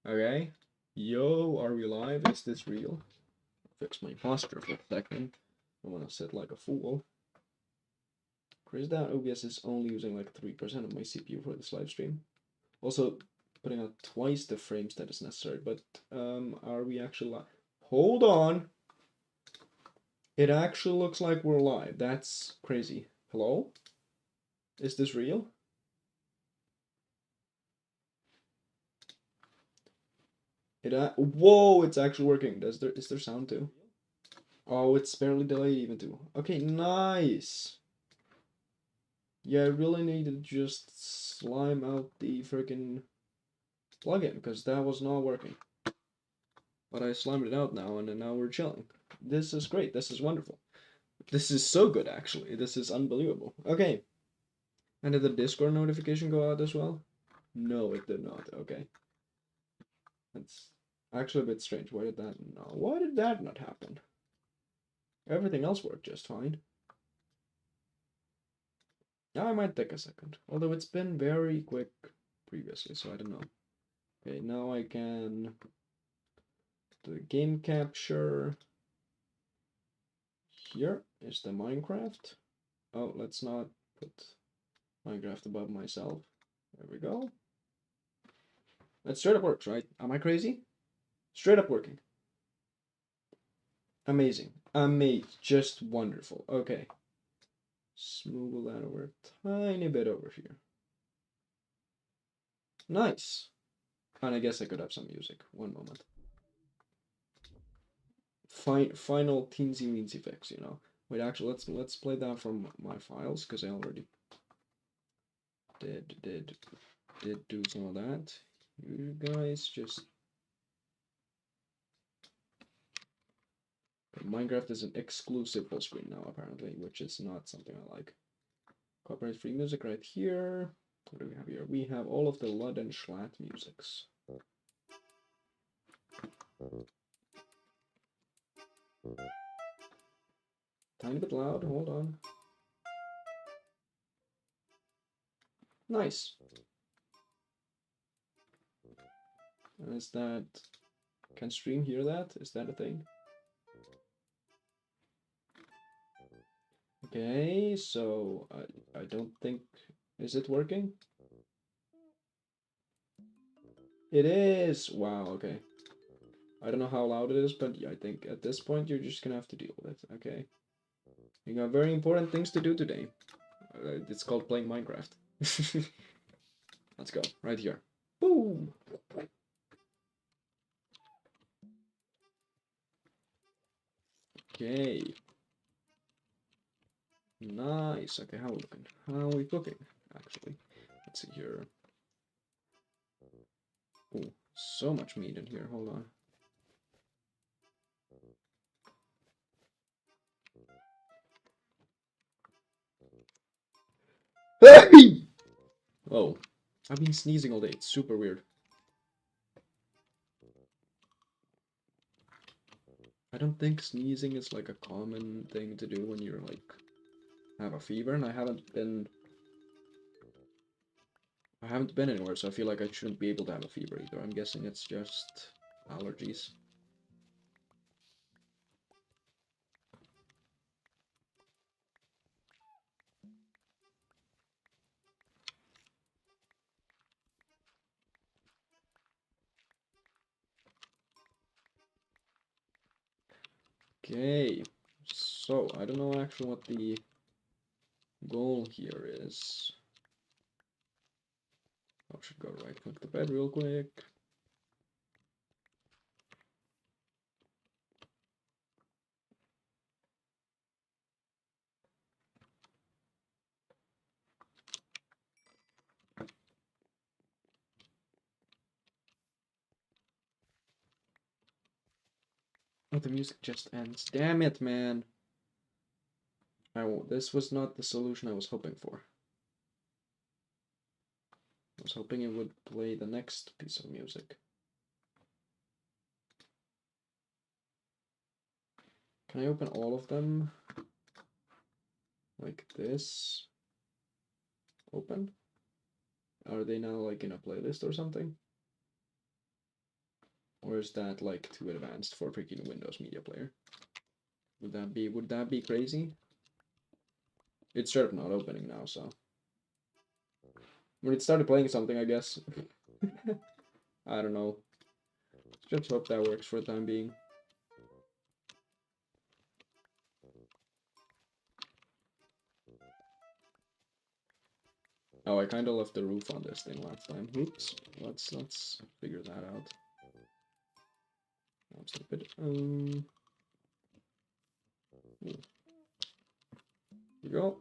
Okay. Yo, are we live? Is this real? Fix my posture for a second. I wanna sit like a fool. Chris, that OBS is only using like 3% of my CPU for this live stream. Also, putting out twice the frames that is necessary, but are we actually live? Hold on! It actually looks like we're live. That's crazy. Hello? Is this real? Whoa, it's actually working. Is there sound too? Oh, it's barely delayed even too. Okay, nice. Yeah, I really need to just slime out the freaking plugin because that was not working. But I slimed it out now, and now we're chilling. This is great. This is wonderful. This is so good, actually. This is unbelievable. Okay. And did the Discord notification go out as well? No, it did not. Okay. That's actually a bit strange. Why did that not? Why did that not happen? Everything else worked just fine. Now I might take a second. Although it's been very quick previously, so I don't know. Okay, now I can do the game capture. Here is the Minecraft. Oh, let's not put Minecraft above myself. There we go. That straight up works, right? Am I crazy? Straight up working. Amazing. Amazing. Just wonderful. Okay. Smoogle that over a tiny bit over here. Nice. And I guess I could have some music. One moment. Final teensy weensy fix, you know. Wait, actually, let's play that from my files because I already did do some of that. You guys just Minecraft is an exclusive full screen now apparently, which is not something I like. Copyright free music right here. What do we have here? We have all of the Lud and Schlatt musics. Tiny bit loud, hold on. Nice. And is that... Can stream hear that? Is that a thing? Okay, so I don't think... Is it working? It is! Wow, okay. I don't know how loud it is, but I think at this point you're just gonna have to deal with it, okay? You got very important things to do today. It's called playing Minecraft. Let's go, right here. Boom! Okay. Nice. Okay, how are we looking? How are we cooking, actually? Let's see here. Oh, so much meat in here. Hold on. Oh, I've been sneezing all day. It's super weird. I don't think sneezing is like a common thing to do when you're like have a fever, and I haven't been anywhere, so I feel like I shouldn't be able to have a fever either. I'm guessing it's just allergies. Okay, so I don't know actually what the goal here is. I should go right click the bed real quick. Oh, the music just ends. Damn it, man. This was not the solution I was hoping for. I was hoping it would play the next piece of music. Can I open all of them? Like this? Open? Are they now like in a playlist or something? Or is that like too advanced for freaking Windows Media Player? Would that be crazy? It's sort of not opening now, so. When it started playing something, I guess. I don't know. Just hope that works for the time being. Oh, I kind of left the roof on this thing last time. Oops. Let's figure that out. I'm stupid. Here you go.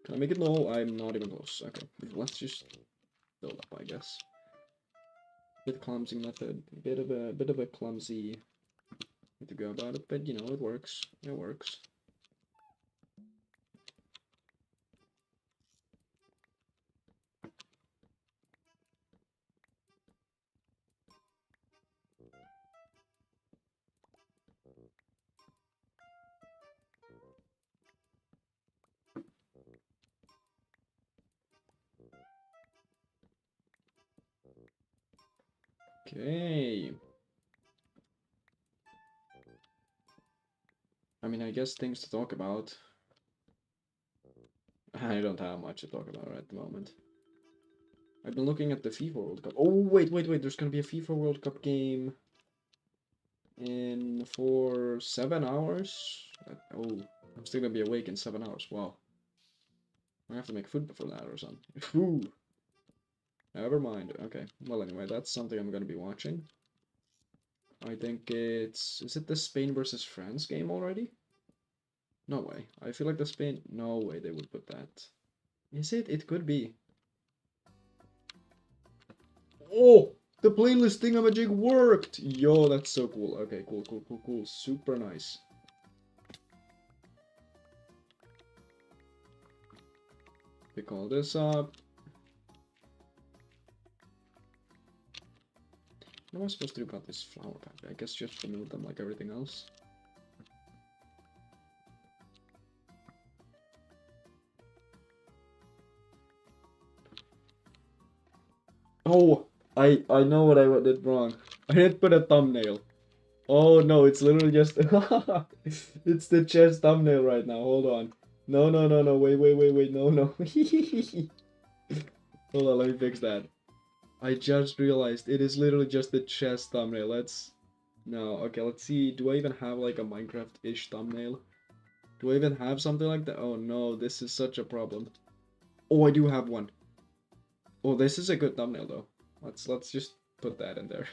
Can I make it? No, I'm not even close. Okay, let's just build up, I guess. Bit clumsy method. Bit of a clumsy way to go about it, but you know it works. It works. Okay. I mean, I guess things to talk about. I don't have much to talk about at the moment. I've been looking at the FIFA World Cup. Oh, wait. There's gonna be a FIFA World Cup game in for 7 hours. Oh, I'm still gonna be awake in 7 hours. Wow. I have to make food before that or something. Ooh. Never mind. Okay. Well, anyway, that's something I'm gonna be watching. I think is it the Spain versus France game already? No way. I feel like the Spain, no way they would put that. Is it? It could be. Oh, the playlist thingamajig worked! Yo, that's so cool. Okay, cool. Super nice. Pick all this up. What am I supposed to do about this flower pack? I guess just remove them like everything else. Oh, I know what I did wrong. I didn't put a thumbnail. Oh no, it's literally just it's the chest thumbnail right now. Hold on. No. Wait. No. Hold on, let me fix that. I just realized it is literally just the chest thumbnail. No, okay, let's see. Do I even have like a Minecraft-ish thumbnail? Do I even have something like that? Oh no, this is such a problem. Oh, I do have one. Oh, this is a good thumbnail though. Let's just put that in there.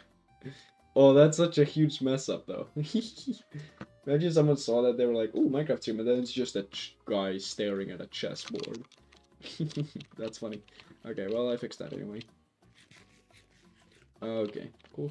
Oh, that's such a huge mess up though. Imagine someone saw that, they were like, "Oh, Minecraft team," and then it's just a guy staring at a chessboard. That's funny. Okay, well, I fixed that anyway. Okay, cool.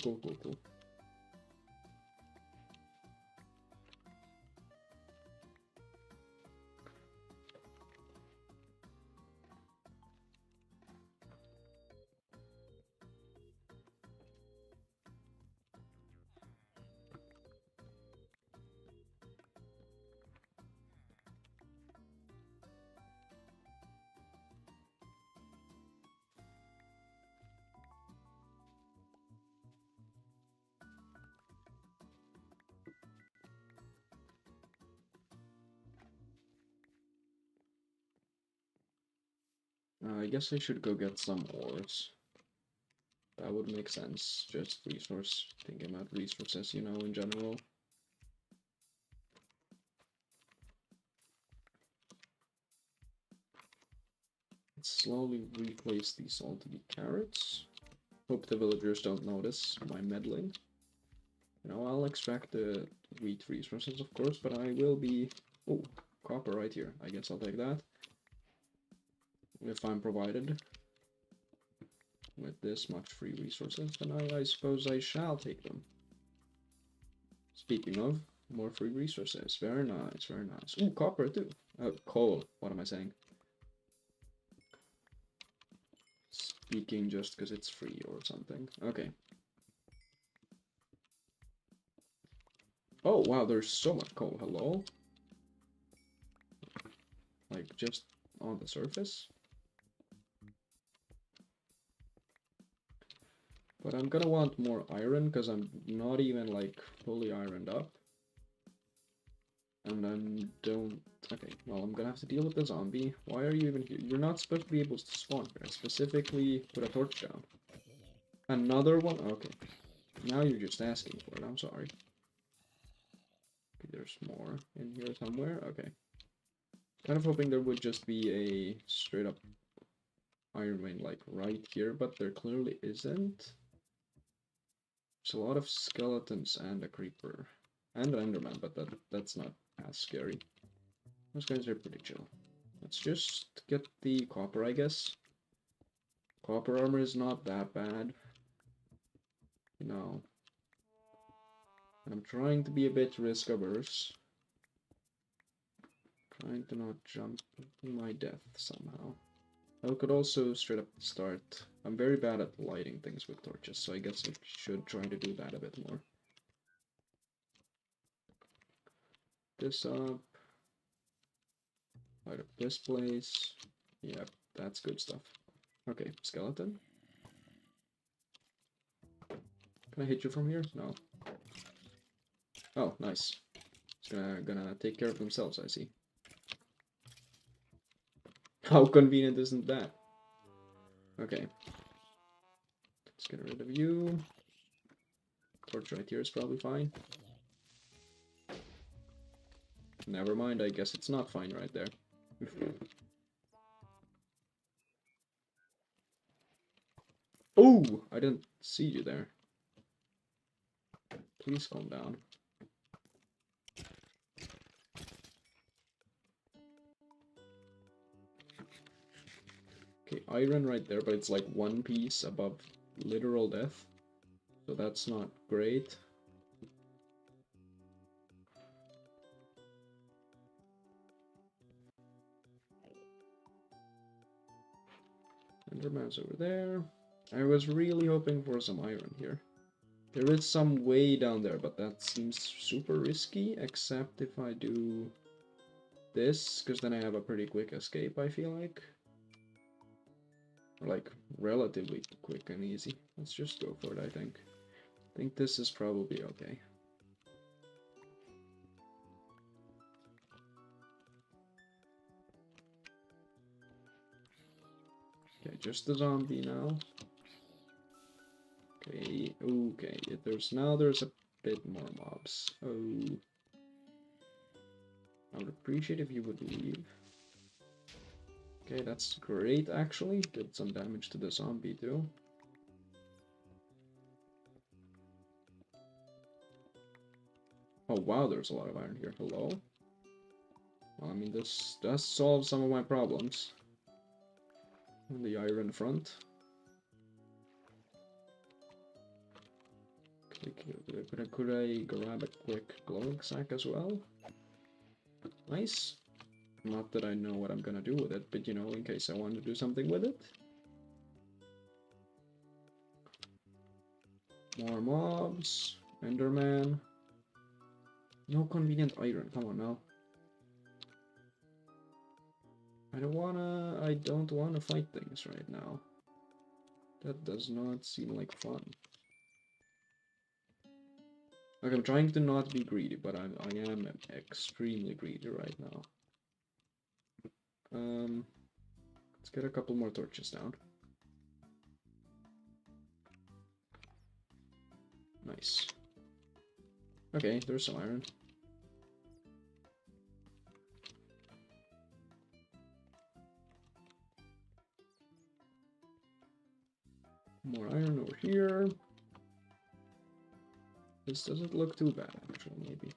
I guess I should go get some ores. That would make sense. Just thinking about resources, you know, in general. Let's slowly replace these all to be carrots. Hope the villagers don't notice my meddling. You know, I'll extract the wheat resources, of course, but I will be... Oh, copper right here. I guess I'll take that. If I'm provided with this much free resources, then I suppose I shall take them. Speaking of, more free resources. Very nice. Ooh, copper too. Coal. What am I saying? Speaking just because it's free or something. Okay. Oh, wow, there's so much coal. Hello? Like, just on the surface? But I'm gonna want more iron because I'm not even like fully ironed up. And I don't... Okay, well, I'm gonna have to deal with the zombie. Why are you even here? You're not supposed to be able to spawn here. I specifically put a torch down. Another one? Okay. Now you're just asking for it. I'm sorry. Okay, there's more in here somewhere. Okay. Kind of hoping there would just be a straight up iron vein like right here, but there clearly isn't. There's a lot of skeletons and a creeper. And an enderman, but that's not as scary. Those guys are pretty chill. Let's just get the copper, I guess. Copper armor is not that bad. You know. I'm trying to be a bit risk averse. Trying to not jump to my death somehow. I could also straight up start. I'm very bad at lighting things with torches, so I guess I should try to do that a bit more. This up. Light up this place. Yep, that's good stuff. Okay, skeleton. Can I hit you from here? No. Oh, nice. It's gonna take care of themselves, I see. How convenient isn't that? Okay. Let's get rid of you. Torch right here is probably fine. Never mind, I guess it's not fine right there. Oh! I didn't see you there. Please calm down. Okay, iron right there, but it's like one piece above literal death. So that's not great. Enderman's over there. I was really hoping for some iron here. There is some way down there, but that seems super risky, except if I do this, because then I have a pretty quick escape, I feel like. Or like, relatively quick and easy. Let's just go for it, I think. I think this is probably okay. Okay, just the zombie now. Okay, okay. There's a bit more mobs. Oh. I would appreciate if you would leave. Okay, that's great actually. Did some damage to the zombie too. Oh wow, there's a lot of iron here. Hello? Well, I mean, this does solve some of my problems. On the iron front. Could I grab a quick glowing sack as well? Nice. Not that I know what I'm gonna do with it, but you know, in case I want to do something with it. More mobs. Enderman. No convenient iron, come on now. I don't wanna fight things right now. That does not seem like fun. Like, I'm trying to not be greedy, but I am extremely greedy right now. Let's get a couple more torches down. Nice. Okay, there's some iron. More iron over here. This doesn't look too bad, actually, maybe.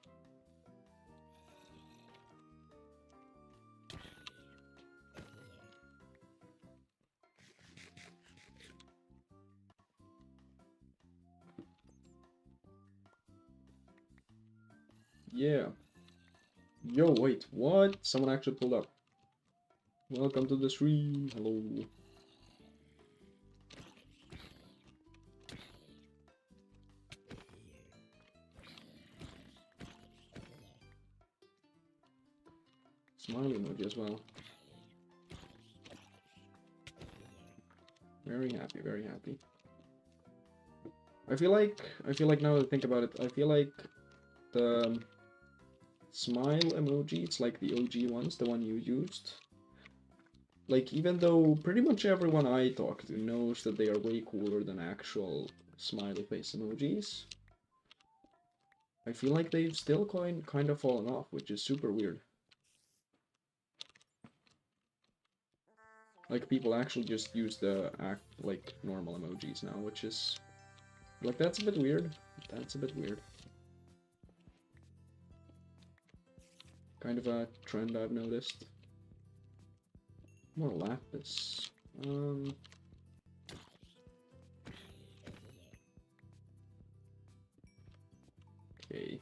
Yeah. Yo, wait, what? Someone actually pulled up. Welcome to the stream. Hello. Smiley emoji as well. Very happy, very happy. I feel like now that I think about it, I feel like the smile emojis, like the OG ones, the one you used, like even though pretty much everyone I talk to knows that they are way cooler than actual smiley face emojis, I feel like they've still kind of fallen off, which is super weird. Like people actually just use the like normal emojis now, which is like that's a bit weird. That's a bit weird. Kind of a trend I've noticed. More lapis. Okay.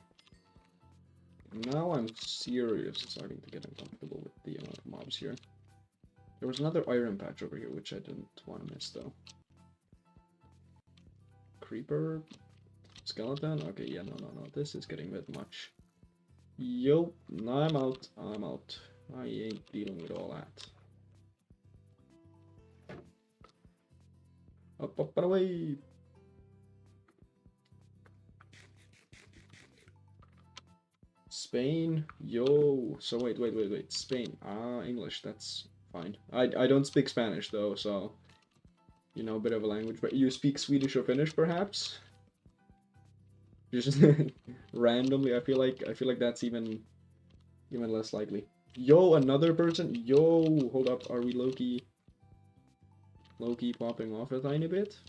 Now I'm seriously starting to get uncomfortable with the amount of mobs here. There was another iron patch over here, which I didn't want to miss though. Creeper? Skeleton? Okay, yeah, no. This is getting a bit much. Yo, I'm out. I'm out. I ain't dealing with all that. Up and away! Spain? Yo! So wait. Spain. Ah, English, that's fine. I don't speak Spanish though, so... You know, a bit of a language, but you speak Swedish or Finnish, perhaps? Just randomly, I feel like that's even less likely. Yo, another person? Yo, hold up, are we low-key popping off a tiny bit?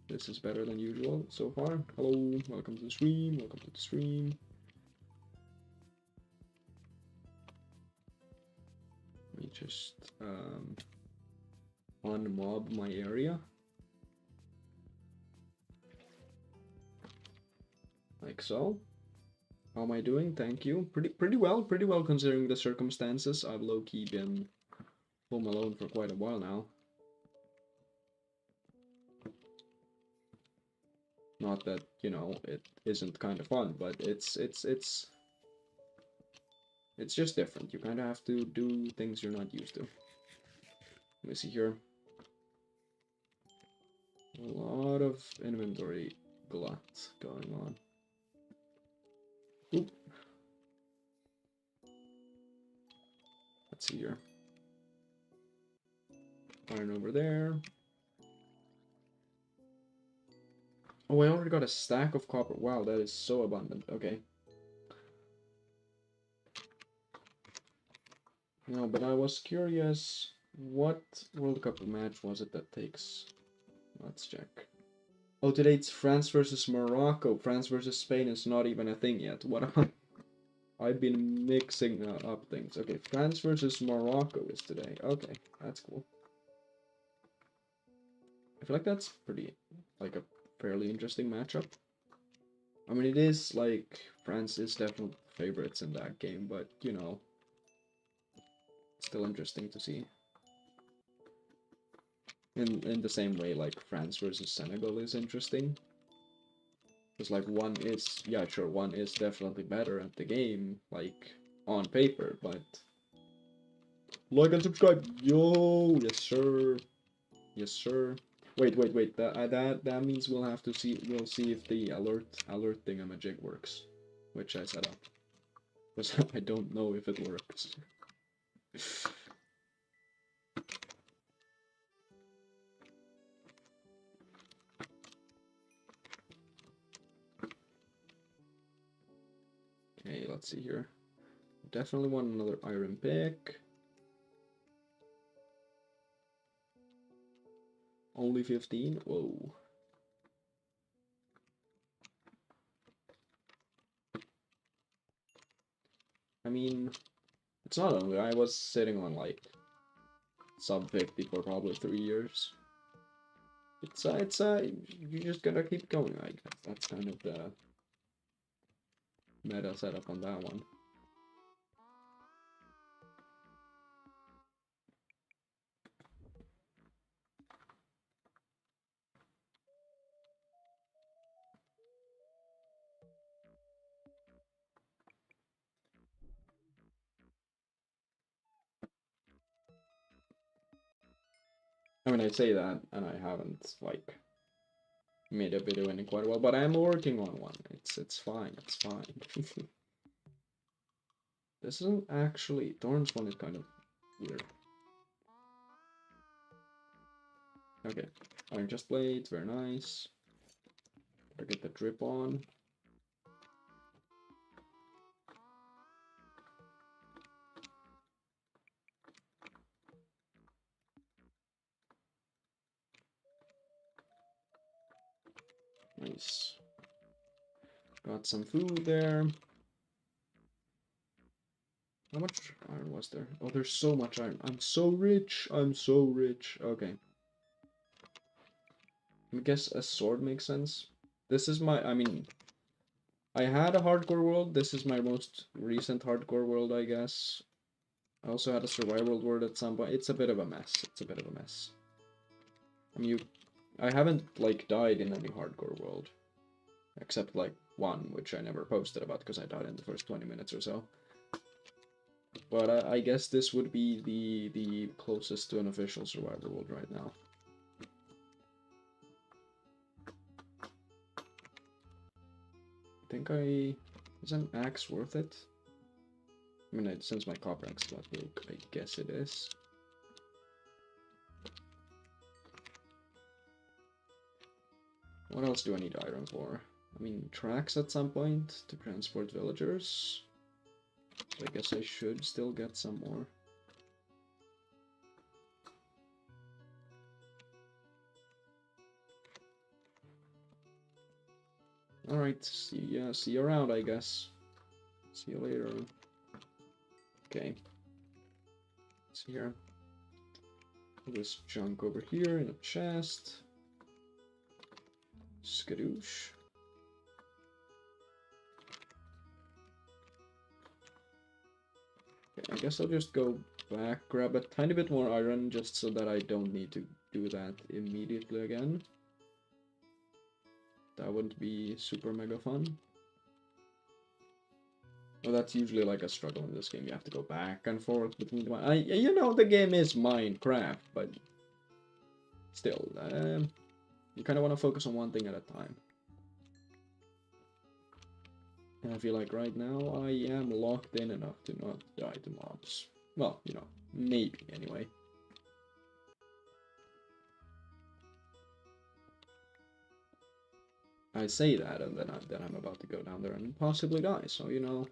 This is better than usual so far. Hello, welcome to the stream, welcome to the stream. Let me just unmob my area. Like so. How am I doing? Thank you. Pretty well considering the circumstances. I've low-key been home alone for quite a while now. Not that, you know, it isn't kind of fun, but it's just different. You kind of have to do things you're not used to. Let me see here. A lot of inventory glut going on. Oop. Let's see here. Iron over there. Oh, I already got a stack of copper. Wow, that is so abundant. Okay. No, but I was curious, what World Cup match was it that takes? Let's check. Oh, today it's France versus Morocco. France versus Spain is not even a thing yet. What am I? I've been mixing up things. Okay, France versus Morocco is today. Okay, that's cool. I feel like that's pretty, like a fairly interesting matchup. I mean, it is like France is definitely favorites in that game, but you know, still interesting to see. In the same way, like France versus Senegal is interesting. Because like one is, yeah, sure, one is definitely better at the game, like on paper, but like and subscribe, yo, yes sir, yes sir. Wait. That means we'll have to see. We'll see if the alert thingamajig works, which I set up. Because I don't know if it works. Okay, let's see here. Definitely want another iron pick. Only 15? Whoa. I mean, it's not only, I was sitting on like sub 50 for probably 3 years. You just gotta keep going, I guess. That's kind of the meta setup on that one. I mean, I say that, and I haven't, like, made a video in quite a while, but I'm working on one. It's fine. It's fine. This isn't actually Thorn's one is kind of weird. Okay, iron chest plate, very nice. Better get the drip on. Nice. Got some food there. How much iron was there? Oh, there's so much iron. I'm so rich. I'm so rich. Okay. I guess a sword makes sense. This is my, I mean, I had a hardcore world. This is my most recent hardcore world, I guess. I also had a survival world at some point. It's a bit of a mess. It's a bit of a mess. I mean, I haven't, like, died in any hardcore world. Except, like, one, which I never posted about because I died in the first 20 minutes or so. But I guess this would be the closest to an official survival world right now. I think is an axe worth it? I mean, since my copper axe got broke, I guess it is. What else do I need iron for? I mean, tracks at some point to transport villagers. So I guess I should still get some more. Alright, see you around, I guess. See you later. Okay. See here. Put this junk over here in a chest. Skadoosh. Okay, I guess I'll just go back, grab a tiny bit more iron, just so that I don't need to do that immediately again. That wouldn't be super mega fun. Well, that's usually like a struggle in this game. You have to go back and forth between the... you know, the game is Minecraft, but still, you kind of want to focus on one thing at a time. And I feel like right now I am locked in enough to not die to mobs. Well, you know, maybe anyway. I say that, and then I'm about to go down there and possibly die, so, you know...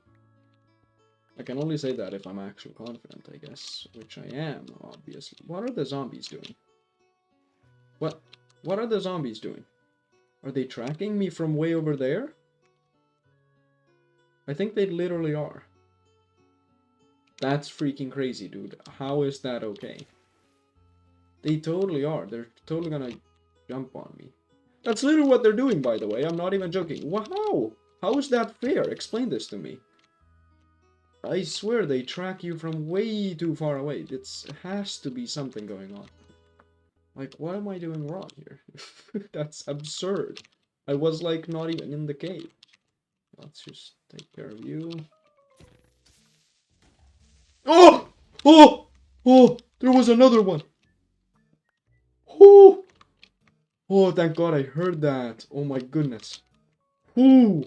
I can only say that if I'm actually confident, I guess, which I am, obviously. What are the zombies doing? What are the zombies doing? Are they tracking me from way over there? I think they literally are. That's freaking crazy, dude. How is that okay? They totally are. They're totally gonna jump on me. That's literally what they're doing, by the way. I'm not even joking. Wow! How is that fair? Explain this to me. I swear they track you from way too far away. It has to be something going on. Like, what am I doing wrong here? That's absurd. I was, like, not even in the cave. Let's just take care of you. Oh! Oh! Oh! There was another one! Oh! Oh, thank God I heard that. Oh my goodness. Ooh!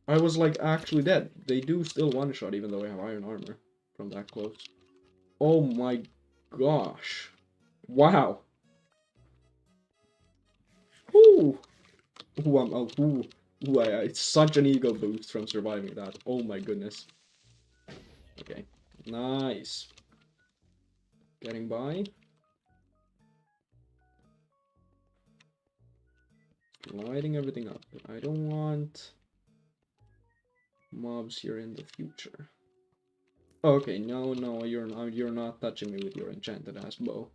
I was, like, actually dead. They do still one-shot even though I have iron armor from that close. Oh my gosh. Wow. Ooh. Ooh, it's such an ego boost from surviving that. Oh my goodness. Okay. Nice. Getting by. Lighting everything up. I don't want mobs here in the future. Okay, no, you're not touching me with your enchanted ass bow.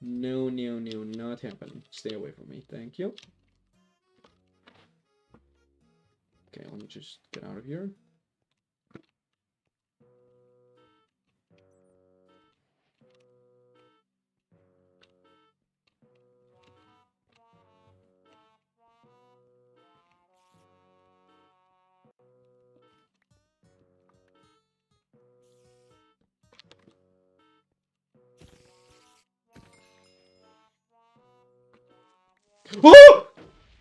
No, not happening. Stay away from me, thank you. Okay, let me just get out of here. Oh!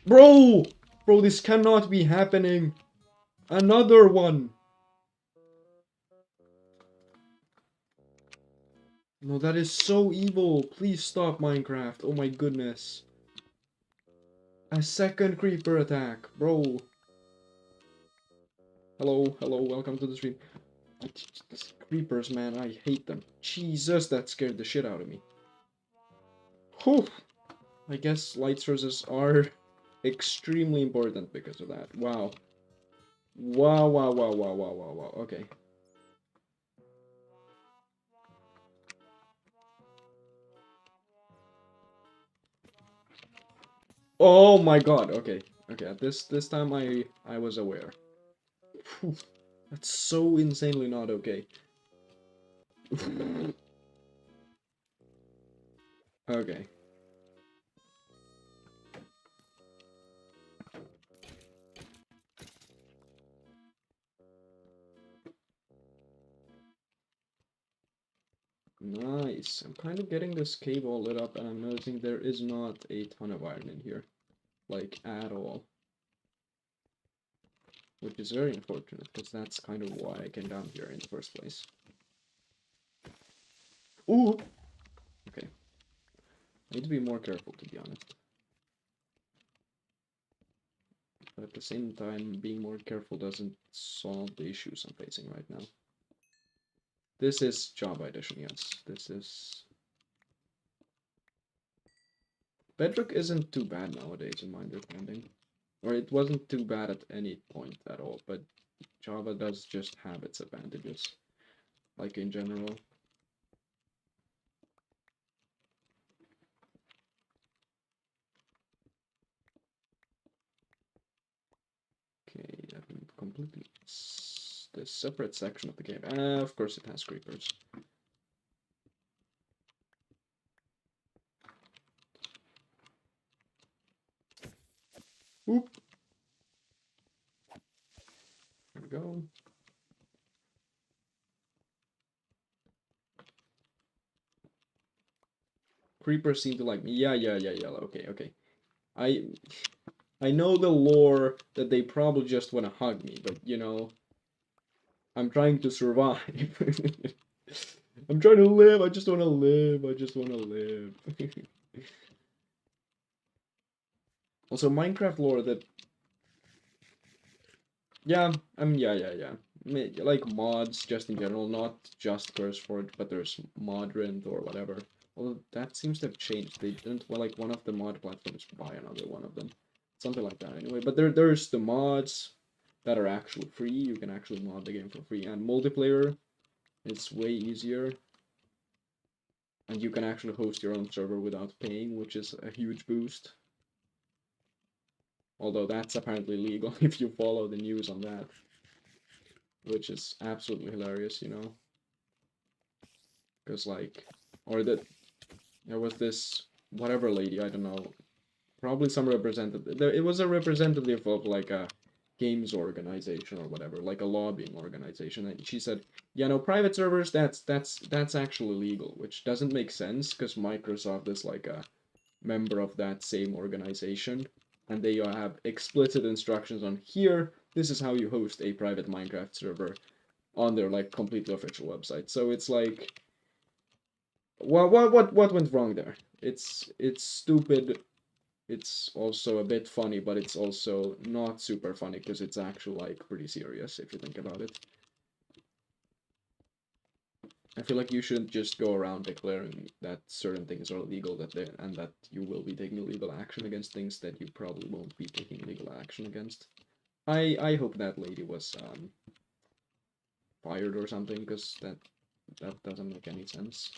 Bro! Bro, this cannot be happening. Another one. No, that is so evil. Please stop, Minecraft. Oh my goodness. A second creeper attack. Bro. Hello, hello, welcome to the stream. Creepers, man, I hate them. Jesus, that scared the shit out of me. Whew. I guess light sources are extremely important because of that. Wow. Wow, wow, wow, wow, wow, wow, wow. Okay. Oh my god, okay. Okay, this time I was aware. Whew. That's so insanely not okay. Okay. Nice. I'm kind of getting this cave all lit up and I'm noticing there is not a ton of iron in here. Like, at all. Which is very unfortunate, because that's kind of why I came down here in the first place. Ooh! Okay. I need to be more careful, to be honest. But at the same time, being more careful doesn't solve the issues I'm facing right now. This is Java Edition, yes. This is... Bedrock isn't too bad nowadays, in my understanding. Or it wasn't too bad at any point at all, but Java does just have its advantages. Like, in general. Okay, I'm completely... The separate section of the game. Of course it has creepers. Oop. There we go. Creepers seem to like me. Yeah. Okay, okay. I know the lore that they probably just want to hug me, but you know, I'm trying to survive. I'm trying to live. I just want to live. I just want to live. Also, Minecraft lore that... Yeah, yeah. Like mods, just in general, not just CurseForge, but there's Modrent or whatever. Well, that seems to have changed. They didn't, well, like, one of the mod platforms buy another one of them. Something like that, anyway. But there's the mods that are actually free. You can actually mod the game for free. And multiplayer, it's way easier. And you can actually host your own server without paying, which is a huge boost. Although that's apparently legal if you follow the news on that. Which is absolutely hilarious, you know? Because, like, or that there was this whatever lady, I don't know, probably some representative. It was a representative of like a games organization or whatever, like a lobbying organization, and she said, "Yeah, no, private servers. That's actually legal," which doesn't make sense because Microsoft is like a member of that same organization, and they have explicit instructions on here. This is how you host a private Minecraft server on their like completely official website. So it's like, what went wrong there? It's stupid. It's also a bit funny, but it's also not super funny because it's actually like pretty serious if you think about it. I feel like you shouldn't just go around declaring that certain things are illegal, and that you will be taking legal action against things that you probably won't be taking legal action against. I hope that lady was fired or something, because that doesn't make any sense.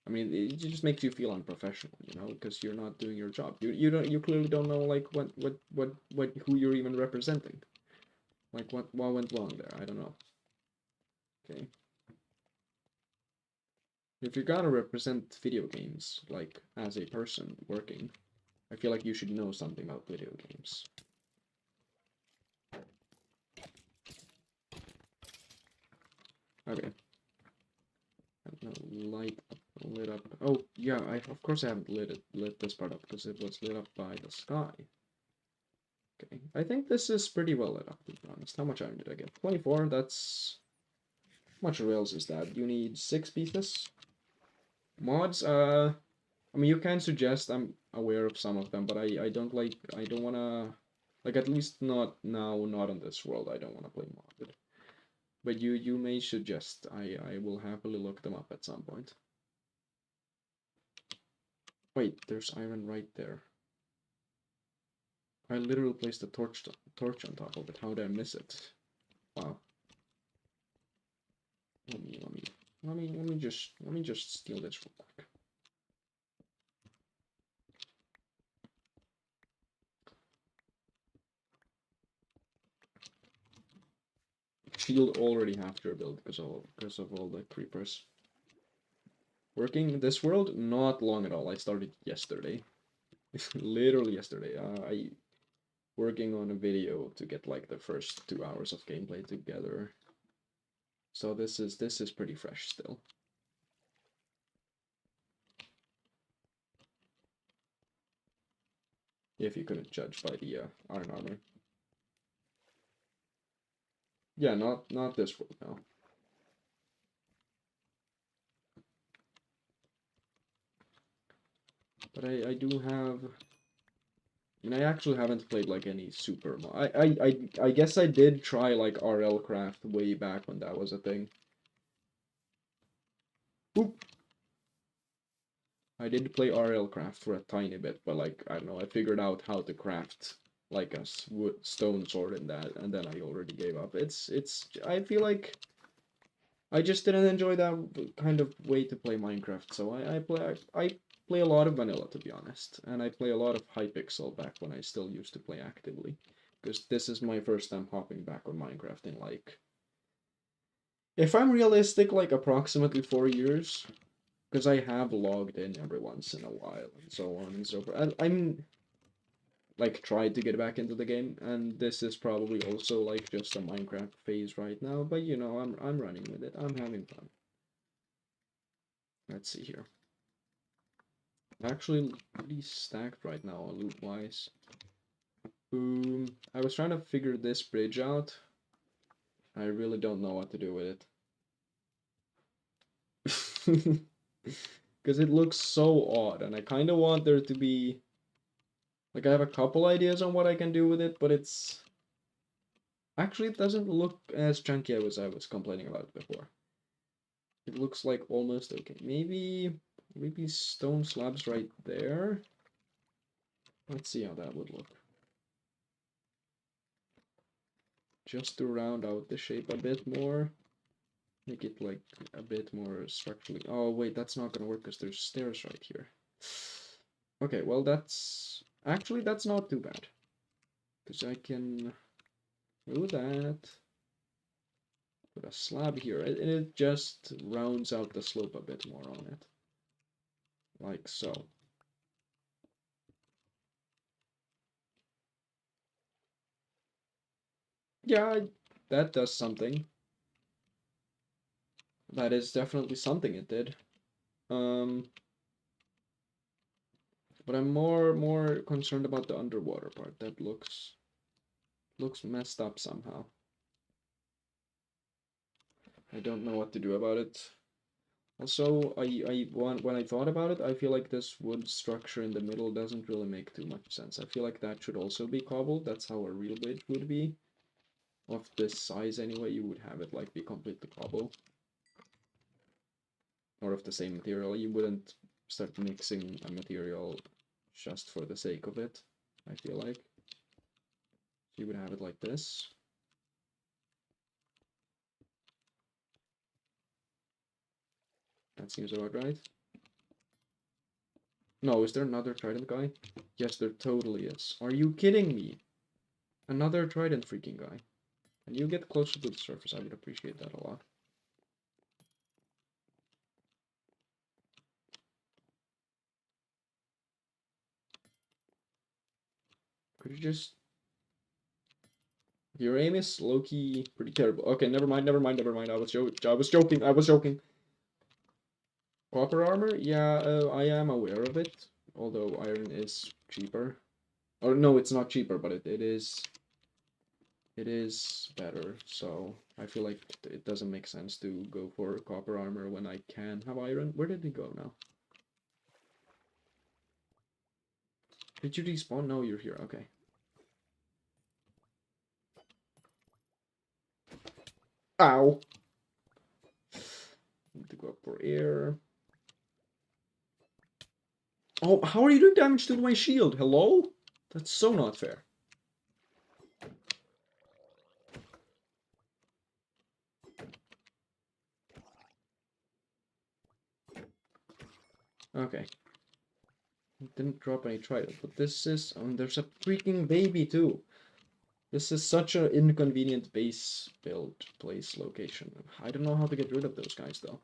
I mean, it just makes you feel unprofessional, you know, because you're not doing your job. You clearly don't know like what who you're even representing. Like what went wrong there? I don't know. Okay. If you're gonna represent video games, like as a person working, I feel like you should know something about video games. Okay. I don't know, light up lit up. Oh, yeah, of course I haven't lit this part up because it was lit up by the sky. Okay, I think this is pretty well lit up, to be honest. How much iron did I get? 24, that's... How much rails is that? You need 6 pieces? Mods, I mean, you can suggest, I'm aware of some of them, but I don't like, I don't wanna... Like, at least not now, not on this world, I don't wanna play modded. But you may suggest, I will happily look them up at some point. Wait, there's iron right there. I literally placed a torch on top of it. How did I miss it? Wow. Let me just steal this real quick. Shield already half your build because of all the creepers. Working this world, not long at all. I started yesterday. Literally yesterday. I working on a video to get like the first 2 hours of gameplay together. So this is pretty fresh still. If you couldn't judge by the iron armor. Yeah, not this world now. But I do have... I mean, I actually haven't played like any super mod. I guess I did try like RL Craft way back when that was a thing. Oop. I did play RL Craft for a tiny bit, but like, I don't know, I figured out how to craft like a stone sword in that, and then I already gave up. I feel like I just didn't enjoy that kind of way to play Minecraft, so I play a lot of vanilla, to be honest, and I play a lot of Hypixel back when I still used to play actively, because this is my first time hopping back on Minecraft in like, if I'm realistic, like approximately 4 years, because I have logged in every once in a while and so on and so forth. I'm like tried to get back into the game, and this is probably also like just a Minecraft phase right now, but you know, I'm running with it. I'm having fun. Let's see here. Actually pretty stacked right now loot wise. Boom. I was trying to figure this bridge out. I really don't know what to do with it. Because it looks so odd, and I kind of want there to be... Like, I have a couple ideas on what I can do with it, but it's... Actually, it doesn't look as chunky as I was complaining about before. It looks like almost okay. Maybe stone slabs right there. Let's see how that would look. Just to round out the shape a bit more. Make it like a bit more structurally. Oh wait, that's not gonna work because there's stairs right here. Okay, well that's... Actually, that's not too bad. Because I can do that. Put a slab here. It just rounds out the slope a bit more on it. Like so. Yeah, that does something. That is definitely something it did. But I'm more concerned about the underwater part. That looks messed up somehow. I don't know what to do about it. Also, when I thought about it, I feel like this wood structure in the middle doesn't really make too much sense. I feel like that should also be cobbled. That's how a real bridge would be. Of this size anyway, you would have it like be completely cobble. Or of the same material. You wouldn't start mixing a material just for the sake of it, I feel like. So you would have it like this. That seems about right. No, is there another trident guy? Yes, there totally is. Are you kidding me? Another trident freaking guy. Can you get closer to the surface? I would appreciate that a lot. Could you just... Your aim is low-key pretty terrible. Okay, never mind. I was joking. Copper armor? Yeah, I am aware of it. Although iron is cheaper. Or no, it's not cheaper, but it is better. So I feel like it doesn't make sense to go for copper armor when I can have iron. Where did he go now? Did you despawn? No, you're here. Okay. Ow! Need to go up for air. Oh, how are you doing damage to my shield? Hello? That's so not fair. Okay. Didn't drop any trident, but this is... there's a freaking baby too. This is such an inconvenient base build place location. I don't know how to get rid of those guys though.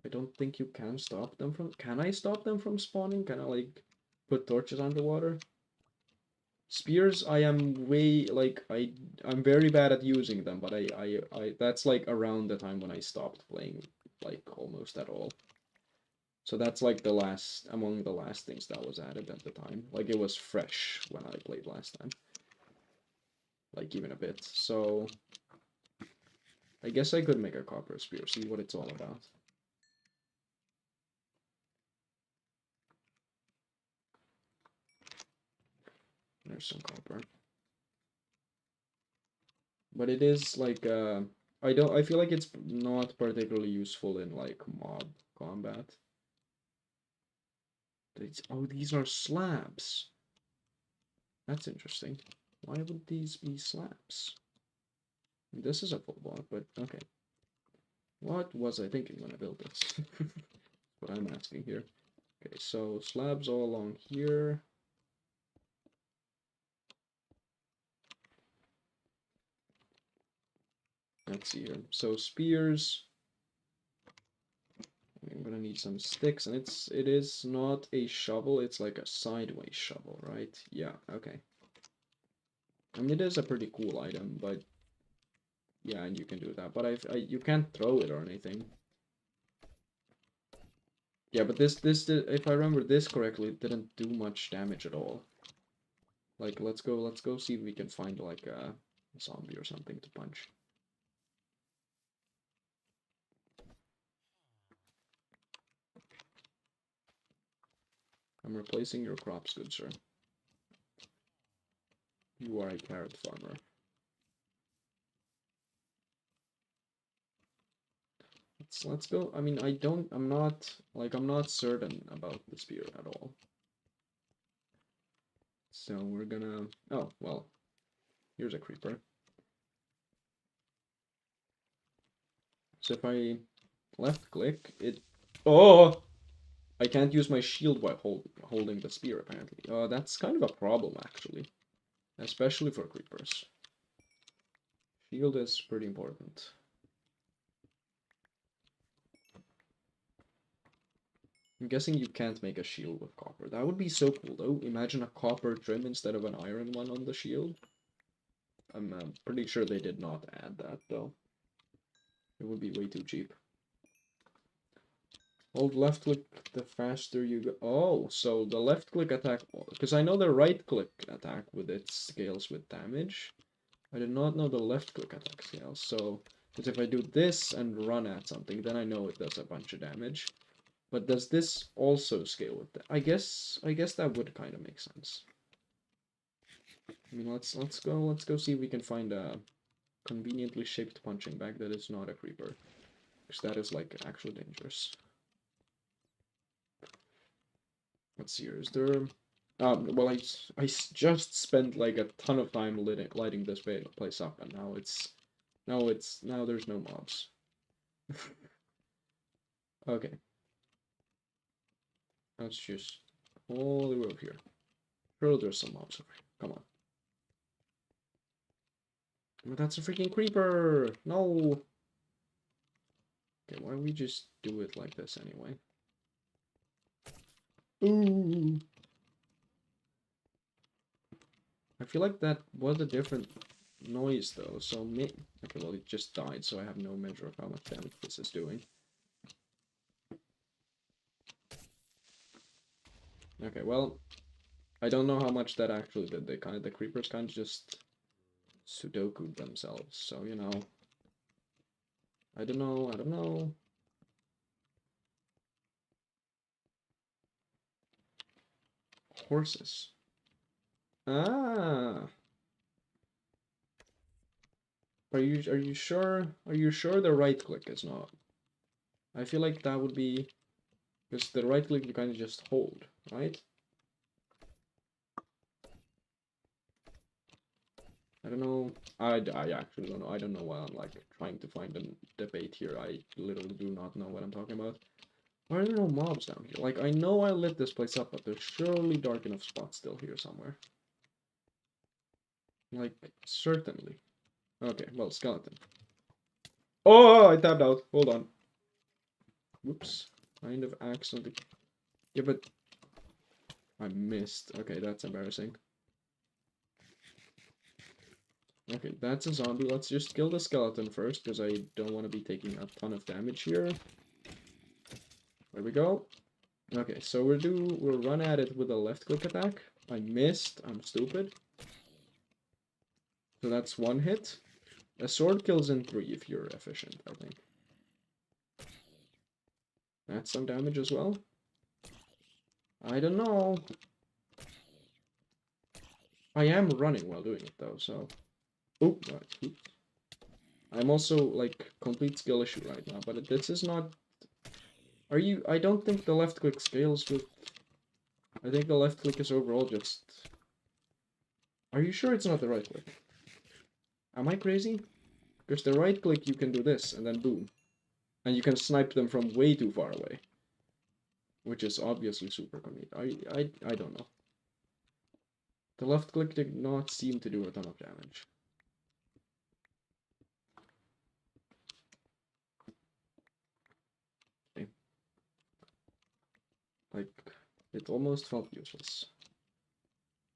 I don't think you can stop them from... Can I stop them from spawning? Can I like put torches underwater? Spears, I am way like I'm very bad at using them, but I that's like around the time when I stopped playing like almost at all. So that's like the last among the last things that was added at the time. Like it was fresh when I played last time. Like even a bit. So I guess I could make a copper spear, see what it's all about. There's some copper. But it is like I feel like it's not particularly useful in like mob combat. Oh, these are slabs. That's interesting. Why would these be slabs? This is a full block, but okay. What was I thinking when I built this? What I'm asking here. Okay, so slabs all along here. Let's see here. So spears. I'm gonna need some sticks, and it is not a shovel, it's like a sideways shovel, right? Yeah, okay. I mean, it is a pretty cool item, but yeah, and you can do that, but you can't throw it or anything. Yeah, but this if I remember this correctly, it didn't do much damage at all. Like, let's go see if we can find like a zombie or something to punch. I'm replacing your crops, good sir. You are a carrot farmer. Let's go. I mean, I'm not certain about the spear at all. So we're gonna, oh, well, here's a creeper. So if I left click, oh, I can't use my shield while holding the spear apparently. That's kind of a problem actually, especially for creepers. Shield is pretty important. I'm guessing you can't make a shield with copper. That would be so cool though. Imagine a copper trim instead of an iron one on the shield. I'm pretty sure they did not add that though. It would be way too cheap. Hold left click the faster you go. Oh, so the left click attack, because I know the right click attack with it scales with damage. I did not know the left click attack scales. So, because if I do this and run at something, then I know it does a bunch of damage. But does this also scale with that? I guess that would kind of make sense. I mean, let's go see if we can find a conveniently shaped punching bag that is not a creeper, because that is like actually dangerous. Let's see here. Is there? Well, I just spent like a ton of time lighting this place up, and now there's no mobs. Okay, let's just all the way over here. Sure, there's some mobs over here. Come on. But that's a freaking creeper! No! Okay, why don't we just do it like this anyway? Ooh! I feel like that was a different noise though, so okay, well it just died, so I have no measure of how much damage this is doing. Okay, well, I don't know how much that actually did. The creepers kind of just Sudoku themselves. So, you know, I don't know, I don't know. Horses. Ah. Are you sure? Are you sure the right click is not? I feel like that would be because the right click you kind of just hold, right? I don't know. I actually don't know. I don't know why I'm like trying to find a debate here. I literally do not know what I'm talking about. Why are there no mobs down here? Like, I know I lit this place up, but there's surely dark enough spots still here somewhere. Like, certainly. Okay, well, skeleton. Oh, I tapped out. Hold on. Whoops. Kind of accidentally. Yeah, but I missed. Okay, that's embarrassing. Okay, that's a zombie. Let's just kill the skeleton first, because I don't want to be taking a ton of damage here. There we go. Okay, so we'll run at it with a left click attack. I missed. I'm stupid. So that's one hit. A sword kills in 3 if you're efficient, I think. That's some damage as well. I don't know. I am running while doing it though, so. Oh, right. I'm also like complete skill issue right now, but this is not. Are you? I don't think the left click scales with. I think the left click is overall just. Are you sure it's not the right click? Am I crazy? Because the right click you can do this and then boom, and you can snipe them from way too far away, which is obviously super convenient. I don't know. The left click did not seem to do a ton of damage. Okay. Like, it almost felt useless.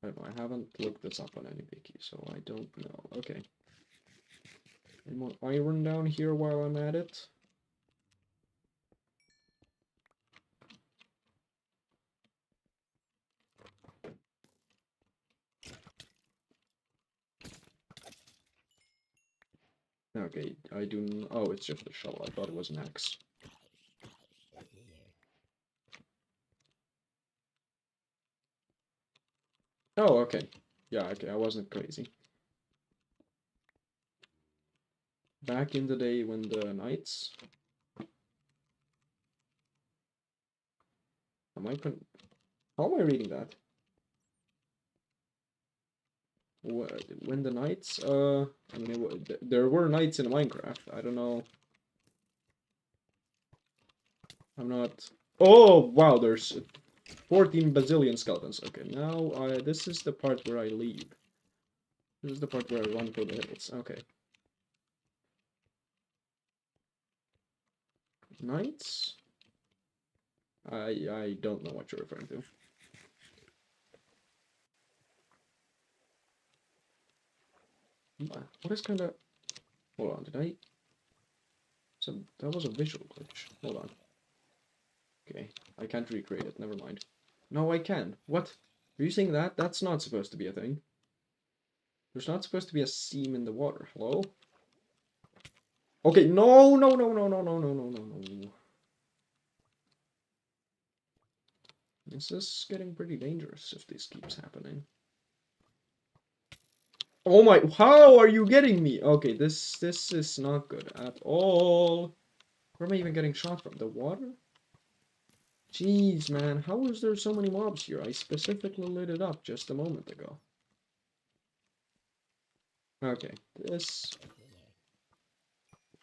I don't know, I haven't looked this up on any wiki, so I don't know. Okay. Any more iron down here while I'm at it? Okay, I do. Oh, it's just a shovel. I thought it was an axe. Oh, okay. Yeah, okay, I wasn't crazy. Back in the day when the knights. How am I reading that? When the knights, I mean, there were knights in Minecraft. I don't know. I'm not. Oh, wow, there's 14 bazillion skeletons. Okay, now this is the part where I leave. This is the part where I run for the hills. Okay. Knights? I don't know what you're referring to. What is kind of... Hold on, did I... So that was a visual glitch. Hold on. Okay, I can't recreate it. Never mind. No, I can. What? Are you saying that? That's not supposed to be a thing. There's not supposed to be a seam in the water. Hello? Okay, no, no, no, no, no, no, no, no, no, no. This is getting pretty dangerous if this keeps happening. Oh my, how are you getting me? Okay, this is not good at all. Where am I even getting shot from? The water? Jeez, man, how is there so many mobs here? I specifically lit it up just a moment ago. Okay, this...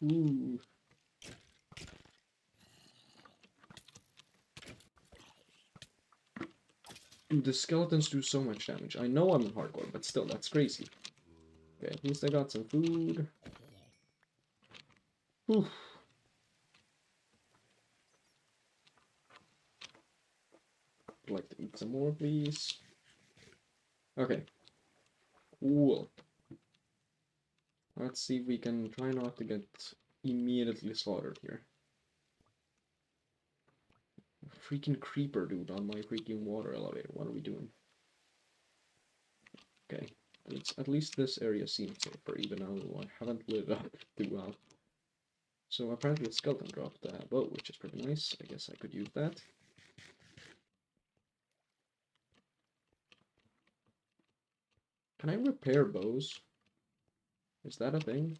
Ooh. Dude, the skeletons do so much damage. I know I'm in hardcore, but still, that's crazy. Okay, at least I got some food. Whew. I'd like to eat some more, please. Okay. Cool. Let's see if we can try not to get immediately slaughtered here. Freaking creeper, dude, on my freaking water elevator. What are we doing? Okay. At least this area seems safer, even though I haven't lit up too well. So apparently the skeleton dropped a bow, which is pretty nice. I guess I could use that. Can I repair bows? Is that a thing?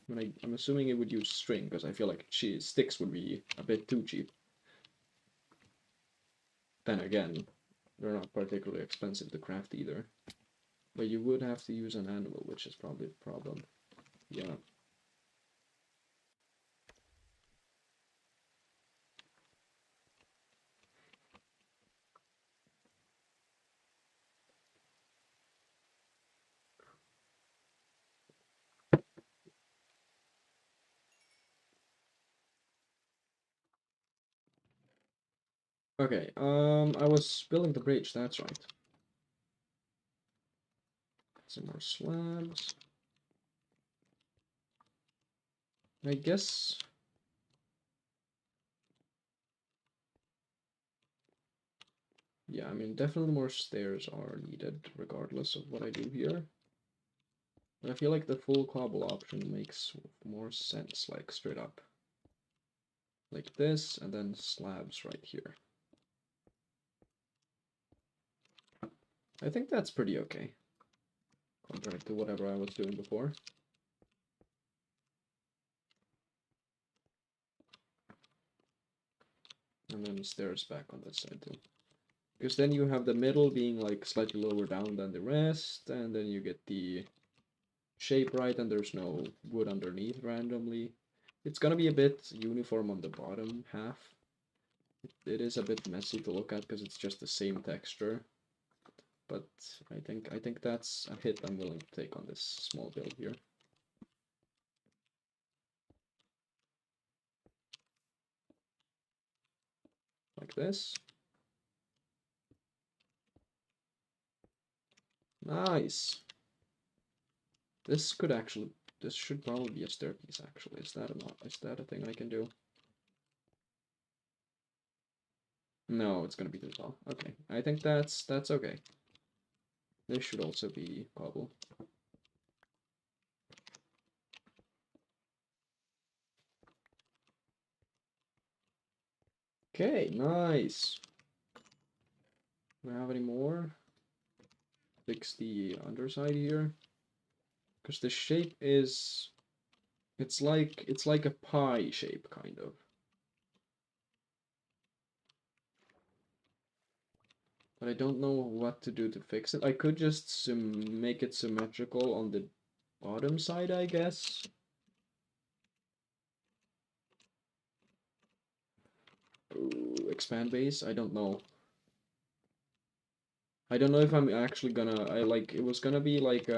I mean, I'm assuming it would use string, because I feel like sticks would be a bit too cheap. Then again, they're not particularly expensive to craft either. But you would have to use an animal, which is probably the problem. Yeah. Okay, I was building the bridge, that's right. Some more slabs. I guess... Yeah, I mean, definitely more stairs are needed, regardless of what I do here. But I feel like the full cobble option makes more sense, like, straight up. Like this, and then slabs right here. I think that's pretty okay, compared to whatever I was doing before. And then stairs back on this side too. Because then you have the middle being like slightly lower down than the rest, and then you get the shape right, and there's no wood underneath randomly. It's gonna be a bit uniform on the bottom half. It is a bit messy to look at because it's just the same texture. But I think that's a hit I'm willing to take on this small build here. Like this. Nice. This should probably be a staircase actually. Is that a thing I can do? No, it's gonna be too tall. Okay, I think that's okay. This should also be cobble. Okay, nice. Do I have any more? Fix the underside here. Because the shape is... It's like a pie shape, kind of. But I don't know what to do to fix it. I could just make it symmetrical on the bottom side, I guess. Ooh, expand base? I don't know. I don't know if I'm actually gonna... it was gonna be like...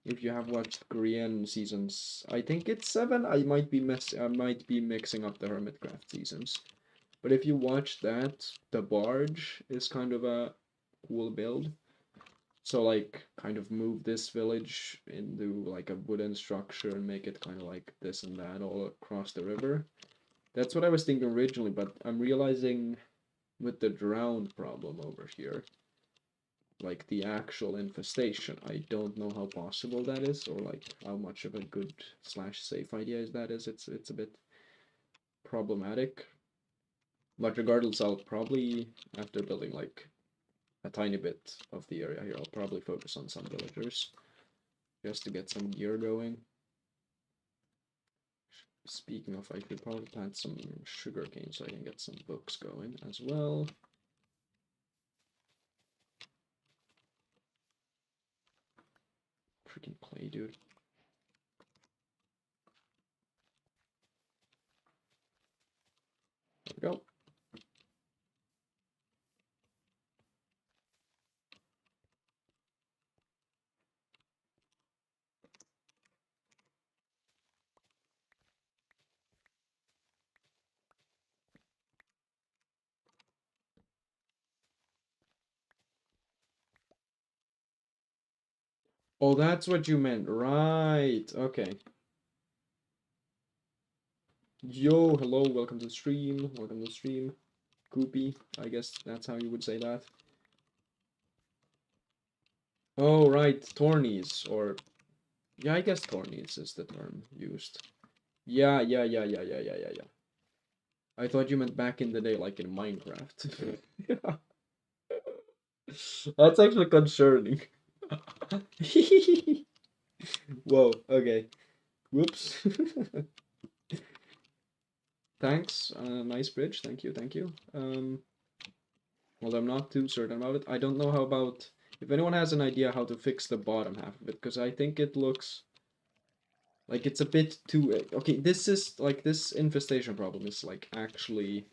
if you have watched Korean seasons, I think it's 7. I might be mixing up the Hermitcraft seasons. But if you watch that, the barge is kind of a cool build. So like kind of move this village into like a wooden structure and make it kind of like this and that all across the river. That's what I was thinking originally, but I'm realizing with the drown problem over here, like the actual infestation, I don't know how possible that is, or like how much of a good slash safe idea that is. It's a bit problematic. But regardless, I'll probably, after building like a tiny bit of the area here, I'll probably focus on some villagers just to get some gear going. Speaking of, I should probably plant some sugarcane so I can get some books going as well. Freaking clay, dude. There we go. Oh, that's what you meant. Right. Okay. Yo, hello, welcome to the stream. Welcome to the stream. Goopy, I guess that's how you would say that. Oh, right, Thornies, or... Yeah, I guess Thornies is the term used. Yeah. I thought you meant back in the day, like in Minecraft. Yeah. That's actually concerning. Whoa, okay. Whoops. Thanks. Nice bridge. Thank you, thank you. Well, I'm not too certain about it. I don't know how about... If anyone has an idea how to fix the bottom half of it, because I think it looks... Like, it's a bit too... Okay, this is... Like, this infestation problem is, like, actually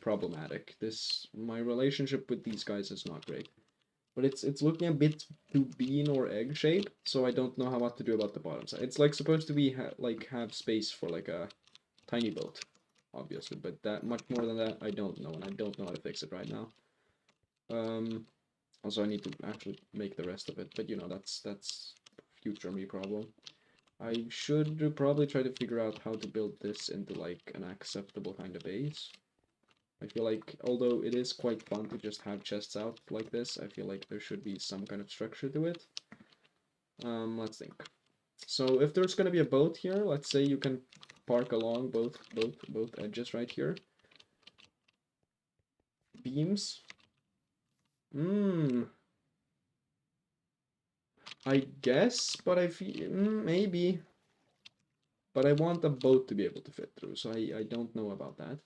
problematic. My relationship with these guys is not great. But it's looking a bit too bean or egg shape, so I don't know what to do about the bottom side. It's like supposed to be have space for like a tiny boat, obviously, but that much more than that I don't know, and I don't know how to fix it right now. Also I need to actually make the rest of it, but you know that's future me problem. I should probably try to figure out how to build this into like an acceptable kind of base. I feel like, although it is quite fun to just have chests out like this, I feel like there should be some kind of structure to it. Let's think. So if there's gonna be a boat here, let's say you can park along both edges right here. Beams. I guess, but I feel maybe. But I want a boat to be able to fit through, so I don't know about that.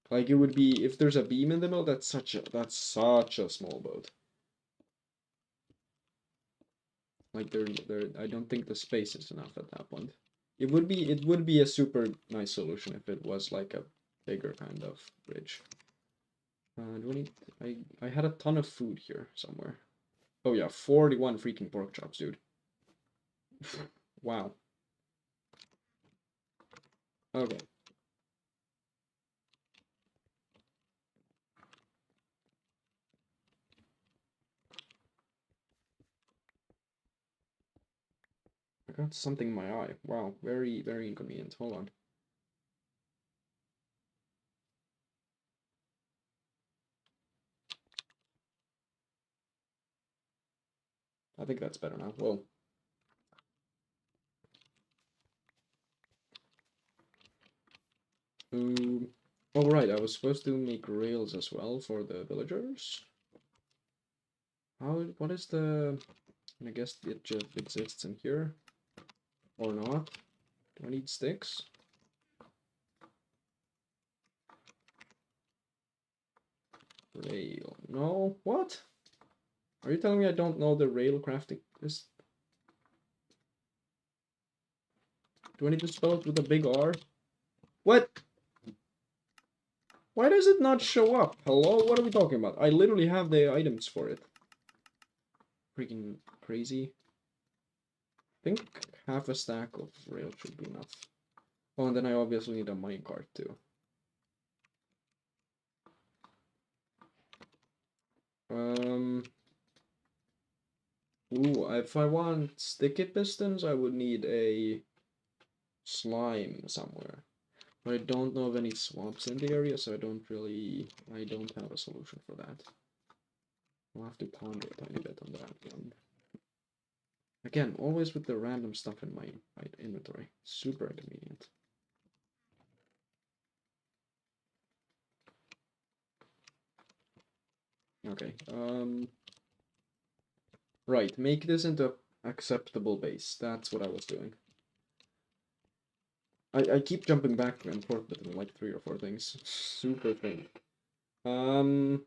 Like it would be if there's a beam in the middle, that's such a small boat. Like I don't think the space is enough at that point. It would be a super nice solution if it was like a bigger kind of bridge. Do we need I had a ton of food here somewhere. Oh yeah, 41 freaking pork chops, dude. Wow. Okay. I got something in my eye. Wow, very, very inconvenient. Hold on. I think that's better now. Whoa. Oh right, I was supposed to make rails as well for the villagers. What is the... I guess it just exists in here. Or not. Do I need sticks? Rail. No, what? Are you telling me I don't know the rail crafting? This... Do I need to spell it with a big R? What? Why does it not show up? Hello? What are we talking about? I literally have the items for it. Freaking crazy. I think half a stack of rail should be enough. Oh, and then I obviously need a minecart too. Ooh, if I want sticky pistons, I would need a slime somewhere. But I don't know of any swamps in the area, so I don't have a solution for that. I'll have to ponder a tiny bit on that one. Again, always with the random stuff in my inventory. Super inconvenient. Okay, right, make this into acceptable base. That's what I was doing. I keep jumping back and forth between like 3 or 4 things. Super thing. I mean,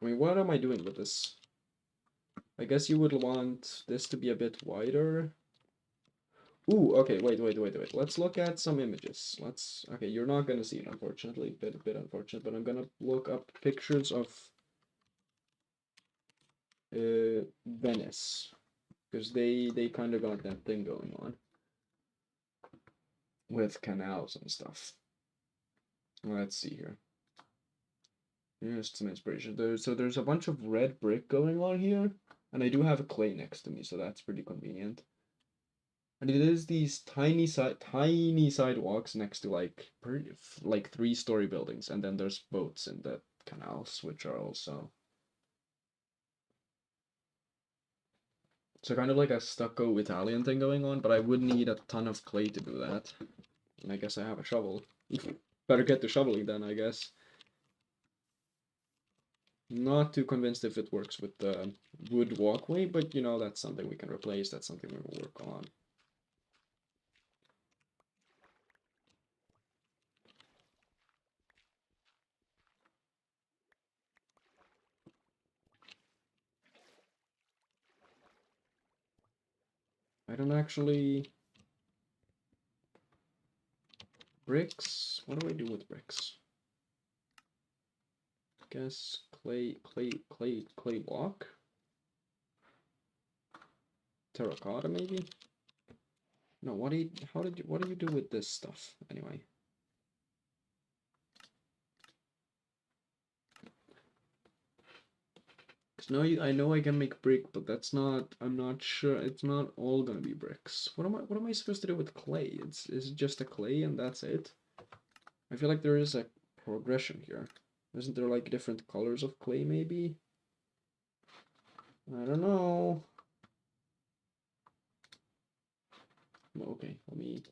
what am I doing with this? I guess you would want this to be a bit wider. Ooh, okay, wait. Let's look at some images. Okay, you're not gonna see it, unfortunately. Bit unfortunate, but I'm gonna look up pictures of Venice. Because they kind of got that thing going on. With canals and stuff. Let's see here. Here's some inspiration. So there's a bunch of red brick going on here. And I do have a clay next to me, so that's pretty convenient. And it is these tiny sidewalks next to like 3-story buildings, and then there's boats in the canals, which are also so kind of like a stucco Italian thing going on. But I would need a ton of clay to do that, and I guess I have a shovel. Better get to shoveling then, I guess. Not too convinced if it works with the wood walkway, but you know, that's something we can replace. That's something we will work on. I don't actually... Bricks? What do I do with bricks? Guess clay block? Terracotta maybe? No, what do you do with this stuff anyway? Cause now I know I can make brick, but that's not, I'm not sure, it's not all gonna be bricks. What am I supposed to do with clay? Is it just a clay and that's it? I feel like there is a progression here. Isn't there like different colors of clay maybe? I don't know. Okay, let me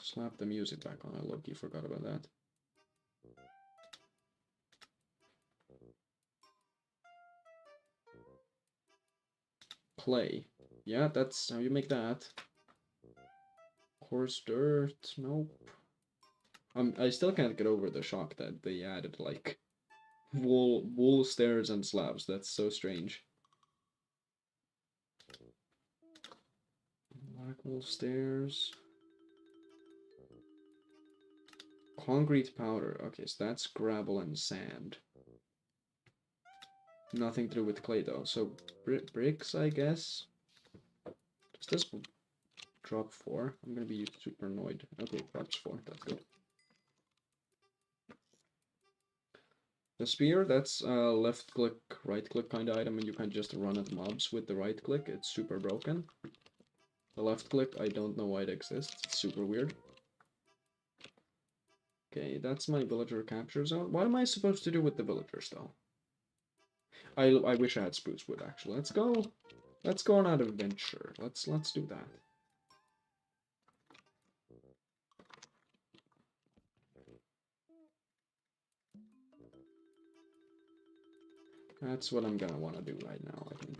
slap the music back on. I low-key forgot about that. Clay. Yeah, that's how you make that. Coarse dirt. Nope. I still can't get over the shock that they added like wool stairs and slabs. That's so strange. Black wool stairs. Concrete powder. Okay, so that's gravel and sand. Nothing to do with clay though. So bricks, I guess. Does this drop 4? I'm gonna be super annoyed. Okay, drops 4. That's good. The spear, that's a left click, right click kind of item, and you can just run at mobs with the right click. It's super broken. The left click, I don't know why it exists. It's super weird. Okay, that's my villager capture zone. What am I supposed to do with the villagers, though? I wish I had spruce wood, actually. Let's go. Let's go on an adventure. Let's do that. That's what I'm gonna want to do right now, I think.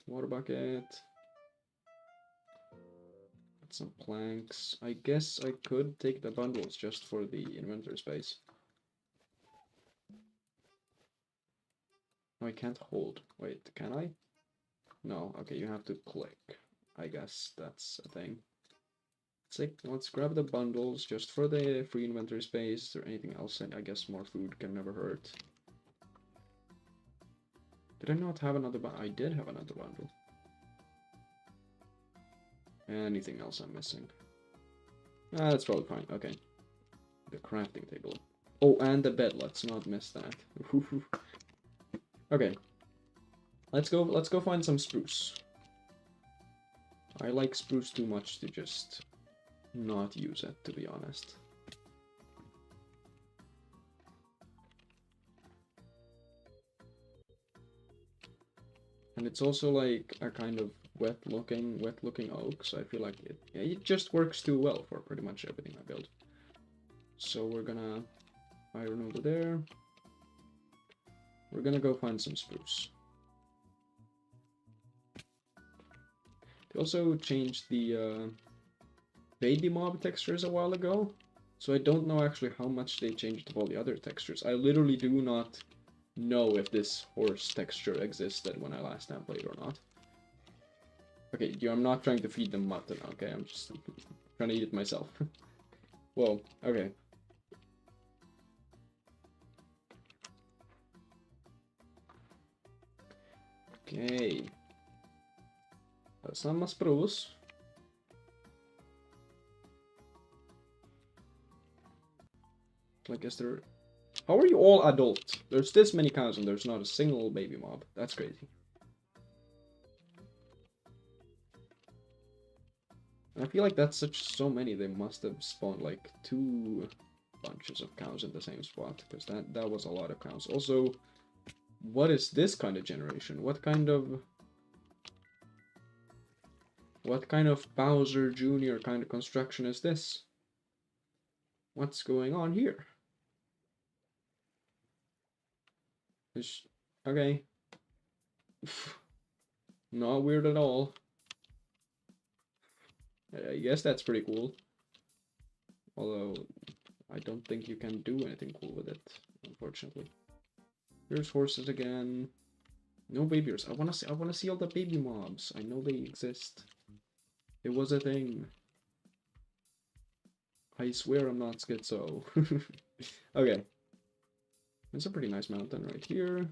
Water bucket. Got some planks. I guess I could take the bundles just for the inventory space. No, I can't hold. Wait, can I? No, okay, you have to click. I guess that's a thing. Let's grab the bundles just for the free inventory space. Is there anything else? I guess more food can never hurt. Did I not have another bundle? I did have another bundle. Anything else I'm missing? Ah, that's probably fine. Okay. The crafting table. Oh, and the bed. Let's not miss that. Okay. Let's go find some spruce. I like spruce too much to just not use it, to be honest. And it's also like a kind of wet looking oak, so I feel like it just works too well for pretty much everything I build. So we're gonna iron over there. We're gonna go find some spruce. They also changed the baby mob textures a while ago, so I don't know actually how much they changed of all the other textures. I literally do not know if this horse texture existed when I last time played or not. Okay, I'm not trying to feed them mutton, okay? I'm just trying to eat it myself. Whoa, okay. Okay. Samma spruce. Like, is there... How are you all adult? There's this many cows and there's not a single baby mob. That's crazy. I feel like that's so many. They must have spawned like 2 bunches of cows in the same spot, because that was a lot of cows. Also, what is this kind of generation? What kind of Bowser Jr. kind of construction is this? What's going on here? Okay. Not weird at all. I guess that's pretty cool. Although, I don't think you can do anything cool with it, unfortunately. Here's horses again. No babies. I wanna see all the baby mobs. I know they exist. It was a thing. I swear I'm not schizo. Okay. It's a pretty nice mountain right here.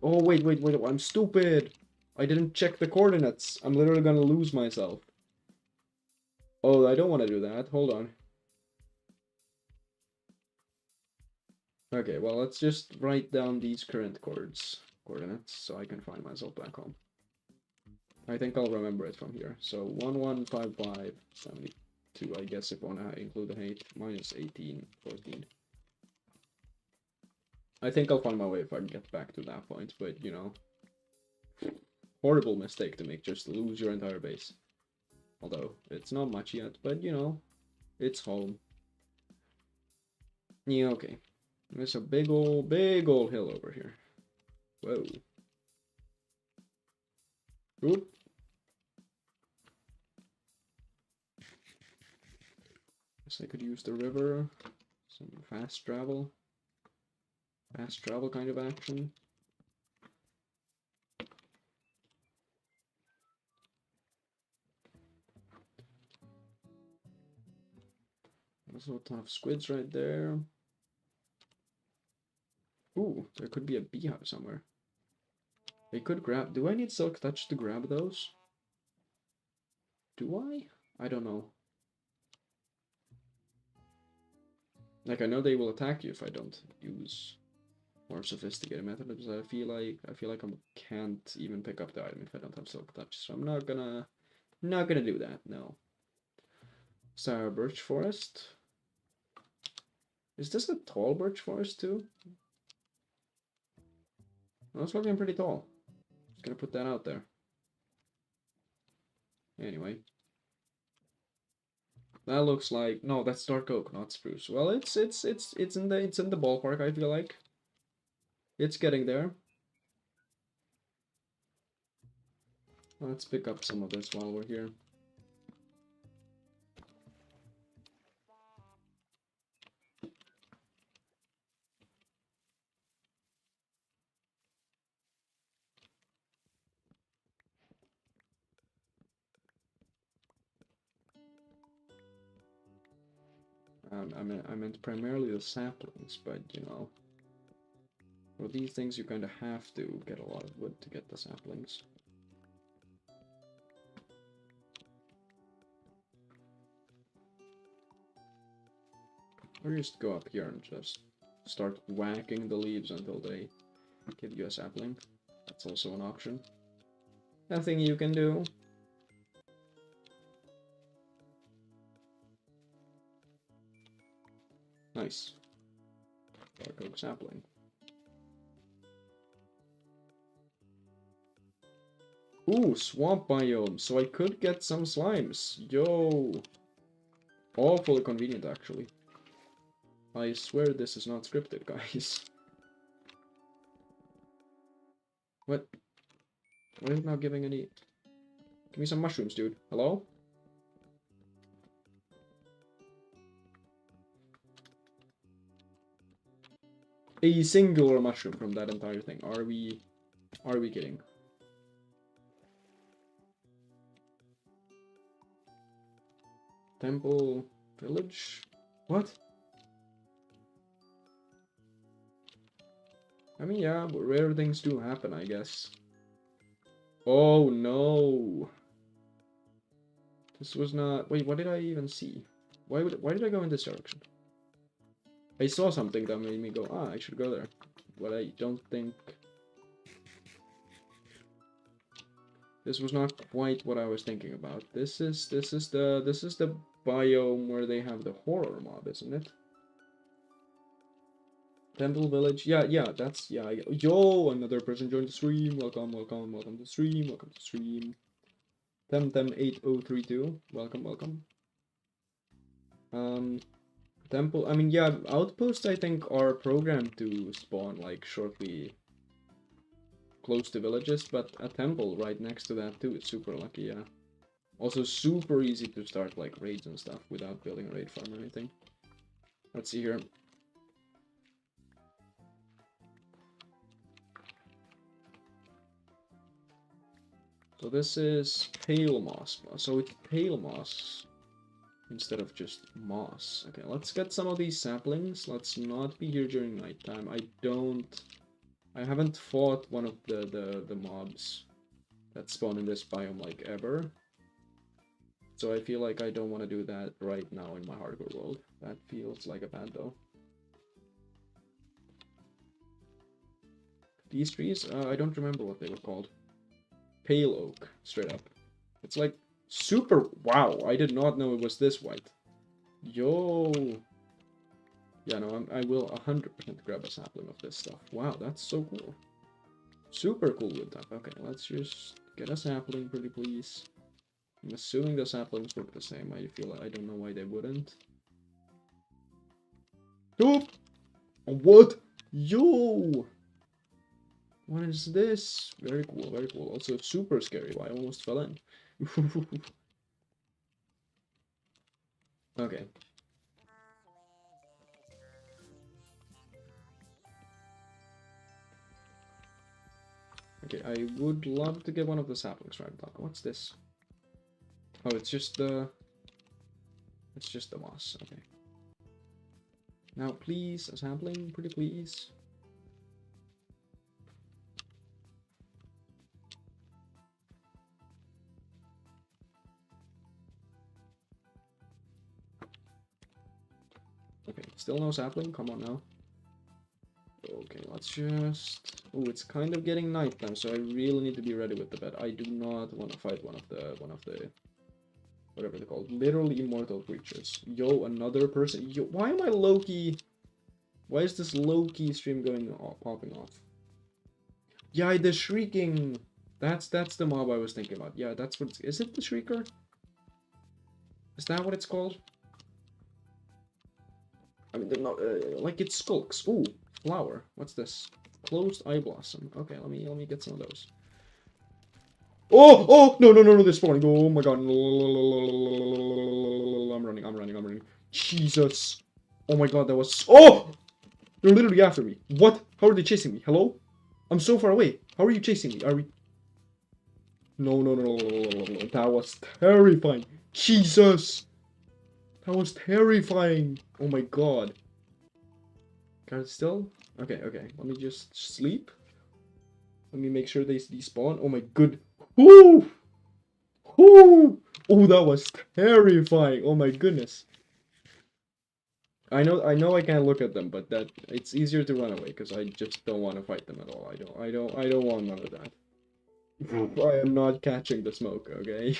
Oh, wait, I'm stupid! I didn't check the coordinates. I'm literally gonna lose myself. Oh, I don't want to do that. Hold on. Okay, well, let's just write down these current coordinates so I can find myself back home. I think I'll remember it from here. So 1155 72, I guess, if I want to include the height, minus 18 14. I think I'll find my way if I get back to that point, but you know, horrible mistake to make, just lose your entire base. Although it's not much yet, but you know, it's home. Yeah, okay. There's a big old hill over here. Whoa. Oop. Guess I could use the river. Some fast travel. Fast travel kind of action. Also a ton of squids right there. Ooh, there could be a beehive somewhere. They could grab... Do I need Silk Touch to grab those? Do I? I don't know. Like, I know they will attack you if I don't use more sophisticated methods. I feel like I can't even pick up the item if I don't have Silk Touch. So I'm not gonna do that. No. Sour Birch Forest. Is this a tall birch forest too? Well, it's looking pretty tall. Just gonna put that out there. Anyway. That looks like... No, that's dark oak, not spruce. Well, it's in the ballpark, I feel like. It's getting there. Let's pick up some of this while we're here. I meant primarily the saplings, but you know, for these things you kind of have to get a lot of wood to get the saplings. Or just go up here and just start whacking the leaves until they give you a sapling. That's also an option. Nothing you can do. Nice. Dark oak sapling. Ooh, swamp biome, so I could get some slimes. Yo! Awfully convenient, actually. I swear this is not scripted, guys. What? Why is it not giving any... Give me some mushrooms, dude. Hello? A singular mushroom from that entire thing. Are we kidding? Temple village? What? I mean, yeah, but rare things do happen, I guess. Oh no! This was not... Wait, what did I even see? Why did I go in this direction? I saw something that made me go, ah, I should go there. But I don't think... This was not quite what I was thinking about. This is the biome where they have the horror mob, isn't it? Temple Village. Yeah, that's yeah. Yo, another person joined the stream. Welcome to the stream. Welcome to the stream. Temtem8032. Welcome. Temple. I mean, yeah, outposts I think are programmed to spawn like shortly close to villages, but a temple right next to that too is super lucky. Yeah. Also super easy to start like raids and stuff without building a raid farm or anything. Let's see here. So this is pale moss. So it's pale moss instead of just moss. Okay, let's get some of these saplings. Let's not be here during nighttime. I haven't fought one of the mobs that spawn in this biome like ever. So I feel like I don't want to do that right now in my hardcore world. That feels like a bad though. These trees, I don't remember what they were called. Pale oak, straight up. It's like super. Wow, I did not know it was this white. Yo. Yeah, no, I will 100% grab a sapling of this stuff. Wow, that's so cool. Super cool wood type. Okay, let's just get a sapling, pretty please. I'm assuming the saplings look the same. I feel like I don't know why they wouldn't. Oh! What? Yo! What is this? Very cool, very cool. Also super scary. I almost fell in. Okay. Okay, I would love to get one of the saplings right now. What's this? Oh, it's just the moss. Okay. Now, please, a sapling, pretty please. Okay, still no sapling. Come on now. Okay, let's just. Oh, it's kind of getting nighttime, so I really need to be ready with the bed. I do not want to fight one of the whatever they're called, literally immortal creatures. Yo, another person. Yo, why am I low-key? Why is this low-key stream going off, popping off? Yeah, the shrieking. That's the mob I was thinking about. Yeah, that's what. Is it the shrieker? Is that what it's called? I mean, they're not like it skulks. Ooh, flower. What's this? Closed eye blossom. Okay, let me get some of those. Oh, no, they're spawning. Oh my god. I'm running. Jesus. Oh my god, that was... Oh! They're literally after me. What? How are they chasing me? Hello? I'm so far away. How are you chasing me? Are we... No. That was terrifying. Jesus. That was terrifying. Oh my god. Can it still? Okay. Let me just sleep. Let me make sure they despawn. Oh my good. Whoo! Whoo! Oh, that was terrifying. Oh my goodness. I know I can't look at them, but that it's easier to run away because I just don't want to fight them at all. I don't want none of that. I am not catching the smoke, okay?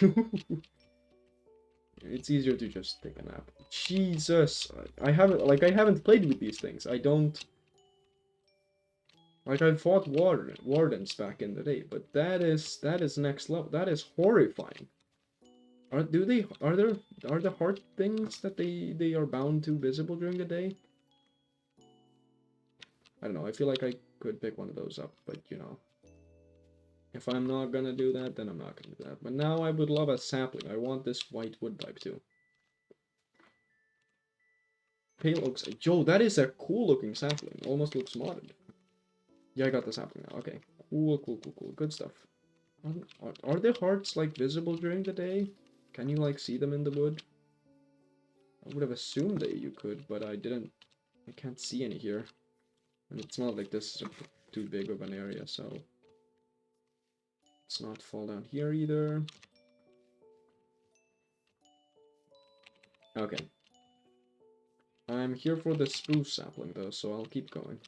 It's easier to just take a nap. Jesus, I haven't played with these things. I don't like I fought wardens back in the day, but that is next level. That is horrifying. Are the heart things that they are bound to visible during the day? I don't know. I feel like I could pick one of those up, but you know. If I'm not gonna do that, then I'm not gonna do that. But now I would love a sapling. I want this white wood type too. Pale oaks. Yo, that is a cool looking sapling. Almost looks modded. Yeah, I got the sapling now. Okay. Cool. Good stuff. Are the hearts like visible during the day? Can you like see them in the wood? I would have assumed that you could, but I didn't. I can't see any here. And it's not like this is too big of an area, so let's not fall down here either. Okay. I'm here for the spruce sapling though, so I'll keep going.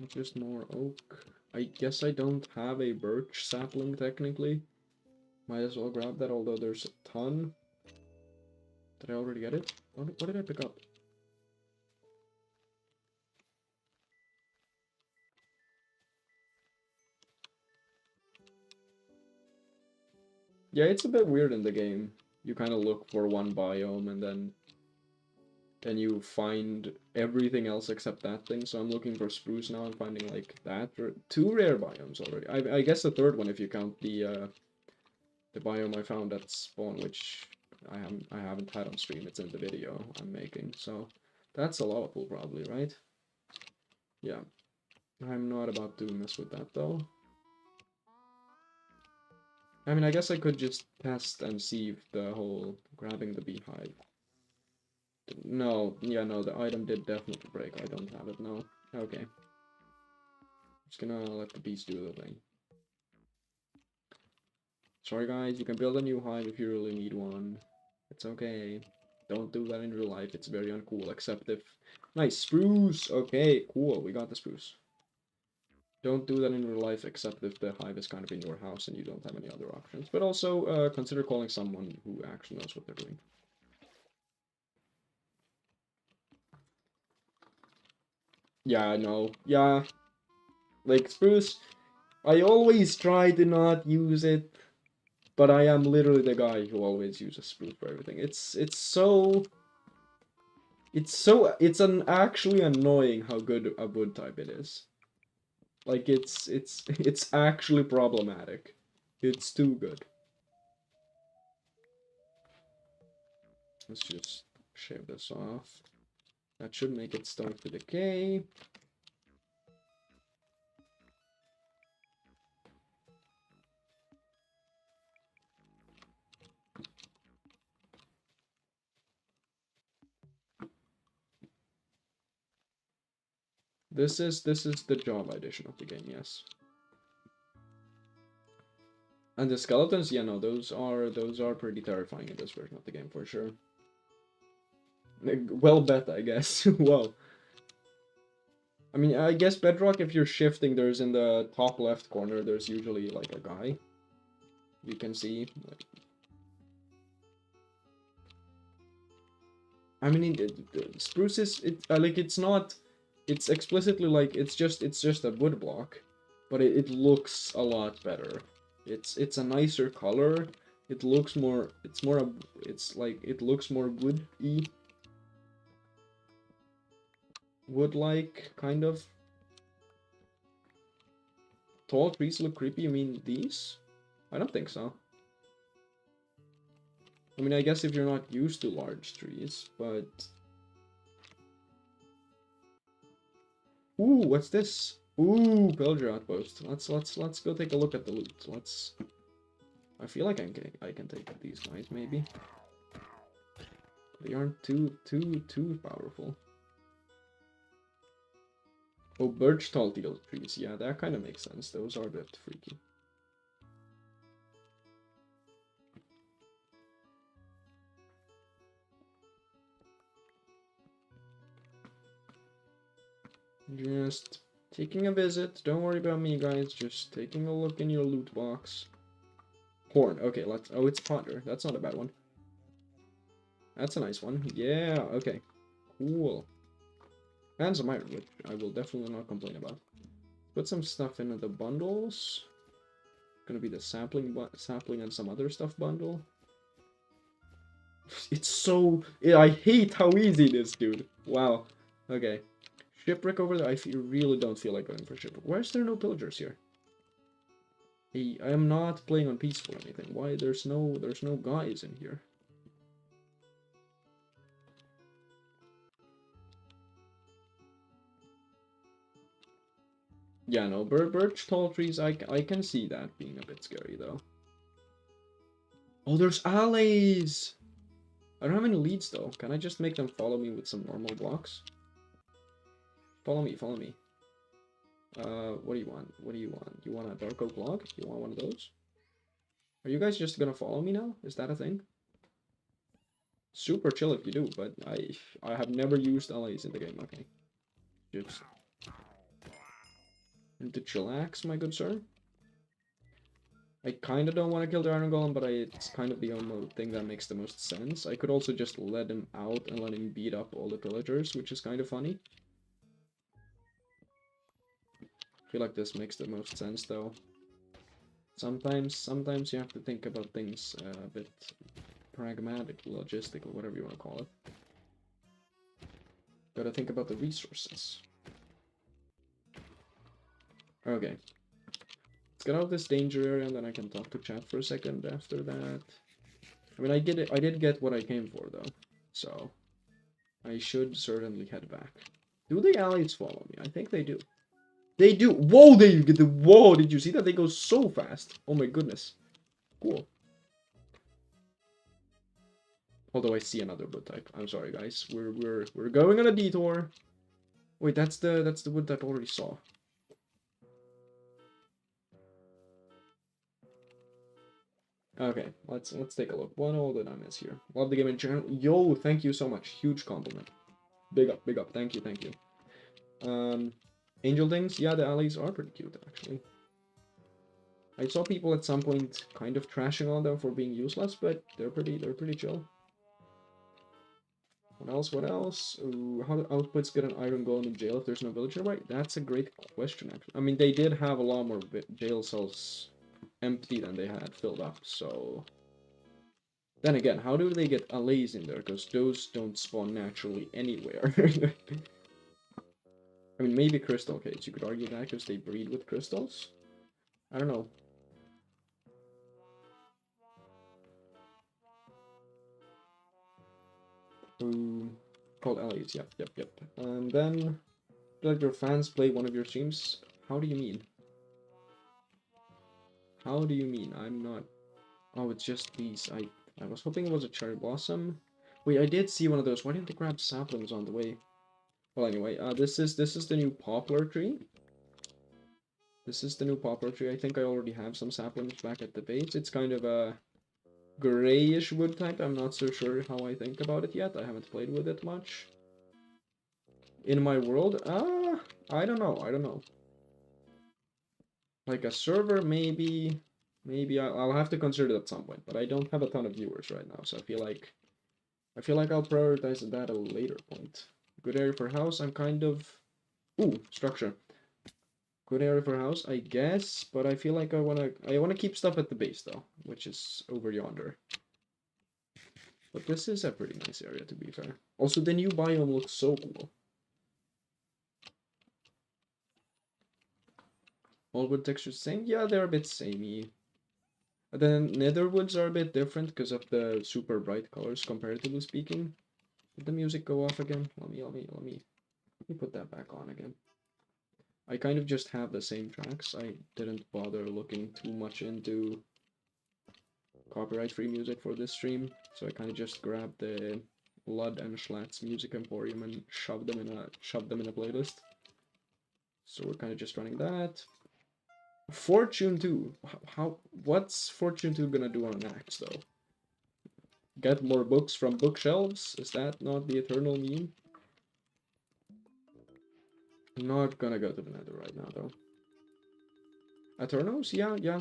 Just more oak. I guess I don't have a birch sapling technically. Might as well grab that, although there's a ton. Did I already get it? What did I pick up? Yeah, it's a bit weird in the game. You kind of look for one biome and then you find everything else except that thing. So I'm looking for spruce now. I'm finding like that. Two rare biomes already. I guess the third one if you count the biome I found at spawn, which I haven't had on stream. It's in the video I'm making. So that's a lava pool probably, right? Yeah. I'm not about to mess with that though. I mean, I guess I could just test and see if the whole grabbing the beehive. No, yeah, no, the item did definitely break. I don't have it now. Okay. Just gonna let the bees do the thing. Sorry guys, you can build a new hive if you really need one. It's okay. Don't do that in real life, it's very uncool, except if... Nice, spruce! Okay, cool, we got the spruce. Don't do that in real life, except if the hive is kind of in your house and you don't have any other options. But also, consider calling someone who actually knows what they're doing. Yeah, I know. Yeah. Like, spruce, I always try to not use it, but I am literally the guy who always uses spruce for everything. It's actually annoying how good a wood type it is. Like, it's actually problematic. It's too good. Let's just shave this off. That should make it start to decay. This is the Java edition of the game, yes. And the skeletons, yeah, no, those are pretty terrifying in this version of the game for sure. Well bet, I guess. Whoa. I mean, I guess Bedrock, if you're shifting, there's in the top left corner, there's usually like a guy. You can see. I mean, spruce is like it's not. It's explicitly like it's just a wood block, but it looks a lot better. It's a nicer color. It looks more. It's like it looks more woody. Wood-like kind of. Tall trees look creepy. You mean these? I don't think so. I mean, I guess if you're not used to large trees, but... Ooh, what's this? Ooh, pillager outpost. Let's go take a look at the loot. I feel like I can take these guys maybe. They aren't too powerful. Oh, birch tall teal trees. Yeah, that kind of makes sense. Those are a bit freaky. Just taking a visit. Don't worry about me, guys. Just taking a look in your loot box. Horn. Okay, let's... Oh, it's Ponder. That's not a bad one. That's a nice one. Yeah, okay. Cool. And some iron, which I will definitely not complain about. Put some stuff in the bundles. Gonna be the sapling and some other stuff bundle. It's so... I hate how easy it is, dude. Wow. Okay. Shipwreck over there. Really don't feel like going for shipwreck. Why is there no pillagers here? Hey, I am not playing on peaceful or anything. Why there's no guys in here? Yeah, no, birch tall trees, I can see that being a bit scary, though. Oh, there's alleys! I don't have any leads, though. Can I just make them follow me with some normal blocks? Follow me, follow me. What do you want? What do you want? You want a dark oak log? You want one of those? Are you guys just gonna follow me now? Is that a thing? Super chill if you do, but I have never used alleys in the game, okay. Just... and to chillax, my good sir. I kind of don't want to kill the Iron Golem, but it's kind of the only thing that makes the most sense. I could also just let him out and let him beat up all the pillagers, which is kind of funny. I feel like this makes the most sense, though. Sometimes you have to think about things a bit pragmatic, logistical, whatever you want to call it. Gotta think about the resources. Okay. Let's get out of this danger area, and then I can talk to chat for a second after that. I mean, I did get what I came for, though. So, I should certainly head back. Do the allies follow me? I think they do. They do! Whoa, they get the... Whoa, did you see that? They go so fast. Oh my goodness. Cool. Although I see another wood type. I'm sorry, guys. We're going on a detour. Wait, that's the wood type I already saw. Okay, let's take a look. What all did I miss here? Love the gaming channel. Yo, thank you so much. Huge compliment. Big up, big up. Thank you, thank you. Angel things. Yeah, the allies are pretty cute, actually. I saw people at some point kind of trashing on them for being useless, but they're pretty chill. What else? What else? Ooh, how do outputs get an iron golem in jail if there's no villager? Right, that's a great question, actually. I mean, they did have a lot more jail cells empty than they had filled up, so... Then again, how do they get allays in there? Because those don't spawn naturally anywhere. I mean, maybe crystal caves. You could argue that because they breed with crystals? I don't know. Called allays, yep. Then, like your fans play one of your streams? How do you mean? How do you mean? I'm not... Oh, it's just these. I was hoping it was a cherry blossom. Wait, I did see one of those. Why didn't they grab saplings on the way? Well, anyway, this is the new poplar tree. This is the new poplar tree. I think I already have some saplings back at the base. It's kind of a grayish wood type. I'm not so sure how I think about it yet. I haven't played with it much. In my world? I don't know. Like a server, maybe I'll have to consider it at some point, but I don't have a ton of viewers right now, so I feel like I'll prioritize that at a later point. Good area for house. I'm kind of... Ooh, structure. Good area for house, I guess, but I feel like I wanna keep stuff at the base though, which is over yonder. But this is a pretty nice area, to be fair. Also, the new biome looks so cool. All wood textures same? Yeah, they're a bit samey. The netherwoods are a bit different because of the super bright colors, comparatively speaking. Did the music go off again? Let me put that back on again. I kind of just have the same tracks. I didn't bother looking too much into copyright-free music for this stream, so I kind of just grabbed the Blood and Schlatt's Music Emporium and shoved them in a playlist. So we're kind of just running that. Fortune 2. What's Fortune 2 gonna do on an axe though? Get more books from bookshelves? Is that not the eternal meme? I'm not gonna go to the nether right now though. Eternals? Yeah.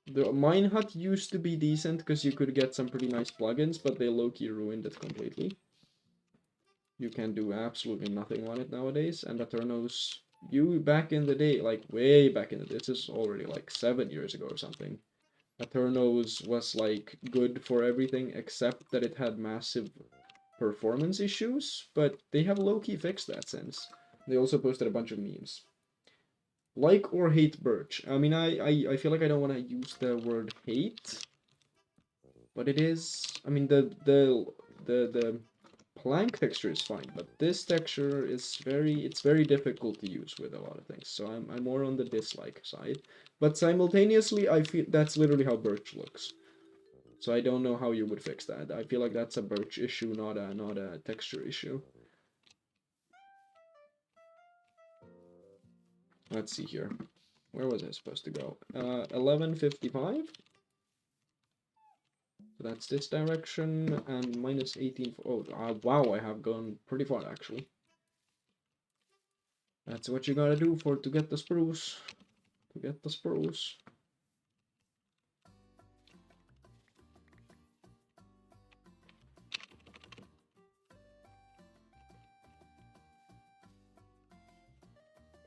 The Mine Hut used to be decent because you could get some pretty nice plugins, but they low-key ruined it completely. You can do absolutely nothing on it nowadays, and Eternals, back in the day, like way back in the day, this is already like 7 years ago or something. Eternals was like good for everything except that it had massive performance issues, but they have low-key fixed that since. They also posted a bunch of memes. Like or hate Birch? I mean, I feel like I don't want to use the word hate, but it is. I mean, the plank texture is fine, but this texture is very difficult to use with a lot of things. So I'm more on the dislike side, but simultaneously I feel that's literally how Birch looks. So I don't know how you would fix that. I feel like that's a Birch issue, not a texture issue. Let's see here. Where was I supposed to go? 11:55. So that's this direction, and minus 18. Oh, wow, I have gone pretty far actually. That's what you gotta do to get the spruce. To get the spruce.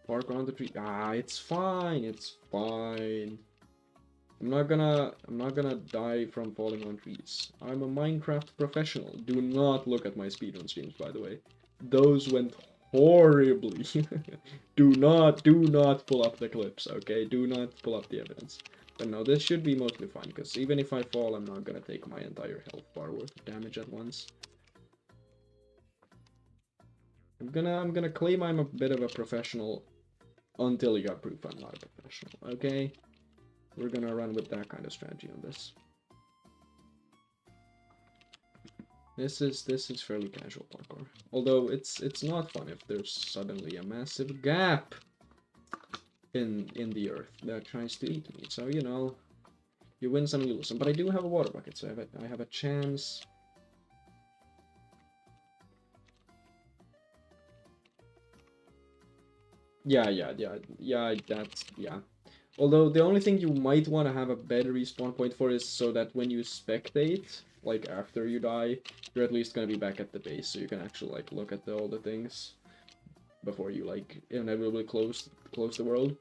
Park around the tree. Ah, it's fine. It's fine. I'm not gonna die from falling on trees. I'm a Minecraft professional. Do not look at my speedrun streams, by the way. Those went horribly. do not pull up the clips, okay? Do not pull up the evidence. But no, this should be mostly fine, because even if I fall, I'm not gonna take my entire health bar worth of damage at once. I'm gonna claim I'm a bit of a professional until you got proof I'm not a professional, okay? We're gonna run with that kind of strategy on this. This is fairly casual parkour. Although it's not fun if there's suddenly a massive gap in the earth that tries to eat me. So you know, you win some, you lose some. But I do have a water bucket, so I have a chance. Yeah. That's yeah. Although the only thing you might want to have a better respawn point for is so that when you spectate, like after you die, you're at least gonna be back at the base, so you can actually like look at all the things before you like inevitably close the world,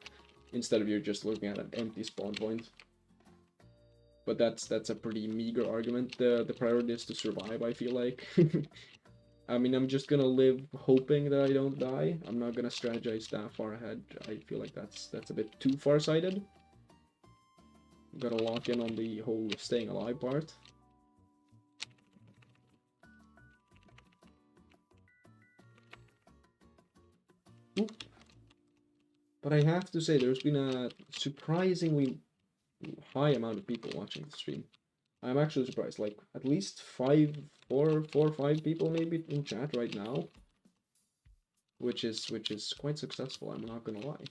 instead of you just looking at an empty spawn point. But that's a pretty meager argument. The priority is to survive, I feel like. I mean, I'm just gonna live hoping that I don't die. I'm not gonna strategize that far ahead. I feel like that's a bit too far-sighted. Gotta lock in on the whole staying alive part. Oop. But I have to say, there's been a surprisingly high amount of people watching the stream. I'm actually surprised. Like, at least 4 or 5 people maybe in chat right now. Which is quite successful, I'm not gonna lie.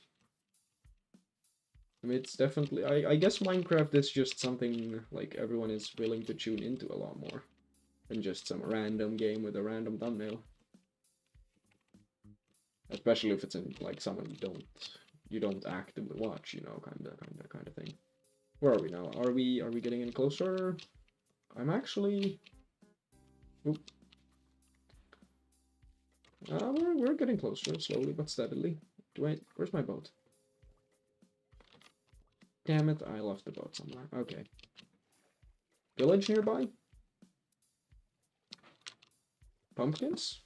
I mean, it's definitely... I guess Minecraft is just something, like, everyone is willing to tune into a lot more than just some random game with a random thumbnail. Especially if it's in, like, someone you don't actively watch, you know, kind of thing. Where are we now? Are we getting any closer? I'm actually... Oop. We're getting closer, slowly but steadily. Where's my boat? Damn it, I left the boat somewhere. Okay. Village nearby? Pumpkins?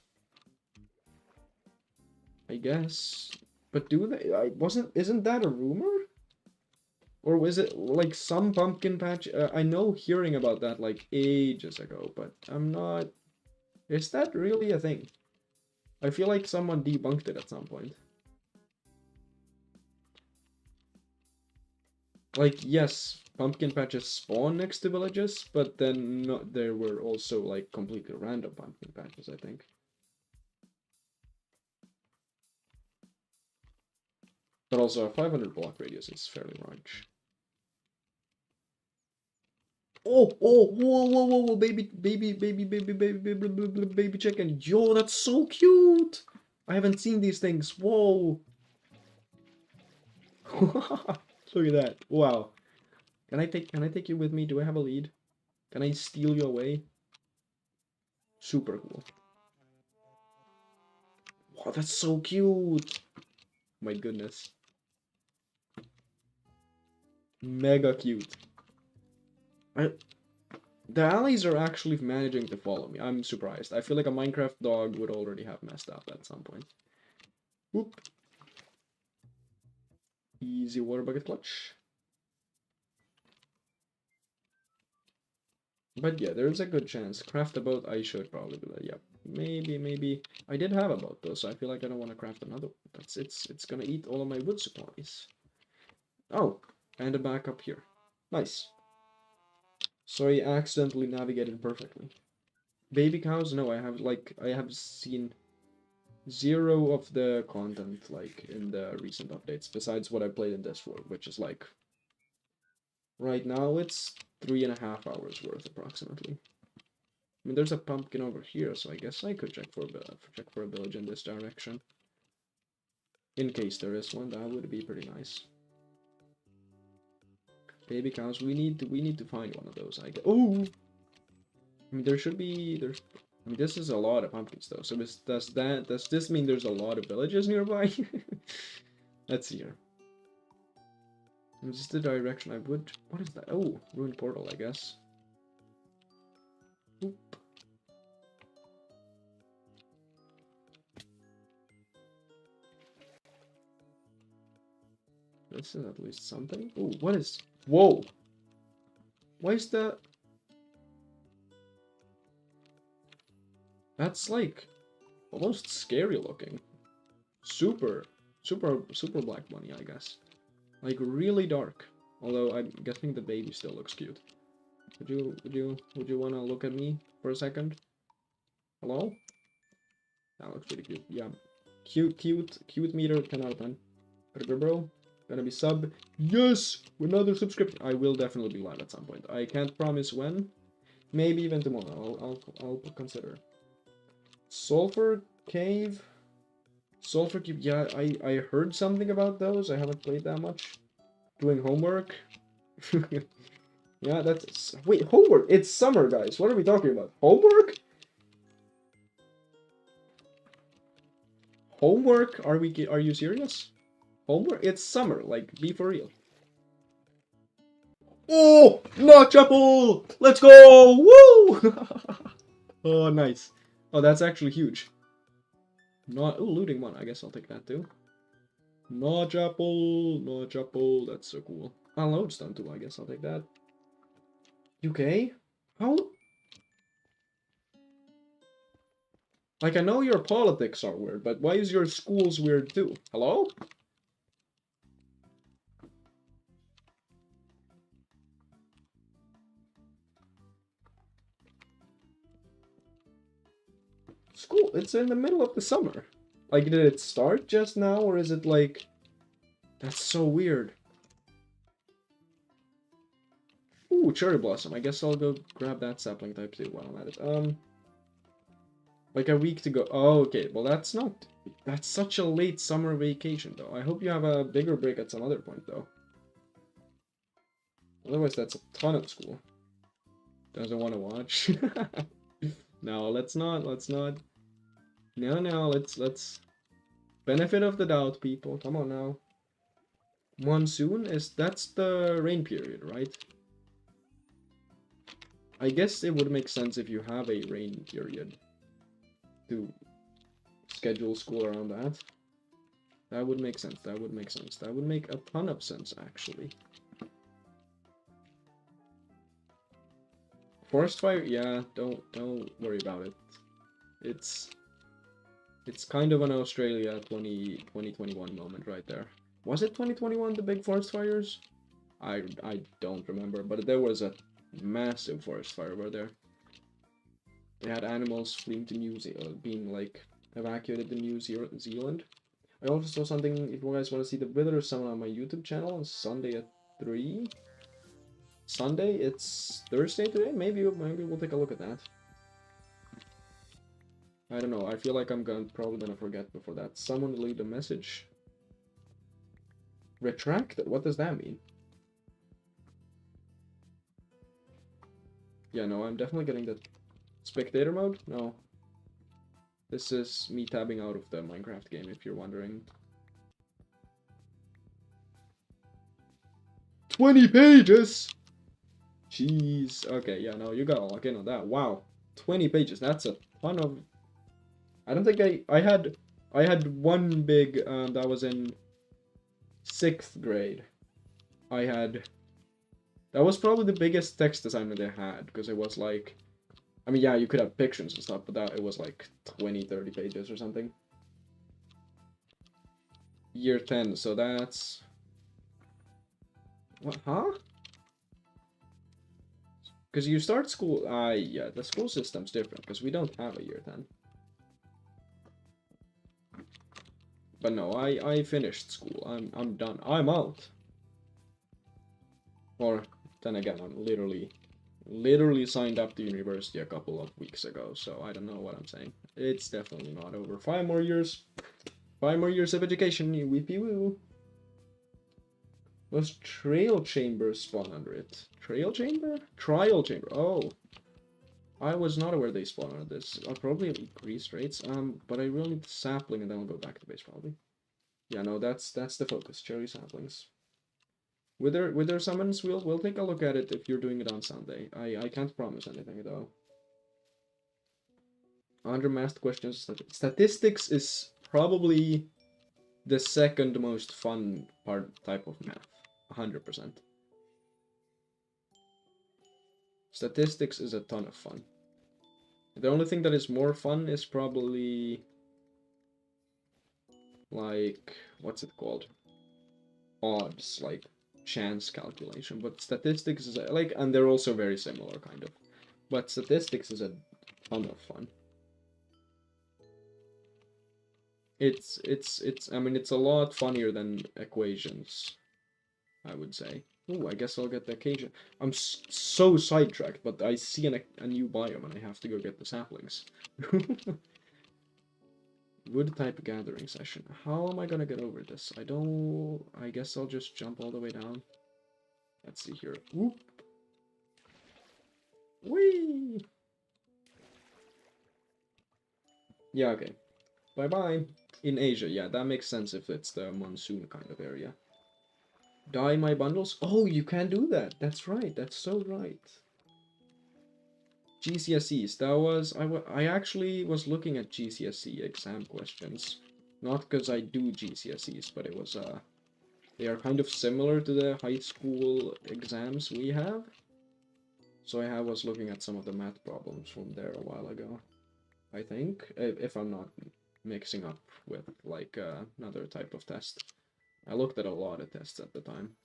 I guess. But do they? Isn't that a rumor? Or was it like some pumpkin patch? I know hearing about that like ages ago, but I'm not... Is that really a thing? I feel like someone debunked it at some point. Like, yes, pumpkin patches spawn next to villages, but then there were also like completely random pumpkin patches, I think. But also a 500 block radius is fairly large. Whoa, baby chicken. Yo, that's so cute. I haven't seen these things. Whoa. Look at that. Wow. Can I take you with me? Do I have a lead? Can I steal you away? Super cool. Wow, that's so cute. My goodness. Mega cute. The alleys are actually managing to follow me. I'm surprised. I feel like a Minecraft dog would already have messed up at some point. Whoop. Easy water bucket clutch. But yeah, there's a good chance. Craft a boat, I should probably do that. Yep. Maybe. I did have a boat though, so I feel like I don't want to craft another one. It's gonna eat all of my wood supplies. Oh, and a backup here. Nice. So I accidentally navigated perfectly. Baby cows? No, I have seen 0 of the content like in the recent updates, besides what I played in this for, which is like right now it's 3.5 hours worth approximately. I mean, there's a pumpkin over here, so I guess I could check for a village in this direction. In case there is one, that would be pretty nice. Baby cows, we need to find one of those, I guess. Oh! I mean, I mean, this is a lot of pumpkins, though. So does this mean there's a lot of villages nearby? Let's see here. Is this the direction I would... What is that? Oh, ruined portal, I guess. Oop. This is at least something. Oh, what is... Whoa! Why is that... That's like... almost scary looking. Super black bunny, I guess. Like really dark. Although I'm guessing the baby still looks cute. Would you wanna look at me for a second? Hello? That looks pretty cute. Yeah. Cute meter, 10 out of 10. Bro. Gonna be sub. Yes! Another subscription. I will definitely be live at some point. I can't promise when. Maybe even tomorrow. I'll consider. Sulfur Cave. Sulfur Cube. Yeah, I heard something about those. I haven't played that much. Doing homework. Yeah, that's... Wait, homework? It's summer, guys. What are we talking about? Homework? Homework? Are you serious? Homework? It's summer. Like, be for real. Oh! Notch apple! Let's go! Woo! Oh, nice. Oh, that's actually huge. Not... Oh, looting one. I guess I'll take that too. Notch apple! Notch apple. That's so cool. Lodestone too, I guess I'll take that. UK? How? Like, I know your politics are weird, but why is your schools weird too? Hello? School, it's in the middle of the summer. Like, did it start just now, or is it like... That's so weird. Ooh, cherry blossom. I guess I'll go grab that sapling type too while I'm at it. Like a week to go. Oh, okay. Well, that's not... That's such a late summer vacation, though. I hope you have a bigger break at some other point, though. Otherwise, that's a ton of school. Doesn't want to watch. No, let's not. No, let's... Benefit of the doubt, people. Come on now. Monsoon that's the rain period, right? I guess it would make sense if you have a rain period to schedule school around that. That would make sense. That would make sense. That would make a ton of sense, actually. Forest fire? Yeah, don't worry about it. It's kind of an Australia 2021 moment right there. Was it 2021, the big forest fires? I don't remember, but there was a massive forest fire over there. They had animals fleeing to New Zealand, being like evacuated to New Zealand. I also saw something, if you guys want to see the weather or someone on my YouTube channel on Sunday at 3. Sunday? It's Thursday today? Maybe we'll take a look at that. I don't know, I feel like I'm probably gonna forget before that. Someone leave a message. Retracted? What does that mean? Yeah, no, I'm definitely getting the spectator mode? No. This is me tabbing out of the Minecraft game, if you're wondering. 20 pages! Jeez. Okay, yeah, no, you gotta lock in on that. Wow. 20 pages, that's a ton of... I don't think I had one big, that was in 6th grade. That was probably the biggest text assignment I had, because it was like... I mean, yeah, you could have pictures and stuff, but it was like 20, 30 pages or something. Year 10, so that's... What, huh? Because you start school... yeah, the school system's different, because we don't have a year 10. But no, I finished school. I'm done. I'm out. Or, then again, I'm literally signed up to university a couple of weeks ago, so I don't know what I'm saying. It's definitely not over. 5 more years. 5 more years of education, you weepy woo. Was trail chamber spawn under it? Trail chamber? Trial chamber. Oh. I was not aware they spawn under this. I'll probably increase rates. But I will need the sapling and then I'll go back to base probably. Yeah, no, that's the focus. Cherry saplings. With their summons, we'll take a look at it if you're doing it on Sunday. I can't promise anything though. 100 math questions. Statistics is probably the second most fun type of math. 100%. Statistics is a ton of fun. The only thing that is more fun is probably like, what's it called? Odds, like chance calculation. But statistics is like, and they're also very similar kind of. But statistics is a ton of fun. I mean, it's a lot funnier than equations, I would say. Ooh, I guess I'll get the occasion. I'm so sidetracked, but I see a new biome and I have to go get the saplings. Wood type gathering session. How am I gonna get over this? I guess I'll just jump all the way down. Let's see here. Whoop. Whee! Yeah, okay. Bye-bye. In Asia, yeah, that makes sense if it's the monsoon kind of area. Dye my bundles? Oh, you can do that. That's right. That's so right. GCSEs. That was... I actually was looking at GCSE exam questions. Not because I do GCSEs, but it was... They are kind of similar to the high school exams we have. So I was looking at some of the math problems from there a while ago. I think. If I'm not mixing up with, like, another type of test. I looked at a lot of tests at the time.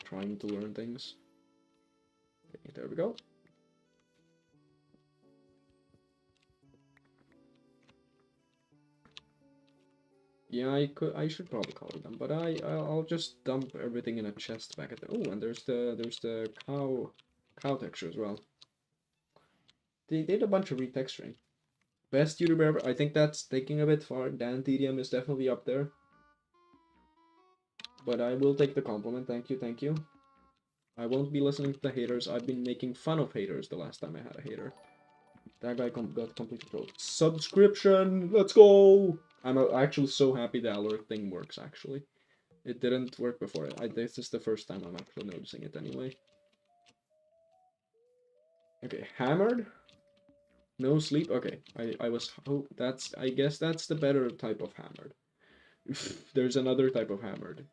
Trying to learn things. Okay, there we go. Yeah, I should probably color them, but I'll just dump everything in a chest back at the... Oh, and there's the cow texture as well. They did a bunch of retexturing. Best YouTuber ever. I think that's taking a bit far. Dan TDM is definitely up there. But I will take the compliment. Thank you, thank you. I won't be listening to the haters. I've been making fun of haters the last time I had a hater. That guy got completely trolled. Subscription! Let's go! I'm actually so happy the alert thing works, actually. It didn't work before. This is the first time I'm actually noticing it anyway. Okay, hammered? No sleep? Okay, I was... Oh, I guess that's the better type of hammered. There's another type of hammered.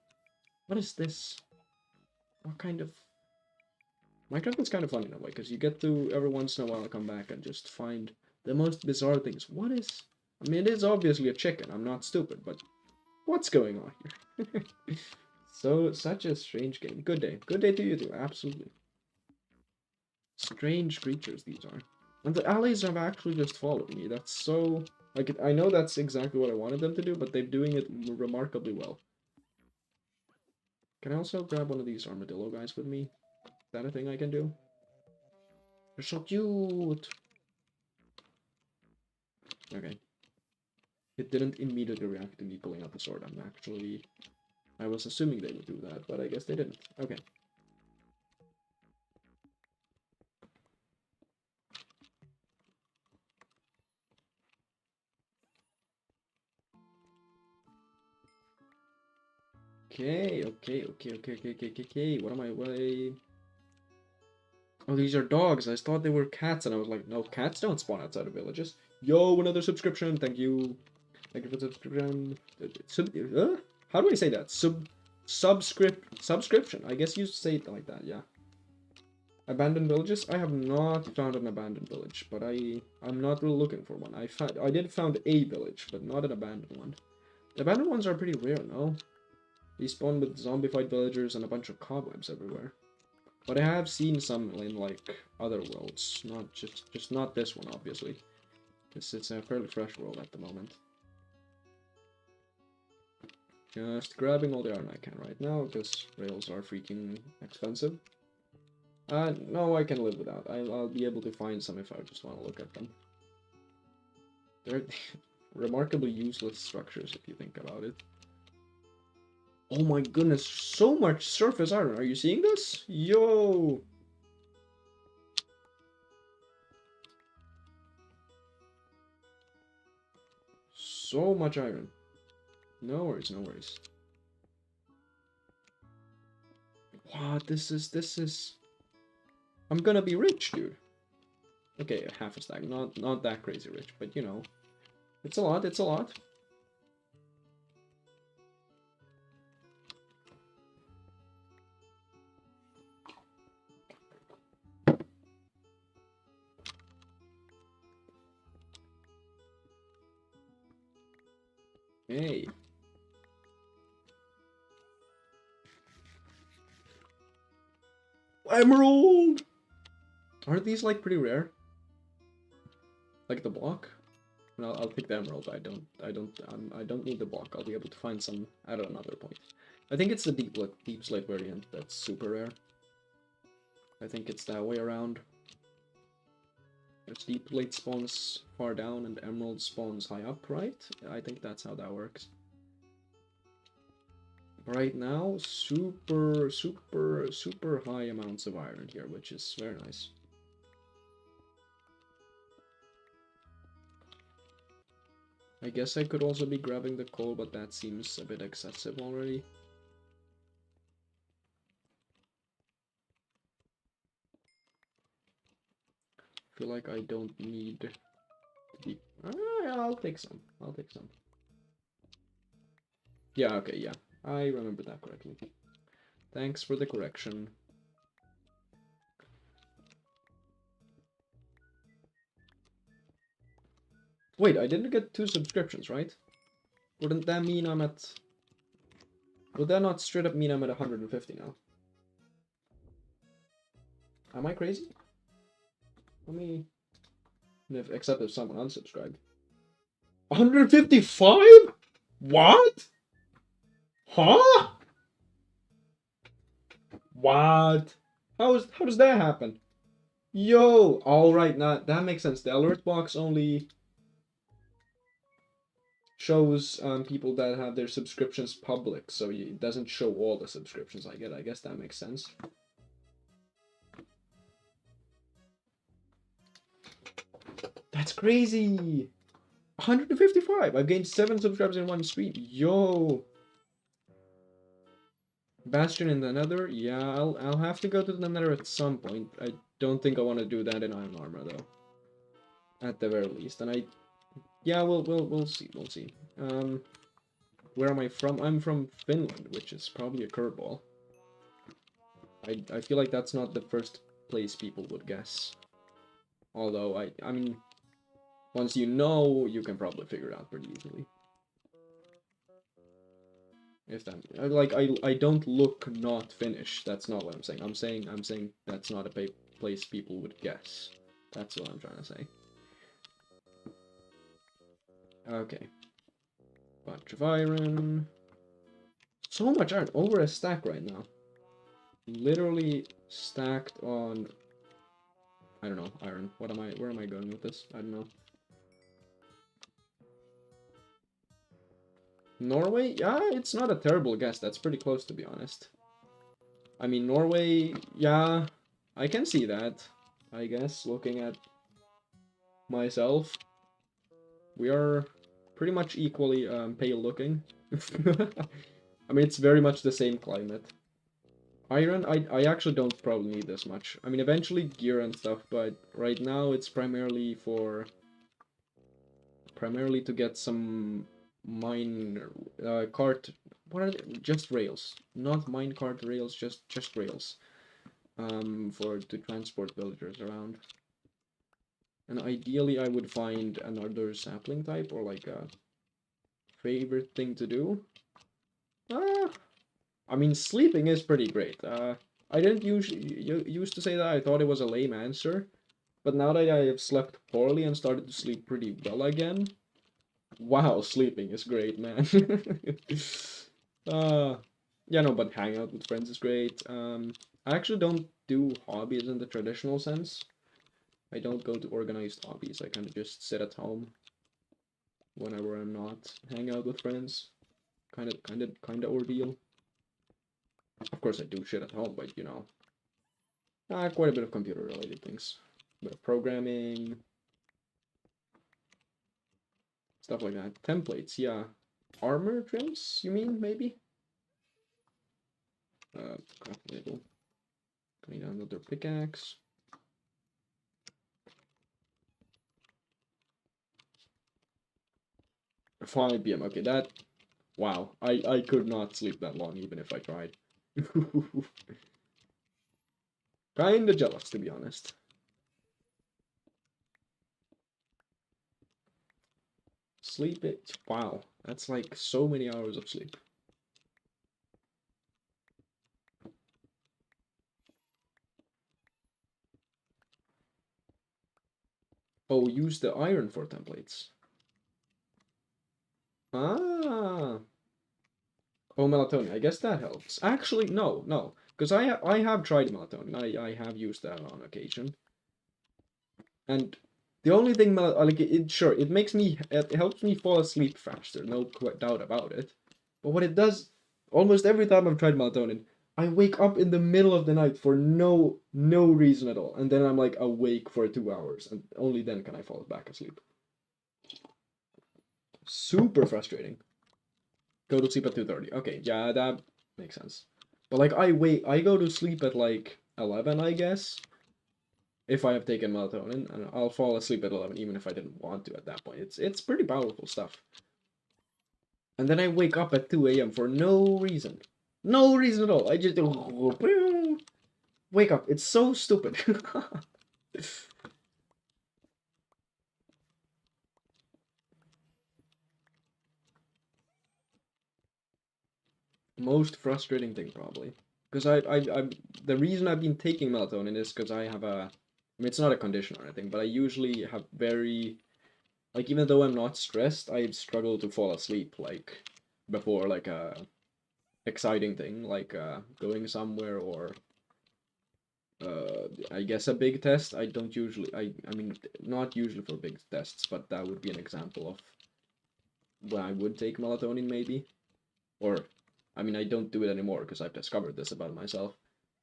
What is this? What kind of... Minecraft is kind of fun in a way, because you get to, every once in a while, come back and just find the most bizarre things. What is... I mean, it is obviously a chicken, I'm not stupid, but... What's going on here? Such a strange game. Good day. Good day to you too, absolutely. Strange creatures these are. And the allies have actually just followed me. That's so... Like, I know that's exactly what I wanted them to do, but they're doing it remarkably well. Can I also grab one of these armadillo guys with me? Is that a thing I can do? They're so cute! Okay. It didn't immediately react to me pulling out the sword. I was assuming they would do that, but I guess they didn't. Okay. Okay. What am I... Oh, these are dogs. I thought they were cats, and I was like, no, cats don't spawn outside of villages. Yo, another subscription. Thank you. Thank you for the subscription. How do I say that? Subscription. I guess you say it like that, yeah. Abandoned villages? I have not found an abandoned village, but I'm not really looking for one. I did found a village, but not an abandoned one. The abandoned ones are pretty rare, no? They spawn with zombified villagers and a bunch of cobwebs everywhere. But I have seen some in, like, other worlds. Not just not this one, obviously. It's a fairly fresh world at the moment. Just grabbing all the iron I can right now, because rails are freaking expensive. No, I can live without. I'll be able to find some if I just want to look at them. remarkably useless structures if you think about it. Oh my goodness, so much surface iron. Are you seeing this? Yo! So much iron. No worries, no worries. What? This is... I'm gonna be rich, dude. Okay, half a stack. Not that crazy rich, but you know. It's a lot, it's a lot. Hey. Emerald! Aren't these like pretty rare? Like the block? No, I'll take the emerald. I don't need the block. I'll be able to find some at another point. I think it's the deep slate variant that's super rare. I think it's that way around. There's deep slate spawns far down and emerald spawns high up, right? I think that's how that works. Right now, super high amounts of iron here, which is very nice. I guess I could also be grabbing the coal, but that seems a bit excessive already. I feel like I don't need the... I'll take some. I'll take some. Yeah, okay, yeah. I remember that correctly. Thanks for the correction. Wait, I didn't get 2 subscriptions, right? Wouldn't that mean I'm at... Would that not straight up mean I'm at 150 now? Am I crazy? Let me... Except if someone unsubscribed. 155? What? Huh? What? How does that happen? Yo! Alright, now that makes sense. The alert box only shows people that have their subscriptions public, so it doesn't show all the subscriptions I get. I guess that makes sense. That's crazy! 155! I've gained 7 subscribers in one stream. Yo! Bastion in the Nether? Yeah, I'll have to go to the Nether at some point. I don't think I want to do that in Iron Armor though. At the very least. And yeah, we'll see, we'll see. Where am I from? I'm from Finland, which is probably a curveball. I feel like that's not the first place people would guess. Although I mean, once you know, you can probably figure it out pretty easily. If that, like, I don't look not Finnish. That's not what I'm saying. I'm saying that's not a place people would guess. That's what I'm trying to say. Okay. Bunch of iron. So much iron. Over a stack right now. Literally stacked on... I don't know, iron. Where am I going with this? I don't know. Norway? Yeah, it's not a terrible guess. That's pretty close, to be honest. I mean, Norway, yeah, I can see that, I guess, looking at myself. We are pretty much equally pale looking. I mean, it's very much the same climate. Iron, I actually don't probably need this much. I mean, eventually gear and stuff, but right now it's primarily to get some mine cart. What are they? Just rails, not mine cart rails, just rails. To transport villagers around. And ideally, I would find another sapling type or like a favorite thing to do. I mean, sleeping is pretty great. I didn't used to say that. I thought it was a lame answer, but now that I have slept poorly and started to sleep pretty well again, wow, sleeping is great, man. Yeah, no, but hang out with friends is great. I actually don't do hobbies in the traditional sense. I don't go to organized hobbies. I kind of just sit at home, whenever I'm not hanging out with friends. Kind of ordeal. Of course, I do shit at home, but you know, quite a bit of computer-related things, a bit of programming, stuff like that. Templates, yeah. Armor trims, you mean maybe? Craft label. Need another pickaxe. 5 p.m. Okay, that. Wow, I could not sleep that long even if I tried. Kinda jealous, to be honest. Sleep it. Wow, that's like so many hours of sleep. Oh, use the iron for templates. Ah. Oh, melatonin. I guess that helps. Actually, no. Because I have tried melatonin. I have used that on occasion. And the only thing, like, sure, it makes me, it helps me fall asleep faster, no doubt about it. But what it does, almost every time I've tried melatonin, I wake up in the middle of the night for no reason at all, and then I'm like awake for 2 hours, and only then can I fall back asleep. Super frustrating. Go to sleep at 2:30. Okay, yeah, that makes sense. But like I go to sleep at like 11, I guess, if I have taken melatonin, and I'll fall asleep at 11 even if I didn't want to at that point. It's pretty powerful stuff. And then I wake up at 2 a.m. for no reason. No reason at all. I just wake up. It's so stupid. Most frustrating thing probably. Because the reason I've been taking melatonin is because I have a, I mean, it's not a condition or anything, but I usually have very, like, even though I'm not stressed, I struggle to fall asleep, like, before, like, a exciting thing, like, going somewhere or, I guess a big test. I don't usually, I mean, not usually for big tests, but that would be an example of when I would take melatonin, maybe. Or, I mean, I don't do it anymore because I've discovered this about myself.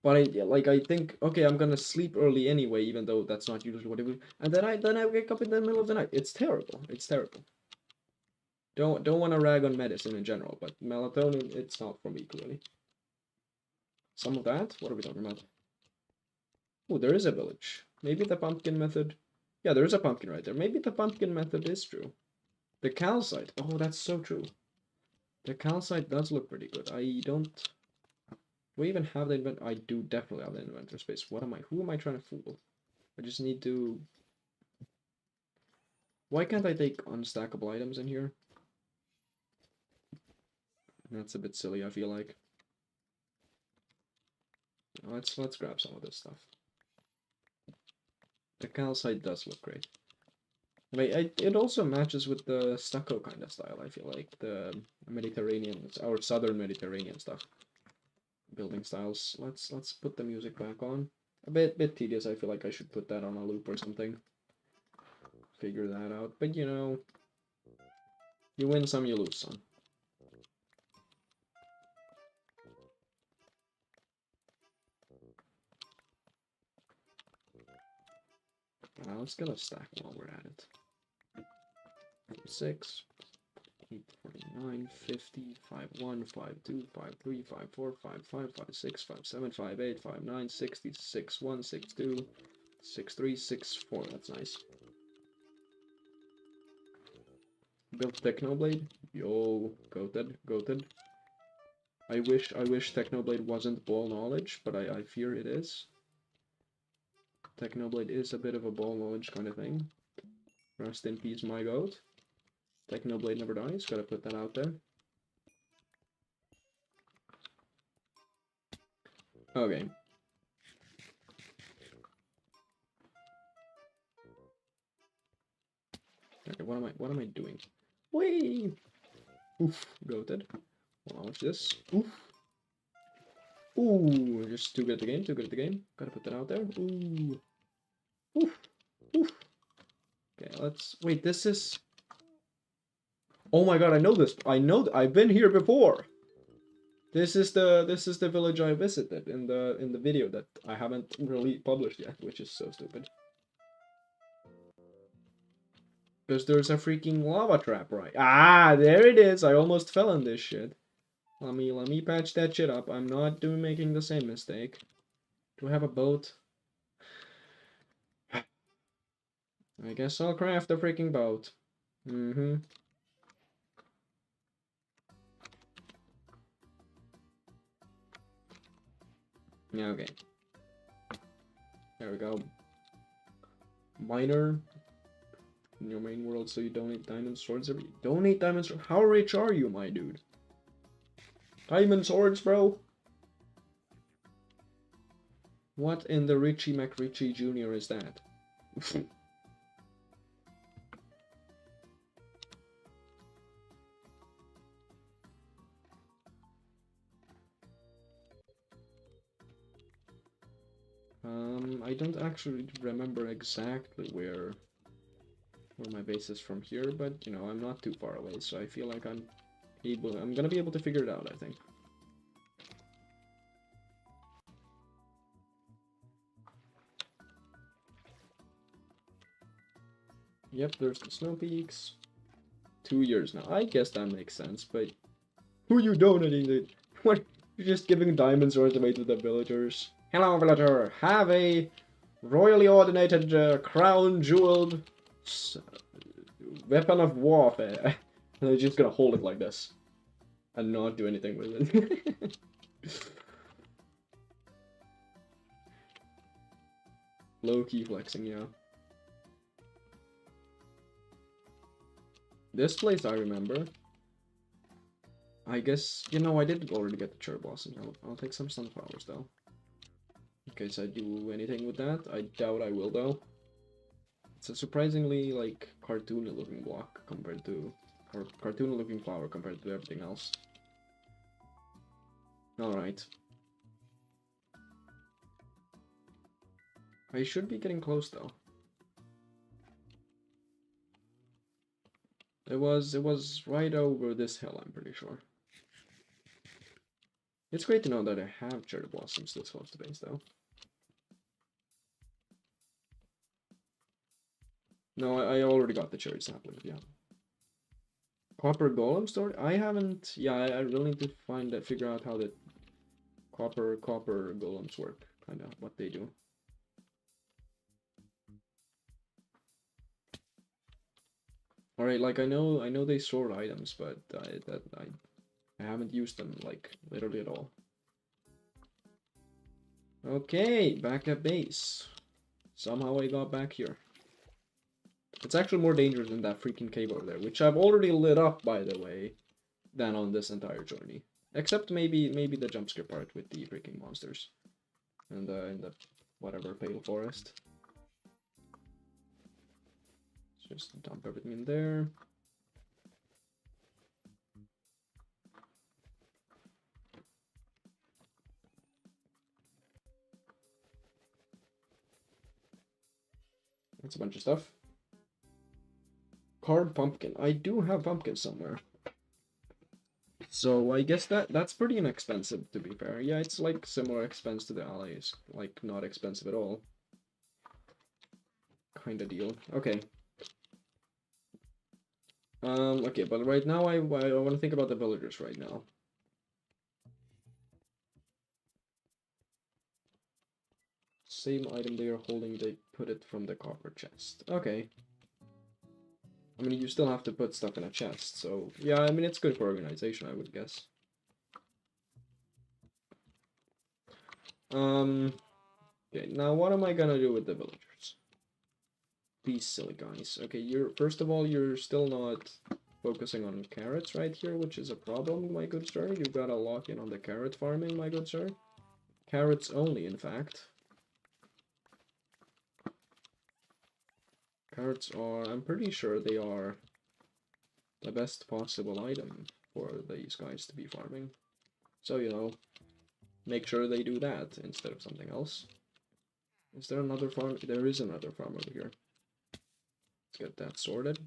But I think, okay, I'm gonna sleep early anyway, even though that's not usually what I do. And then I wake up in the middle of the night. It's terrible. It's terrible. Don't want to rag on medicine in general, but melatonin, it's not for me clearly. Some of that. What are we talking about? Oh, there is a village. Maybe the pumpkin method. Yeah, there is a pumpkin right there. Maybe the pumpkin method is true. The calcite. Oh, that's so true. The calcite does look pretty good. I don't. Do I even have the invent? I do definitely have the inventor space. What am I? Who am I trying to fool? I just need to. Why can't I take unstackable items in here? That's a bit silly, I feel like. Let's grab some of this stuff. The calcite does look great. It also matches with the stucco kind of style, I feel like. The Mediterranean, our southern Mediterranean stuff. Building styles. Let's put the music back on. A bit tedious, I feel like I should put that on a loop or something. Figure that out. But you know, you win some, you lose some. Let's get a stack while we're at it. 6, 8, 49, 50, 51, 52, 53, 54, 55, 56, 57, 58, 59, 60, 61, 62, 63, 64. That's nice. Built Technoblade. Yo, goated. I wish Technoblade wasn't ball knowledge, but I fear it is. Technoblade is a bit of a ball knowledge kind of thing. Rest in peace, my goat. Technoblade never dies, gotta put that out there. Okay. Okay, what am I doing? Whee! Oof, goated. Watch this. Oof. Ooh, just too good at the game, too good at the game. Gotta put that out there. Ooh. Oof. Oof. Okay, let's wait, this is Oh my god, I know this. I know I've been here before. This is the village I visited in the video that I haven't really published yet, which is so stupid. Because there's a freaking lava trap, right? Ah, there it is. I almost fell in this shit. Let me patch that shit up. I'm not making the same mistake. Do I have a boat? I guess I'll craft a freaking boat. Mm-hmm. Yeah, okay. There we go. Miner. In your main world, so you donate diamond swords every... Donate diamond swords? How rich are you, my dude? Diamond swords, bro? What in the Richie McRitchie Jr. is that? I don't actually remember exactly where my base is from here, but you know, I'm not too far away, so I feel like I'm gonna be able to figure it out, I think. Yep, there's the snow peaks. 2 years now. I guess that makes sense, but who are you donating it? What? You're just giving diamond swords away to the villagers. Hello, villager. Have a royally ordinated, crown jeweled weapon of warfare. And they're just gonna hold it like this and not do anything with it. Low-key flexing, yeah. This place I remember. I guess, you know, I did already get the cherry blossoms. I'll take some sunflowers, though. In case I do anything with that. I doubt I will, though. It's a surprisingly, like, cartoony-looking block compared to... Or cartoony-looking flower compared to everything else. Alright. I should be getting close, though. It was right over this hill, I'm pretty sure. It's great to know that I have cherry blossoms this close to base, though. No, I already got the cherry sapling, yeah. Copper golem story? I haven't... Yeah, I really need to figure out how the copper golems work. Kind of what they do. Alright, like I know they store items, but I haven't used them, like, literally at all. Okay, back at base. Somehow I got back here. It's actually more dangerous than that freaking cave over there, which I've already lit up, by the way, than on this entire journey. Except maybe the jump scare part with the freaking monsters. And in the whatever pale forest. Let's just dump everything in there. That's a bunch of stuff. Carved pumpkin. I do have pumpkin somewhere. So I guess that's pretty inexpensive, to be fair. Yeah, it's like similar expense to the allies. Like, not expensive at all. Kinda deal. Okay. Okay, but right now I want to think about the villagers right now. Same item they are holding, they put it from the copper chest. Okay. I mean, you still have to put stuff in a chest, so... Yeah, I mean, it's good for organization, I would guess. Okay, now what am I gonna do with the villagers? These silly guys. Okay, first of all, you're still not focusing on carrots right here, which is a problem, my good sir. You've gotta lock in on the carrot farming, my good sir. Carrots only, in fact. Carrots are, I'm pretty sure they are the best possible item for these guys to be farming. So, you know, make sure they do that instead of something else. Is there another farm? There is another farm over here. Let's get that sorted.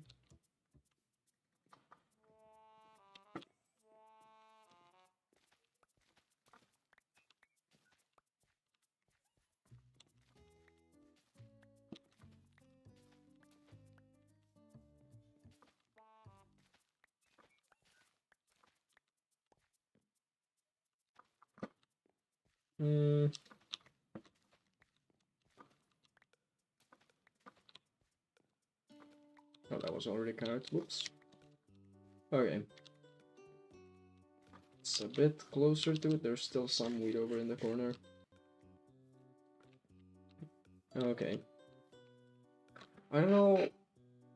Hmm. Oh, that was already carrot. Whoops. Okay. It's a bit closer to it. There's still some wheat over in the corner. Okay. I don't know.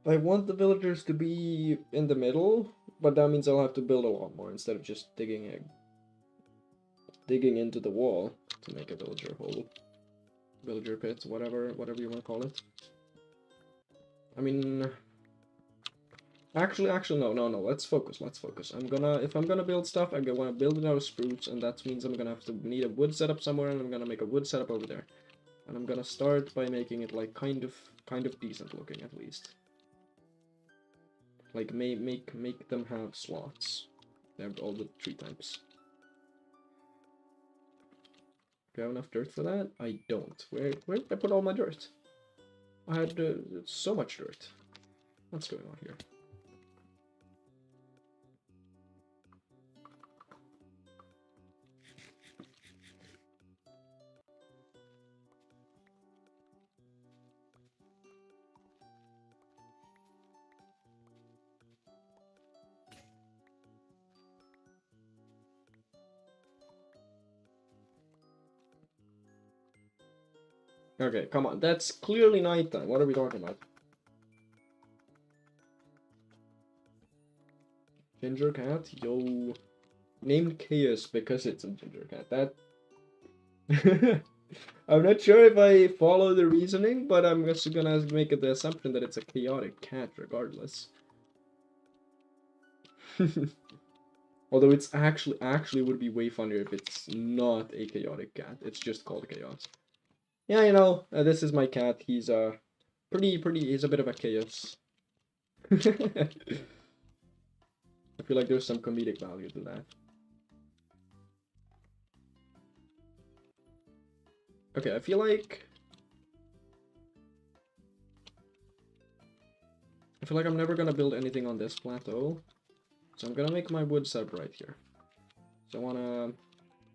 I want the villagers to be in the middle, but that means I'll have to build a lot more instead of just digging into the wall to make a villager hole. Villager pit, whatever you want to call it. I mean, actually, no. Let's focus. If I'm gonna build stuff, I'm gonna want to build it out of spruce, and that means I'm gonna have to need a wood setup somewhere, and I'm gonna make a wood setup over there. And I'm gonna start by making it like kind of decent looking at least. Like make them have slots. They have all the tree types. Do I have enough dirt for that? I don't. Where did I put all my dirt? I had so much dirt. What's going on here? Okay, come on. That's clearly nighttime. What are we talking about? Ginger cat? Yo. Named Chaos because it's a ginger cat. That... I'm not sure if I follow the reasoning, but I'm just gonna make the assumption that it's a chaotic cat regardless. Although it's actually would be way funnier if it's not a chaotic cat. It's just called chaos. Yeah, you know, this is my cat. He's he's a bit of a chaos. I feel like there's some comedic value to that. Okay, I feel like I'm never gonna build anything on this plateau. So I'm gonna make my wood setup right here. So I want a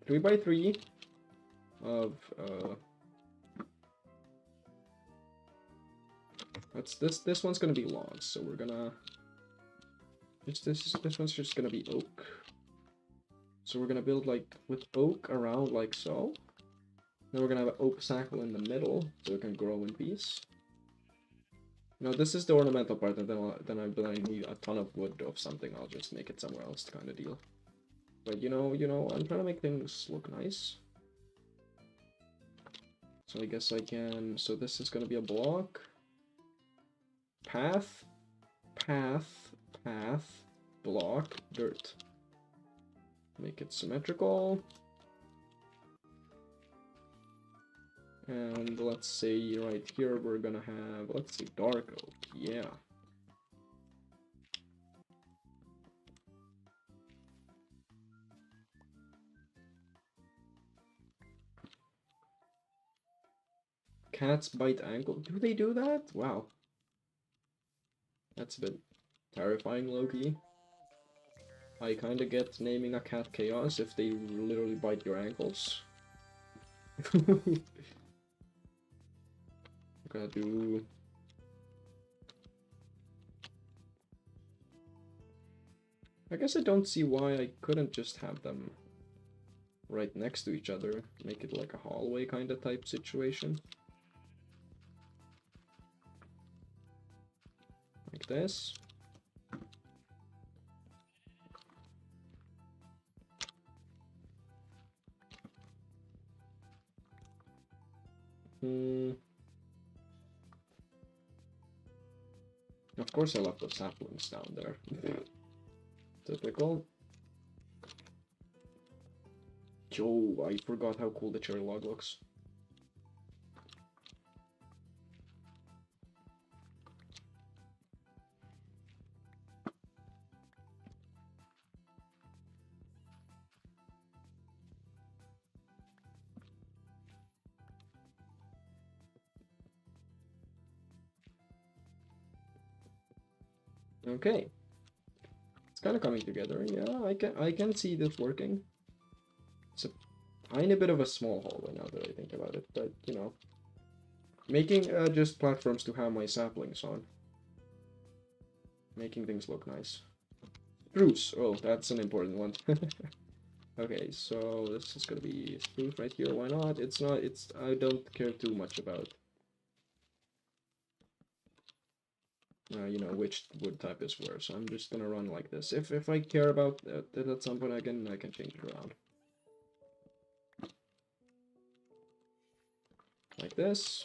3x3 of this one's gonna be logs, so we're gonna this one's just gonna be oak. So we're gonna build like with oak around like so. Then we're gonna have an oak sackle in the middle so it can grow in peace. Now this is the ornamental part, and then I need a ton of wood of something. I'll just make it somewhere else kind of deal. But you know, I'm trying to make things look nice. So I guess I can. So this is gonna be a block. Path, block, dirt. Make it symmetrical. And let's say right here we're gonna have, let's say dark oak, yeah. Cats bite ankle, do they do that? Wow. That's a bit terrifying, low-key. I kinda get naming a cat chaos if they literally bite your ankles. Gotta do... I guess I don't see why I couldn't just have them right next to each other. Make it like a hallway kind of type situation. Like this. Of course I left those saplings down there. Typical. Yo, I forgot how cool the cherry log looks. Okay. It's kind of coming together. Yeah, I can see this working. tiny bit of a small hallway now that I think about it, but you know. Making just platforms to have my saplings on. Making things look nice. Spruce! Oh, that's an important one. Okay, so this is gonna be spruce right here, why not? It's not, I don't care too much about, you know, which wood type is where, so I'm just gonna run like this. If I care about that at some point, I can change it around. Like this.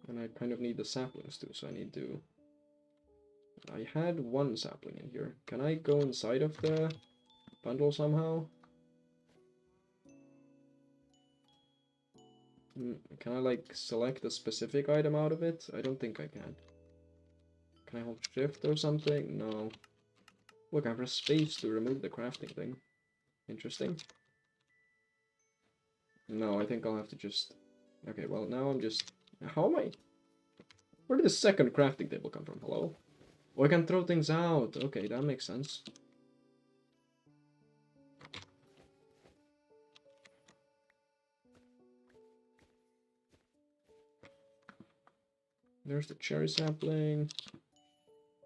And I kind of need the saplings too, so I need to... I had one sapling in here. Can I go inside of the bundle somehow? Can I, like, select a specific item out of it? I don't think I can. Can I hold shift or something? No. Look, I press space to remove the crafting thing. Interesting. No, I think I'll have to just... Okay, well, now I'm just... How am I... Where did the second crafting table come from? Hello? Oh, I can throw things out. Okay, that makes sense. There's the cherry sapling.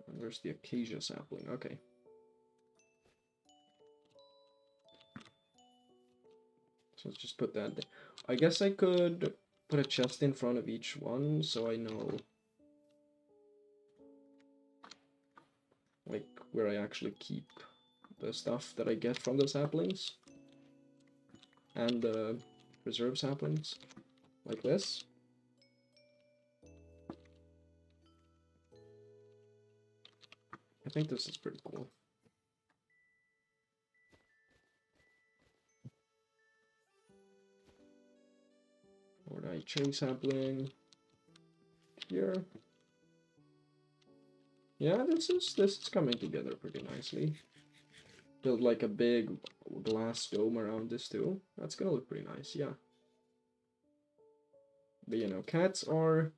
And there's the acacia sapling. Okay. So let's just put that there. I guess I could put a chest in front of each one so I know, like, where I actually keep the stuff that I get from the saplings. And the reserve saplings. Like this. I think this is pretty cool. Or I cherry sapling here. Yeah, this is coming together pretty nicely. Build like a big glass dome around this too. That's gonna look pretty nice, yeah. But you know, cats are...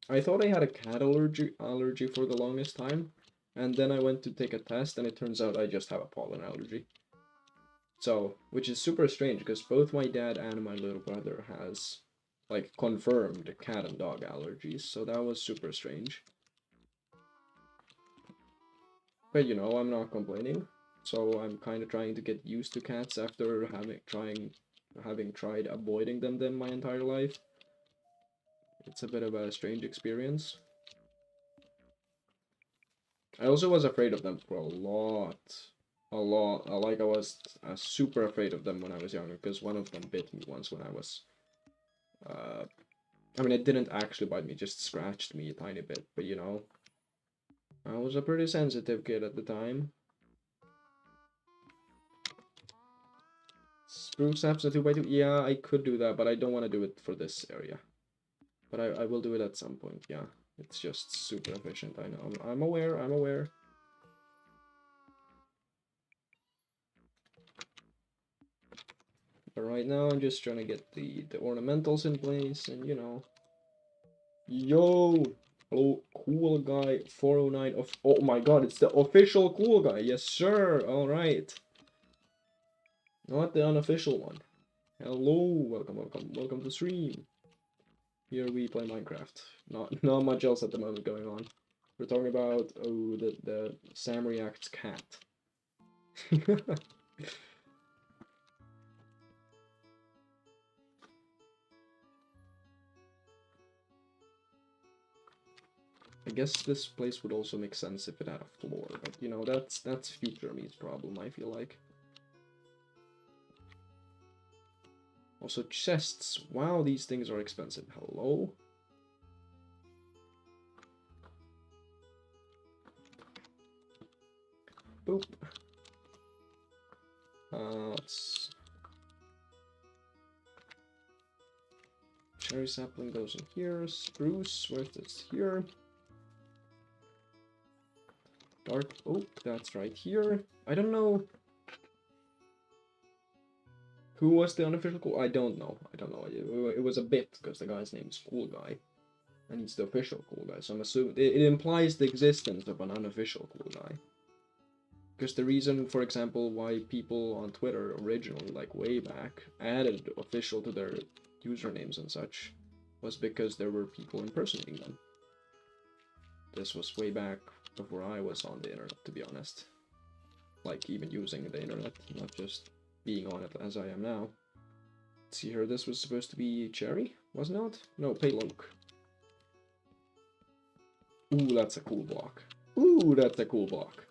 I thought I had a cat allergy for the longest time. And then I went to take a test and it turns out I just have a pollen allergy. So, which is super strange because both my dad and my little brother has, like, confirmed cat and dog allergies. So that was super strange. But you know, I'm not complaining. So I'm kind of trying to get used to cats after having tried avoiding them my entire life. It's a bit of a strange experience. I also was afraid of them for a lot. Like I was super afraid of them when I was younger, because one of them bit me once when I was... I mean, it didn't actually bite me, just scratched me a tiny bit, but you know, I was a pretty sensitive kid at the time. Spruce saps a 2x2? Yeah, I could do that, but I don't want to do it for this area. But I will do it at some point, yeah. It's just super efficient, I know. I'm aware, I'm aware. But right now, I'm just trying to get the ornamentals in place, and you know. Yo! Hello, cool guy 409 of... Oh my god, it's the official cool guy! Yes, sir! Alright. Not the unofficial one. Hello! Welcome to stream. Here we play Minecraft. Not much else at the moment going on. We're talking about, oh, the Sam React's cat. I guess this place would also make sense if it had a floor, but you know, that's future me's problem, I feel like. Also, chests. Wow, these things are expensive. Hello? Boop. Let's... Cherry sapling goes in here. Spruce, where's this here? Dark oak, that's right here. I don't know. Who was the unofficial cool? I don't know. It was a bit, because the guy's name is Cool Guy. And he's the official cool guy, so I'm assuming it implies the existence of an unofficial cool guy. Because the reason, for example, why people on Twitter originally, like way back, added official to their usernames and such, was because there were people impersonating them. This was way back before I was on the internet, to be honest. Like, even using the internet, not just being on it as I am now. Let's see here, this was supposed to be Cherry, wasn't it? No, Payloke. Ooh, that's a cool block. Ooh, that's a cool block.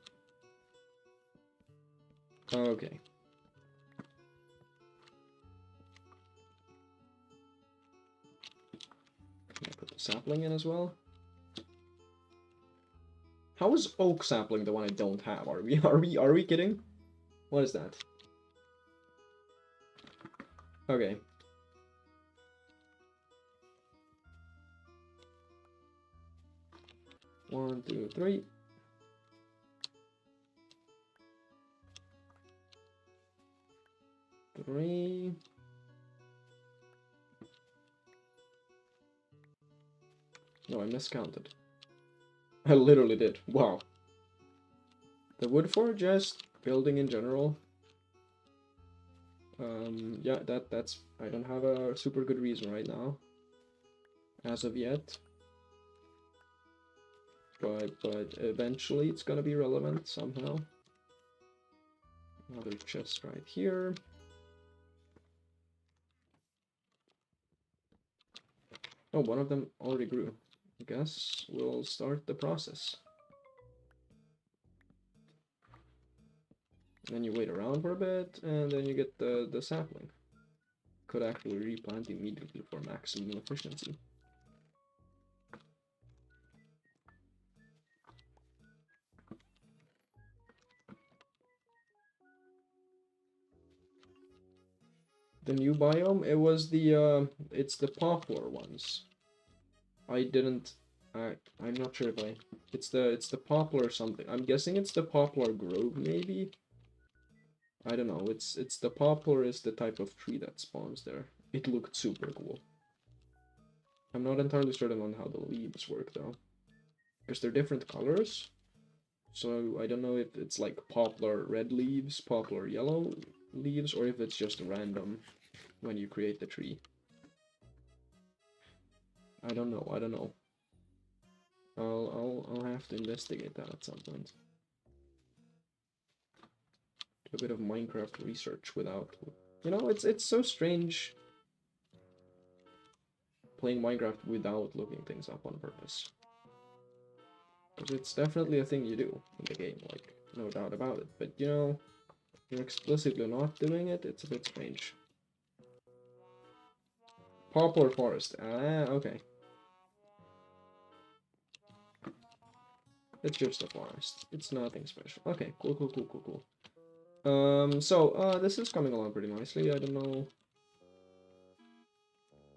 Okay. Can I put the sapling in as well? How is oak sapling the one I don't have? Are we kidding? What is that? Okay. One, two, three. Three. No, I miscounted. I literally did. Wow. The wood forge, just building in general. Yeah, that's. I don't have a super good reason right now, as of yet. But eventually it's gonna be relevant somehow. Another chest right here. Oh, one of them already grew. I guess we'll start the process. Then you wait around for a bit, and then you get the sapling. Could actually replant immediately for maximum efficiency. The new biome, it was the it's the poplar ones. I didn't. I'm not sure if I. It's the poplar something. I'm guessing it's the poplar grove maybe. I don't know. It's the poplar is the type of tree that spawns there. It looked super cool. I'm not entirely certain on how the leaves work though, because they're different colors. So I don't know if it's like poplar red leaves, poplar yellow leaves, or if it's just random when you create the tree. I don't know. I don't know. I'll have to investigate that at some point. Do a bit of Minecraft research without, you know, it's so strange playing Minecraft without looking things up on purpose. Because it's definitely a thing you do in the game, like, no doubt about it. But, you know, you're explicitly not doing it, it's a bit strange. Poplar forest. Ah, okay. It's just a forest. It's nothing special. Okay, cool, cool, cool, cool, cool. This is coming along pretty nicely. I don't know.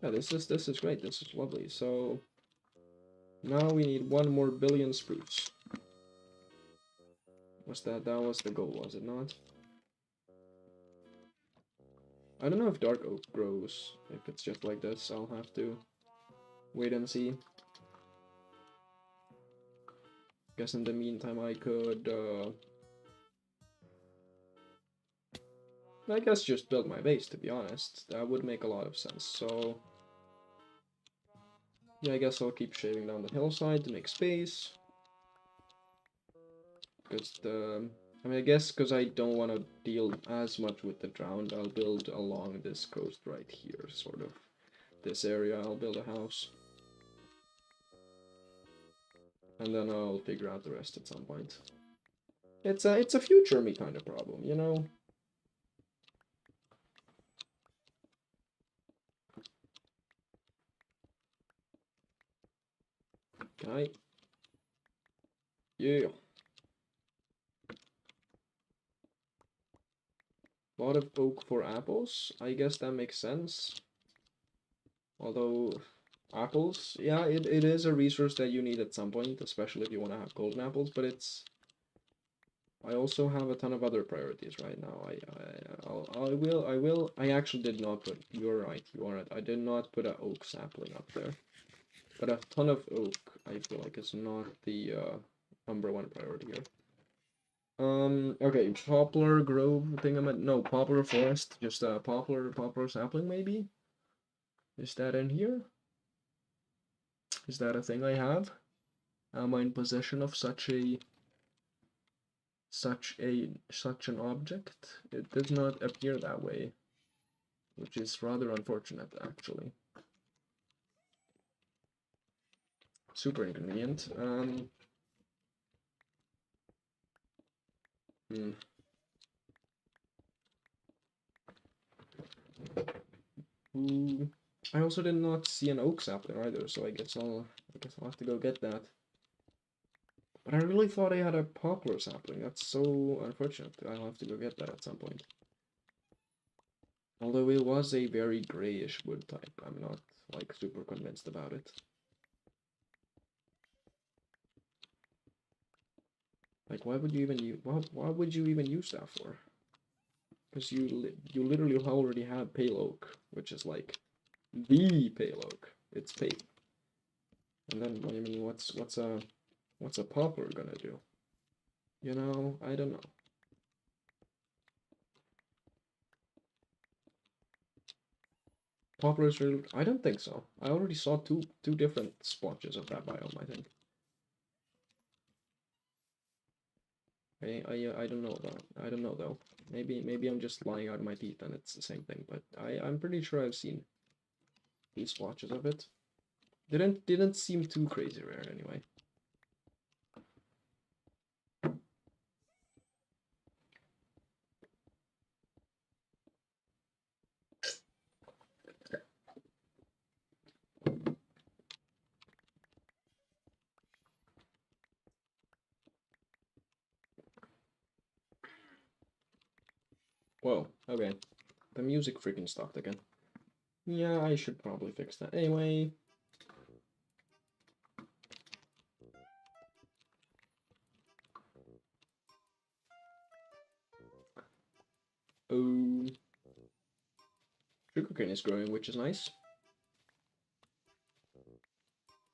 Yeah, this is great. This is lovely. So now we need 1 more billion spruce. That was the goal, was it not? I don't know if dark oak grows. If it's just like this, I'll have to wait and see. Guess in the meantime I could I guess just build my base, to be honest. That would make a lot of sense. So yeah, I guess I'll keep shaving down the hillside to make space. Because I mean, I guess because I don't want to deal as much with the drowned, I'll build along this coast right here, sort of. This area, I'll build a house. And then I'll figure out the rest at some point. It's a future me kind of problem, you know? Okay. Yeah. A lot of oak for apples. I guess that makes sense. Although, apples, yeah, it is a resource that you need at some point, especially if you want to have golden apples, but it's... I also have a ton of other priorities right now. I actually did not put... You're right, you are right. I did not put an oak sapling up there. But a ton of oak, I feel like, is not the number one priority here. Okay, poplar grove no, poplar forest, just a poplar sapling maybe? Is that in here? Is that a thing I have? Am I in possession of such an object? It does not appear that way, which is rather unfortunate actually. Super inconvenient. I also did not see an oak sapling either, so I guess I'll have to go get that. But I really thought I had a poplar sapling. That's so unfortunate. I'll have to go get that at some point. Although it was a very grayish wood type, I'm not like super convinced about it. Like, why would you even use why would you even use that for? Because you literally already have pale oak, which is like the pale oak. It's pale. And then I mean, what's a poplar gonna do? You know, I don't know. Poplars are, I don't think so. I already saw two different splotches of that biome, I think. I don't know though. I don't know though. Maybe I'm just lying out of my teeth and it's the same thing, but I'm pretty sure I've seen these splotches of it. Didn't seem too crazy rare anyway. Whoa, okay. The music freaking stopped again. Yeah, I should probably fix that. Anyway. Oh. Sugarcane is growing, which is nice.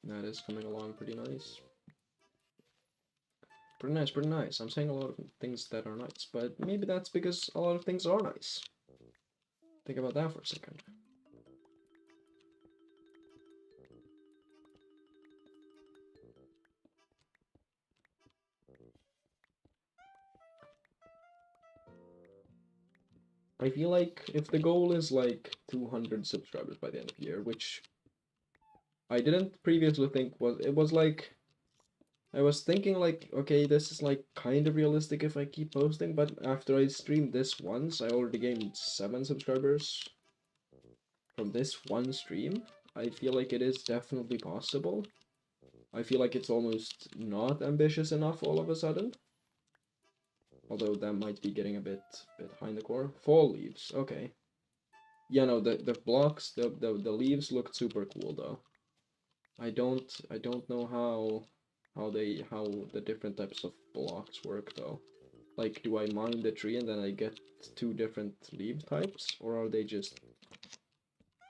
That is coming along pretty nice. Pretty nice, pretty nice. I'm saying a lot of things that are nice, but maybe that's because a lot of things are nice. Think about that for a second. I feel like if the goal is like 200 subscribers by the end of the year, which I didn't previously think was like, I was thinking like, okay, this is like kind of realistic if I keep posting, but after I streamed this once, I already gained 7 subscribers from this one stream. I feel like it is definitely possible. I feel like it's almost not ambitious enough all of a sudden. Although that might be getting a bit behind the core. Fall leaves, okay. Yeah, no, the blocks, the leaves looked super cool though. I don't know how the different types of blocks work though. Like, do I mine the tree and then I get 2 different leaf types, or are they just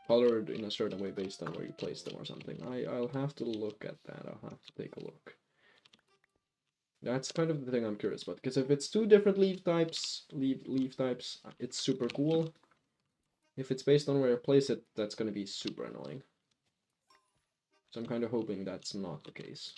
colored in a certain way based on where you place them or something? I'll have to look at that. I'll have to take a look. That's kind of the thing I'm curious about, because if it's 2 different leaf types, it's super cool. If it's based on where I place it, that's gonna be super annoying. So I'm kind of hoping that's not the case.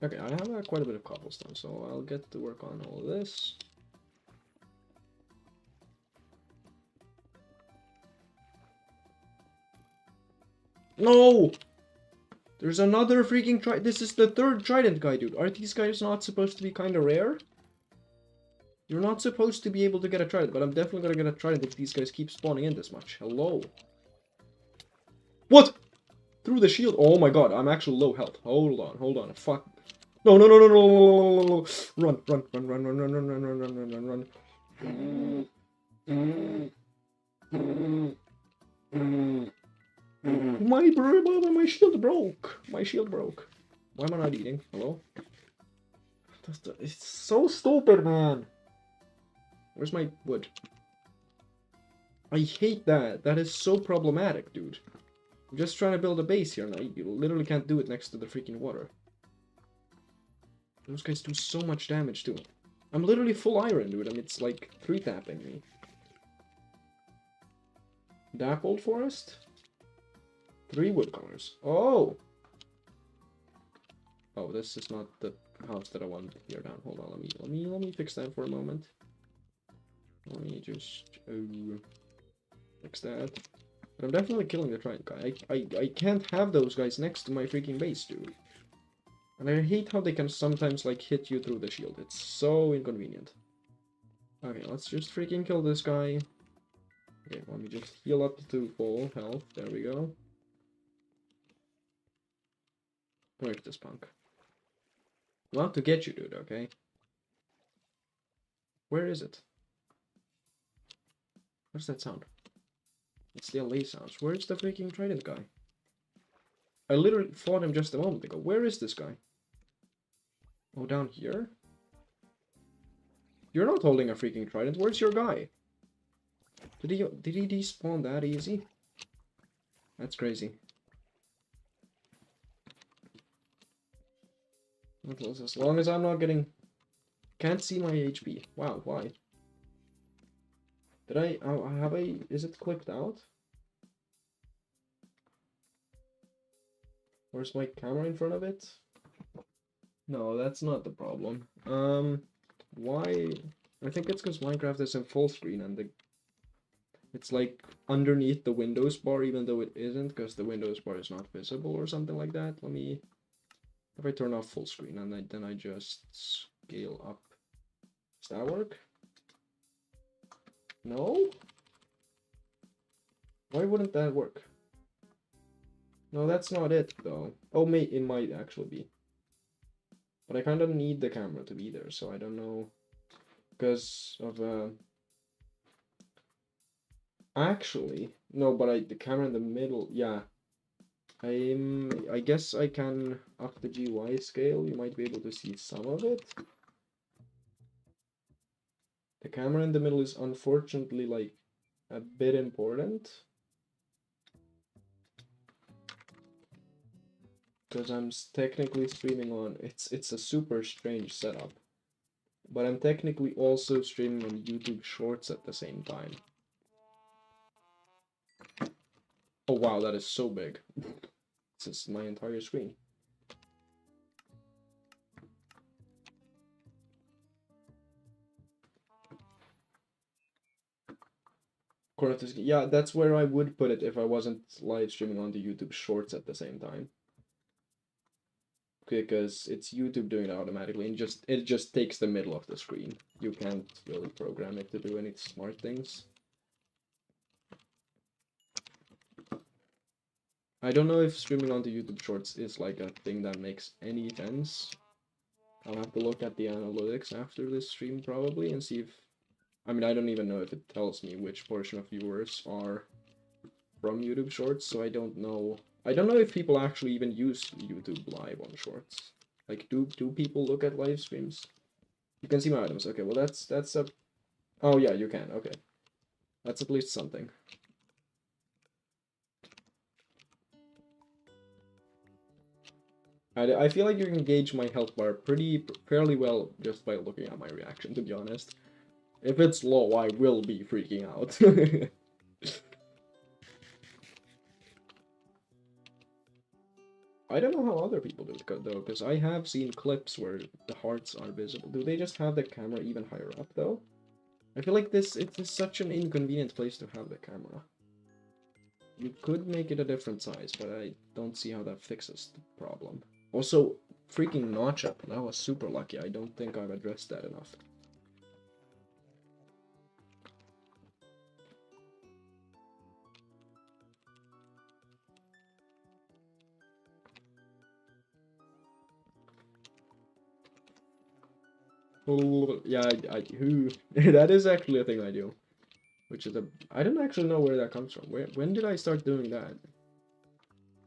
Okay, I have quite a bit of cobblestone, so I'll get to work on all of this. No! There's another freaking trident. This is the 3rd trident guy, dude. Are these guys not supposed to be kind of rare? You're not supposed to be able to get a trident, but I'm definitely gonna get a trident if these guys keep spawning in this much. Hello? What? Through the shield? Oh my god, I'm actually low health. Hold on. Fuck. No. Run. My shield broke. My shield broke. Why am I not eating? Hello? It's so stupid, man. Where's my wood? I hate that. That is so problematic, dude. I'm just trying to build a base here, and you literally can't do it next to the freaking water. Those guys do so much damage, too. I'm literally full iron, dude, and it's like 3-tapping me. Dappled forest? 3 woodcutters. Oh! Oh, this is not the house that I wanted to tear down. Hold on, let me fix that for a moment. Let me just fix that. But I'm definitely killing the trident guy. I can't have those guys next to my freaking base, dude. And I hate how they can sometimes like hit you through the shield. It's so inconvenient. Okay, let's just freaking kill this guy. Okay, let me just heal up to full health. There we go. Where's this punk? I want to get you, dude, okay? Where is it? What's that sound? It's the LA sounds. Where's the freaking trident guy? I literally fought him just a moment ago. Where is this guy? Oh, down here? You're not holding a freaking trident. Where's your guy? Did he despawn that easy? That's crazy. As long as I'm not getting... Can't see my HP. Wow, why? Did I... Oh, have I... Is it clipped out? Where's my camera in front of it? No, that's not the problem. Why? I think it's because Minecraft is in full screen and it's like underneath the Windows bar, even though it isn't, because the Windows bar is not visible or something like that. Let me... If I turn off full screen and then I just scale up. Does that work? No? Why wouldn't that work? No, that's not it, though. Oh, it might actually be. But I kind of need the camera to be there, so I don't know. Because of, Actually, no, but the camera in the middle, yeah. I guess I can up the GY scale. You might be able to see some of it. The camera in the middle is unfortunately, like, a bit important. Because I'm technically streaming on... It's a super strange setup. But I'm technically also streaming on YouTube Shorts at the same time. Oh wow, that is so big. This is my entire screen. Yeah, that's where I would put it if I wasn't live streaming on the YouTube Shorts at the same time. Because it's YouTube doing it automatically, and it just takes the middle of the screen. You can't really program it to do any smart things. I don't know if streaming onto YouTube Shorts is like a thing that makes any sense. I'll have to look at the analytics after this stream probably and see if... I mean, I don't even know if it tells me which portion of viewers are from YouTube Shorts, so I don't know. I don't know if people actually even use YouTube Live on Shorts. Like, do people look at live streams? You can see my items. Okay, well that's a... Oh yeah, you can. Okay. That's at least something. I feel like you can gauge my health bar fairly well just by looking at my reaction, to be honest. If it's low, I will be freaking out. I don't know how other people do it, though, because I have seen clips where the hearts are visible. Do they just have the camera even higher up, though? I feel like it is such an inconvenient place to have the camera. You could make it a different size, but I don't see how that fixes the problem. Also, freaking notch up. That was super lucky. I don't think I've addressed that enough. Yeah, that is actually a thing I do. Which is I don't actually know where that comes from. When did I start doing that?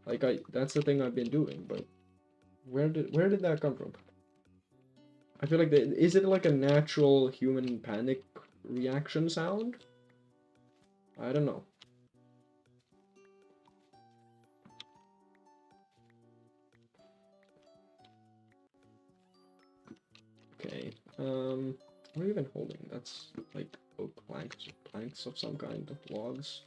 Like, that's the thing I've been doing, but where did that come from? I feel like, is it like a natural human panic reaction sound? I don't know. Okay, what are you even holding? That's like oak planks of some kind, logs.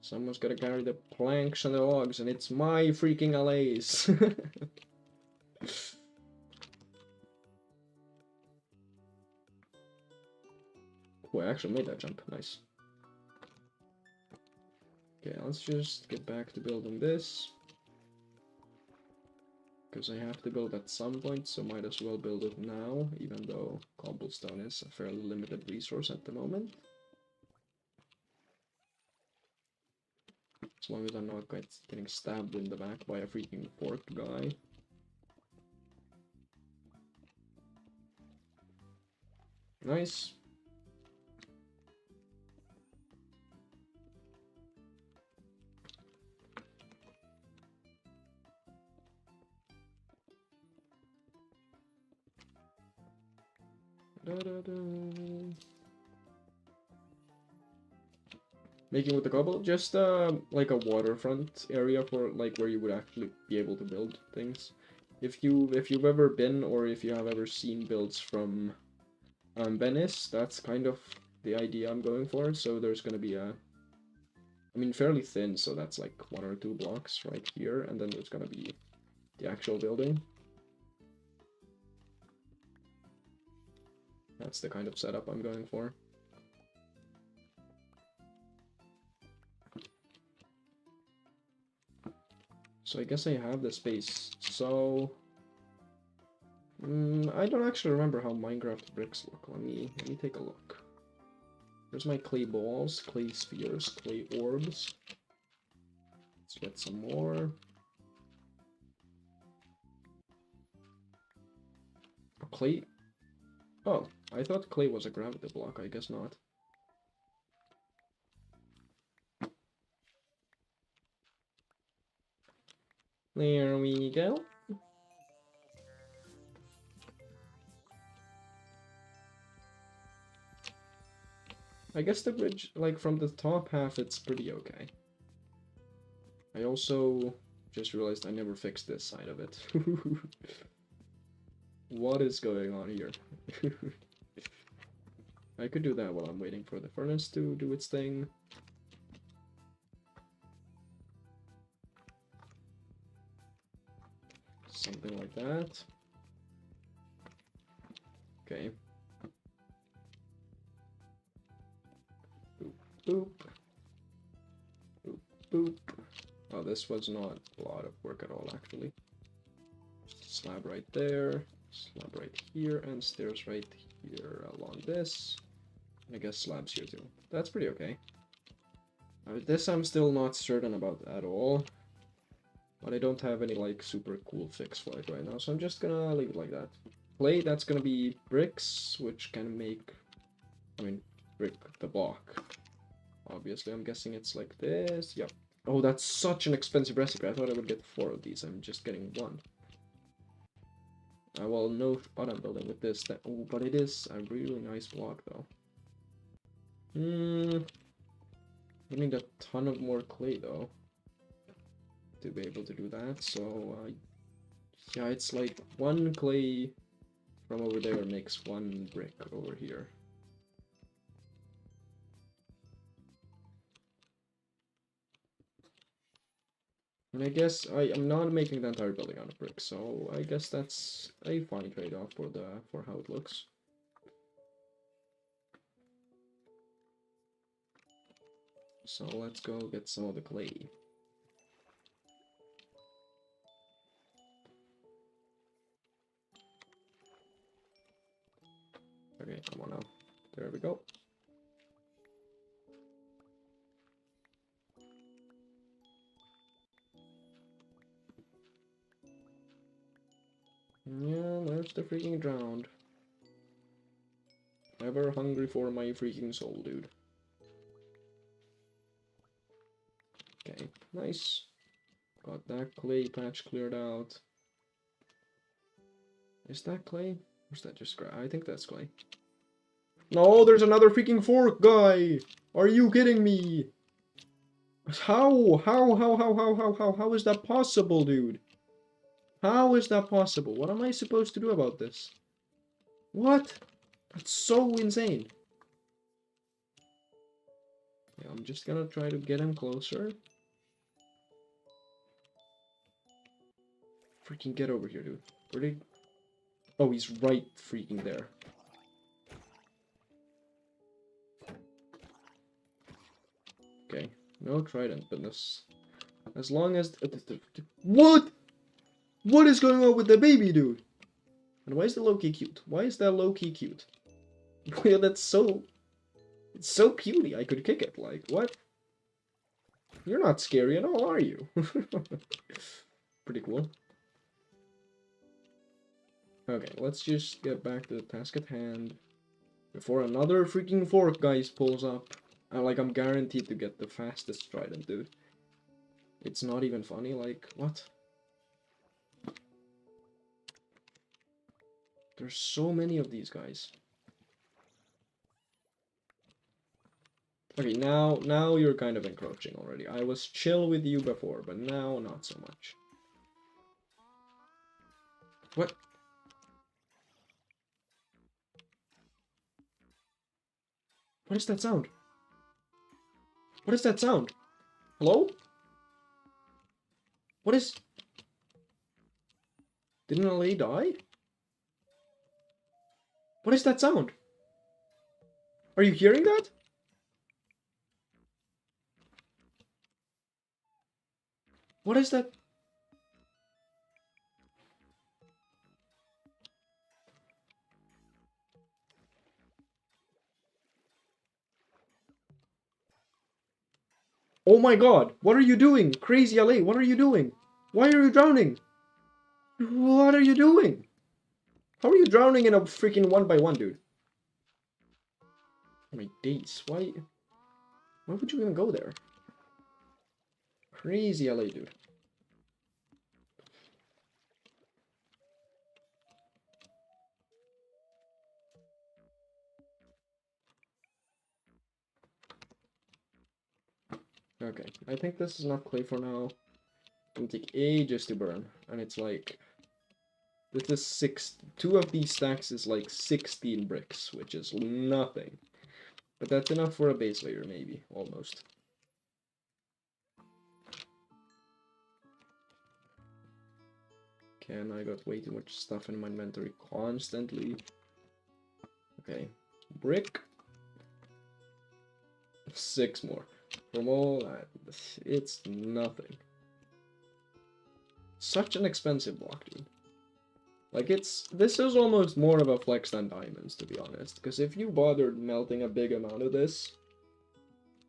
Someone's gotta carry the planks and the logs, and it's my freaking LAs. Oh, I actually made that jump. Nice. Okay, let's just get back to building this. Because I have to build at some point, so might as well build it now, even though cobblestone is a fairly limited resource at the moment. As long as I'm not getting stabbed in the back by a freaking pork guy. Nice. Da, da, da. Making with the cobble, just like a waterfront area for like where you would actually be able to build things. If you've ever been or if you have ever seen builds from Venice, that's kind of the idea I'm going for. So there's gonna be I mean fairly thin, so that's like 1 or 2 blocks right here, and then there's gonna be the actual building. That's the kind of setup I'm going for. So I guess I have the space. So I don't actually remember how Minecraft bricks look. Let me take a look. There's my clay balls, clay spheres, clay orbs. Let's get some more. Clay. Oh, I thought clay was a gravity block. I guess not. There we go. I guess the bridge, like from the top half, it's pretty okay. I also just realized I never fixed this side of it. What is going on here? I could do that while I'm waiting for the furnace to do its thing. Something like that. Okay. Boop, boop. Boop, boop. Oh, this was not a lot of work at all, actually. Just slab right there, slab right here, and stairs right here along this. And I guess slabs here too. That's pretty okay. This I'm still not certain about at all. But I don't have any, like, super cool fix for it right now, so I'm just gonna leave it like that. Clay, that's gonna be bricks, which can make... I mean, brick the block. Obviously, I'm guessing it's like this. Yep. Oh, that's such an expensive recipe. I thought I would get 4 of these. I'm just getting 1. Well, no bottom building with this. Oh, but it is a really nice block, though. I need a ton of more clay, though, to be able to do that. So, yeah, it's like 1 clay from over there makes 1 brick over here. And I guess I'm not making the entire building out of brick, so I guess that's a fine trade-off for how it looks. So let's go get some of the clay. Okay, come on now. There we go. Yeah, there's the freaking drowned. Ever hungry for my freaking soul, dude. Okay, nice. Got that clay patch cleared out. Is that clay? Or is that just grass? I think that's clay. No, there's another freaking fork guy! Are you kidding me? How? How is that possible, dude? How is that possible? What am I supposed to do about this? What? That's so insane. Yeah, I'm just gonna try to get him closer. Freaking get over here, dude. Where'd he... Oh, he's right freaking there. Okay. No trident, but this... As long as... What? What is going on with the baby, dude? And why is the low-key cute? Why is that low-key cute? Yeah, that's so... It's so cutie, I could kick it. Like, what? You're not scary at all, are you? Pretty cool. Okay, let's just get back to the task at hand. Before another freaking fork guys pulls up. Like, I'm guaranteed to get the fastest trident, dude. It's not even funny, like, what? There's so many of these guys. Okay, now you're kind of encroaching already. I was chill with you before, but now not so much. What? What is that sound? What is that sound? Hello? What is... Didn't a lady die? What is that sound? Are you hearing that? What is that? Oh my god, what are you doing? Crazy LA, what are you doing? Why are you drowning? What are you doing? How are you drowning in a freaking 1x1, dude? Oh my days, why would you even go there? Crazy LA, dude. Okay, I think this is enough clay for now. It's gonna take ages to burn, and it's like... This is two of these stacks is like 16 bricks, which is nothing. But that's enough for a base layer, maybe, almost. And I got way too much stuff in my inventory constantly. Okay, brick. 6 more. From all that, it's nothing. Such an expensive block, dude. Like, this is almost more of a flex than diamonds, to be honest. Because if you bothered melting a big amount of this,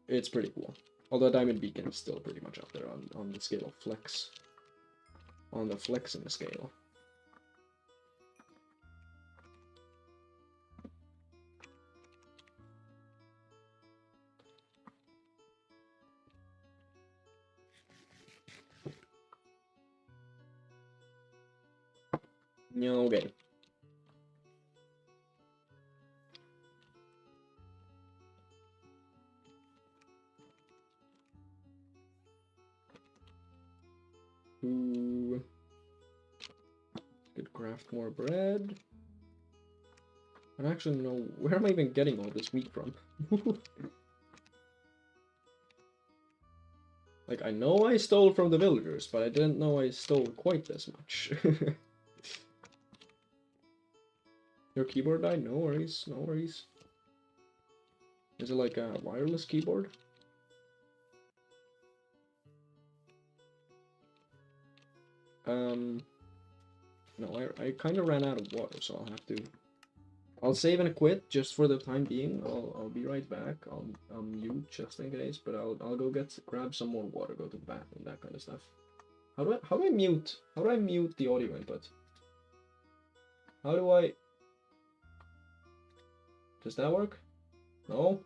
it's pretty cool. Although diamond beacon is still pretty much up there on the scale of flex. On the flexing scale. Okay. Ooh. Could craft more bread. I don't actually know where am I even getting all this wheat from? Like, I know I stole from the villagers, but I didn't know I stole quite this much. Your keyboard died? No worries, no worries. Is it like a wireless keyboard? No, I kind of ran out of water, so I'll have to... I'll save and quit just for the time being. I'll be right back. I'll mute just in case, but I'll go grab some more water, go to the bathroom, that kind of stuff. How do I mute the audio input? How do I... Does that work? No?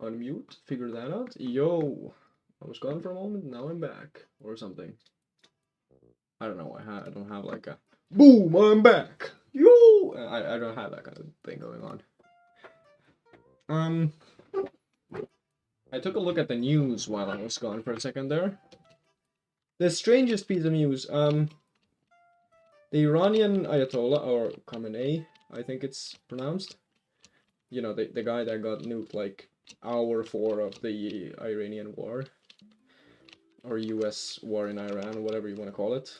unmute, figure that out. Yo, I was gone for a moment, now I'm back, or something. I don't know, I don't have like a boom, I'm back. Yo, I don't have that kind of thing going on. I took a look at the news while I was gone for a second there. The strangest piece of news, the Iranian Ayatollah, or Khamenei, I think it's pronounced. You know, the guy that got nuked like hour 4 of the Iranian war. Or US war in Iran, whatever you want to call it.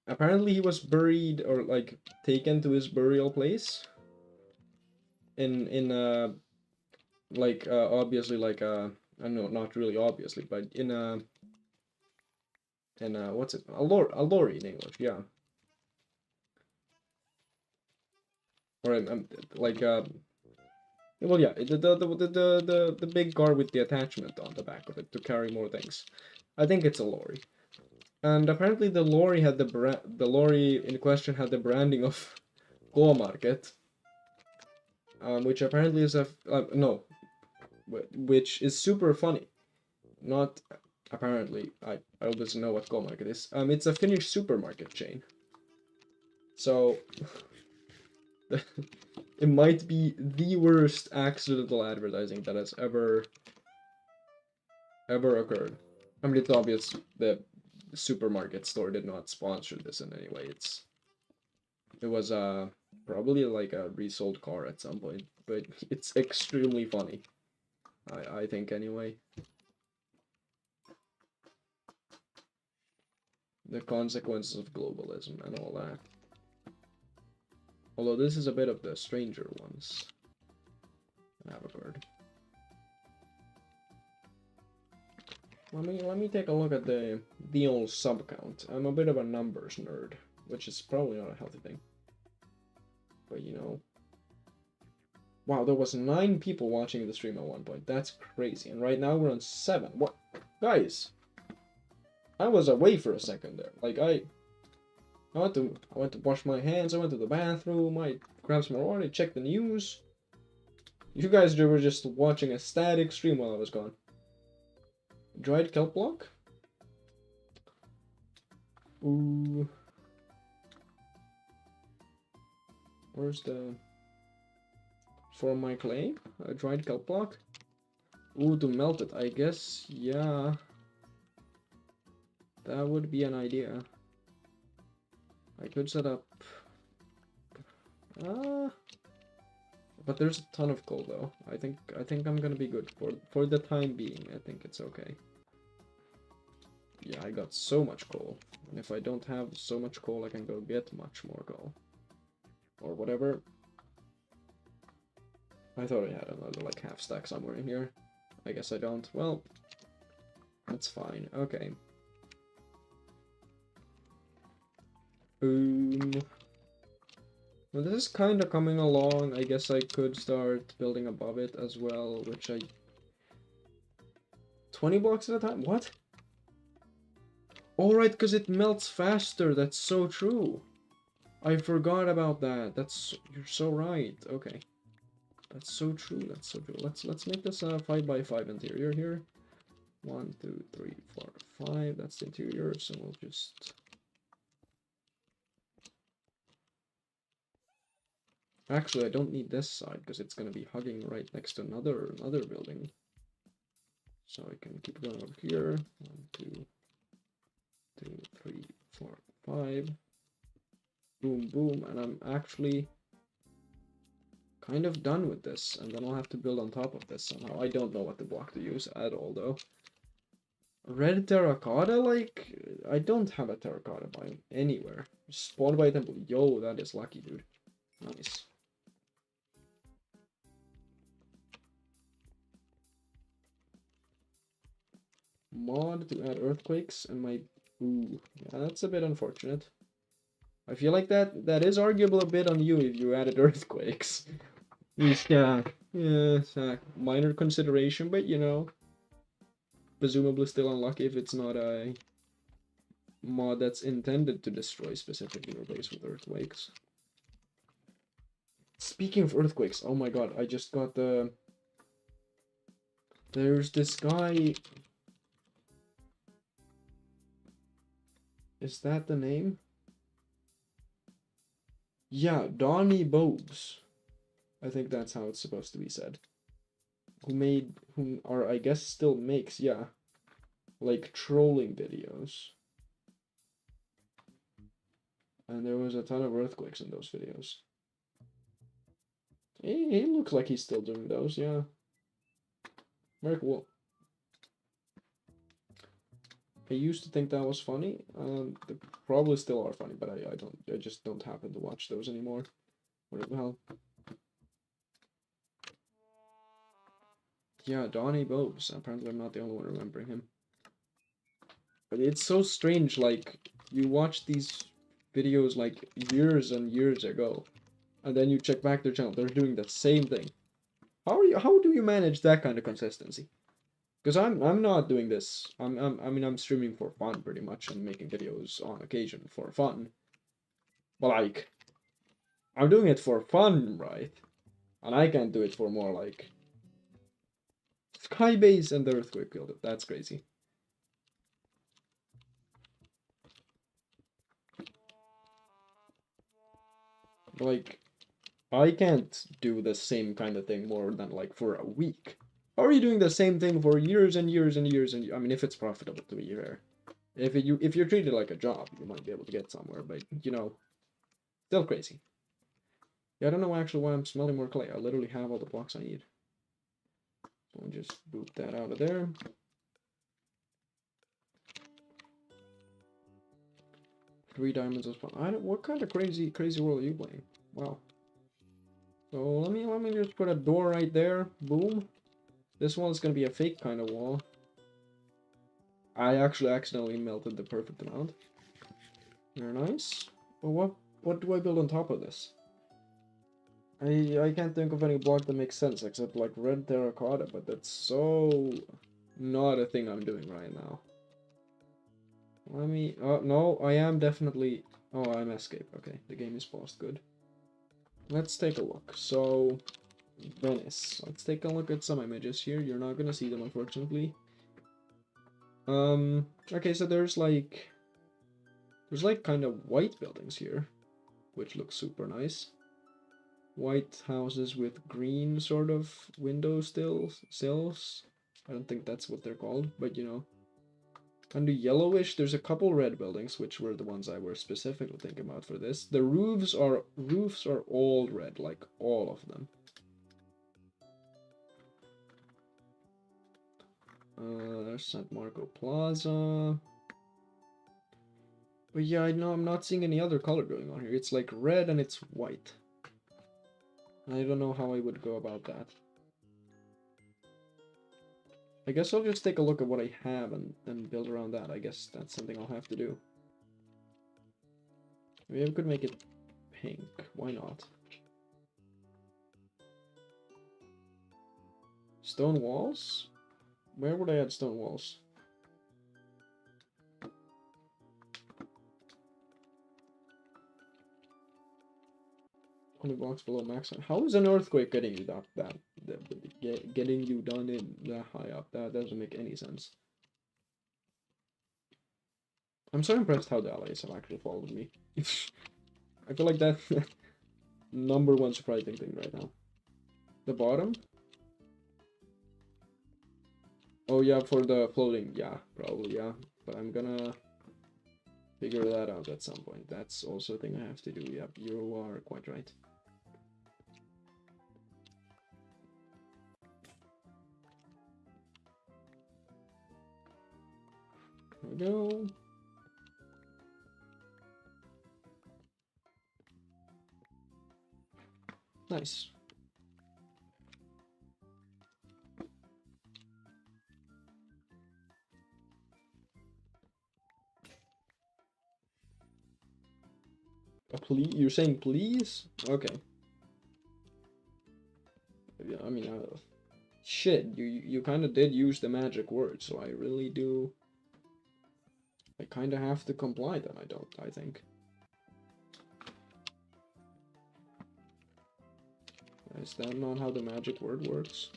Apparently he was buried, or like taken to his burial place. Like obviously like no, not really obviously, but in what's it, a lorry in English, yeah. Or like well, yeah, the big car with the attachment on the back of it to carry more things. I think it's a lorry. And apparently the lorry had the lorry in question had the branding of Go Market, which apparently is no, which is super funny. Not apparently, I obviously know what Go Market is. It's a Finnish supermarket chain. So it might be the worst accidental advertising that has ever occurred. I mean, it's obvious the supermarket store did not sponsor this in any way. It was probably like a resold car at some point, but it's extremely funny. I think anyway. The consequences of globalism and all that. Although this is a bit of the stranger ones that have occurred. Let me take a look at the old sub count. I'm a bit of a numbers nerd, which is probably not a healthy thing. But you know. Wow, there was 9 people watching the stream at one point. That's crazy. And right now we're on 7. What? Guys, I was away for a second there. Like I went to wash my hands, I went to the bathroom, I grabbed some more water, I checked the news. You guys were just watching a static stream while I was gone. Dried kelp block? Ooh. Where's the... For my clay? A dried kelp block? Ooh, to melt it, I guess, yeah. That would be an idea. I could set up... but there's a ton of coal though. I think I'm gonna be good for the time being. I think it's okay. Yeah, I got so much coal. And if I don't have so much coal, I can go get much more coal. Or whatever. I thought I had another like half stack somewhere in here. I guess I don't. Well, that's fine. Okay. Well, this is kind of coming along. I guess I could start building above it as well, which 20 blocks at a time? What? Alright, because it melts faster. That's so true. I forgot about that. You're so right. Okay. That's so true. That's so true. Let's make this a 5x5 interior here. 1, 2, 3, 4, 5. That's the interior, so we'll just... Actually, I don't need this side because it's gonna be hugging right next to another building. So I can keep going over here. 1, 2, 3, 4, 5. Boom, boom, and I'm actually kind of done with this, and then I'll have to build on top of this somehow. I don't know what the block to use at all, though. Red terracotta? Like, I don't have a terracotta biome anywhere. Spawned by a temple. Yo, that is lucky, dude. Nice. Mod to add earthquakes, and my... Ooh, yeah, that's a bit unfortunate. I feel like that is arguable a bit on you if you added earthquakes. Yeah, it's a minor consideration, but you know, presumably still unlucky if it's not a mod that's intended to destroy specifically your base with earthquakes. Speaking of earthquakes, oh my god, I just got the... There's this guy... Is that the name? Yeah, Donnie Bobes. I think that's how it's supposed to be said. Who are, I guess still makes, yeah, like trolling videos. And there was a ton of earthquakes in those videos. He looks like he's still doing those, yeah. Very cool. I used to think that was funny. They probably still are funny, but I just don't happen to watch those anymore. What the hell? Yeah, Donnie Bobes. Apparently I'm not the only one remembering him. But it's so strange, like, you watch these videos like years and years ago, and then you check back their channel, they're doing the same thing. How do you manage that kind of consistency? Because I'm not doing this. I mean I'm streaming for fun pretty much and making videos on occasion for fun. But like I'm doing it for fun, right? And I can't do it for more like Skybase and the earthquake killed it. That's crazy. Like I can't do the same kind of thing more than like for a week. How are you doing the same thing for years and years and years and I mean if it's profitable to be fair. If you're treated like a job, you might be able to get somewhere, but you know, still crazy. Yeah, I don't know actually why I'm smelling more clay. I literally have all the blocks I need. So I'll just boot that out of there. Three diamonds is fun. What kind of crazy world are you playing? Wow. So let me just put a door right there. Boom. This one's gonna be a fake kind of wall. I actually accidentally melted the perfect amount. Very nice. But what do I build on top of this? I can't think of any block that makes sense except like red terracotta, but that's so not a thing I'm doing right now. Let me... Oh, no, I am definitely... Oh, I'm escape. Okay, the game is paused. Good. Let's take a look. So, Venice. Let's take a look at some images here. You're not gonna see them, unfortunately. Okay, so there's like kind of white buildings here, which looks super nice. White houses with green sort of window sills. I don't think that's what they're called, but you know. Kind of yellowish. There's a couple red buildings, which were the ones I were specifically thinking about for this. The roofs are all red, like all of them. There's San Marco Plaza. But yeah, I know I'm not seeing any other color going on here. It's like red and it's white. I don't know how I would go about that. I guess I'll just take a look at what I have and then build around that. I guess that's something I'll have to do. Maybe I could make it pink. Why not? Stone walls? Where would I add stone walls? Only blocks below max. How is an earthquake getting you getting you done in that high up? That doesn't make any sense. I'm so impressed how the allies have actually followed me. I feel like that's number one surprising thing right now. The bottom? Oh yeah, for the floating, yeah, probably, yeah. But I'm gonna figure that out at some point. That's also a thing I have to do. Yep, you are quite right. There we go. Nice. You're saying please? Okay. Yeah, I mean, shit, you kind of did use the magic word, so I really do. I kind of have to comply then, I think. Is that not how the magic word works?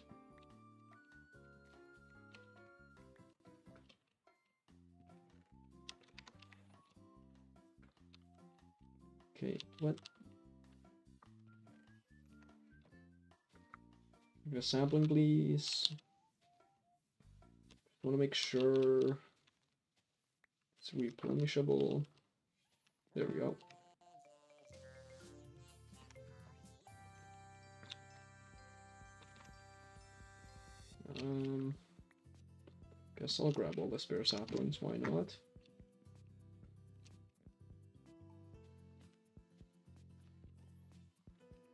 Okay, what? A sampling, please. I want to make sure it's replenishable. There we go. Guess I'll grab all the spare saplings, why not?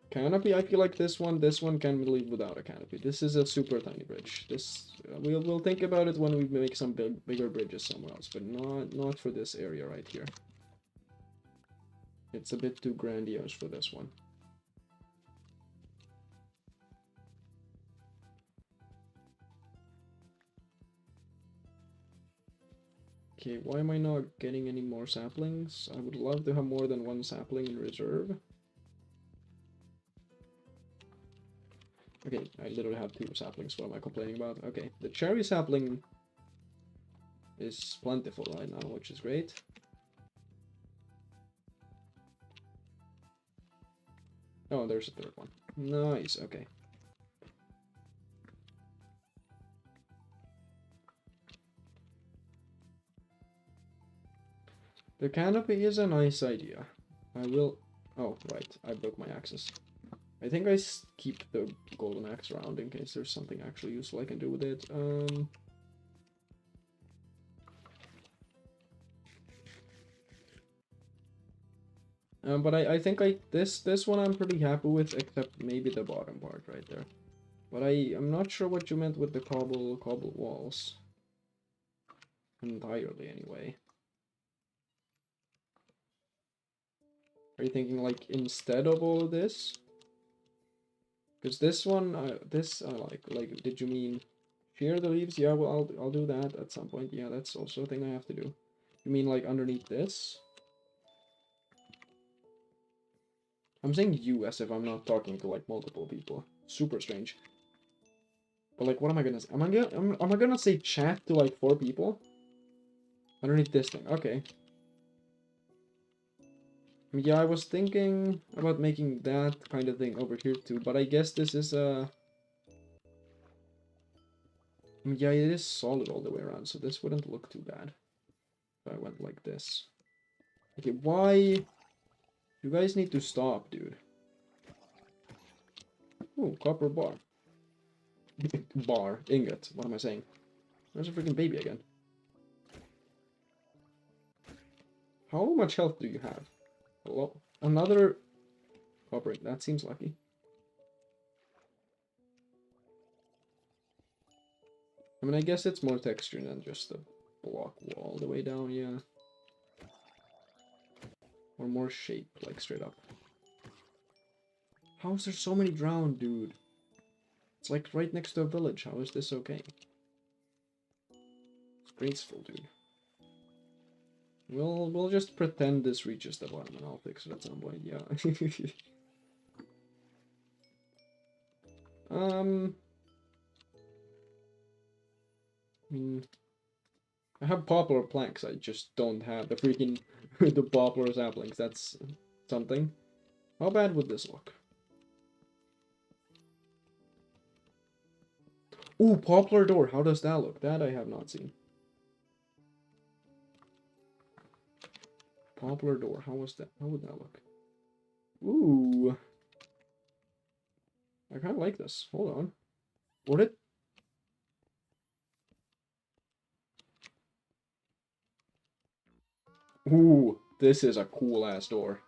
Canopy, I feel like this one can leave without a canopy. This is a super tiny bridge. This we'll think about it when we make some bigger bridges somewhere else, but not for this area right here. It's a bit too grandiose for this one. Okay, why am I not getting any more saplings? I would love to have more than one sapling in reserve. Okay, I literally have 2 saplings. What am I complaining about? Okay, the cherry sapling is plentiful right now, which is great. Oh, there's a 3rd one. Nice, okay. The canopy is a nice idea. I will... Oh, right, I broke my axes. I think I keep the golden axe around in case there's something actually useful I can do with it. But I think this one I'm pretty happy with, except maybe the bottom part right there. But I'm not sure what you meant with the cobble walls. Entirely, anyway. Are you thinking like instead of all of this? Because this one, this I like. Like, did you mean shear the leaves? Yeah, well, I'll do that at some point. Yeah, that's also a thing I have to do. You mean like underneath this? I'm saying you as if I'm not talking to like multiple people. Super strange. But like, what am I gonna say? Am I gonna say chat to like 4 people? Underneath this thing. Okay. Yeah, I was thinking about making that kind of thing over here too, but I guess this is a... Yeah, it is solid all the way around, so this wouldn't look too bad if I went like this. Okay, why? You guys need to stop, dude. Ooh, copper bar. Bar. Ingot. What am I saying? There's a freaking baby again. How much health do you have? Hello? Another copper. That seems lucky. I mean, I guess it's more texture than just a block wall all the way down, yeah. Or more shape, like straight up. How is there so many drowned, dude? It's like right next to a village. How is this okay? It's graceful, dude. We'll just pretend this reaches the bottom and I'll fix it at some point, yeah. I mean, I have poplar planks, I just don't have the freaking the poplar saplings. That's something. How bad would this look? Ooh, poplar door. How does that look? That I have not seen. Poplar door. How was that? How would that look? Ooh. I kind of like this. Hold on. Would it? Ooh, this is a cool ass door.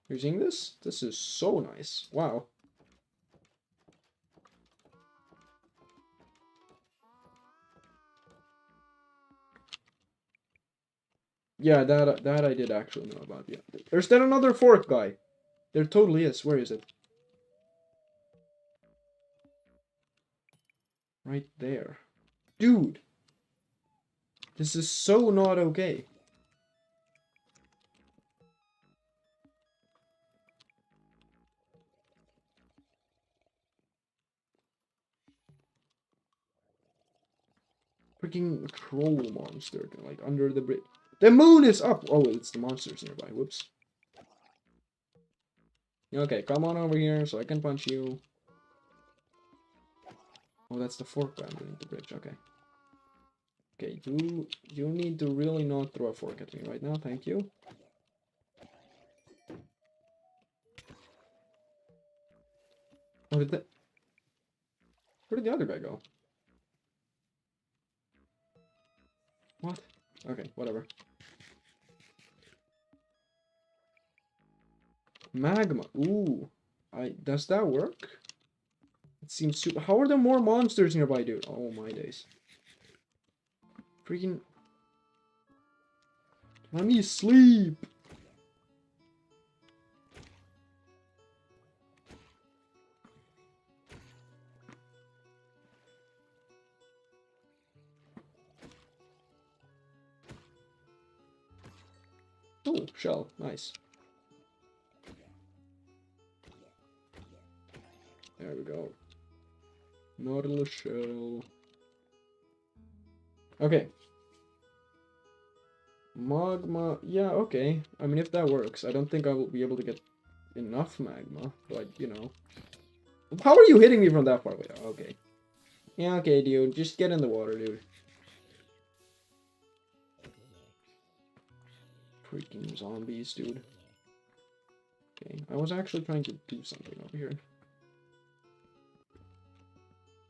You're seeing this? This is so nice. Wow. Yeah, that I did actually know about. Yeah. There's then another fork guy. There totally is. Where is it? Right there. Dude! This is so not okay. Freaking troll monster, like under the bridge. The moon is up! Oh, it's the monsters nearby. Whoops. Okay, come on over here so I can punch you. Oh, that's the fork underneath the bridge. Okay. Okay, you need to really not throw a fork at me right now. Thank you. Oh, did that... Where did the other guy go? What? Okay, whatever. Magma. Ooh. Does that work? It seems super... How are there more monsters nearby, dude? Oh my days. Freaking... Let me sleep! Oh, shell. Nice. There we go. Nautilus shell. Okay. Magma. Yeah, okay. I mean, if that works. I don't think I will be able to get enough magma. But, you know. How are you hitting me from that far away? Okay. Yeah, okay, dude. Just get in the water, dude. Freaking zombies, dude. Okay. I was actually trying to do something over here.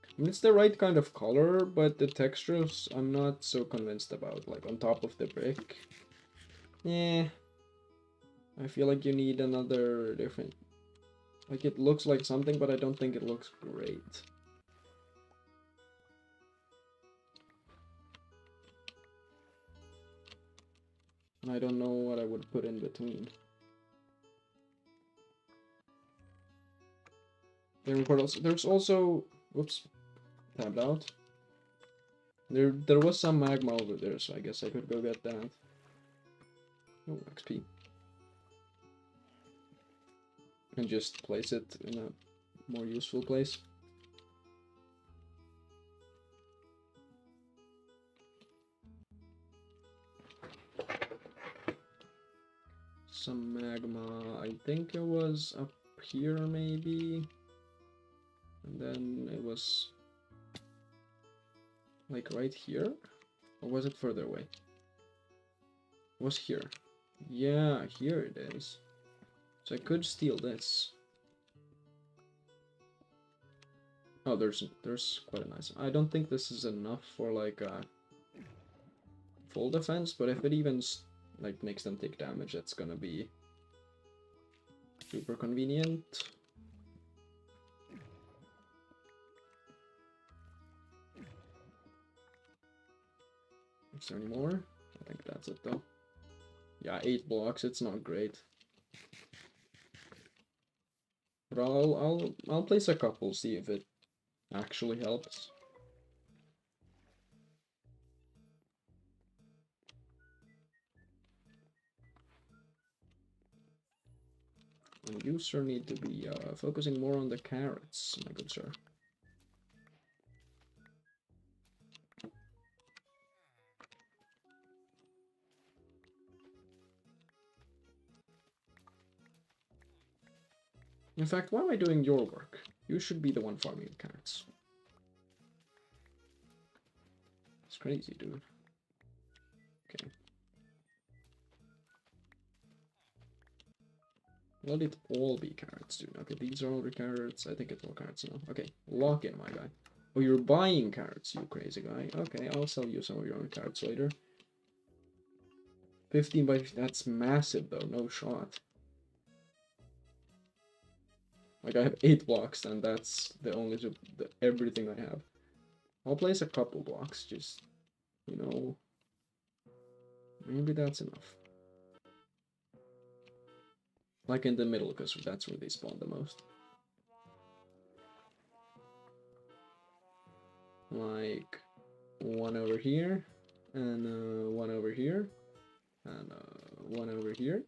I mean, it's the right kind of color, but the textures I'm not so convinced about. Like, on top of the brick. Yeah. I feel like you need another different... Like, it looks like something, but I don't think it looks great. And I don't know what I would put in between. There's also... Whoops. Tabbed out. There was some magma over there, so I guess I could go get that. Oh, XP. And just place it in a more useful place. Some magma, I think it was up here maybe. And then it was like right here? Or was it further away? It was here. Yeah, here it is. So I could steal this. Oh, there's quite a nice... I don't think this is enough for like a full defense, but if it even like makes them take damage, that's gonna be super convenient. Is there any more? I think that's it though. Yeah, 8 blocks, it's not great. But I'll place a couple, see if it actually helps. And you sir need to be focusing more on the carrots, my good sir. In fact, why am I doing your work? You should be the one farming the carrots. It's crazy, dude. Okay. Let it all be carrots, dude. Okay, these are all the carrots. I think it's all carrots now. Okay, lock in, my guy. Oh, you're buying carrots, you crazy guy. Okay, I'll sell you some of your own carrots later. 15 by 15. That's massive, though. No shot. Like, I have 8 blocks, and that's the only everything I have. I'll place a couple blocks, just, you know, maybe that's enough. Like in the middle, because that's where they spawn the most. Like, one over here, and one over here, and one over here.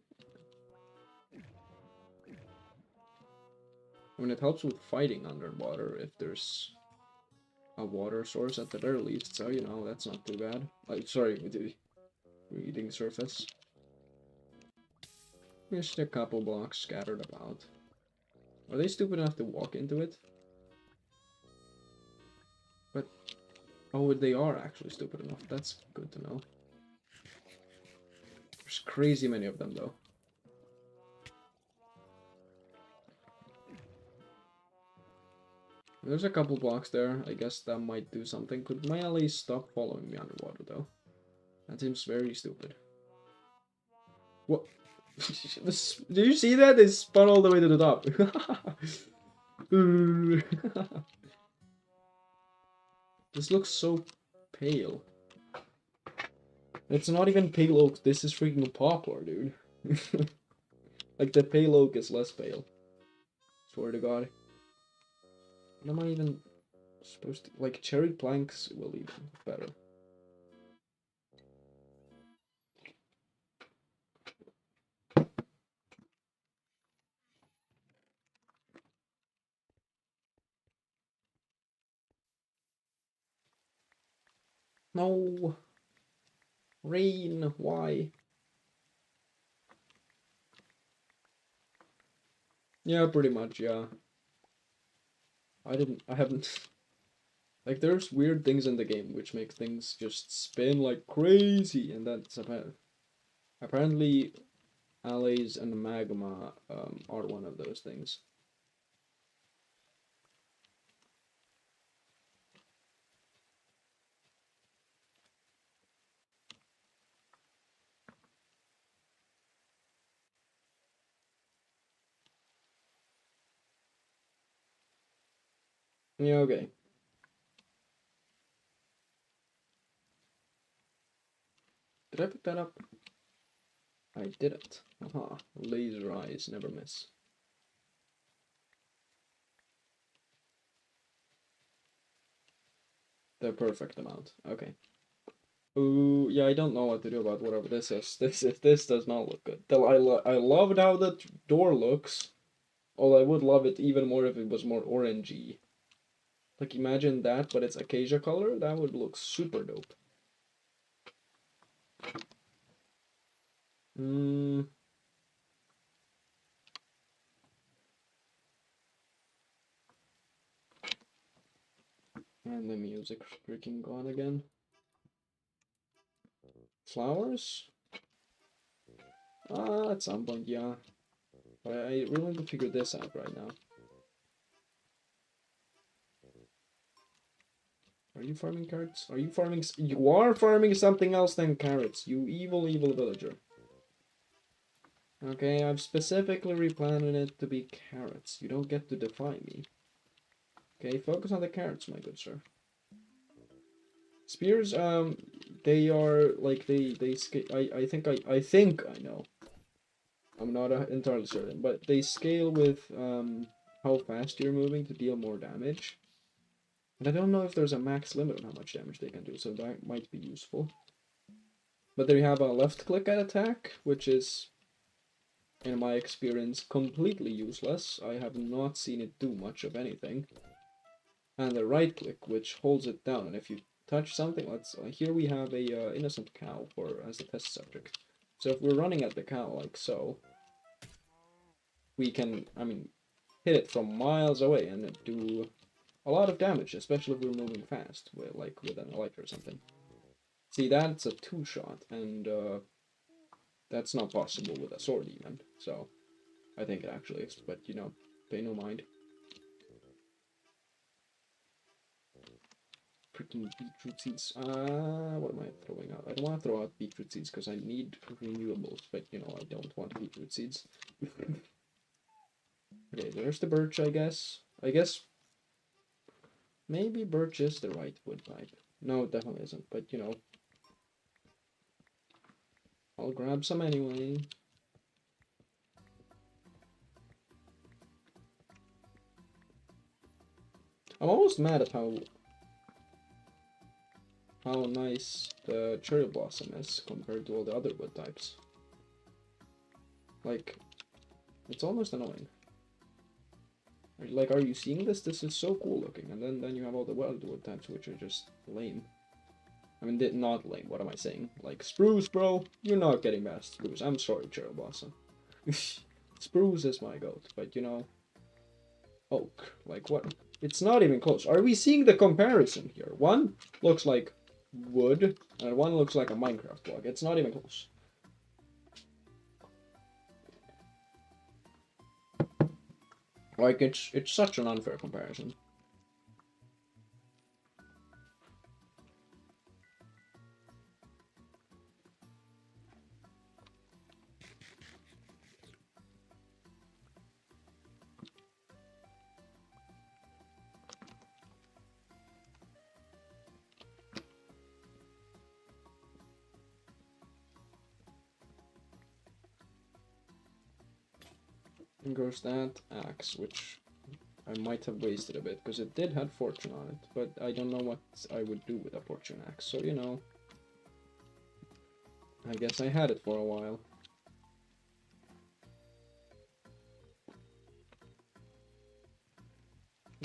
I mean, it helps with fighting underwater if there's... a water source at the very least, so you know, that's not too bad. Sorry, with the reading surface. Just a couple blocks scattered about. Are they stupid enough to walk into it? But, oh, they are actually stupid enough. That's good to know. There's crazy many of them, though. There's a couple blocks there. I guess that might do something. Could my allies stop following me underwater, though? That seems very stupid. What? Do you see that? They spun all the way to the top. This looks so pale. It's not even pale oak. This is freaking poplar, dude. Like, the pale oak is less pale. Swear to God. What am I even supposed to... Like, cherry planks will even better. No! Rain, why? Yeah, pretty much, yeah. I haven't... Like, there's weird things in the game which make things just spin like crazy, and that's apparently allies and magma are one of those things. Yeah, okay. Did I pick that up? I did it. Aha. Laser eyes never miss. The perfect amount. Okay. Ooh, yeah, I don't know what to do about whatever this is. This does not look good. I loved how the door looks. Although I would love it even more if it was more orangey. Like, imagine that, but it's acacia color. That would look super dope. Hmm. And the music's freaking gone again. Flowers? At some point, yeah. But I really need to figure this out right now. Are you farming carrots? Are you farming... You are farming something else than carrots, you evil, evil villager. Okay, I've specifically replanted it to be carrots. You don't get to defy me. Okay, focus on the carrots, my good sir. Spears, they are, like, I think I know. I'm not entirely certain, but they scale with, how fast you're moving to deal more damage. And I don't know if there's a max limit on how much damage they can do, so that might be useful. But there you have a left click at attack, which is, in my experience, completely useless. I have not seen it do much of anything. And the right click, which holds it down, and if you touch something, let's, here we have a innocent cow as a test subject. So if we're running at the cow like so, we can, I mean, hit it from miles away and do a lot of damage, especially if we're moving fast, like with an elytra or something. See, that's a two-shot, and that's not possible with a sword even, so I think it actually is, but you know, pay no mind. Freaking beetroot seeds. What am I throwing out? I don't want to throw out beetroot seeds because I need renewables, but you know, I don't want beetroot seeds. Okay, there's the birch, I guess. Maybe birch is the right wood type. No, it definitely isn't, but you know, I'll grab some anyway. I'm almost mad at how nice the cherry blossom is compared to all the other wood types. Like, it's almost annoying. Like, are you seeing this? This is so cool looking. And then you have all the weldwood types, which are just lame. I mean, not lame. What am I saying? Like, spruce, bro. You're not getting past spruce. I'm sorry, Cherry Blossom. Spruce is my goat, but you know, oak. Like, what? It's not even close. Are we seeing the comparison here? One looks like wood, and one looks like a Minecraft block. It's not even close. Like, it's such an unfair comparison. And goes that axe, which I might have wasted a bit, because it did have fortune on it, but I don't know what I would do with a fortune axe, so you know. I guess I had it for a while.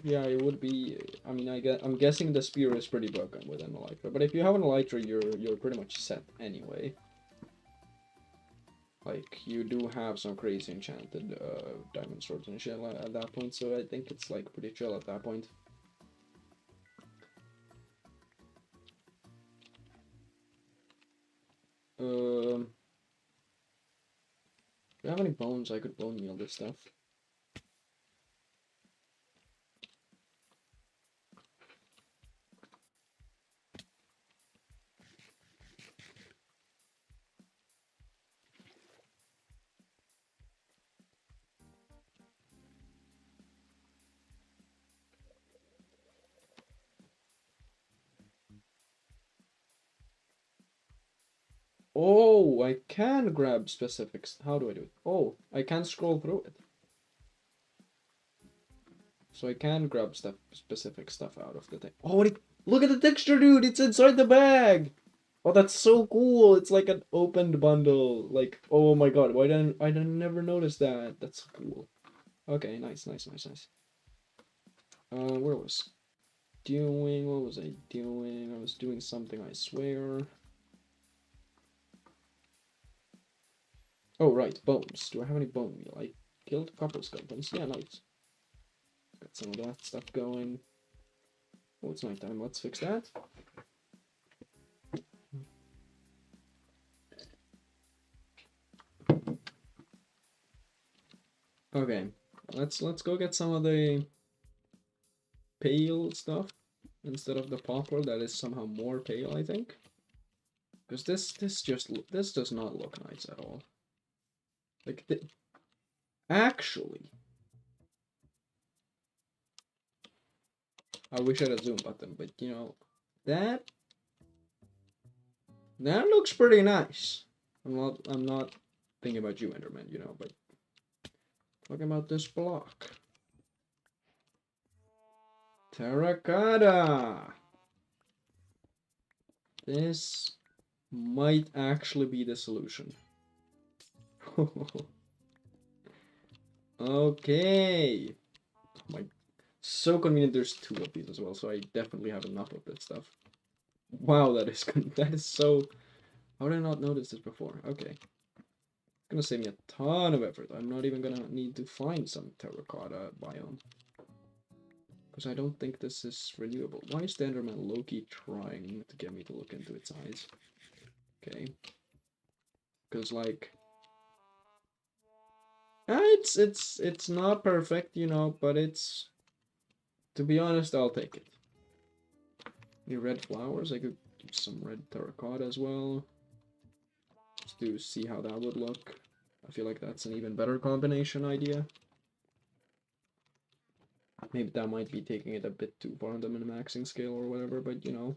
Yeah, it would be. I mean, I'm guessing the spear is pretty broken with an elytra, but if you have an elytra, you're pretty much set anyway. Like, you do have some crazy enchanted diamond swords and shit at that point, so I think it's like pretty chill at that point. Do you have any bones? I could bone meal this stuff. Oh, I can grab specifics. How do I do it? Oh, I can scroll through it. So I can grab specific stuff out of the thing. Oh, look at the texture, dude! It's inside the bag! Oh, that's so cool! It's like an opened bundle. Like, oh my god, why didn't I never notice that? That's cool. Okay, nice. Where was doing? What was I doing? I was doing something, I swear. Oh, right, bones. Do I have any bone meal? I killed a couple skeletons. Yeah, nice. Got some of that stuff going. Oh, it's nighttime. Let's fix that. Okay, let's go get some of the pale stuff instead of the poplar that is somehow more pale, I think. Because this does not look nice at all. Like, actually, I wish I had a zoom button, but you know, that looks pretty nice. I'm not thinking about you, Enderman, you know, but talking about this block. Terracotta! This might actually be the solution. Okay. So convenient there's two of these as well, so I definitely have enough of this stuff. Wow, that is good. That is so... How did I not notice this before? Okay. It's gonna save me a ton of effort. I'm not even gonna need to find some terracotta biome. Because I don't think this is renewable. Why is the Enderman low-key trying to get me to look into its eyes? Okay. Because, like... it's not perfect, you know, but it's... To be honest, I'll take it. Any red flowers? I could do some red terracotta as well. Just to see how that would look. I feel like that's an even better combination idea. Maybe that might be taking it a bit too far on the min-maxing scale or whatever, but you know.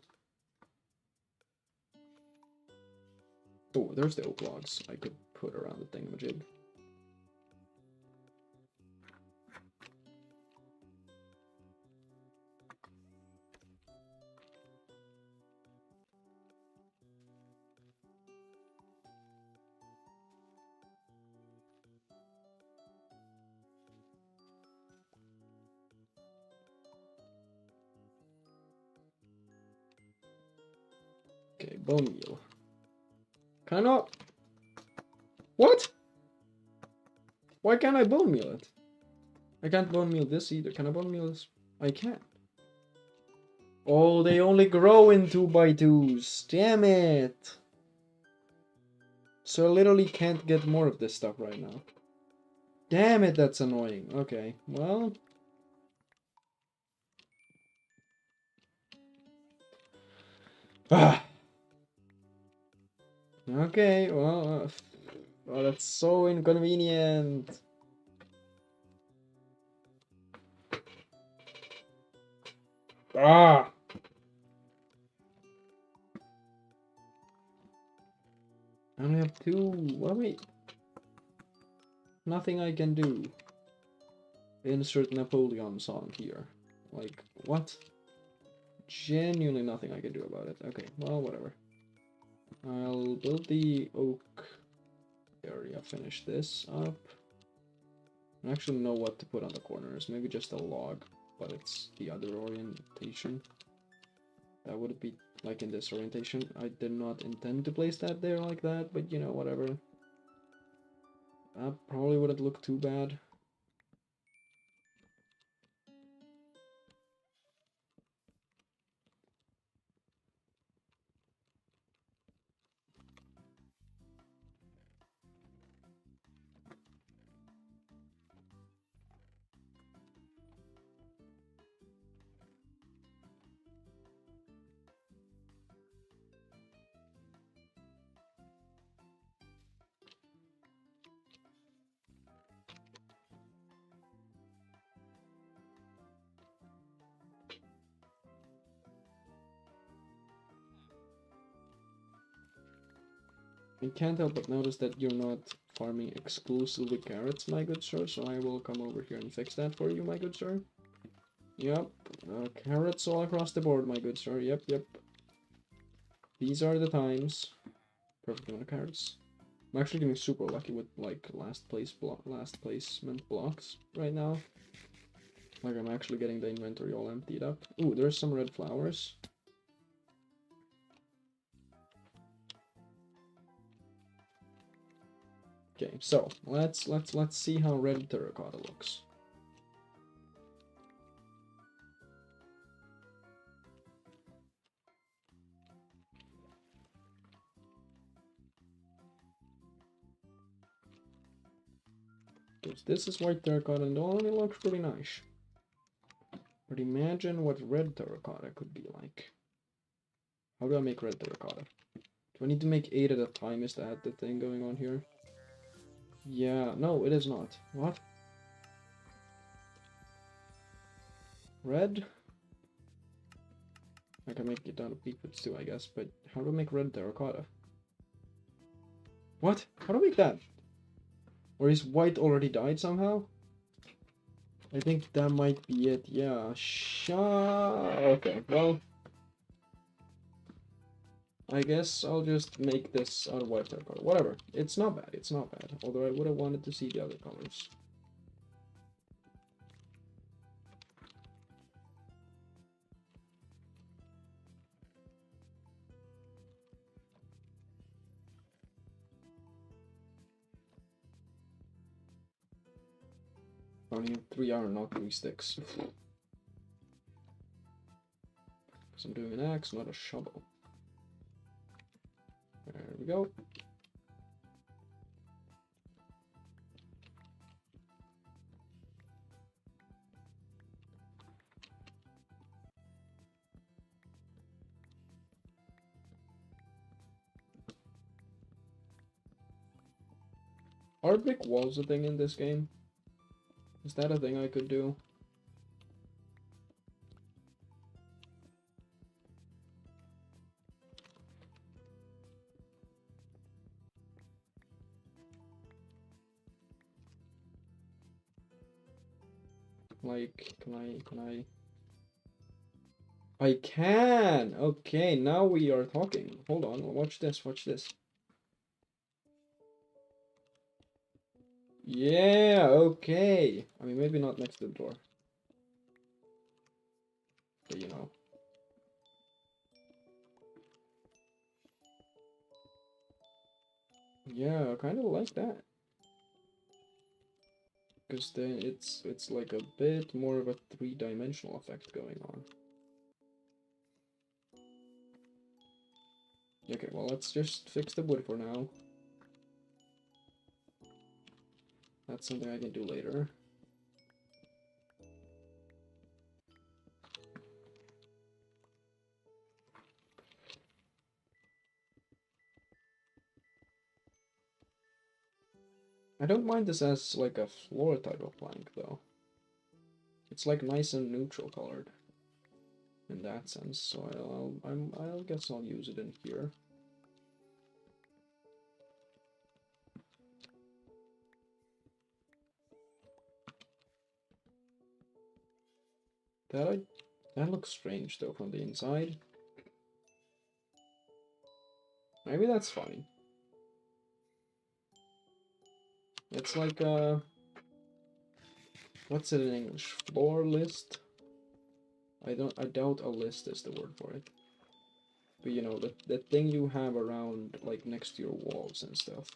Oh, there's the oak logs I could put around the thingamajig. Okay, bone meal. Can I not? What? Why can't I bone meal it? I can't bone meal this either. Can I bone meal this? I can't. Oh, they only grow in 2x2s. Damn it. So I literally can't get more of this stuff right now. Damn it, that's annoying. Okay, well. Ah. Okay, well. Oh, that's so inconvenient. Ah. I only have 2. What wait? Nothing I can do. Insert Napoleon song here. Like, what? Genuinely nothing I can do about it. Okay, well, whatever. I'll build the oak area, finish this up. I actually know what to put on the corners. Maybe just a log, but it's the other orientation. That would be like in this orientation. I did not intend to place that there like that, but you know, whatever. That probably wouldn't look too bad. I can't help but notice that you're not farming exclusively carrots, my good sir, so I will come over here and fix that for you, my good sir. Yep, carrots all across the board, my good sir. Yep, yep. These are the times. Perfect amount of carrots. I'm actually getting super lucky with like last placement blocks right now. Like I'm actually getting the inventory all emptied up. Ooh, there's some red flowers. Okay, so let's see how red terracotta looks. Because this is white terracotta and all, and it looks pretty nice. But imagine what red terracotta could be like. How do I make red terracotta? Do I need to make 8 at a time? Is that the thing going on here? Yeah, no, it is not. What? Red? I can make it down to peakwoods too, I guess, but how do I make red terracotta? What? How do I make that? Or is white already died somehow? I think that might be it, yeah. Okay, well. I guess I'll just make this out of white terracotta. Whatever. It's not bad, it's not bad. Although I would have wanted to see the other colors. I only have 3 iron, not 3 sticks. Because I'm doing an axe, not a shovel. There we go. Are brick walls a thing in this game? Is that a thing I could do? Like, can I? I can! Okay, now we are talking. Hold on, watch this, watch this. Yeah, okay. I mean, maybe not next to the door. But you know. Yeah, I kind of like that. Because then it's like a bit more of a three-dimensional effect going on. Okay, well, let's just fix the wood for now. That's something I can do later. I don't mind this as like a floor type of plank though. It's like nice and neutral colored in that sense, so I'll guess I'll use it in here. That looks strange though from the inside. Maybe that's fine. It's like what's it in English? Floor list? I doubt a list is the word for it. But you know, the thing you have around like next to your walls and stuff.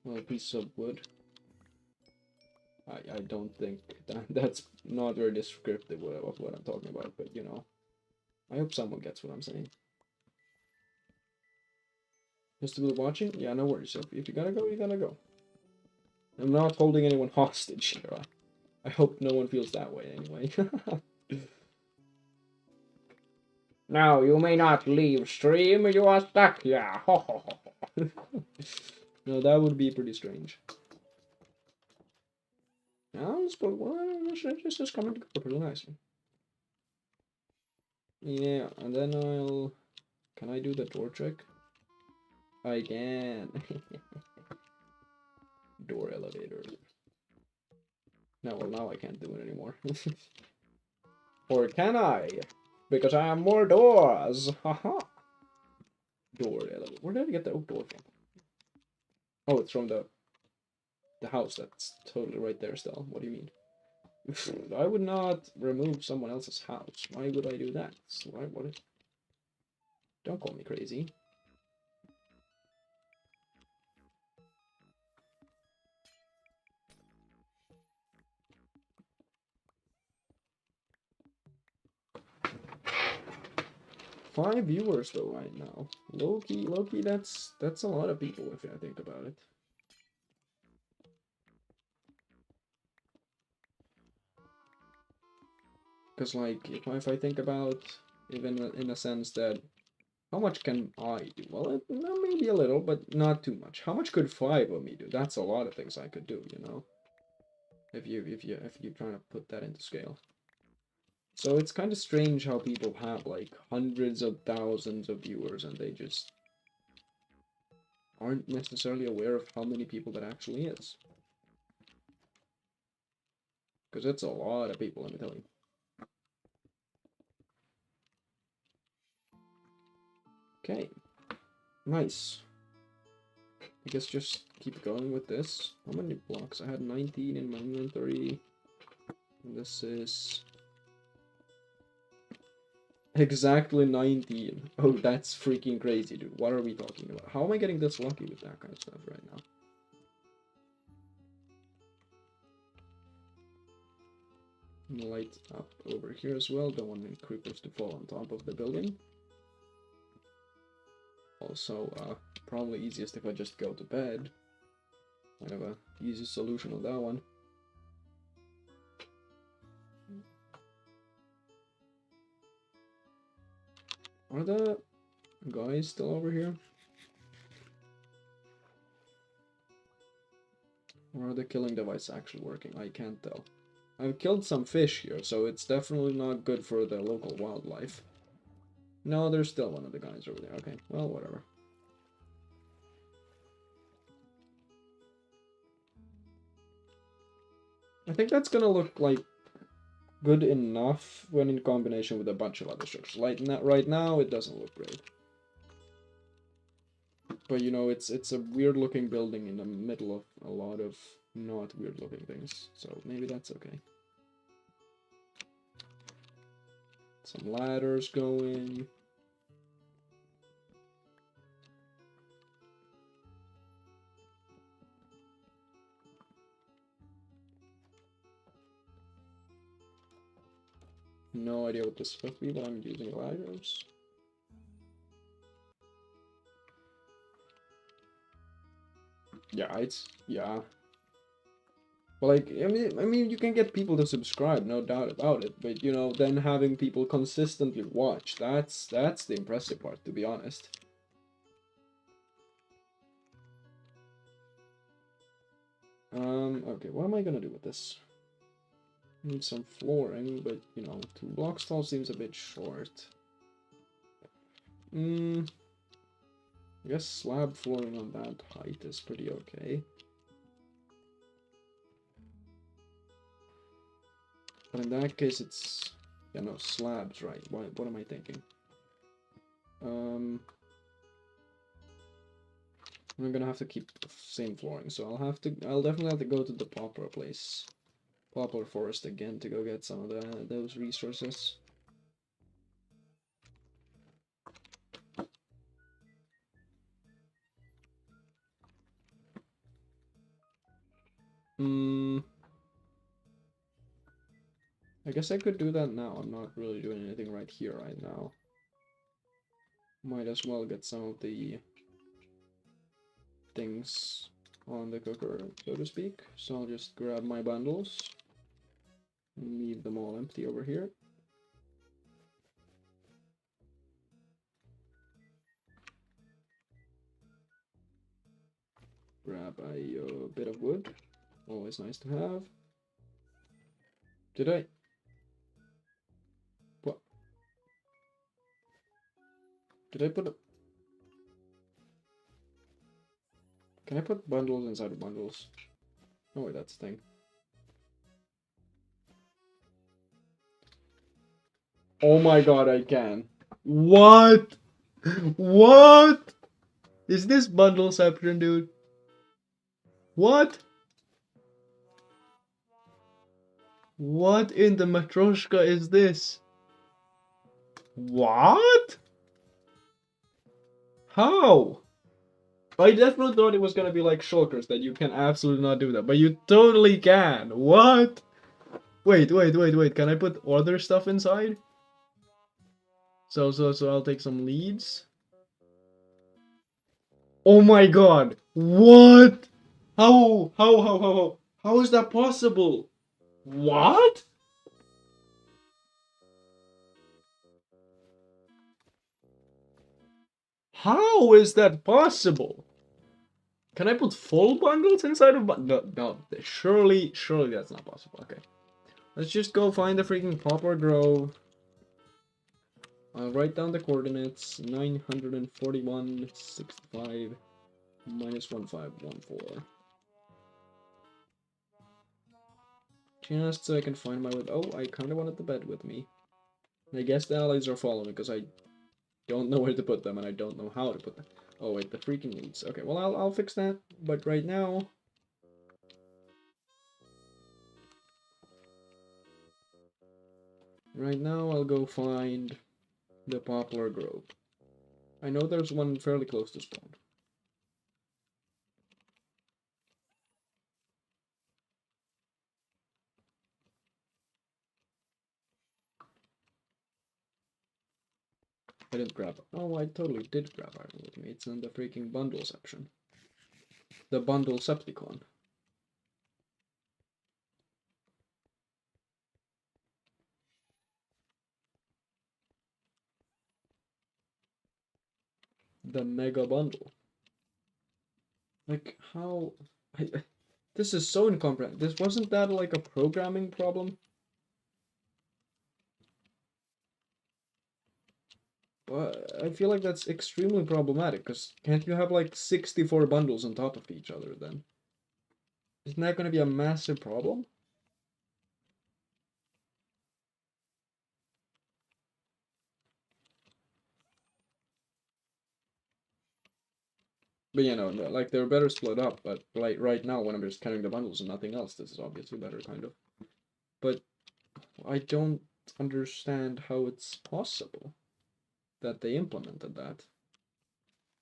Well, a piece of wood. I don't think that's not very descriptive of what I'm talking about, but you know. I hope someone gets what I'm saying. Just to be watching? Yeah, no worries. If you gotta go, you gotta go. I'm not holding anyone hostage here. I hope no one feels that way anyway. No, you may not leave stream, you are stuck here. No, that would be pretty strange. Now let's go. Well, this is coming together pretty nicely. Yeah, and then I'll... Can I do the door trick? I can. Door elevator. No, well now I can't do it anymore. Or can I? Because I have more doors. Haha. Door elevator. Where did I get the oak door from? Oh, it's from the house that's totally right there still. What do you mean? I would not remove someone else's house. Why would I do that? Why? What? Don't call me crazy. Five viewers though right now. Low-key, that's a lot of people if I think about it. Because like if I think about even in a sense that how much can I do? Well, maybe a little, but not too much. How much could five of me do? That's a lot of things I could do, you know. If you trying to put that into scale. So it's kind of strange how people have like hundreds of thousands of viewers and they just aren't necessarily aware of how many people that actually is. Because it's a lot of people, let me tell you. Okay. Nice. I guess just keep going with this. How many blocks? I had 19 in my inventory. And this is... exactly 19. Oh, that's freaking crazy, dude. What are we talking about? How am I getting this lucky with that kind of stuff right now? Light up over here as well. Don't want any creepers to fall on top of the building. Also, probably easiest if I just go to bed. Kind of a easy solution on that one. Are the guys still over here? Or are the killing devices actually working? I can't tell. I've killed some fish here, so it's definitely not good for the local wildlife. No, there's still one of the guys over there. Okay, well, whatever. I think that's gonna look like good enough when in combination with a bunch of other structures. Like right now, it doesn't look great. But you know, it's a weird looking building in the middle of a lot of not weird looking things. So maybe that's okay. Some ladders going. No idea what this is supposed to be, but I'm using ladders. Yeah, yeah. But like, I mean, you can get people to subscribe, no doubt about it. But you know, then having people consistently watch, that's the impressive part, to be honest. Okay, what am I gonna do with this? Need some flooring, but you know, 2 blocks tall seems a bit short. I guess slab flooring on that height is pretty okay. But in that case, it's, yeah, no, slabs, right? What am I thinking? I'm gonna have to keep the same flooring, so I'll definitely have to go to the poplar place. Poplar forest again to go get some of those resources. I guess I could do that now. I'm not really doing anything right here right now. Might as well get some of the things on the cooker, so to speak. So I'll just grab my bundles and leave them all empty over here. Grab a bit of wood. Always nice to have. Did I? What? Did I put? Can I put bundles inside of bundles? Oh wait, that's the thing. Oh my god, I can. What? What? Is this bundleception, dude? What? What in the Matryoshka is this? What? How? I definitely thought it was gonna be like shulkers that you can absolutely not do that, but you totally can. What? Wait. Can I put other stuff inside? So I'll take some leads. Oh my god. What? How is that possible? What? How is that possible? Can I put full bundles inside of no, surely that's not possible. Okay. Let's just go find the freaking poplar grove. I'll write down the coordinates. 941.65 minus 1514. Just so I can find my way. Oh, I kind of wanted the bed with me. I guess the allies are following because I don't know where to put them and I don't know how to put them. Oh wait, the freaking leads. Okay, well I'll fix that. But right now, I'll go find the poplar grove. I know there's one fairly close to spawn. I didn't grab it. Oh, I totally did grab iron with me. It's in the freaking bundle section. The bundle septicon. The mega bundle. Like, how... this is so incomprehensible. This wasn't that like a programming problem? But I feel like that's extremely problematic, because can't you have like 64 bundles on top of each other then? Isn't that going to be a massive problem? But you know, like they're better split up, but like right now when I'm just counting the bundles and nothing else, this is obviously better, kind of. But I don't understand how it's possible that they implemented that.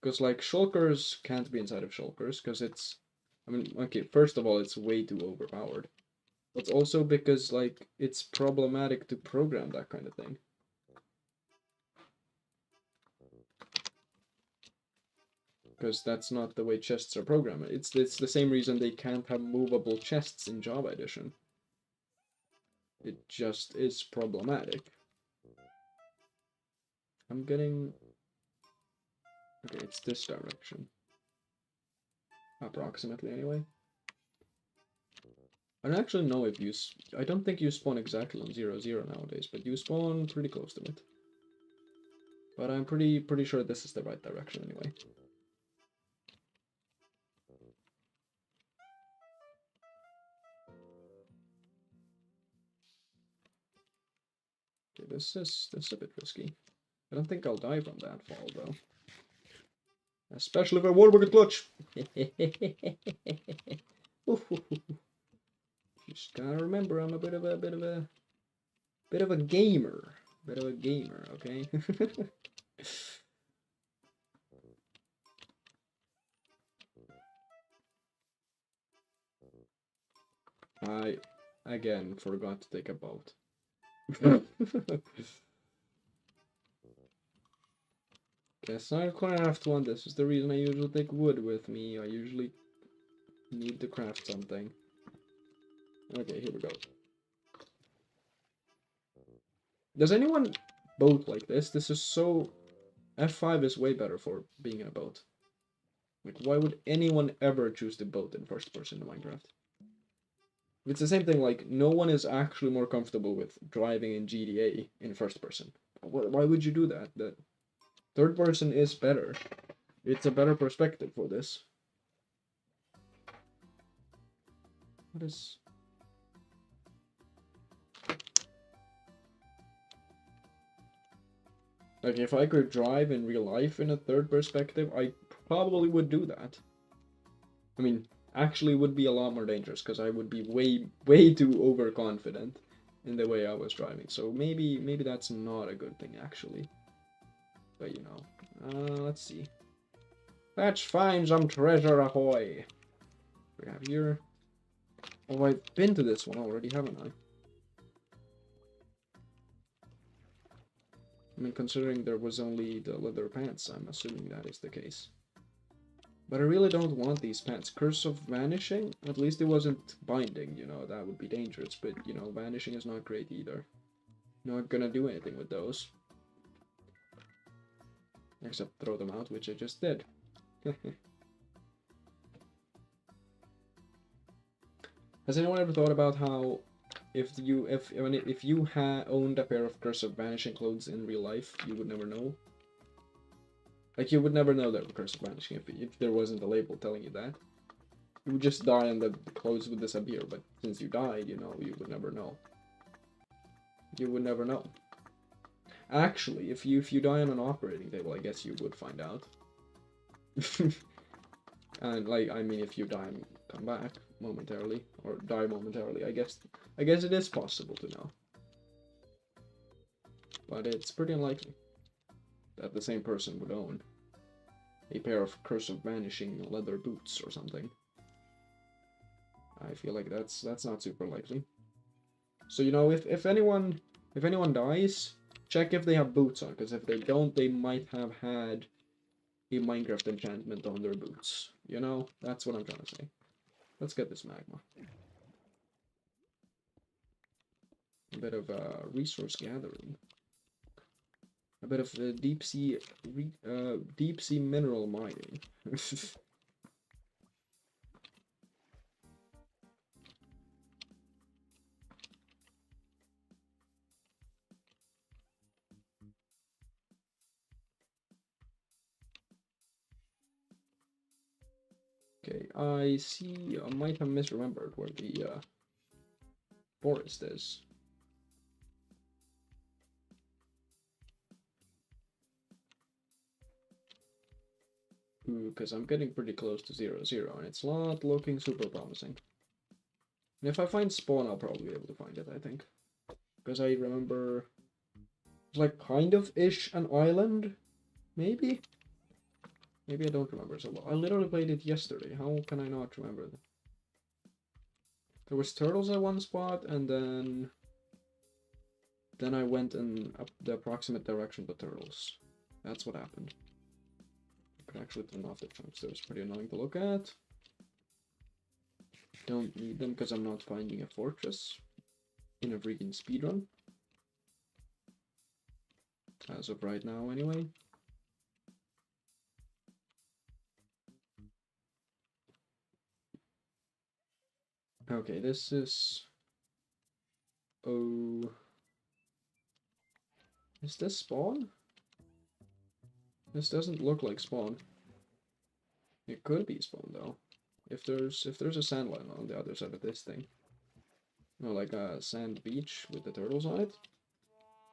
Because like shulkers can't be inside of shulkers because it's, I mean, okay, first of all, it's way too overpowered. But also because, like, it's problematic to program that kind of thing. Because that's not the way chests are programmed. It's the same reason they can't have movable chests in Java Edition. It just is problematic. I'm getting... Okay, it's this direction. Approximately, anyway. I don't actually know if you... I don't think you spawn exactly on 0, 0 nowadays, but you spawn pretty close to it. But I'm pretty sure this is the right direction, anyway. Okay, this is a bit risky. I don't think I'll die from that fall, though. Especially if I Warburg clutch! Just gotta remember, I'm a bit of a gamer. Bit of a gamer, okay? I, again, forgot to take a boat. Guess I'll craft one. This is the reason I usually take wood with me. I usually need to craft something. Okay, here we go. Does anyone boat like this? This is so... F5 is way better for being in a boat. Like, why would anyone ever choose to boat in first person in Minecraft? It's the same thing, like, no one is actually more comfortable with driving in GTA in first person. Why would you do that? That third person is better. It's a better perspective for this. What is... Like, if I could drive in real life in a third perspective, I probably would do that. I mean, actually would be a lot more dangerous, because I would be way too overconfident in the way I was driving. So maybe that's not a good thing, actually. But, you know, let's see. Let's find some treasure, ahoy! We have here... Oh, I've been to this one already, haven't I? I mean, considering there was only the leather pants, I'm assuming that is the case. But I really don't want these pants. Curse of Vanishing? At least it wasn't binding, you know, that would be dangerous. But, you know, Vanishing is not great either. Not gonna do anything with those. Except throw them out, which I just did. Has anyone ever thought about how if you owned a pair of Curse of Vanishing clothes in real life, you would never know? Like, you would never know they were Curse of Vanishing if there wasn't a label telling you that. You would just die and the clothes would disappear, but since you died, you know, you would never know. You would never know. Actually, if you die on an operating table, I guess you would find out. And, like, I mean, if you die and come back momentarily, or die momentarily, I guess it is possible to know. But it's pretty unlikely that the same person would own a pair of Curse of Vanishing leather boots or something. I feel like that's not super likely. So, you know, if anyone dies, check if they have boots on, because if they don't, they might have had a Minecraft enchantment on their boots. You know, that's what I'm trying to say. Let's get this magma. A bit of resource gathering. A bit of deep sea mineral mining. Okay, I see. I might have misremembered where the forest is. Because I'm getting pretty close to 0, 0, and it's not looking super promising. And if I find spawn, I'll probably be able to find it, I think. Because I remember... It's like kind of-ish an island? Maybe? Maybe I don't remember so well. I literally played it yesterday. How can I not remember that? There was turtles at one spot, and then I went in up the approximate direction of the turtles. That's what happened. I could actually turn off the chunks. That was pretty annoying to look at. Don't need them because I'm not finding a fortress in a freaking speedrun. As of right now, anyway. Okay, this is... Oh... Is this spawn? This doesn't look like spawn. It could be spawn though. If there's a sand line on the other side of this thing. No, like a sand beach with the turtles on it.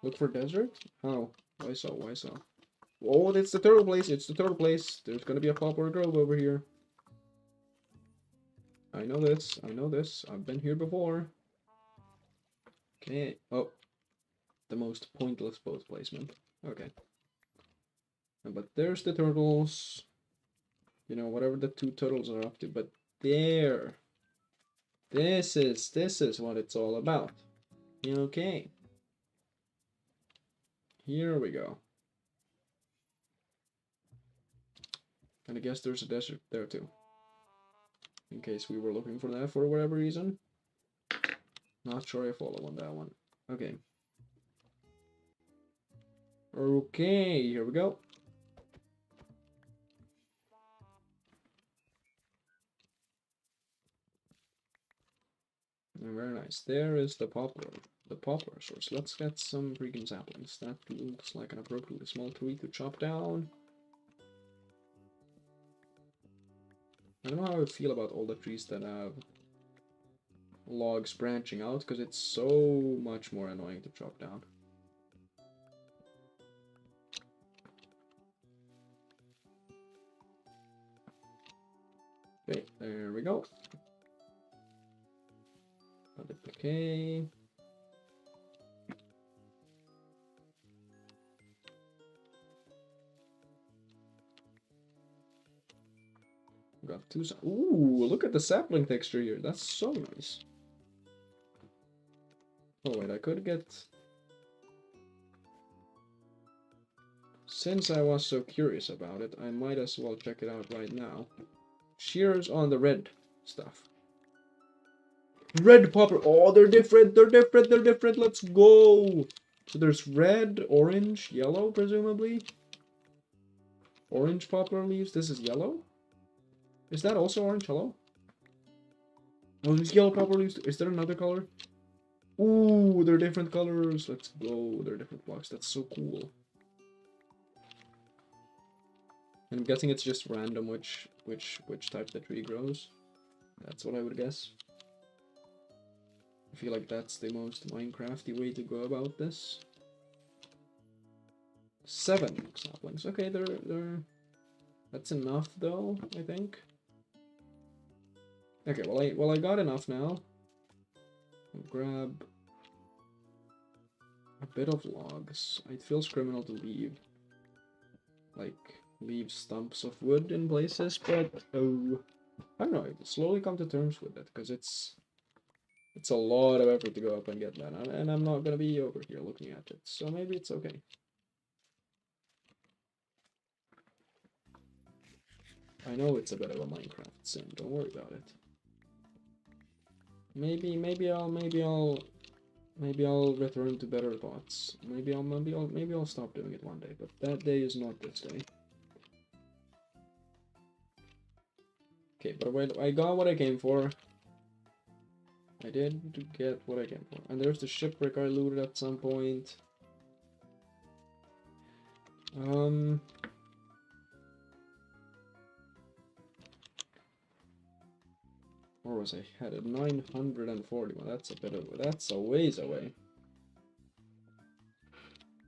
Look for desert? How? Why so? Why so? Oh, it's the turtle place! It's the turtle place! There's gonna be a poplar grove over here. I know this. I know this. I've been here before. Okay. Oh. The most pointless boat placement. Okay. But there's the turtles. You know, whatever the two turtles are up to. But there. This is what it's all about. Okay. Here we go. And I guess there's a desert there too. In case we were looking for that for whatever reason. Not sure I follow on that one. Okay. Okay, here we go. Very nice. There is the poplar source. Let's get some freaking saplings. That looks like an appropriately small tree to chop down. I don't know how I feel about all the trees that have logs branching out, because it's so much more annoying to chop down. Okay, there we go. Okay. Got two. Ooh, look at the sapling texture here. That's so nice. Oh wait, I could get. Since I was so curious about it, I might as well check it out right now. Cheers on the red stuff. Red poplar. Oh, they're different. They're different. They're different. Let's go. So there's red, orange, yellow, presumably. Orange poplar leaves. This is yellow. Is that also orange? Hello? Oh, there's yellow poplar leaves. Is there another color? Ooh, they're different colors. Let's go. They're different blocks. That's so cool. I'm guessing it's just random which type the tree grows. That's what I would guess. I feel like that's the most Minecrafty way to go about this. 7 saplings. Okay, they're that's enough though, I think. Okay, well I got enough now. I'll grab a bit of logs. It feels criminal to leave stumps of wood in places, but oh, I don't know. I slowly come to terms with it because it's a lot of effort to go up and get that, and I'm not gonna be over here looking at it, so maybe it's okay. I know it's a bit of a Minecraft sim. Don't worry about it. Maybe I'll return to better thoughts. Maybe I'll stop doing it one day, but that day is not this day. Okay, but wait, I got what I came for. I did get what I came for. And there's the shipwreck I looted at some point. Or was I headed? 941. That's a ways away.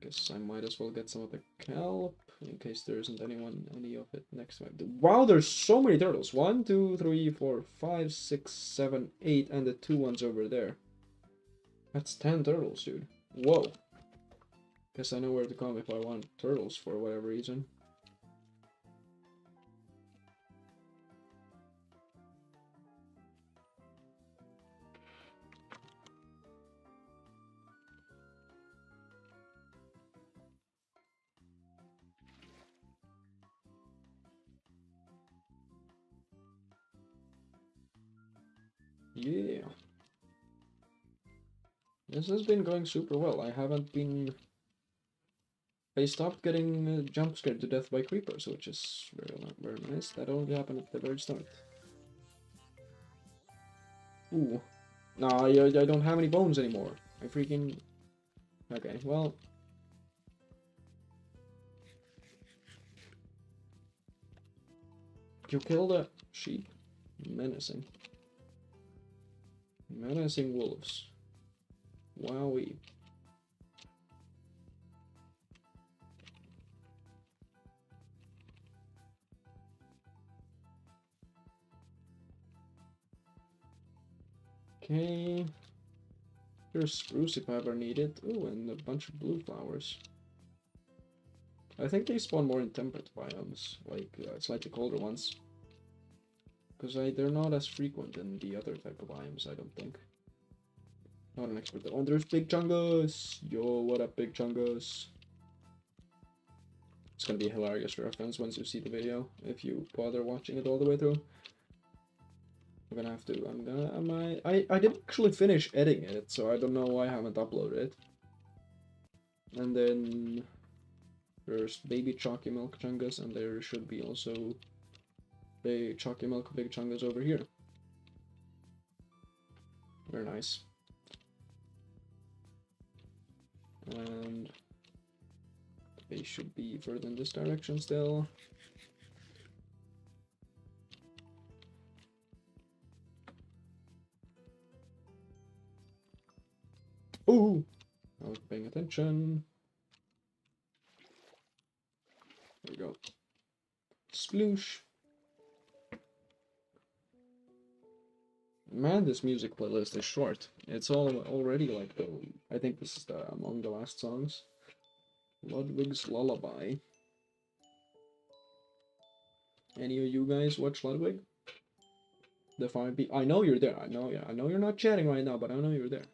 Guess I might as well get some of the kelp in case there isn't any of it next to me. Wow, there's so many turtles. 1, 2, 3, 4, 5, 6, 7, 8, and the 2 ones over there. That's 10 turtles, dude. Whoa. Guess I know where to come if I want turtles for whatever reason. Yeah. This has been going super well. I haven't been... I stopped getting jump scared to death by creepers, which is very nice. That only happened at the very start. Ooh. Nah, I don't have any bones anymore. I freaking... Okay, well... You killed a sheep? Menacing. Menacing wolves. Wowee. Okay. There's spruce if I ever need it. Ooh, and a bunch of blue flowers. I think they spawn more in temperate biomes, like slightly colder ones. Because they're not as frequent in the other type of biomes, I don't think. Not an expert though. Oh, there's Big Chungus! Yo, what up, Big Chungus? It's gonna be a hilarious reference once you see the video, if you bother watching it all the way through. I'm gonna have to, I didn't actually finish editing it, so I don't know why I haven't uploaded it. And then there's baby chalky milk chungus, and there should be also the chalky milk big chungus over here. Very nice. And they should be further in this direction still. Ooh! I was paying attention. There we go. Sploosh! Man, this music playlist is short. It's already like I think this is among the last songs. Ludwig's Lullaby. Any of you guys watch Ludwig? The 5B. I know you're there. I know you're not chatting right now, but I know you're there.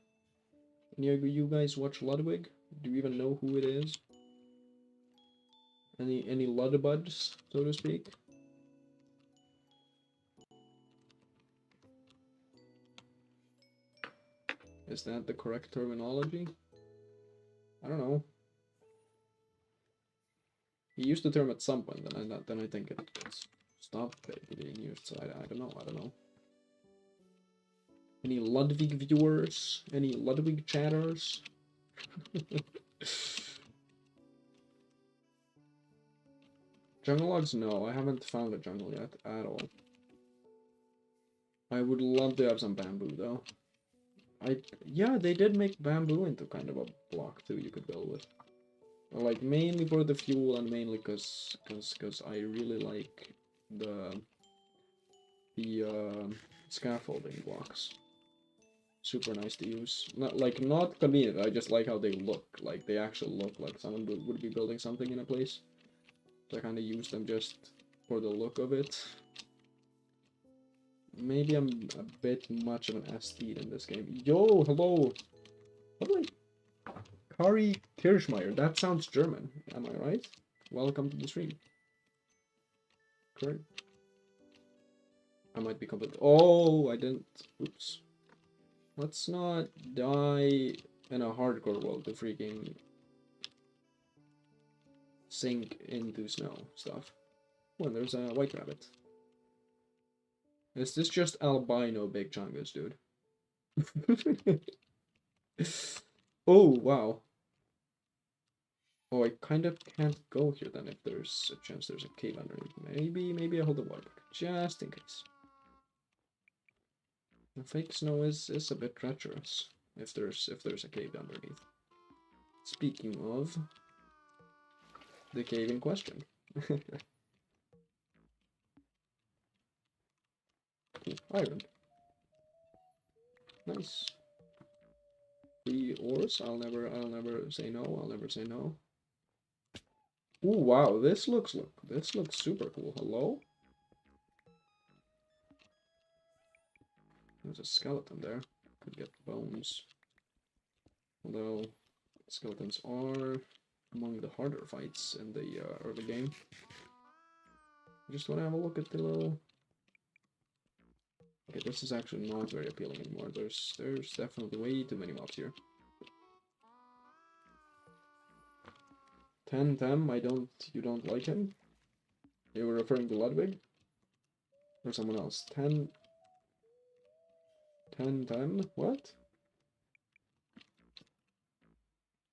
Any of you guys watch Ludwig? Do you even know who it is? Any Ludbuds, so to speak? Is that the correct terminology? I don't know. He used the term at some point, then I think it's stopped being used. So I don't know. Any Ludwig viewers? Any Ludwig chatters? Jungle logs? No, I haven't found a jungle yet at all. I would love to have some bamboo though. Yeah, they did make bamboo into kind of a block too you could build with. Like mainly for the fuel and mainly cause I really like the scaffolding blocks. Super nice to use. Not convenient. I just like how they look. Like they actually look like someone would be building something in a place. So I kind of use them just for the look of it. Maybe I'm a bit much of an aesthete in this game. Yo, hello. What do I? Kari Kirschmeier. That sounds German. Am I right? Welcome to the stream. Correct. I might be completely. Oh, I didn't. Oops. Let's not die in a hardcore world to freaking sink into snow stuff. Oh, and there's a white rabbit. Is this just albino big chungus, dude? Oh, wow. Oh, I kind of can't go here then if there's a chance there's a cave underneath. Maybe I hold the water just in case. The fake snow is a bit treacherous if there's a cave underneath. Speaking of the cave in question. Iron. Nice. 3 ores. I'll never say no. I'll never say no. Ooh, wow, this looks super cool. Hello? There's a skeleton there. Could get bones. Although skeletons are among the harder fights in the early game. I just want to have a look at the little Okay, this is actually not very appealing anymore. There's definitely way too many mobs here. 10 Them, you don't like him? You were referring to Ludwig? Or someone else? 10 Them? What?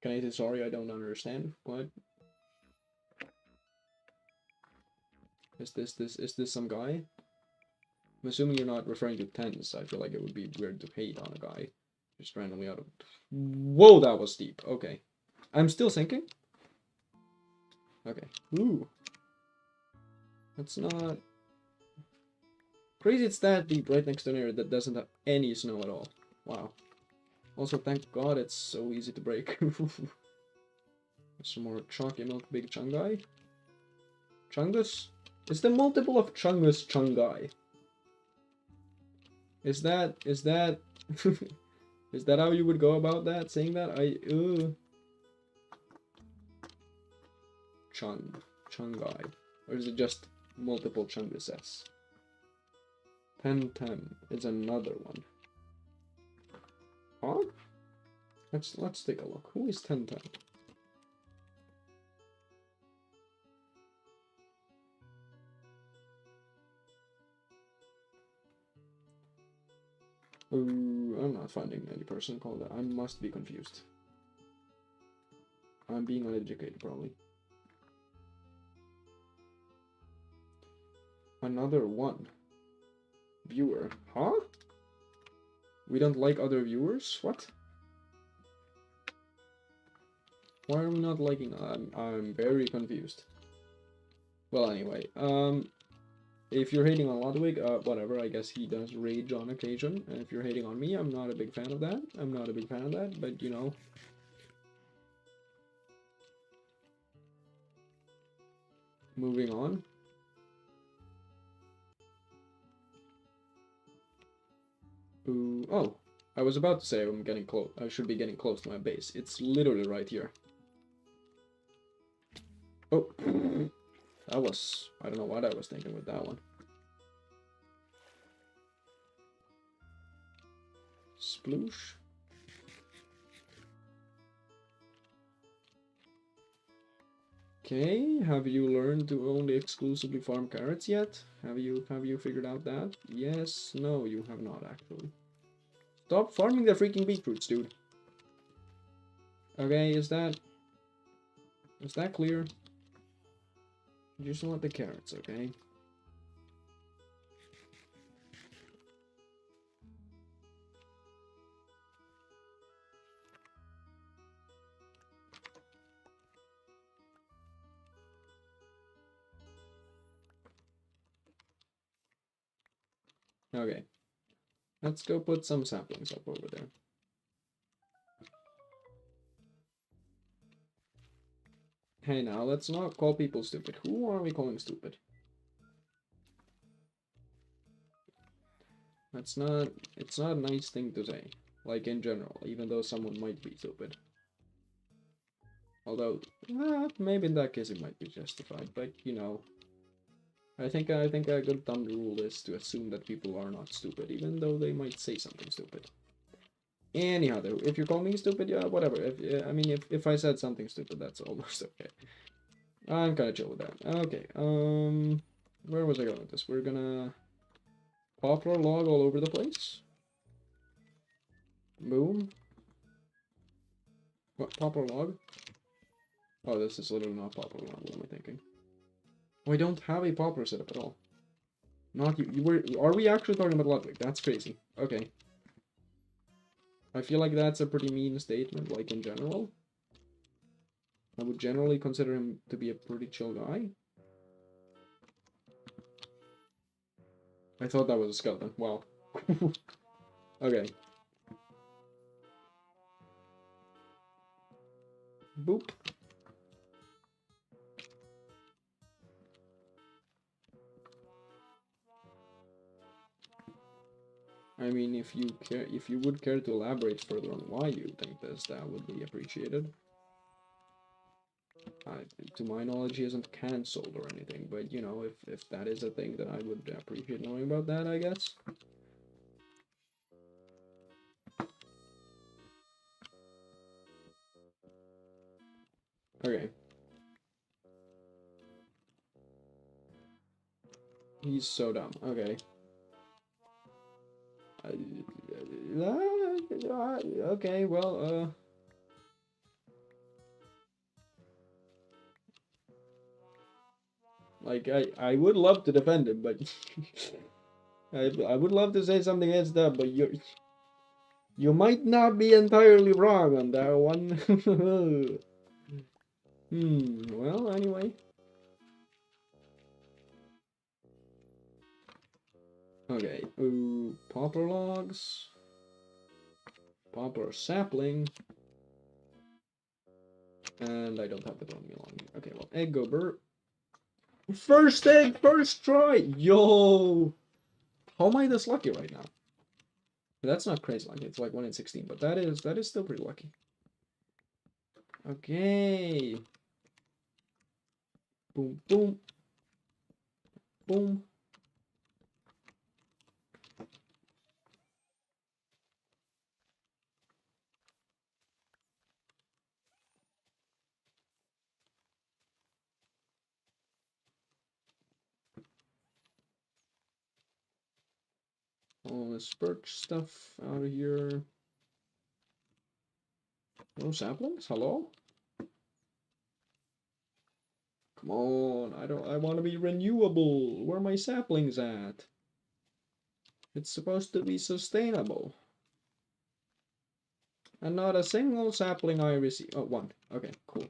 Can I say sorry? I don't understand. What? Is this some guy? I'm assuming you're not referring to tens. I feel like it would be weird to hate on a guy just randomly out of. Whoa, that was steep. Okay, I'm still sinking. Okay. Ooh, that's not crazy. It's that deep right next to an area that doesn't have any snow at all. Wow. Also, thank God it's so easy to break. Some more chalky milk, big Chungai. Chungus? Is the multiple of Chungus Chungai? Is that is that how you would go about that? Saying that? Chungai. Or is it just multiple Chunguses? Tem is another one. Huh? Let's take a look. Who is Tem? I'm not finding any person called that. I must be confused. I'm being uneducated, probably. Another one. Viewer. Huh? We don't like other viewers? What? Why are we not liking? I'm very confused. Well, anyway, if you're hating on Ludwig, whatever, I guess he does rage on occasion. And if you're hating on me, I'm not a big fan of that. I'm not a big fan of that, but you know. Moving on. Ooh, oh, I was about to say I'm getting close. I should be getting close to my base. It's literally right here. Oh, that was, I don't know what I was thinking with that one. Sploosh. Okay, have you learned to only exclusively farm carrots yet? Have you figured out that? Yes, no, you have not actually. Stop farming the freaking beetroots, dude. Okay, is that clear? You just want the carrots, okay? Okay. Let's go put some saplings up over there. Hey now, let's not call people stupid. Who are we calling stupid? It's not a nice thing to say. Like in general, even though someone might be stupid. Although, maybe in that case it might be justified, but you know. I think a good thumb rule is to assume that people are not stupid, even though they might say something stupid. Anyhow, though, if you're calling me stupid, yeah, whatever. I mean, if I said something stupid, that's almost okay. I'm kind of chill with that. Okay, where was I going with this? We're gonna poplar log all over the place. Boom. What, poplar log? Oh, this is literally not poplar log. What am I thinking? Oh, I don't have a poplar setup at all. Not you. Are we actually talking about Ludwig? That's crazy. Okay. I feel like that's a pretty mean statement, like in general. I would generally consider him to be a pretty chill guy. I thought that was a skeleton. Wow. Okay. Boop. I mean, if you would care to elaborate further on why you think this, that would be appreciated. To my knowledge, he isn't cancelled or anything, but you know, if that is a thing, then I would appreciate knowing about that, I guess. Okay. He's so dumb. Okay. Okay, well, like, I would love to defend him, but I would love to say something against that, but you might not be entirely wrong on that one. Well, anyway. Okay, ooh, poplar logs. Poplar sapling. And I don't have the bone meal on me. Okay, well, egg gober. First egg, first try! Yo! How am I this lucky right now? That's not crazy lucky, it's like 1 in 16, but that is still pretty lucky. Okay. Boom, boom. Boom. All this birch stuff out of here. No saplings? Hello? Come on, I want to be renewable. Where are my saplings at? It's supposed to be sustainable. And not a single sapling I receive. Oh, one. Okay, cool.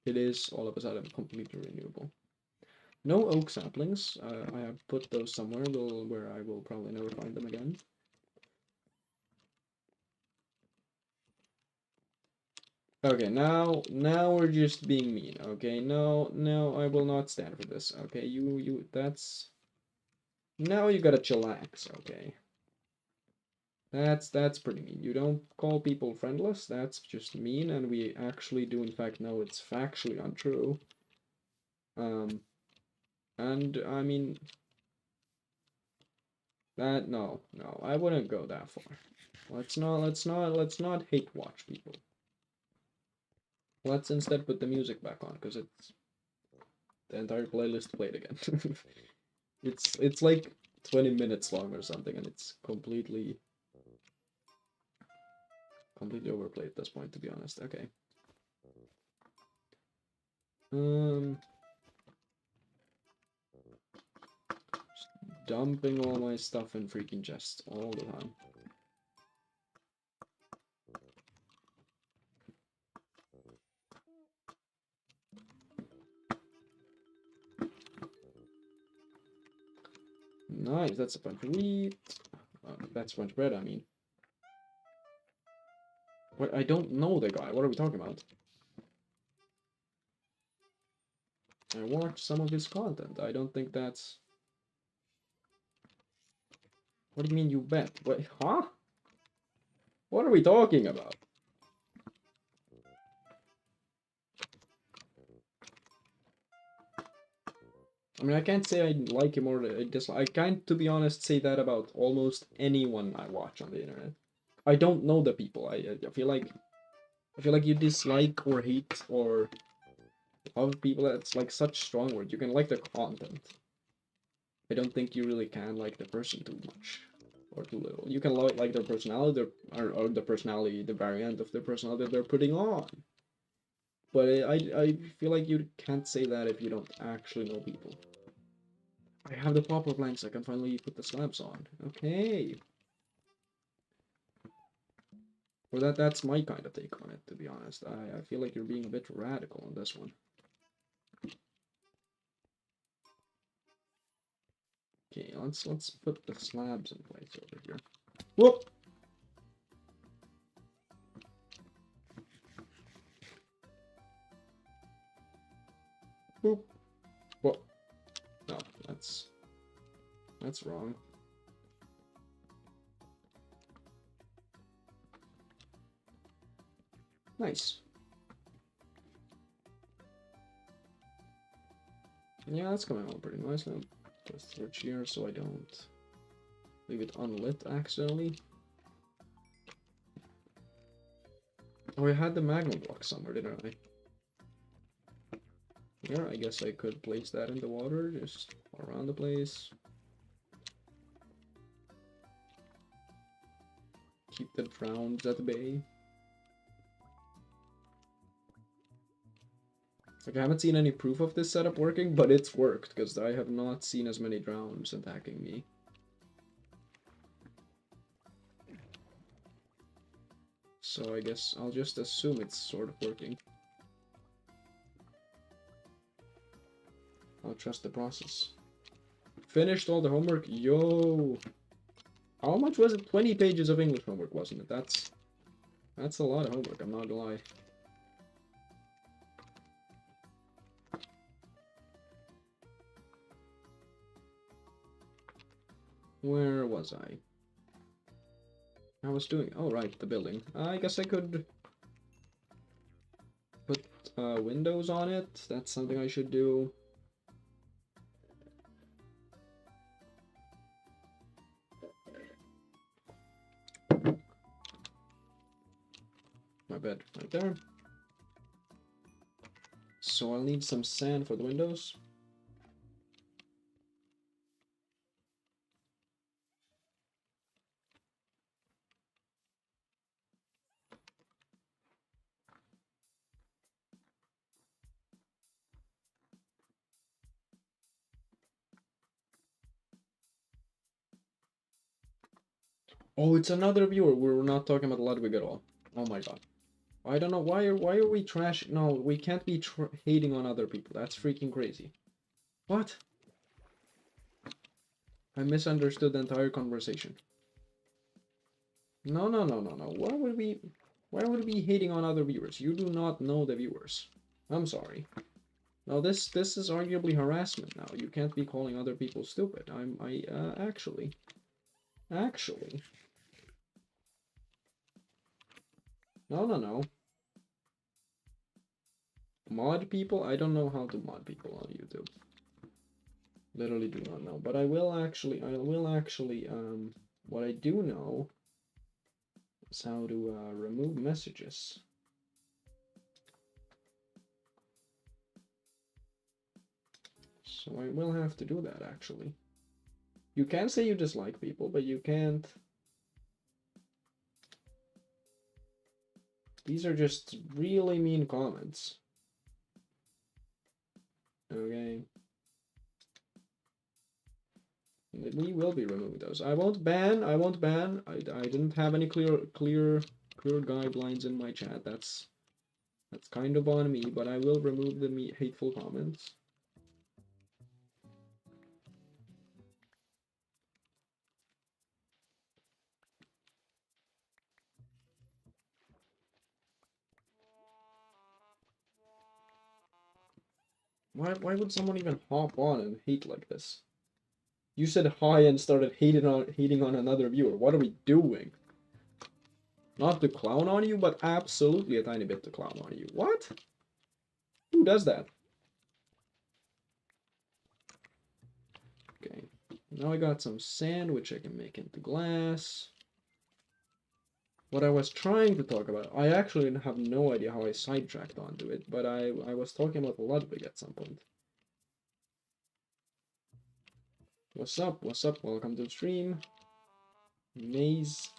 It is all of a sudden completely renewable. No oak saplings. I have put those somewhere where I will probably never find them again. Okay, now we're just being mean. Okay, no, I will not stand for this. Okay, that's now you gotta chillax. Okay, that's pretty mean. You don't call people friendless. That's just mean, and we actually do in fact know it's factually untrue. And I mean that no, I wouldn't go that far. Let's not hate watch people. Let's instead put the music back on because it's the entire playlist played again. It's like 20 minutes long or something, and it's completely overplayed at this point, to be honest. Okay. Just dumping all my stuff in freaking chests all the time. Nice, that's a bunch of wheat. That's a bunch of bread, I mean. What? I don't know the guy. What are we talking about? I watched some of his content. I don't think that's... What do you mean you bet? What? Huh? What are we talking about? I mean, I can't say I like him or I dislike. I can't, to be honest, say that about almost anyone I watch on the internet. I don't know the people. I feel like you dislike or hate or love people. That's like such strong words. You can like their content. I don't think you really can like the person too much or too little. You can like their personality, or the personality, the variant of their personality that they're putting on. But I feel like you can't say that if you don't actually know people. I have the poplar planks. I can finally put the slabs on. Okay. Or that's my kind of take on it, to be honest. I feel like you're being a bit radical on this one. Okay, let's put the slabs in place over here. Whoop! Boop. What? No, that's wrong. Nice. Yeah, that's coming on pretty nicely. Just switch here so I don't leave it unlit accidentally. Oh, I had the magma block somewhere, didn't I? Here, I guess I could place that in the water, just around the place. Keep the drowns at bay. Like, I haven't seen any proof of this setup working, but it's worked, because I have not seen as many drowns attacking me. So I guess I'll just assume it's sort of working. I'll trust the process. Finished all the homework? Yo! How much was it? 20 pages of English homework, wasn't it? That's a lot of homework, I'm not gonna lie. Where was I? I was doing... Oh, right, the building. I guess I could put windows on it. That's something I should do. My bed, right there. So I'll need some sand for the windows. Oh, it's another viewer. We're not talking about Ludwig at all. Oh my god. I don't know why are we trash? No, we can't be hating on other people. That's freaking crazy. What? I misunderstood the entire conversation. No. Why would we be hating on other viewers? You do not know the viewers. I'm sorry. No, this is arguably harassment now. You can't be calling other people stupid. Actually. No. Mod people? I don't know how to mod people on YouTube. Literally do not know. But I will actually, what I do know is how to remove messages. So I will have to do that, actually. You can say you dislike people, but you can't. These are just really mean comments. Okay. We will be removing those. I won't ban. I didn't have any clear guidelines in my chat. That's kind of on me, but I will remove the hateful comments. Why would someone even hop on and hate like this? You said hi and started hating on another viewer. What are we doing? Not to clown on you, but absolutely a tiny bit to clown on you. What? Who does that? Okay. Now I got some sand, which I can make into glass. What I was trying to talk about, I actually have no idea how I sidetracked onto it, but I was talking about Ludwig at some point. What's up? Welcome to the stream. Maze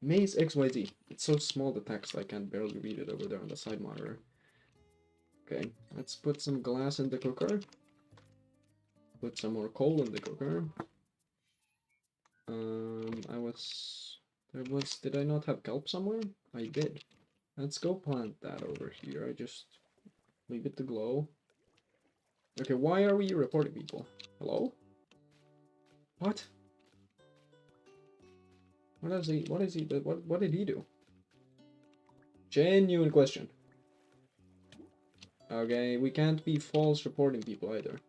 XYZ. It's so small, the text, I can barely read it over there on the side monitor. Okay, let's put some glass in the cooker. Put some more coal in the cooker. Did I not have kelp somewhere? I did. Let's go plant that over here. I just leave it to glow. Okay, why are we reporting people? Hello? What? What did he do? Genuine question. Okay, we can't be false reporting people either.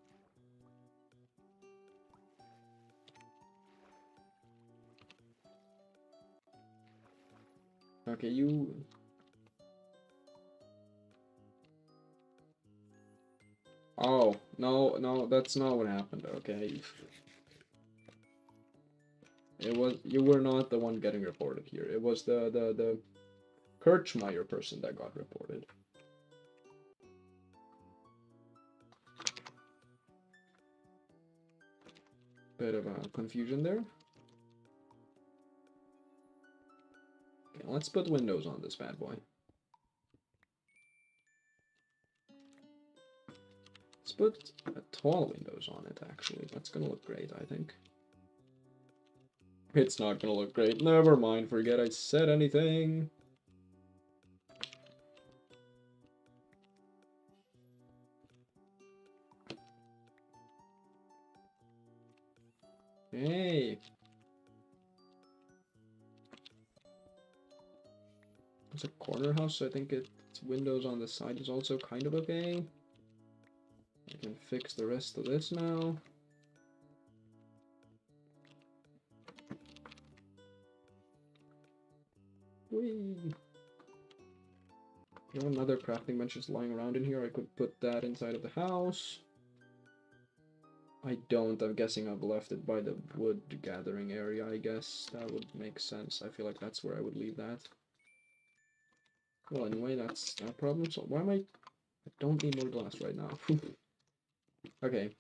Okay, you... Oh, no, that's not what happened, okay. You were not the one getting reported here. It was the Kirchmeyer person that got reported. Bit of a confusion there. Okay, let's put windows on this bad boy. Let's put tall windows on it, actually. That's gonna look great, I think. It's not gonna look great. Never mind, forget I said anything. Hey. It's a corner house, so I think its windows on the side is also kind of okay. I can fix the rest of this now. Whee! There are another crafting bench just lying around in here. I could put that inside of the house. I don't. I'm guessing I've left it by the wood gathering area, I guess. That would make sense. I feel like that's where I would leave that. Well, anyway, that's that problem. So why am I don't need more glass right now. Okay.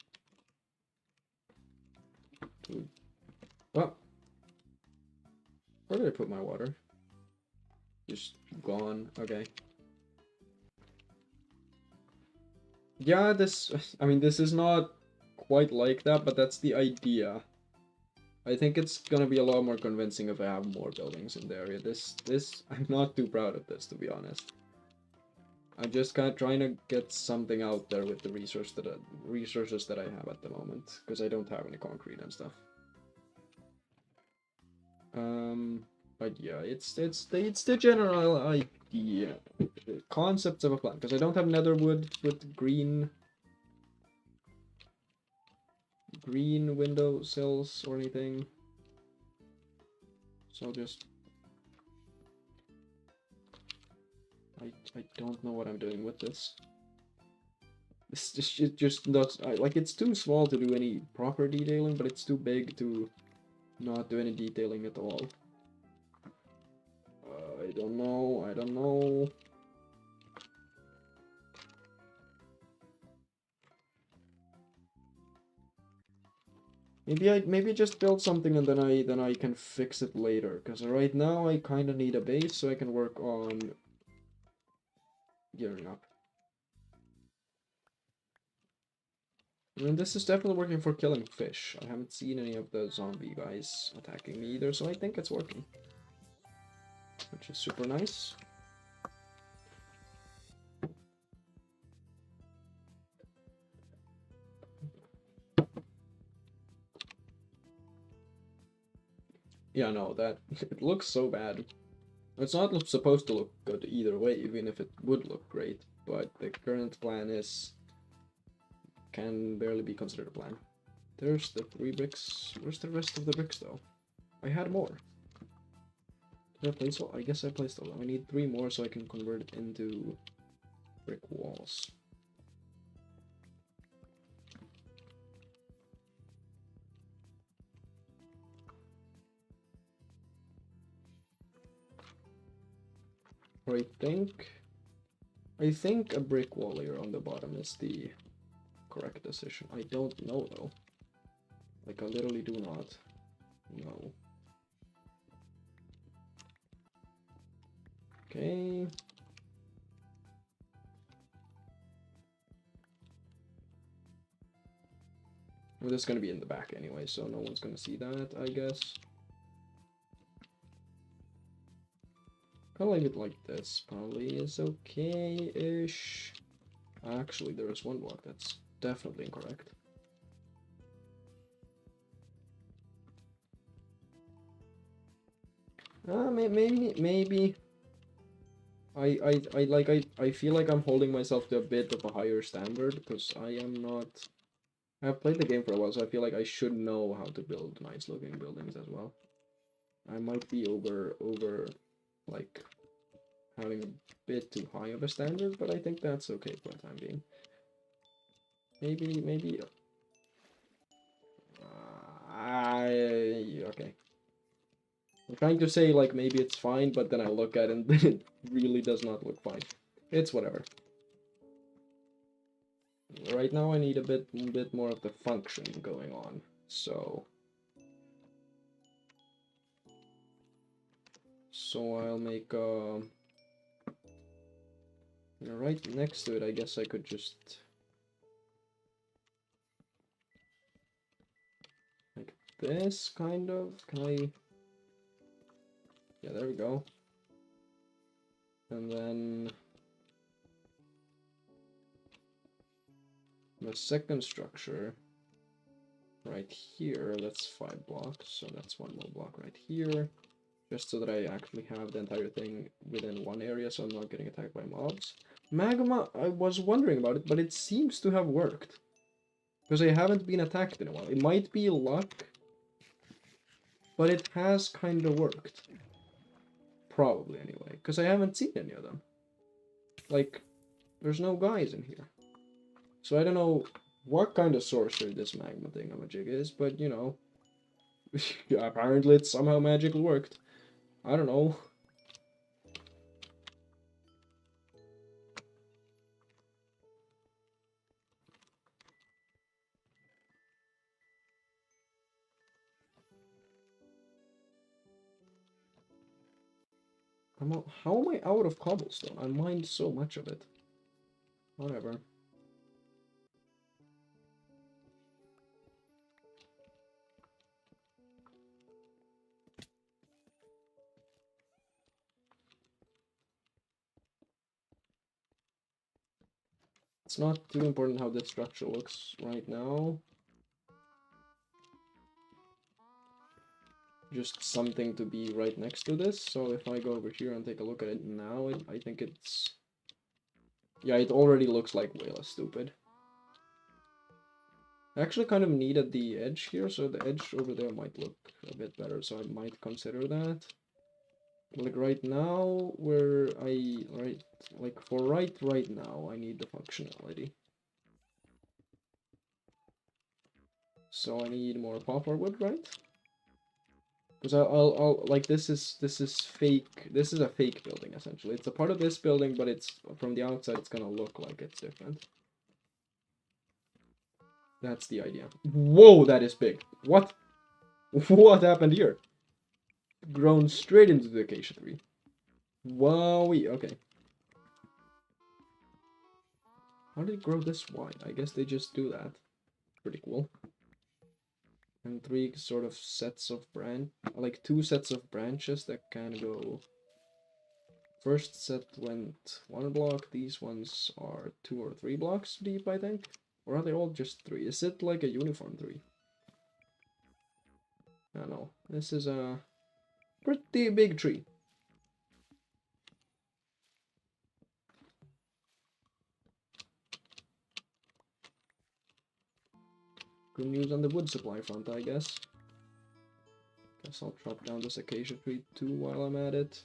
Well, where did I put my water? Just gone. Okay. Yeah, I mean, this is not quite like that, but that's the idea. I think it's gonna be a lot more convincing if I have more buildings in the area. I'm not too proud of this, to be honest. I'm just kind of trying to get something out there with the resources that I have at the moment, because I don't have any concrete and stuff. But yeah, it's the general idea, the concepts of a plan. Because I don't have nether wood with green window sills or anything, so just I don't know what I'm doing with this. This just not like it's too small to do any proper detailing, but it's too big to not do any detailing at all. I don't know. I don't know. Maybe just build something and then I can fix it later. Because right now I kind of need a base so I can work on gearing up. I mean, this is definitely working for killing fish. I haven't seen any of the zombie guys attacking me either, so I think it's working. Which is super nice. Yeah, no, that it looks so bad. It's not supposed to look good either way, even if it would look great. But the current plan can barely be considered a plan. There's the 3 bricks. Where's the rest of the bricks though? I had more. Did I place all? I guess I placed all. I need 3 more so I can convert it into brick walls. I think a brick wall layer on the bottom is the correct decision. I don't know though. Like, I literally do not know. Okay. Well, this is gonna be in the back anyway, so no one's gonna see that, I guess. I'll leave it like this. Probably is okay-ish. Actually, there is one block that's definitely incorrect. Maybe. I feel like I'm holding myself to a bit of a higher standard because I am not. I've played the game for a while, so I feel like I should know how to build nice looking buildings as well. I might be over like having a bit too high of a standard, but I think that's okay for the time being. Maybe. Okay. I'm trying to say, like, maybe it's fine, but then I look at it and it really does not look fine. It's whatever. Right now I need a bit more of the function going on, so I'll make right next to it. I guess I could just like this, kind of. Can I? Yeah, there we go. And then the second structure right here, that's 5 blocks, so that's 1 more block right here, just so that I actually have the entire thing within one area, so I'm not getting attacked by mobs. Magma, I was wondering about it, but it seems to have worked, because I haven't been attacked in a while. It might be luck, but it has kind of worked. Probably, anyway, because I haven't seen any of them. Like, there's no guys in here. So I don't know what kind of sorcery this magma thingamajig is, but, you know, apparently it somehow magically worked. I don't know. How am I out of cobblestone? I mined so much of it. Whatever. It's not too important how this structure looks right now. Just something to be right next to this. So if I go over here and take a look at it now, I think it's... Yeah, it already looks like way less stupid. I actually kind of needed the edge here, so the edge over there might look a bit better, so I might consider that. Like right now, for right now, I need the functionality. So I need more poplar wood, right? Because I'll like this is fake. This is a fake building essentially. It's a part of this building, but it's from the outside. It's gonna look like it's different. That's the idea. Whoa, that is big. What? What happened here? Grown straight into the acacia tree. Wowie. Okay. How did it grow this wide? I guess they just do that. Pretty cool. And 3 sort of sets of like 2 sets of branches that can go. First set went 1 block. These ones are 2 or 3 blocks deep, I think. Or are they all just 3? Is it like a uniform 3? I don't know. This is a pretty big tree. Good news on the wood supply front, I guess. Guess I'll chop down this acacia tree too while I'm at it.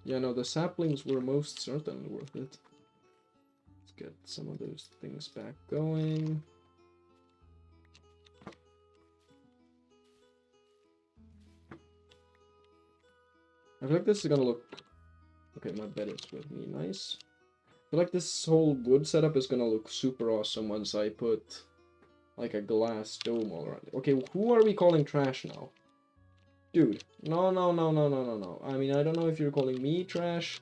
Yeah, no, the saplings were most certainly worth it. Let's get some of those things back going. I feel like this is gonna look... Okay, my bed is with me, nice. I feel like this whole wood setup is gonna look super awesome once I put like a glass dome all around it. Okay, who are we calling trash now? Dude, no, no, no, no, no, no, no. I mean, I don't know if you're calling me trash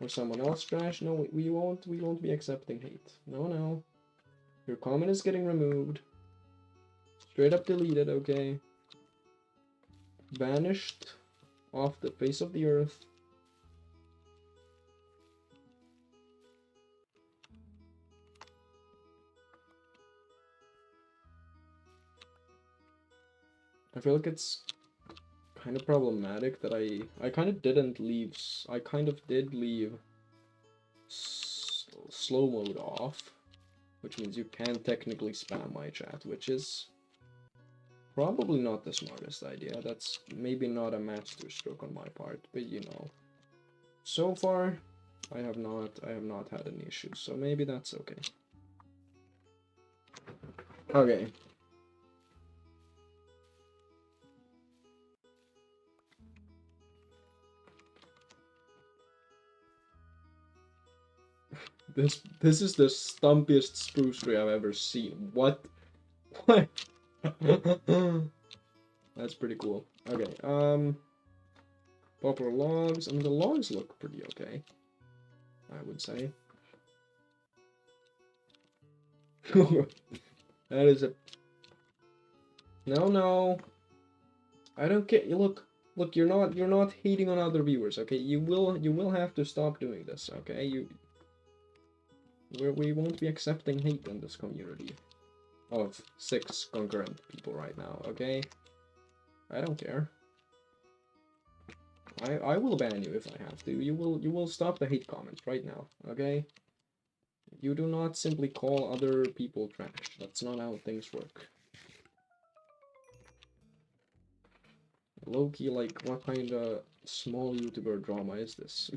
or someone else trash. No, we won't be accepting hate. No, no. Your comment is getting removed. Straight up deleted, okay? Banished off the face of the earth. I feel like it's kind of problematic that I kind of didn't leave. I kind of did leave slow mode off, which means you can technically spam my chat, which is probably not the smartest idea. That's maybe not a master stroke on my part, but you know. So far, I have not had any issues, so maybe that's okay. Okay. This is the stumpiest spruce tree I've ever seen. What? What? That's pretty cool. Okay, poplar logs. I mean, the logs look pretty okay, I would say. That is a... No, no. I don't get you. Look, you're not hating on other viewers, okay? You will have to stop doing this, okay? We won't be accepting hate in this community of 6 concurrent people right now, okay? I don't care. I will ban you if I have to. You will stop the hate comments right now, okay? You do not simply call other people trash. That's not how things work. Low-key, like, what kind of small YouTuber drama is this?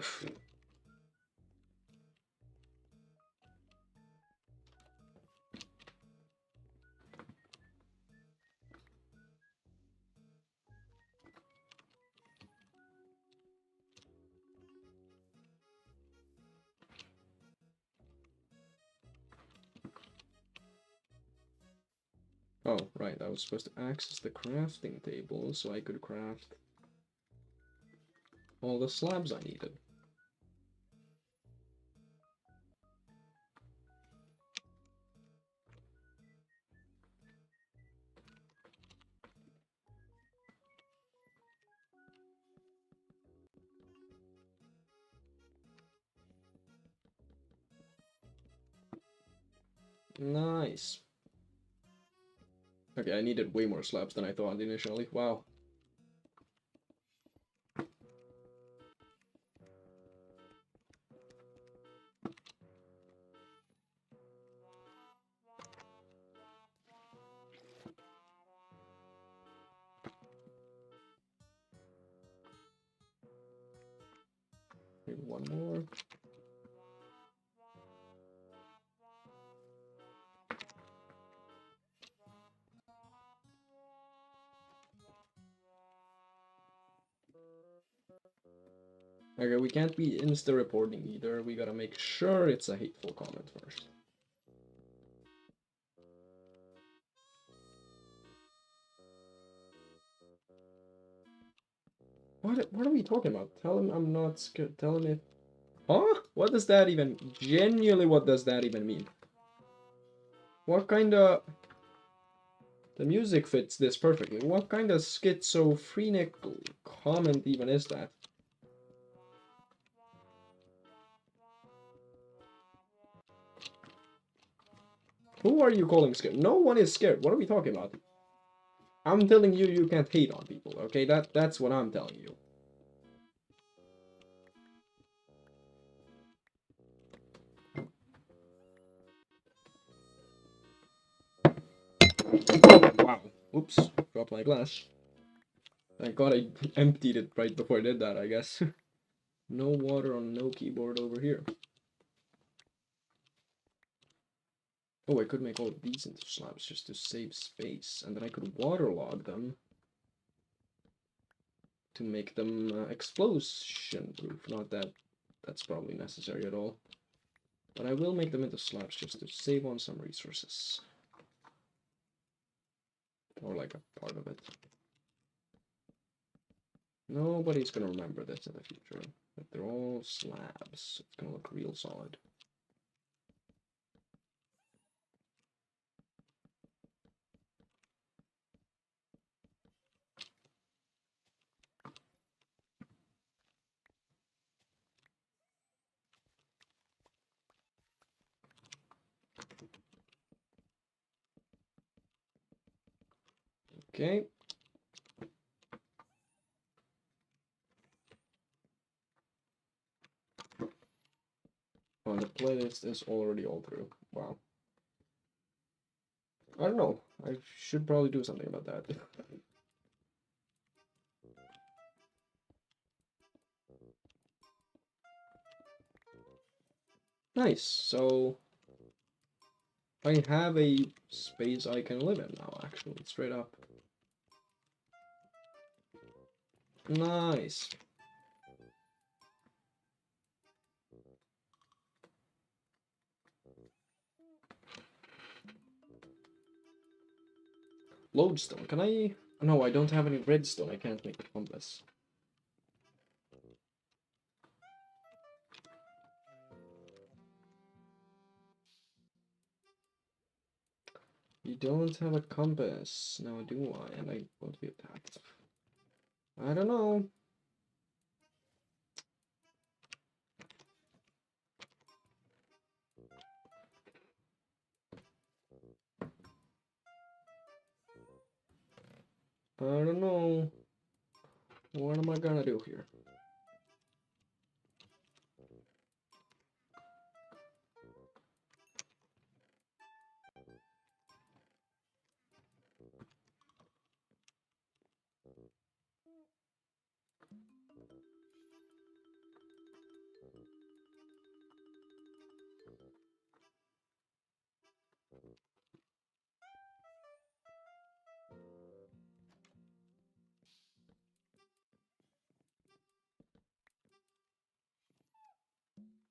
Oh, right, I was supposed to access the crafting table so I could craft all the slabs I needed. Nice. Okay, I needed way more slabs than I thought initially. Wow. Maybe one more. Okay, we can't be insta-reporting either. We gotta make sure it's a hateful comment first. What are we talking about? Tell him I'm not scared. Tell him it. Huh? What does that even... Genuinely, what does that even mean? What kind of... The music fits this perfectly. What kind of schizophrenic comment even is that? Who are you calling scared? No one is scared. What are we talking about? I'm telling you, you can't hate on people, okay? That's what I'm telling you. Wow. Oops. Dropped my glass. Thank God I emptied it right before I did that, I guess. No water on no keyboard over here. Oh, I could make all of these into slabs just to save space, and then I could waterlog them to make them explosion-proof. Not that that's probably necessary at all. But I will make them into slabs just to save on some resources. Or like a part of it. Nobody's gonna remember this in the future. But they're all slabs. It's gonna look real solid. Okay. Oh, the playlist is already all through. Wow. I don't know. I should probably do something about that. Nice. So I have a space I can live in now, actually, straight up. Nice. Lodestone. Can I? No, I don't have any redstone. I can't make a compass. You don't have a compass. Now do I? And I won't be attacked. I don't know. I don't know. What am I gonna do here?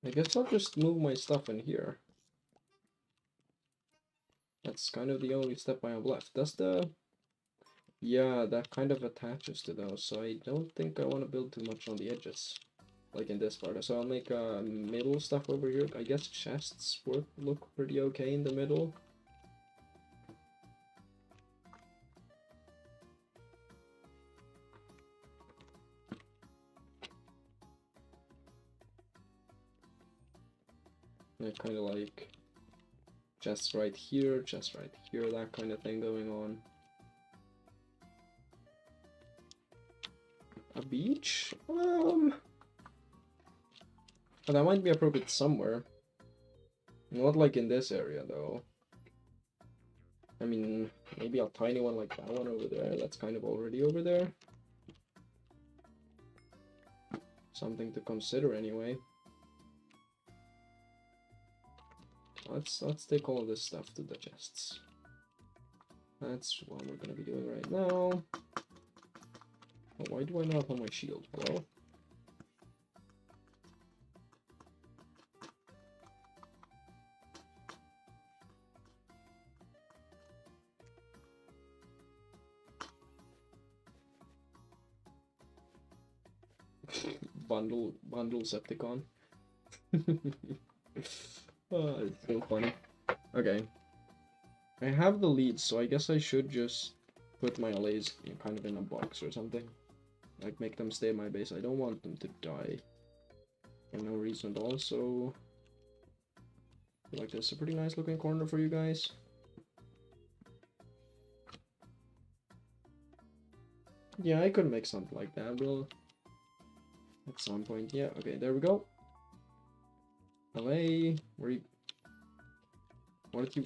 I guess I'll just move my stuff in here. That's kind of the only step I have left. Does the... Yeah, that kind of attaches to those, so I don't think I want to build too much on the edges. Like in this part. So I'll make middle stuff over here. I guess chests look pretty okay in the middle. I kind of like chests right here, that kind of thing going on. A beach? Well, that might be appropriate somewhere. Not like in this area, though. I mean, maybe a tiny one like that one over there. That's kind of already over there. Something to consider anyway. Let's take all this stuff to the chests. That's what we're gonna be doing right now. Oh, why do I not have my shield? Hello? Bundle Septicon. Oh, it's so funny. Okay. I have the leads, so I guess I should just put my allays kind of in a box or something. Like, make them stay in my base. I don't want them to die for no reason at all, so... I feel like this is a pretty nice looking corner for you guys. Yeah, I could make something like that, Will. At some point, yeah. Okay, there we go. LA, where you... What did you...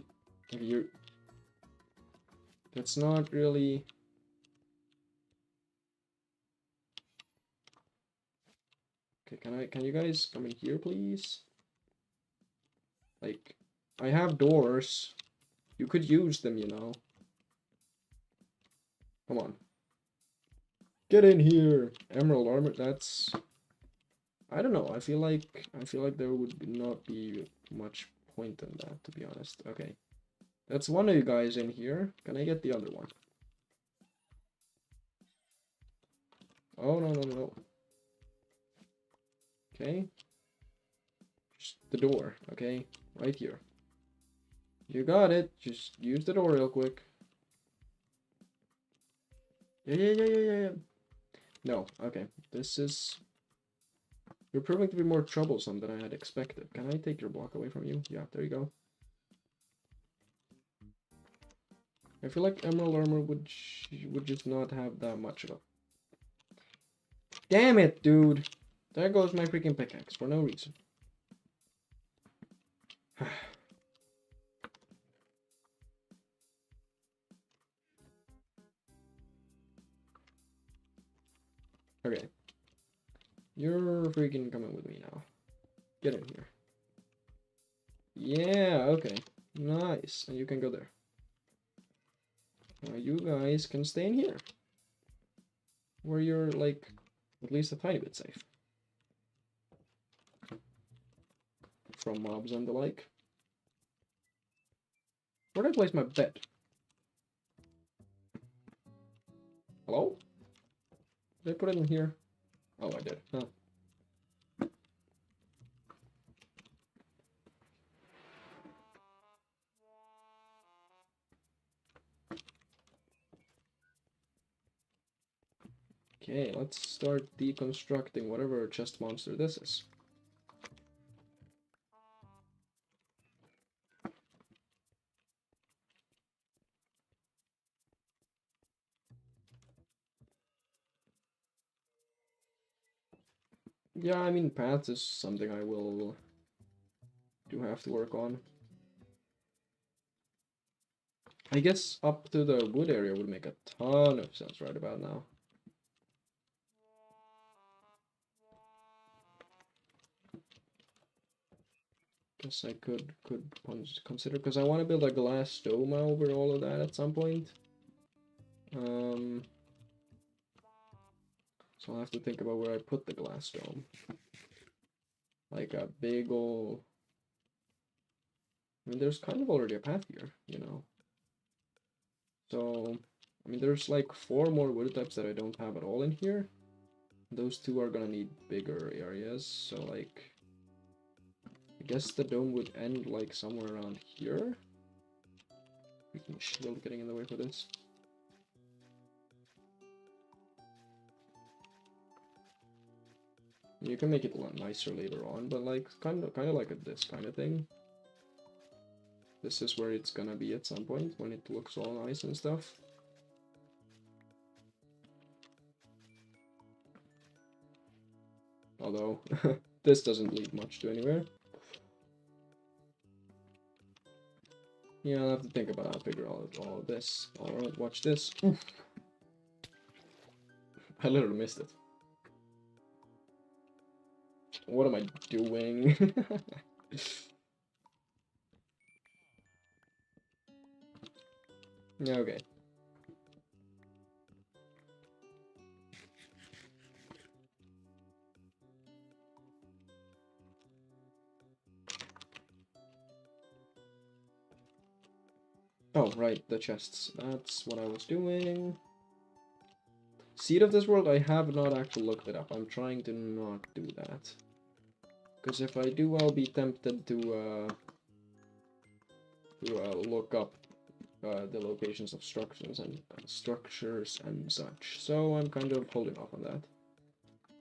Okay, you're... That's not really... Okay, can you guys come in here, please? Like, I have doors. You could use them, you know. Come on. Get in here! Emerald armor, that's... I don't know, I feel like there would not be much point in that, to be honest. Okay. That's one of you guys in here. Can I get the other one? Oh, no. Okay. Just the door, okay? Right here. You got it. Just use the door real quick. Yeah. No, okay. This is... You're proving to be more troublesome than I had expected. Can I take your block away from you? Yeah, there you go. I feel like Emerald Armor would just not have that much of a... Damn it, dude! There goes my freaking pickaxe for no reason. Okay. You're freaking coming with me now. Get in here. Yeah, okay. Nice. And you can go there. Now you guys can stay in here. Where you're, like, at least a tiny bit safe. From mobs and the like. Where did I place my bed? Hello? Did I put it in here? Oh, I did. Huh. Okay, let's start deconstructing whatever chest monster this is. Yeah, I mean, paths is something I will do have to work on. I guess up to the wood area would make a ton of sense right about now. Guess I could consider, because I want to build a glass dome over all of that at some point. So I'll have to think about where I put the glass dome. Like a big ol'... I mean, there's kind of already a path here, you know. So, I mean, there's like 4 more wood types that I don't have at all in here. Those 2 are gonna need bigger areas, so like... I guess the dome would end like somewhere around here. Freaking shield getting in the way for this. You can make it a lot nicer later on, but like kind of like this kind of thing. This is where it's gonna be at some point when it looks all nice and stuff. Although this doesn't lead much to anywhere. Yeah, I'll have to think about how to figure out all of this. Alright, watch this. I literally missed it. What am I doing? Yeah, okay. Oh, right, the chests. That's what I was doing. Seed of this world, I have not actually looked it up. I'm trying to not do that. Because if I do, I'll be tempted to look up the locations of structures and such. So I'm kind of holding off on that.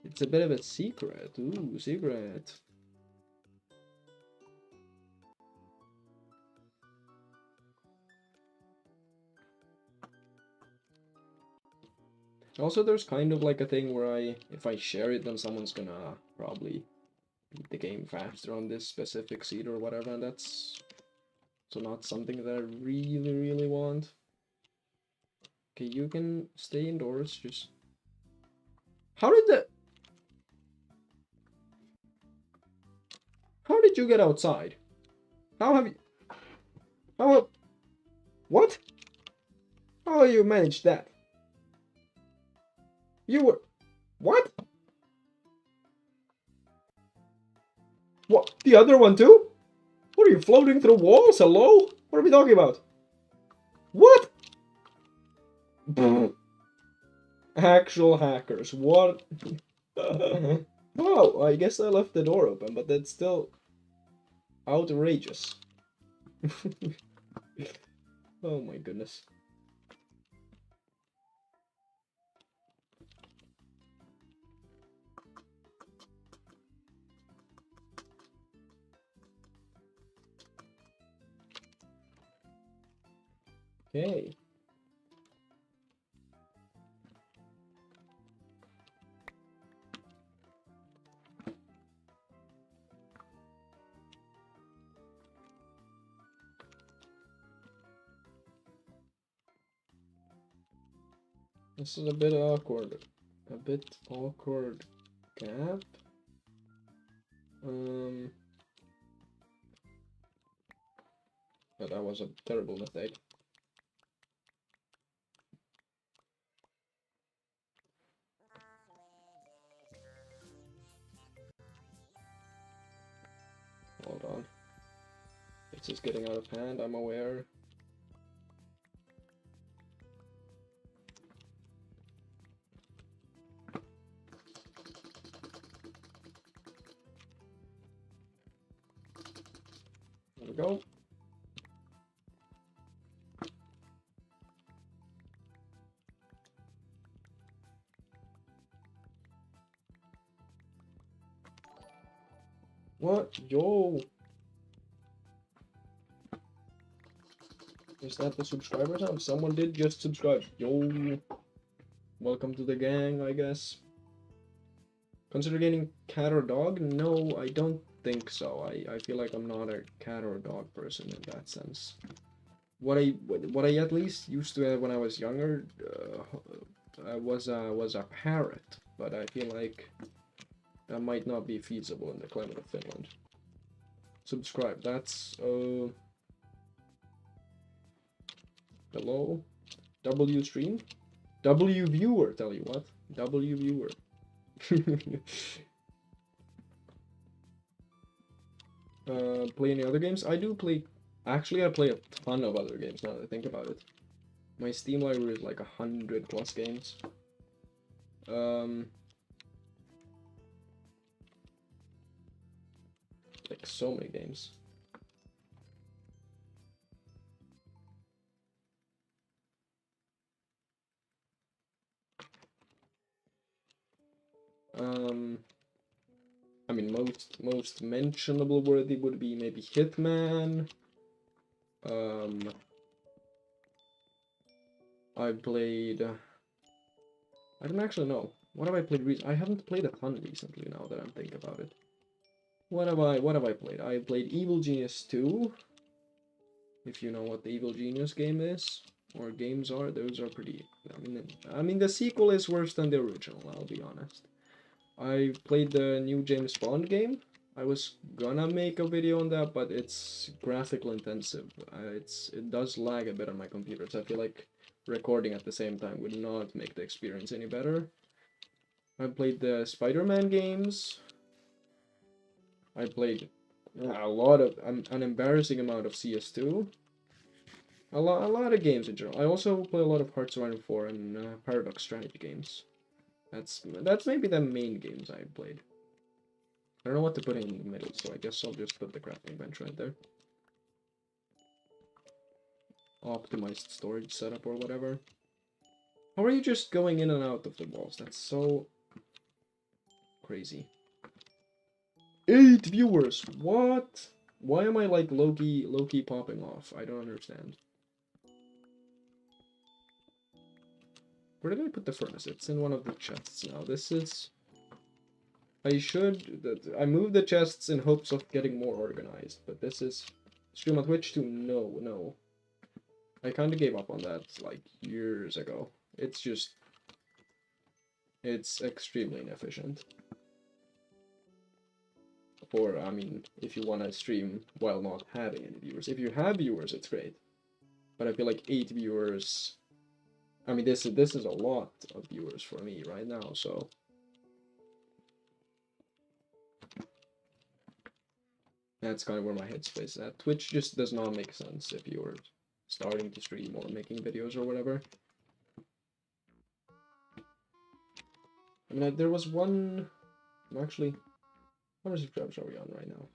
It's a bit of a secret. Ooh, secret. Also, there's kind of like a thing where if I share it, then someone's gonna probably beat the game faster on this specific seed or whatever, and that's so not something that I really want. Okay, you can stay indoors, just... How did you get outside? How have you... How... What? How you managed that? You were... What? What? The other one too? What are you, floating through walls? Hello? What are we talking about? What? Actual hackers. What? Oh, I guess I left the door open, but that's still outrageous. Oh my goodness. Okay. This is a bit awkward. A bit awkward gap. But that was a terrible mistake. Hold on. It's just getting out of hand, I'm aware. There we go. What? Yo! Is that the subscriber sound? Someone did just subscribe. Yo! Welcome to the gang, I guess. Consider getting cat or dog? No, I don't think so. I feel like I'm not a cat or dog person in that sense. What I at least used to have when I was younger was a parrot, but I feel like that might not be feasible in the climate of Finland. Subscribe. That's hello, W stream, W viewer. Tell you what, W viewer. Play any other games? I do play. Actually, I play a ton of other games now that I think about it. My Steam library is like 100+ games. Like so many games. I mean, most mentionable worthy would be maybe Hitman. I played. I don't actually know. What have I played I haven't played a ton recently. Now that I'm thinking about it. What have I played? I played Evil Genius 2. If you know what the Evil Genius game is or games are, those are pretty. I mean the sequel is worse than the original. I'll be honest. I played the new James Bond game. I was gonna make a video on that, but it's graphical intensive. It does lag a bit on my computer, so I feel like recording at the same time would not make the experience any better. I played the Spider-Man games. I played a lot of an embarrassing amount of CS2. A lot of games in general. I also play a lot of Hearts of Iron 4 and Paradox strategy games. That's maybe the main games I played. I don't know what to put in the middle, so I guess I'll just put the crafting bench right there. Optimized storage setup or whatever. How are you just going in and out of the walls? That's so crazy. 8 viewers! What? Why am I like low-key popping off? I don't understand. Where did I put the furnace? It's in one of the chests now. This is... I moved the chests in hopes of getting more organized, but this is... Stream on Twitch too? No. I kinda gave up on that, like, years ago. It's just... It's extremely inefficient. Or, I mean, if you wanna stream while not having any viewers. If you have viewers, it's great. But I feel like 8 viewers... I mean, this is a lot of viewers for me right now, so... That's kind of where my headspace is at. Twitch just does not make sense if you're starting to stream or making videos or whatever. I mean, there was one... Actually, how many subscribers are we on right now?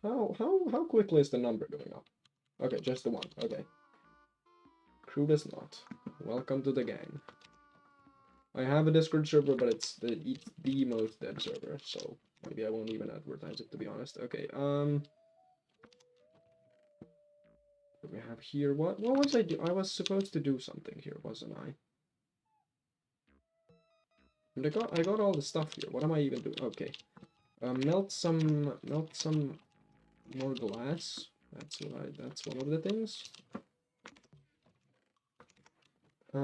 How quickly is the number going up? Okay, just the one. Okay. Crew does not. Welcome to the gang. I have a Discord server, but it's the most dead server, so maybe I won't even advertise it, to be honest. Okay, what do we have here? What was I do? I was supposed to do something here, wasn't I? And I got all the stuff here. What am I even doing? Okay. Melt some more glass. That's one of the things. I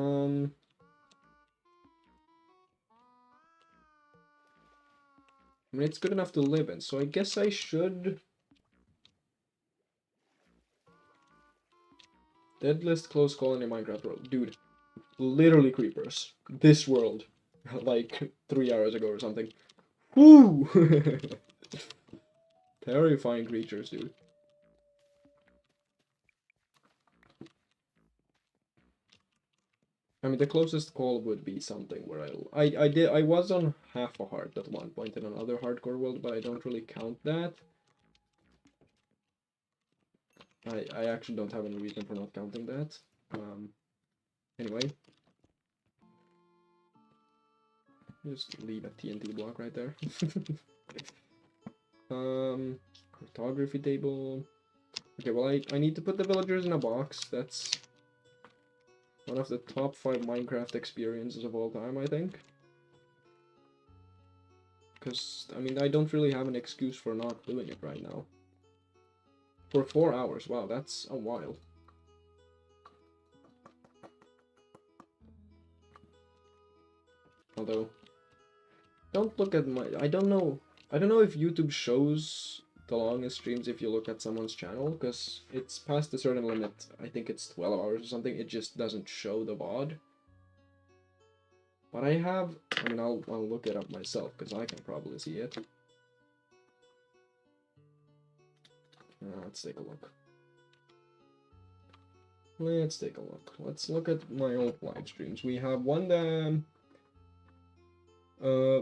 mean, it's good enough to live in, so I guess I should... Deadliest close call in a Minecraft world. Dude, literally creepers. This world. Like 3 hours ago or something. Woo! Terrifying creatures, dude. I mean, the closest call would be something where I was on half a heart at one point in another hardcore world, but I don't really count that. I actually don't have any reason for not counting that. Anyway. Just leave a TNT block right there. Cartography table. Okay, well I need to put the villagers in a box. That's one of the top 5 Minecraft experiences of all time, I think. Because, I mean, I don't really have an excuse for not doing it right now. For 4 hours, wow, that's a while. Although, don't look at my... I don't know if YouTube shows the longest streams if you look at someone's channel, because it's past a certain limit. I think it's 12 hours or something. It just doesn't show the VOD. But I mean, I'll look it up myself, because I can probably see it. Let's take a look. Let's take a look. Let's look at my old live streams. We have one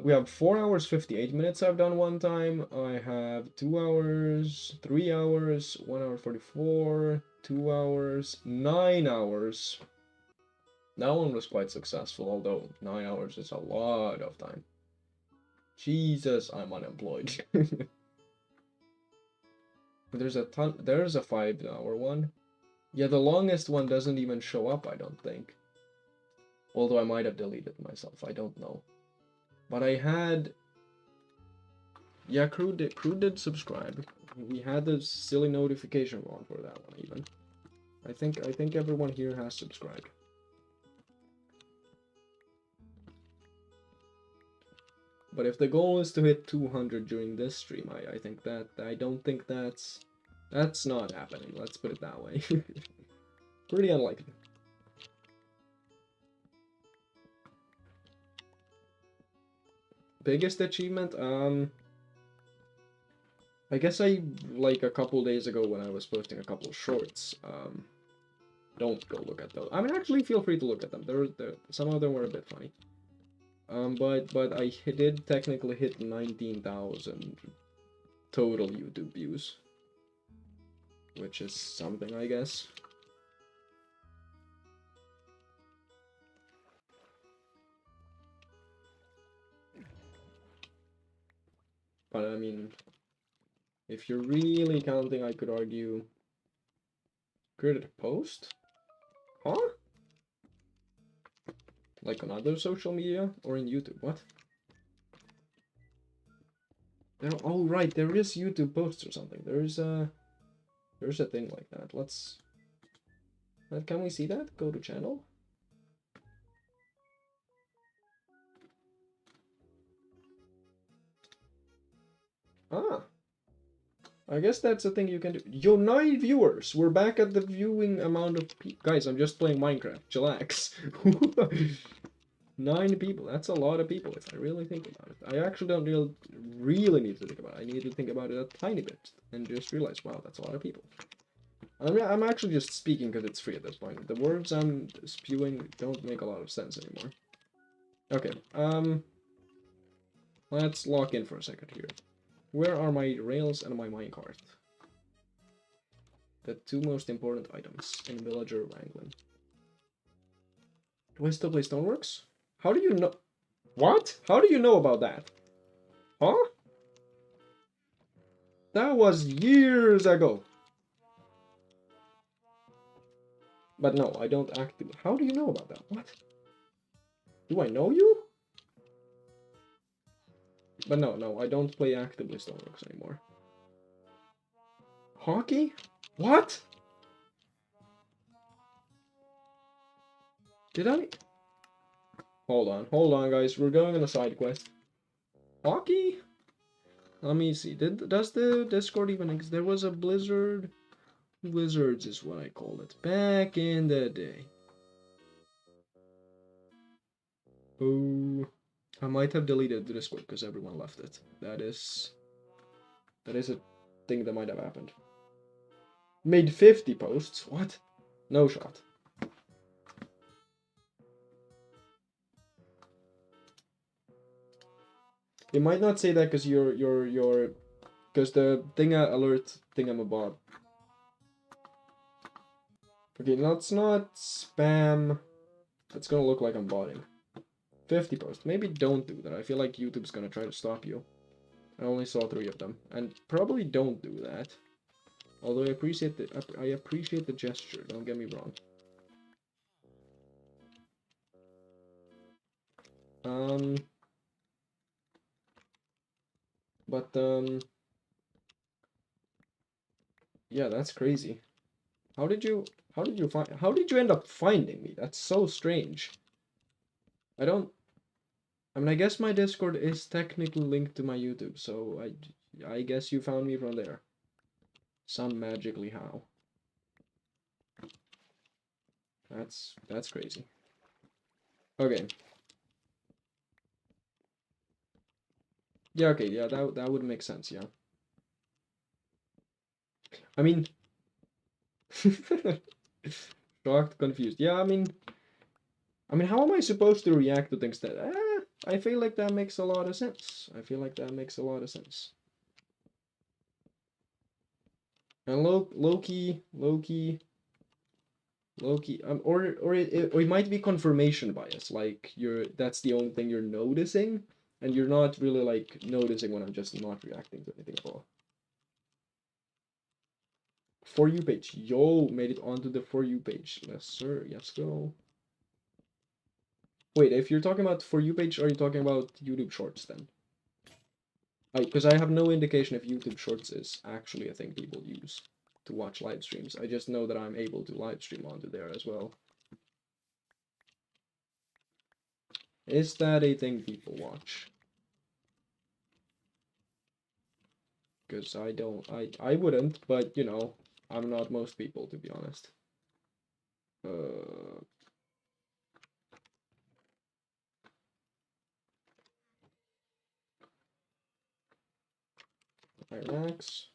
we have 4 hours 58 minutes I've done one time. I have 2 hours, 3 hours, 1 hour 44, 2 hours, 9 hours. That one was quite successful, although 9 hours is a lot of time. Jesus, I'm unemployed. There's a 5-hour one. Yeah, the longest one doesn't even show up, I don't think. Although I might have deleted myself, I don't know. But I had... Yeah, crew did subscribe. We had the silly notification on for that one, even. I think everyone here has subscribed. But if the goal is to hit 200 during this stream, I think that... I don't think that's not happening, let's put it that way. Pretty unlikely. Biggest achievement? I guess like a couple days ago when I was posting a couple of shorts, don't go look at those. I mean, actually feel free to look at them. Some of them were a bit funny. But I did technically hit 19,000 total YouTube views. Which is something, I guess. But I mean, if you're really counting, I could argue... Created a post? Huh? Like on other social media? Or in YouTube? What? Oh, right, there is YouTube posts or something. There's a thing like that. Can we see that? Go to channel? Ah. I guess that's a thing you can do. Yo, 9 viewers! We're back at the viewing amount of guys, I'm just playing Minecraft. Chillax. 9 people. That's a lot of people if I really think about it. I actually don't really need to think about it. I need to think about it a tiny bit and just realize, wow, that's a lot of people. I mean, I'm actually just speaking because it's free at this point. The words I'm spewing don't make a lot of sense anymore. Okay, let's lock in for a second here. Where are my rails and my minecart? The 2 most important items in villager wrangling. Do I still play Stoneworks? How do you know? What? How do you know about that? Huh? That was years ago. But no, I don't actively. How do you know about that? What? Do I know you? But no, I don't play actively Stoneworks anymore. Hockey? What? Did I? Hold on, guys. We're going on a side quest. Hockey? Let me see. Does the Discord even exist? There was a Blizzard. Wizards is what I called it back in the day. Oh, I might have deleted the Discord because everyone left it. That is a thing that might have happened. Made 50 posts? What? No shot. It might not say that because because the thing alert thingamabob. Okay, that's not spam. It's gonna look like I'm botting. 50 posts. Maybe don't do that. I feel like YouTube's gonna try to stop you. I only saw 3 of them, and probably don't do that. Although I appreciate the gesture. Don't get me wrong. But yeah, that's crazy. How did you end up finding me? That's so strange. I mean, I guess my Discord is technically linked to my YouTube, so I guess you found me from there. Some magically how. That's crazy. Okay. Yeah, okay, yeah, that would make sense, yeah. I mean, shocked, confused. Yeah, I mean, how am I supposed to react to things that, I feel like that makes a lot of sense. I feel like that makes a lot of sense. And Loki, or it might be confirmation bias. Like that's the only thing you're noticing, and you're not really like noticing when I'm just not reacting to anything at all. For You page, yo, made it onto the For You page. Yes, sir. Yes, go. Wait, if you're talking about For You page, are you talking about YouTube Shorts then? Because I have no indication if YouTube Shorts is actually a thing people use to watch live streams. I just know that I'm able to live stream onto there as well. Is that a thing people watch? Because I wouldn't, but you know, I'm not most people, to be honest. Max.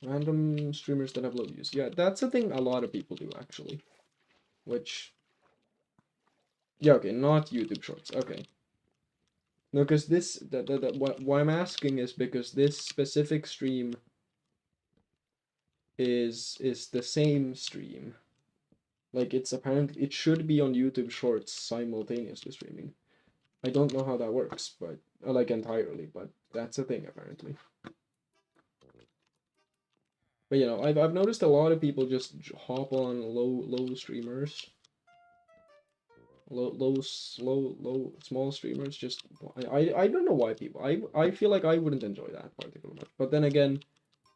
Random streamers that have low views. Yeah, that's a thing a lot of people do, actually. Which... Yeah, okay, not YouTube Shorts. Okay. No, because this... why I'm asking is because this specific stream is the same stream. Like, it's apparently... It should be on YouTube Shorts simultaneously streaming. I don't know how that works, but... like, entirely, but that's a thing, apparently. But you know, I've noticed a lot of people just hop on low streamers, small streamers. Just I don't know why people. I feel like I wouldn't enjoy that particularly much. But then again,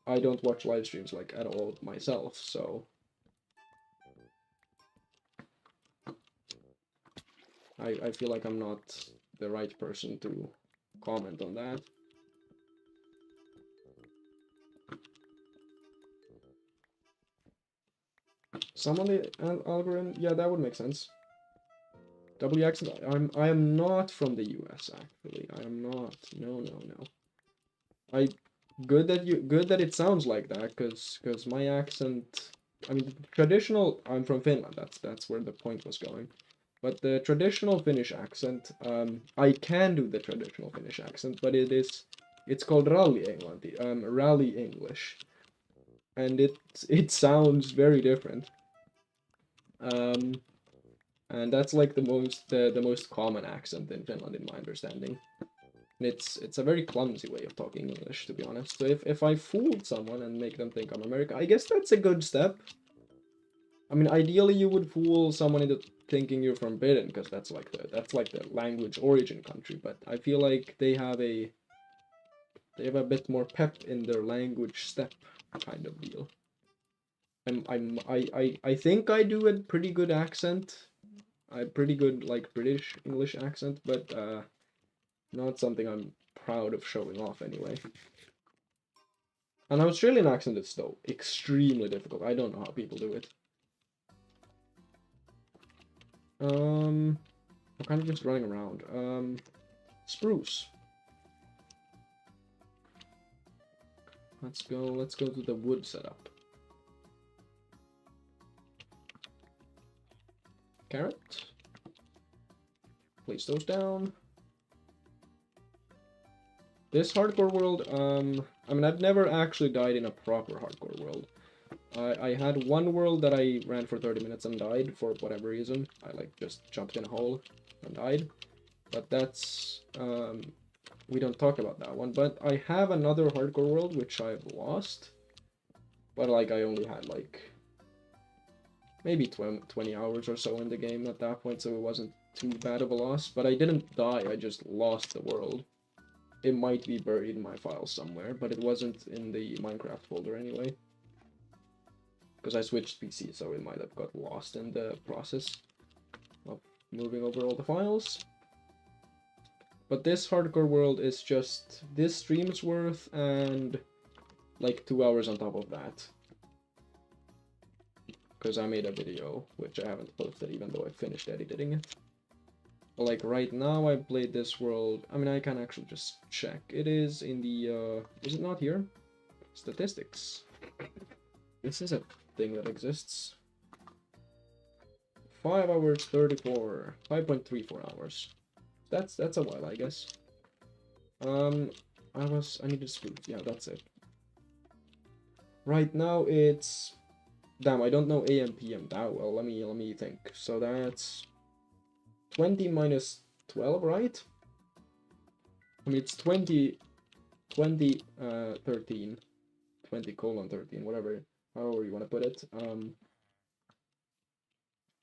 I don't watch live streams like at all myself, so I feel like I'm not the right person to comment on that. Some on the algorithm, yeah, that would make sense. W accent. I am not from the US actually. I am not. No. Good that it sounds like that, cause my accent. I mean, the traditional. I'm from Finland. That's where the point was going. But the traditional Finnish accent. I can do the traditional Finnish accent, but it's called rally Englanti. Rally English, and it sounds very different. And that's like the most common accent in Finland, in my understanding. And it's a very clumsy way of talking English, to be honest. So if I fooled someone and make them think I'm American, I guess that's a good step. I mean, ideally you would fool someone into thinking you're from Britain, because that's like the language origin country. But I feel like they have a bit more pep in their language step kind of deal. I think I do a pretty good accent. A pretty good like British English accent, but not something I'm proud of showing off anyway. An Australian accent is, though, extremely difficult. I don't know how people do it. I'm kind of just running around. Spruce. Let's go to the wood setup. Carrot. Place those down. This hardcore world, I mean, I've never actually died in a proper hardcore world. I had one world that I ran for 30 minutes and died for whatever reason. I, like, just jumped in a hole and died. But that's, we don't talk about that one. But I have another hardcore world, which I've lost. But, like, I only had, like, maybe 20 hours or so in the game at that point, so it wasn't too bad of a loss. But I didn't die, I just lost the world. It might be buried in my files somewhere, but it wasn't in the Minecraft folder anyway. Because I switched PC, so it might have got lost in the process of moving over all the files. But this hardcore world is just this stream's worth and like 2 hours on top of that. Because I made a video, which I haven't posted even though I finished editing it. But like right now I played this world, I mean I can actually just check. It is in the, is it not here? Statistics. This is a thing that exists. 5 hours 34, 5.34 hours. That's a while, I guess. I needed food. Yeah, that's it. Right now it's, damn, I don't know AM PM that well. Let me think. So that's 20 minus 12, right? I mean it's 20 13, 20:13, whatever, however you want to put it.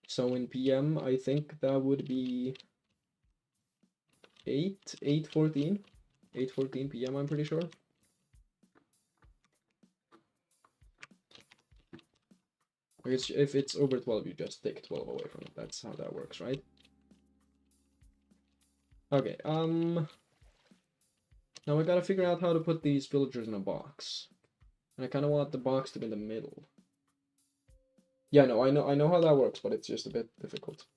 So in PM I think that would be 8:14 PM, I'm pretty sure. If it's over 12, you just take 12 away from it. That's how that works, right? Okay, now I gotta figure out how to put these villagers in a box. And I kinda want the box to be in the middle. Yeah, no, I know how that works, but it's just a bit difficult.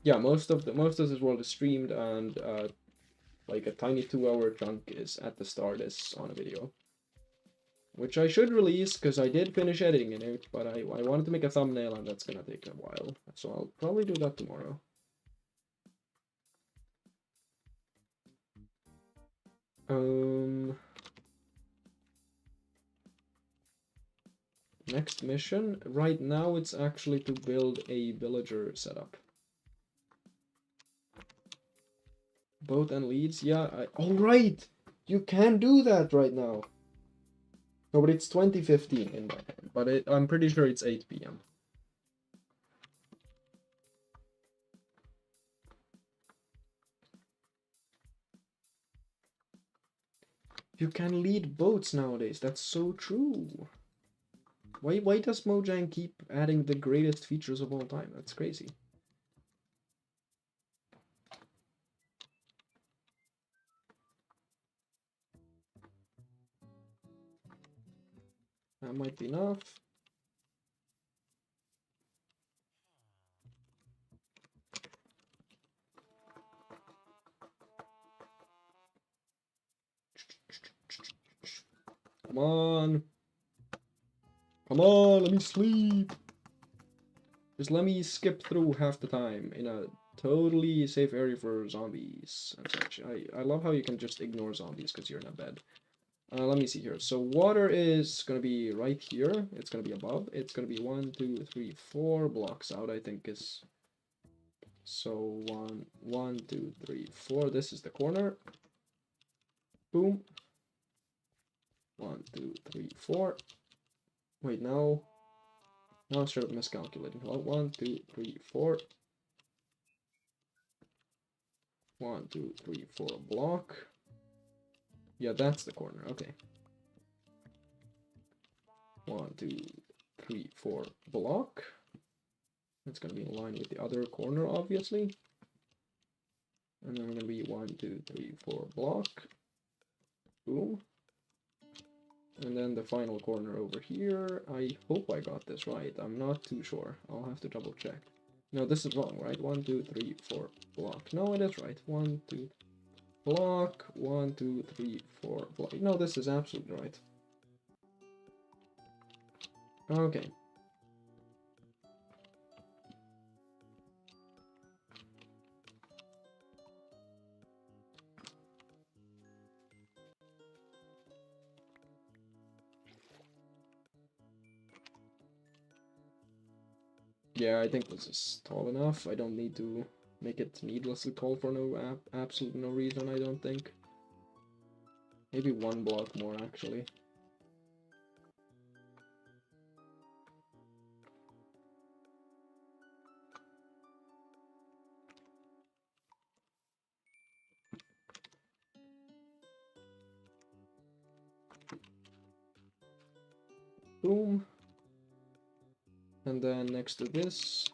Yeah, most of this world is streamed, and like a tiny 2-hour chunk is at the start is on a video. Which I should release, because I did finish editing it, but I wanted to make a thumbnail, and that's gonna take a while. So I'll probably do that tomorrow. Next mission. Right now it's actually to build a villager setup. Boat and leads, yeah. Oh, right! You can do that right now! No, but it's 2015 in my head, but I'm pretty sure it's 8 PM. You can lead boats nowadays, that's so true. Why does Mojang keep adding the greatest features of all time? That's crazy. That might be enough. Come on. Come on, let me sleep. Just let me skip through half the time in a totally safe area for zombies and such. I love how you can just ignore zombies because you're in a bed. Let me see here. So water is going to be right here. It's going to be above. It's going to be 1, 2, 3, 4 blocks out, I think is. So 1, 2, 3, 4. This is the corner. Boom. 1, 2, 3, 4. Wait, no. Now I'm straight up miscalculating. 1, 2, 3, 4. 1, 2, 3, 4 block. Yeah, that's the corner. Okay. 1, 2, 3, 4 block. It's gonna be in line with the other corner, obviously. And then we're gonna be 1, 2, 3, 4 block. Boom. And then the final corner over here. I hope I got this right. I'm not too sure. I'll have to double check. No, this is wrong, right? 1, 2, 3, 4, block. No, it is right. 1, 2, block. 1, 2, 3, 4, block. No, this is absolutely right. Okay. Yeah, I think this is tall enough. I don't need to make it needlessly tall for no absolute no reason, I don't think. Maybe 1 block more, actually. Boom. And then next to this,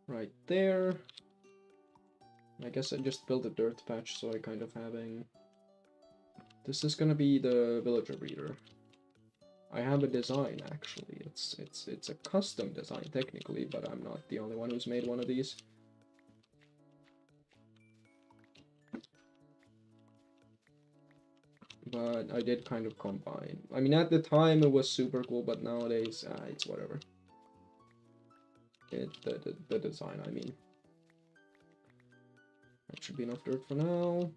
right there. I guess I just built a dirt patch, so I kind of having... This is gonna be the villager breeder. I have a design, actually. It's a custom design, technically, but I'm not the only one who's made one of these. But I did kind of combine. I mean, at the time it was super cool, but nowadays, it's whatever. The design, I mean. That should be enough dirt for now.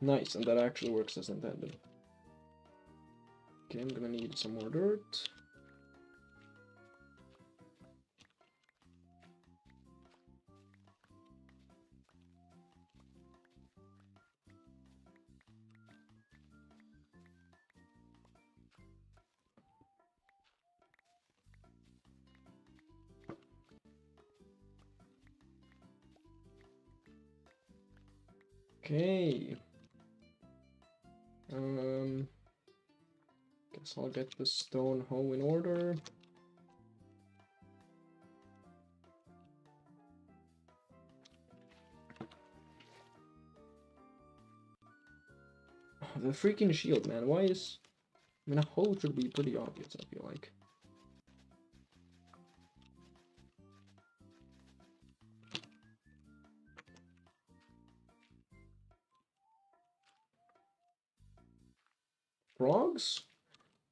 Nice, and that actually works as intended. Okay, I'm gonna need some more dirt. Okay. Guess I'll get the stone hoe in order. Oh, the freaking shield, man. Why is... I mean, a hoe should be pretty obvious, I feel like. Frogs?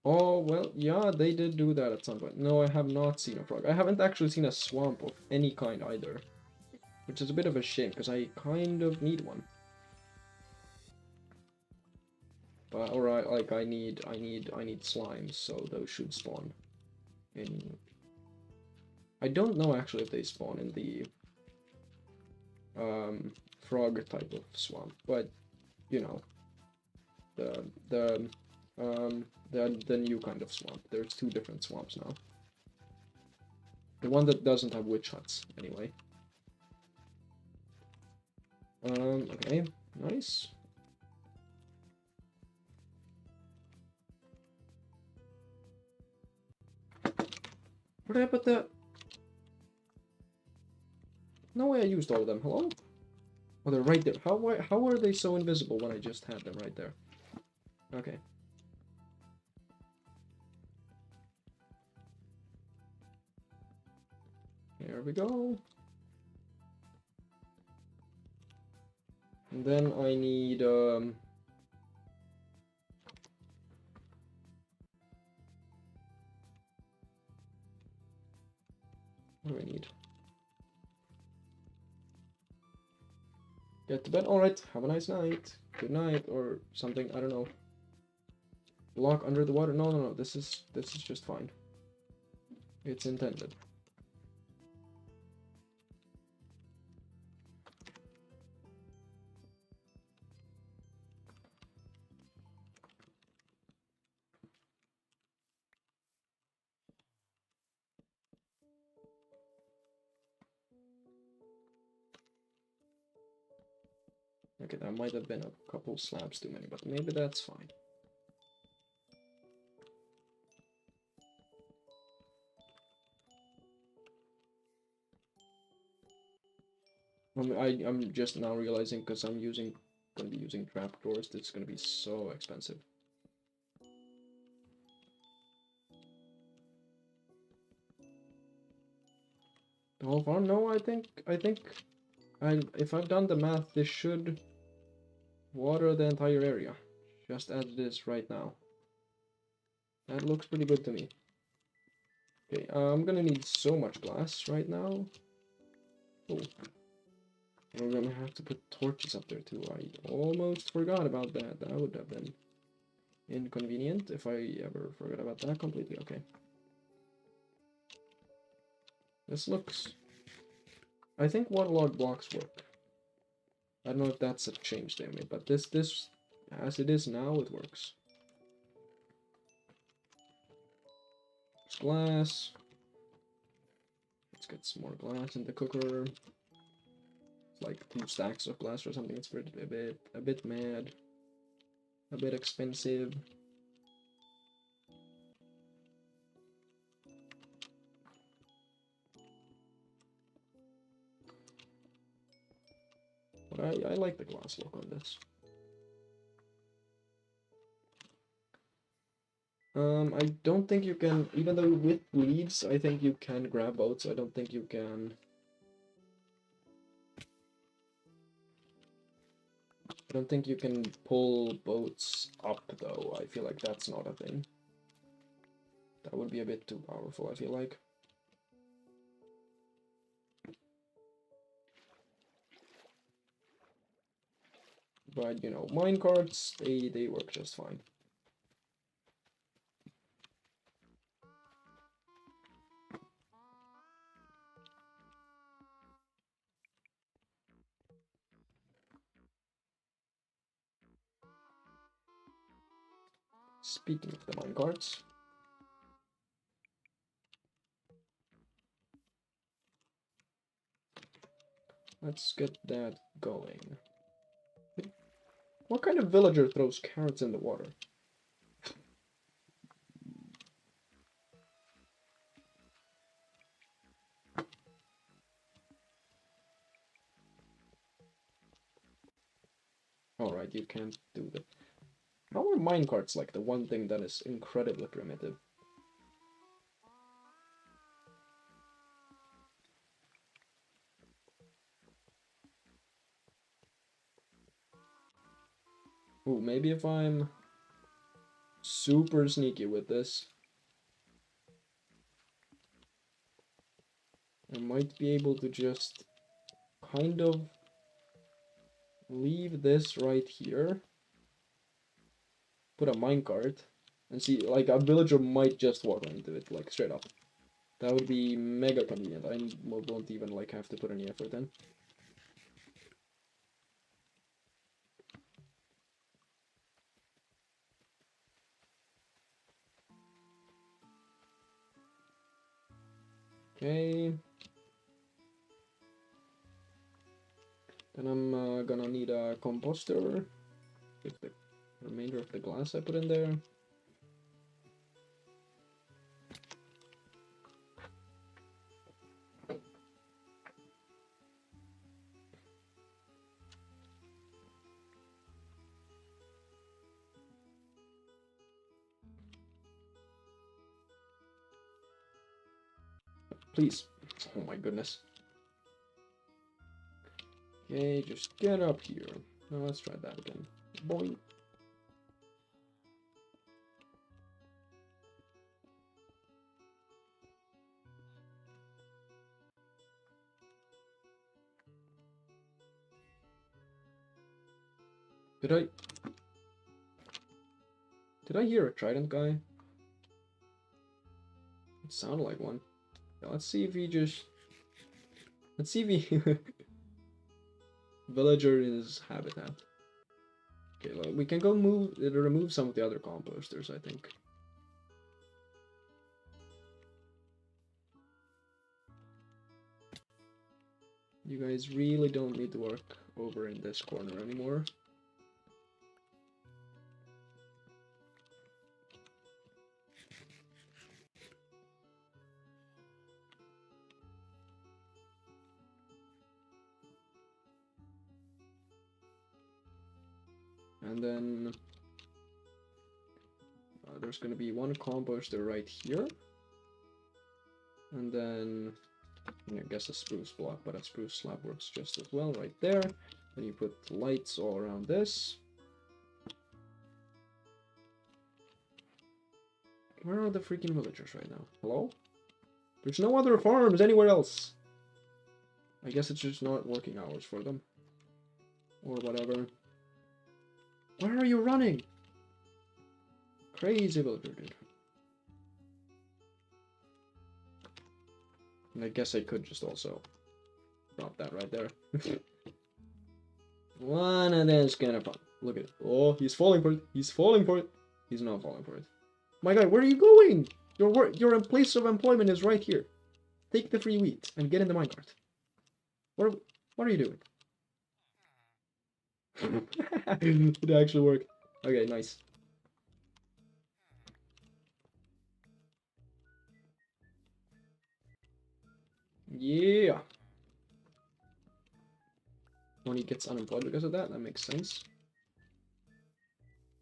Oh, well, yeah, they did do that at some point. No, I have not seen a frog. I haven't actually seen a swamp of any kind either. Which is a bit of a shame, because I kind of need one. But, alright, like, I need slimes, so those should spawn in... I don't know, actually, if they spawn in the, frog type of swamp, but, you know, the new kind of swamp. There's 2 different swamps now. The one that doesn't have witch huts, anyway. Okay, nice. Where did I put the... No way I used all of them, hello? Oh, they're right there. How are they so invisible when I just had them right there? Okay. There we go. And then I need, what do I need? Get to bed. Alright, have a nice night. Good night, or something, I don't know. block under the water. No, no, no. This is just fine. It's intended. Okay, that might have been a couple slabs too many, but maybe that's fine. I'm just now realizing, because I'm gonna be using trapdoors, it's gonna be so expensive. The whole farm? No, I think if I've done the math, this should water the entire area, just as it is right now. That looks pretty good to me. Okay, I'm gonna need so much glass right now. Oh. We're gonna have to put torches up there too. I almost forgot about that. That would have been inconvenient if I ever forgot about that completely. Okay. This looks... I think waterlogged blocks work. I don't know if that's a change they made, but this as it is now, it works. There's glass. Let's get some more glass in the cooker. It's like 2 stacks of glass or something. It's a bit mad. A bit expensive. But I like the glass look on this. I don't think you can, even though with leaves, I think you can grab boats. I don't think you can... I don't think you can pull boats up, though. I feel like that's not a thing. That would be a bit too powerful, I feel like. But, you know, minecarts, they work just fine. Speaking of the minecarts, let's get that going. What kind of villager throws carrots in the water? Alright, you can't do that. How are minecarts like the one thing that is incredibly primitive? Ooh, maybe if I'm super sneaky with this, I might be able to just kind of leave this right here, put a minecart, and see, like, a villager might just walk into it, like, straight up. That would be mega convenient. I won't even, like, have to put any effort in. Okay. Then I'm gonna need a composter with the remainder of the glass I put in there. Please. Oh my goodness. Okay, just get up here. Now let's try that again. Boing. Did Did I hear a trident guy? It sounded like one. Yeah, let's see if he just... Let's see if he... Villager in his habitat. Okay, well, we can go remove some of the other composters, I think. You guys really don't need to work over in this corner anymore. And then there's going to be one composter right here. And then I guess a spruce block, but a spruce slab works just as well right there. Then you put lights all around this. Where are the freaking villagers right now? Hello? There's no other farms anywhere else. I guess it's just not working hours for them. Or whatever. Where are you running? Crazy villager, dude. And I guess I could just also drop that right there. One of them's gonna pop. Look at it. Oh, he's falling for it. He's falling for it. He's not falling for it. My guy, where are you going? Your place of employment is right here. Take the free wheat and get in the minecart. What are you doing? It actually worked. Okay, nice. Yeah. When he gets unemployed because of that, that makes sense.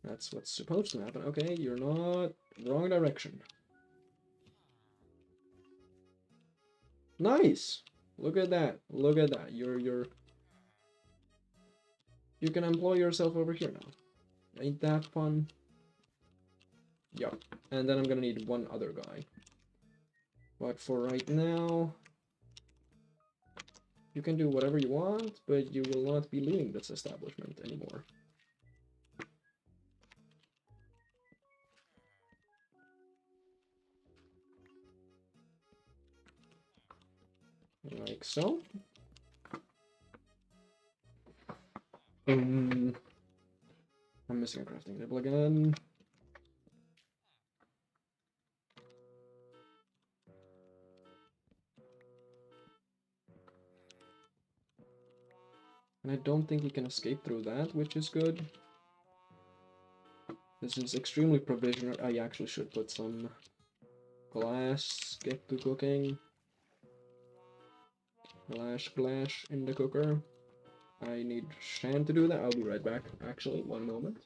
That's what's supposed to happen. Okay, you're not wrong direction. Nice. Look at that. Look at that. You can employ yourself over here now. Ain't that fun? Yeah. And then I'm gonna need one other guy. But for right now, you can do whatever you want, but you will not be leaving this establishment anymore. Like so. I'm missing a crafting table again. And I don't think he can escape through that, which is good. This is extremely provisional. I actually should put some glass. Get to cooking. Glass in the cooker. I need Shan to do that. I'll be right back. Actually, one moment.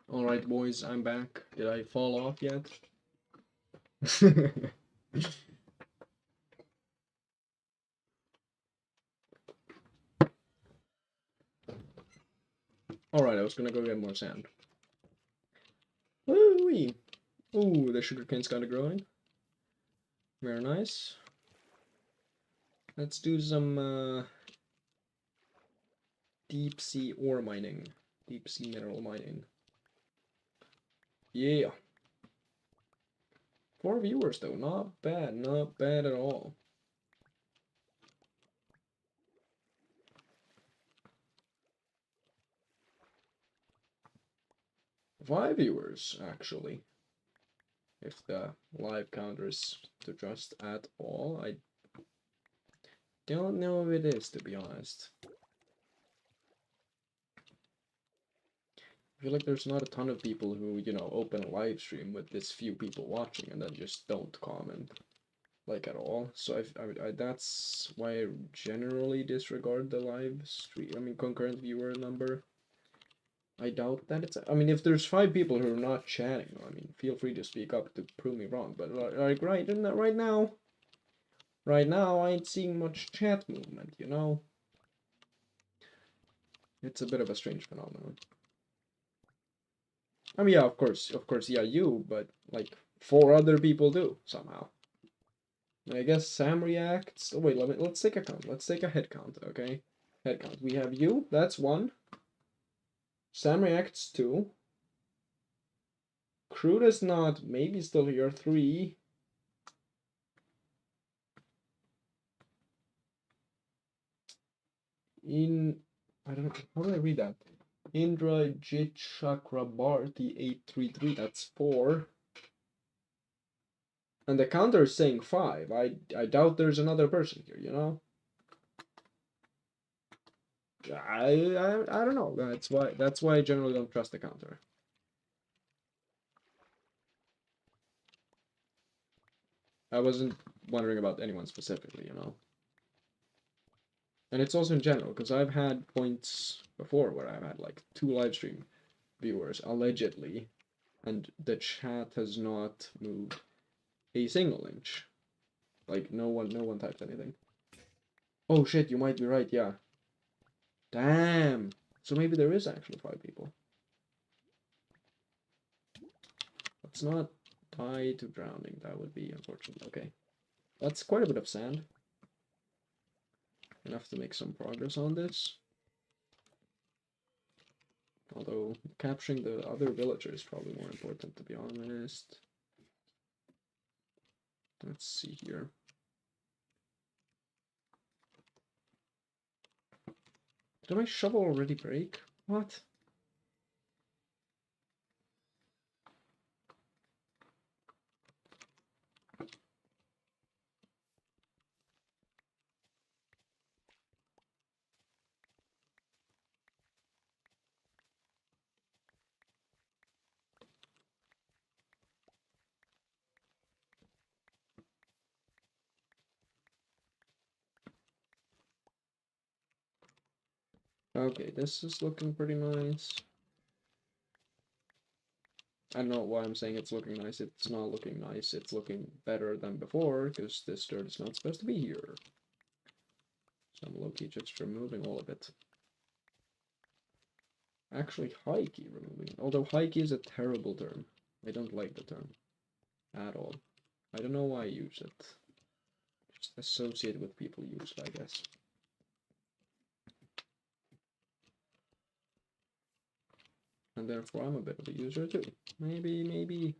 Alright, boys, I'm back. Did I fall off yet? Alright, I was gonna go get more sand. Woo-wee! Ooh, the sugarcane's kinda growing. Very nice. Let's do some deep sea ore mining. Deep sea mineral mining. Yeah. 4 viewers though, not bad at all. 5 viewers, actually. If the live counter is to trust at all. I don't know if it is, to be honest. I feel like there's not a ton of people who, you know, open a live stream with this few people watching and then just don't comment, like, at all. So that's why I generally disregard the live stream, I mean, concurrent viewer number. I doubt that it's, I mean, if there's 5 people who are not chatting, I mean, feel free to speak up to prove me wrong, but like right now, I ain't seeing much chat movement, you know? It's a bit of a strange phenomenon. I mean, yeah, of course, yeah, you, but like 4 other people do somehow. I guess Sam reacts. Oh, wait, let's take a count. Let's take a head count, okay? Head count. We have you. That's 1. Sam reacts 2. Crude is not. Maybe still here. 3. I don't know. How do I read that? Indra Jit Chakrabarti 833. That's 4. And the counter is saying 5. I doubt there's another person here, you know? I don't know. That's why I generally don't trust the counter. I wasn't wondering about anyone specifically, you know. And it's also in general, because I've had points before where I've had like 2 live stream viewers, allegedly, and the chat has not moved a single inch. Like no one typed anything. Oh shit, you might be right, yeah. Damn. So maybe there is actually 5 people. Let's not die to drowning. That would be unfortunate. Okay. That's quite a bit of sand. Enough to make some progress on this. Although capturing the other villager is probably more important, to be honest. Let's see here. Did my shovel already break? What? Okay, this is looking pretty nice. I don't know why I'm saying it's looking nice. It's not looking nice. It's looking better than before, because this dirt is not supposed to be here. So I'm low-key just removing all of it. Actually, high-key removing it. Although high-key is a terrible term. I don't like the term. At all. I don't know why I use it. Just associate with people use it, I guess. And therefore I'm a bit of a user too. Maybe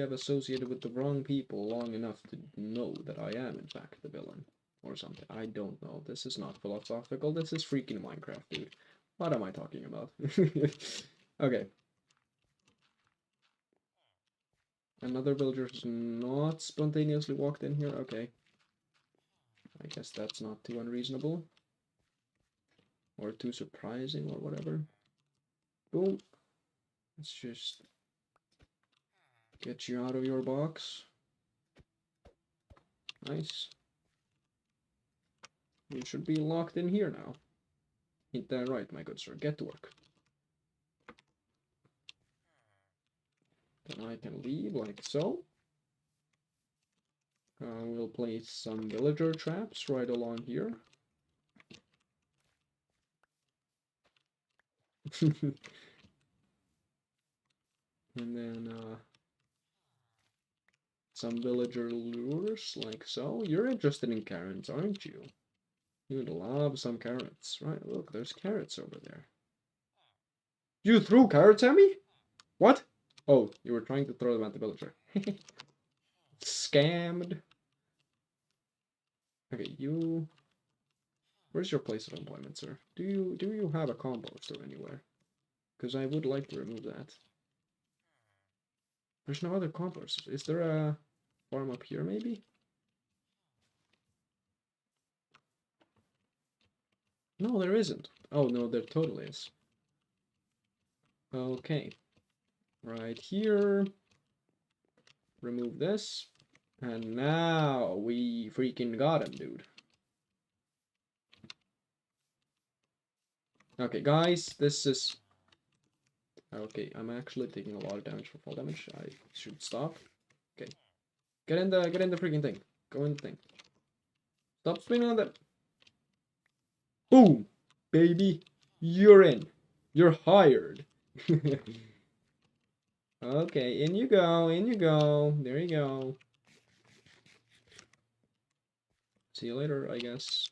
I've associated with the wrong people long enough to know that I am in fact the villain. Or something. I don't know. This is not philosophical. This is freaking Minecraft, dude. What am I talking about? Okay. Another villager's not spontaneously walked in here. Okay. I guess that's not too unreasonable. Or too surprising or whatever. Boom. Let's just get you out of your box. Nice. You should be locked in here now. Ain't that right, my good sir? Get to work. Then I can leave like so. We'll place some villager traps right along here. And then some villager lures like so. You're interested in carrots, aren't you? You would love some carrots, right? Look, there's carrots over there. You threw carrots at me? What? Oh, you were trying to throw them at the villager. Scammed. Okay, you. Where's your place of employment, sir? Do you have a composter anywhere? Because I would like to remove that. There's no other composters. Is there a farm up here, maybe? No, there isn't. Oh, no, there totally is. Okay. Right here. Remove this. And now we freaking got him, dude. Okay, guys, this is... Okay, I'm actually taking a lot of damage for fall damage. I should stop. Okay. Get in the freaking thing. Go in the thing. Stop spinning on that. Boom! Baby. You're in. You're hired. Okay, in you go, in you go. There you go. See you later, I guess.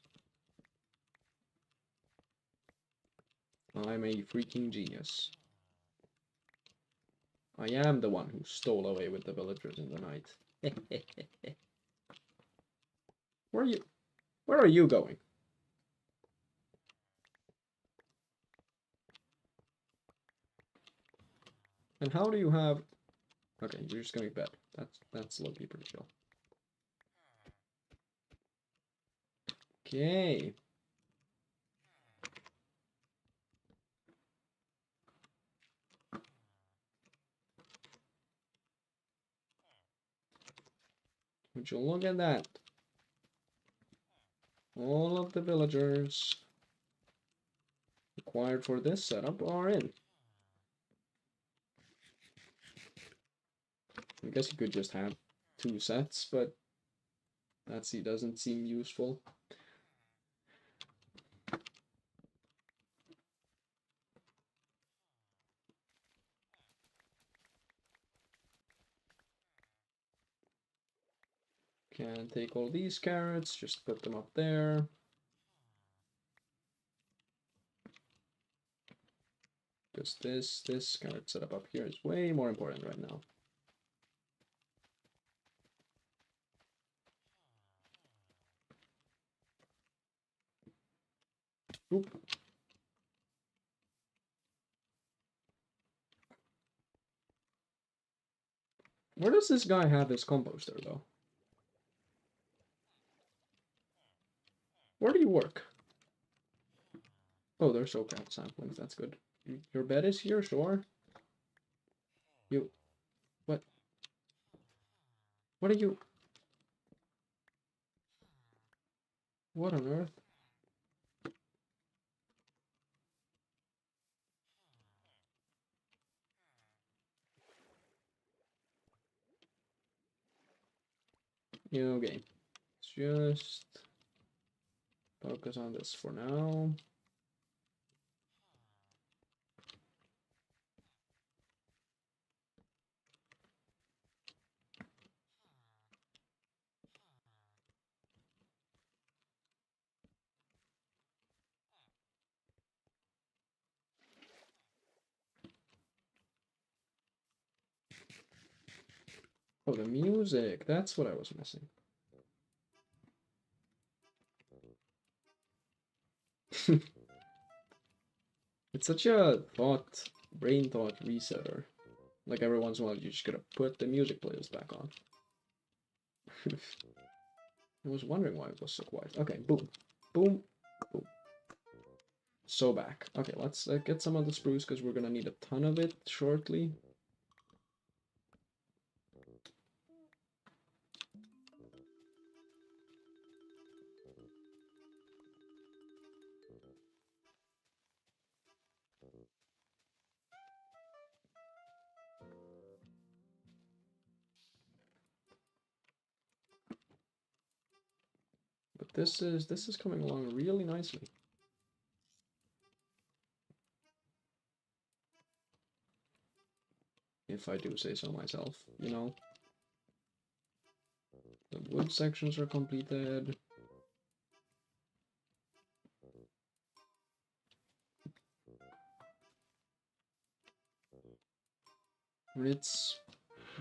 I'm a freaking genius. I am the one who stole away with the villagers in the night. Where are you? Where are you going? And how do you have... Okay, you're just gonna be bed. That's low-key pretty chill. Okay. Would you look at that? All of the villagers required for this setup are in. I guess you could just have 2 sets, but that doesn't seem useful. Can take all these carrots, just put them up there. Because this carrot setup up here is way more important right now. Oop. Where does this guy have his composter, though? Where do you work? Oh, there's oak samplings, that's good. Your bed is here, sure. You... What? What are you... What on earth? Okay. Just focus on this for now. Oh, the music. That's what I was missing. It's such a brain thought resetter. Like every once in a while, you just gotta put the music playlist back on. I was wondering why it was so quiet. Okay, boom, boom, boom. So back. Okay, let's get some of the spruce because we're gonna need a ton of it shortly. this is coming along really nicely. If I do say so myself, you know. The wood sections are completed. It's...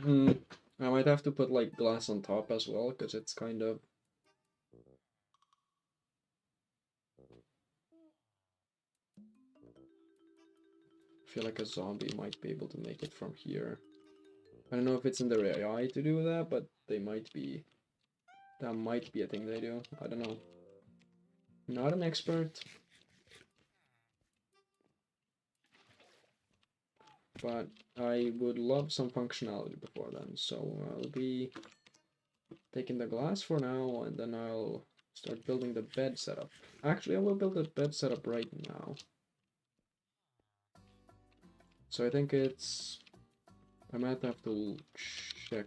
I might have to put like glass on top as well, because it's kind of... I feel like a zombie might be able to make it from here. I don't know if it's in their AI to do that, but they might be... That might be a thing they do. I don't know. Not an expert. But I would love some functionality before then, so I'll be taking the glass for now, and then I'll start building the bed setup. Actually, I will build the bed setup right now. So I think it's... I might have to check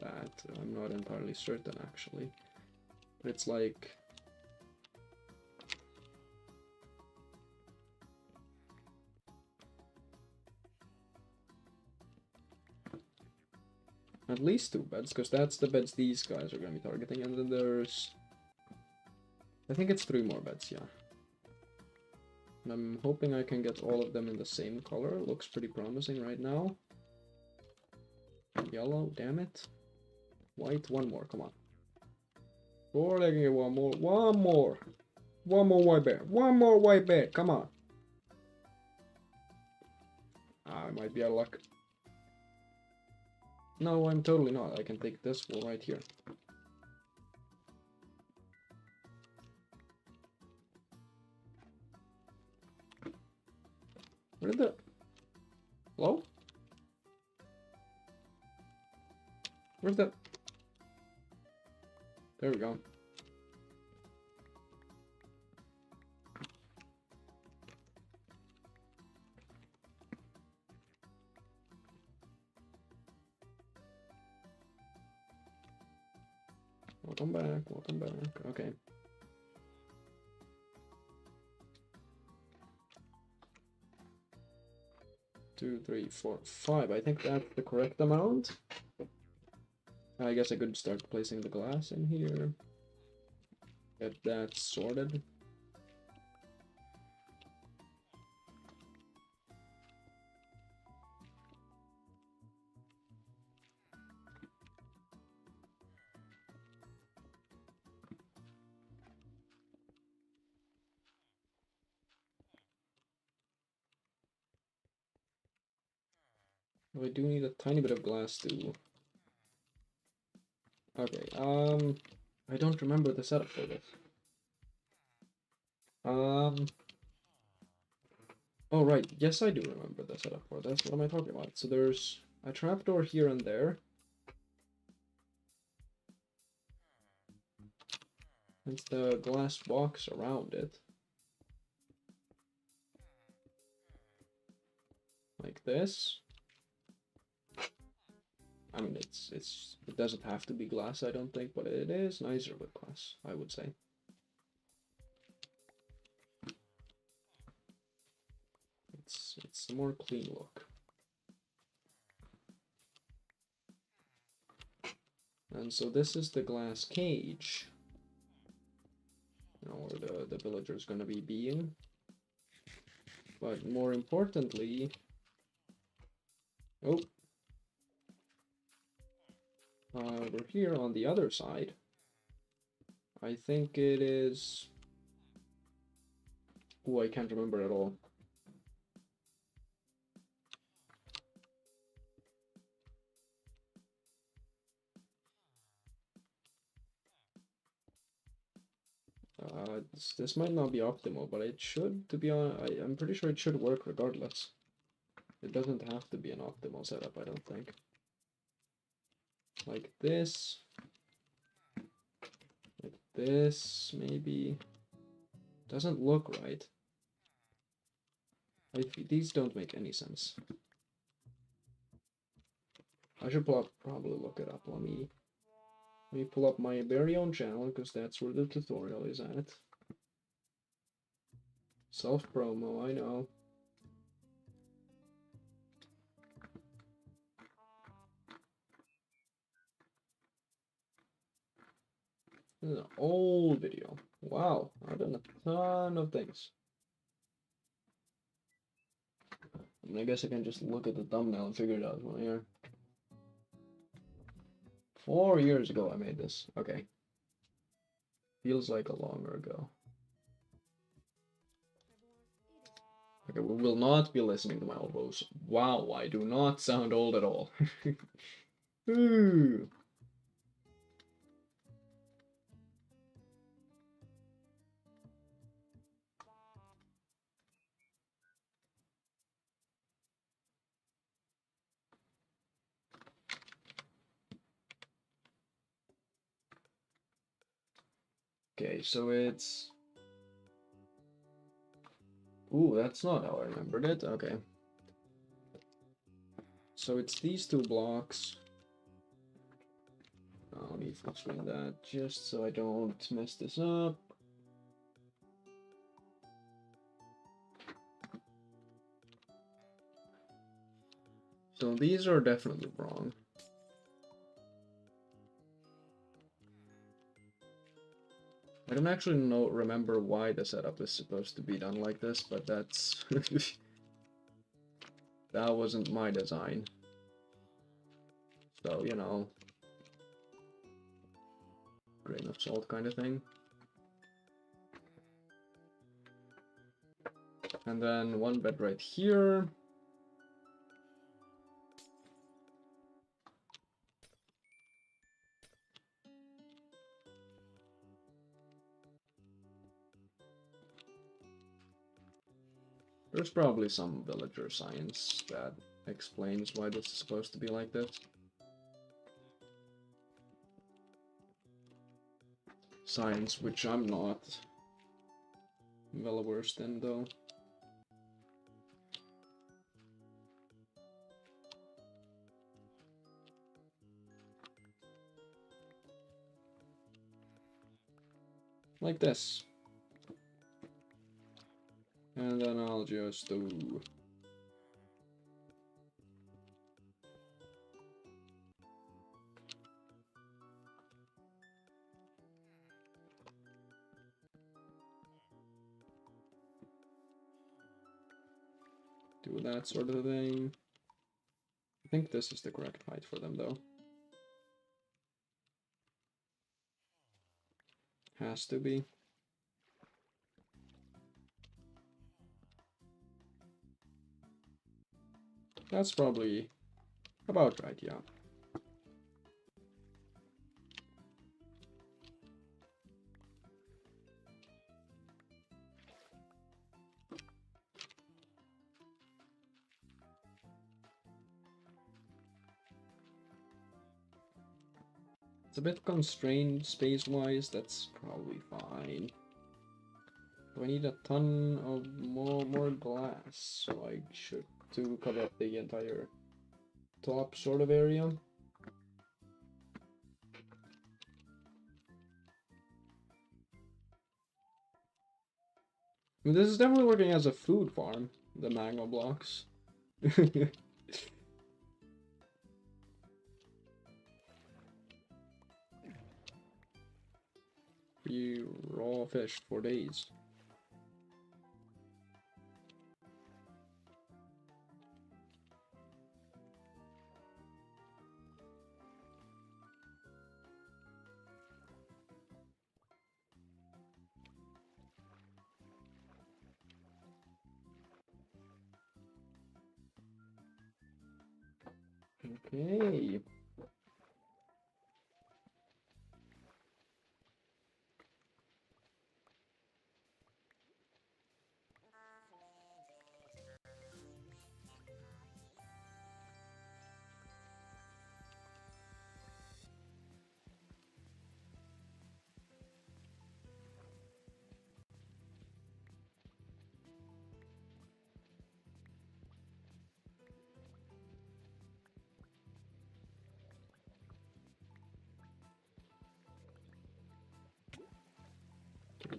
that. I'm not entirely certain, actually. But it's like... At least 2 beds, because that's the beds these guys are going to be targeting, and then there's... I think it's 3 more beds, yeah. And I'm hoping I can get all of them in the same color. Looks pretty promising right now. Yellow, damn it. White, 1 more, come on. Or I can get 1 more. 1 more! 1 more white bed. 1 more white bed, come on. I might be out of luck. No, I'm totally not. I can take this wall right here. Where did the... Hello? Where's that? There we go. Welcome back, welcome back. Okay. Two, 3, 4, 5. I think that's the correct amount. I guess I could start placing the glass in here. Get that sorted. I do need a tiny bit of glass too. Okay, I don't remember the setup for this. Oh right, yes I do remember the setup for this. What am I talking about? So there's a trapdoor here and there. It's the glass box around it. Like this. I mean, it doesn't have to be glass, I don't think, but it is nicer with glass, I would say. It's a more clean look. And so this is the glass cage. You know, where the villager's gonna be being. But more importantly... Oh! Over here on the other side, I think it is... Oh, I can't remember at all. This might not be optimal, but it should, to be honest, I'm pretty sure it should work regardless. It doesn't have to be an optimal setup, I don't think. Like this. Like this, maybe. Doesn't look right. These don't make any sense. I should probably look it up. Let me Let me pull up my very own channel because that's where the tutorial is at. Self-promo, I know. This is an old video. Wow, I've done a ton of things. I mean, I guess I can just look at the thumbnail and figure it out from here. 4 years ago I made this. Okay. Feels like a longer ago. Okay, we will not be listening to my old voice. Wow, I do not sound old at all. Ooh. Okay, so it's... Ooh, that's not how I remembered it. Okay. So it's these two blocks. I'll need to explain that just so I don't mess this up. So these are definitely wrong. I don't actually remember why the setup is supposed to be done like this, but that's... that wasn't my design. So, you know... grain of salt kind of thing. And then one bed right here. There's probably some villager science that explains why this is supposed to be like this. Science, which I'm not well versed in, though. Like this. And then I'll just do... do that sort of thing. I think this is the correct height for them, though. Has to be. That's probably about right, yeah. It's a bit constrained space-wise, that's probably fine. Do I need a ton of more glass? So I should to cover up the entire top sort of area. I mean, this is definitely working as a food farm, the magma blocks. Free raw fish for days. Okay.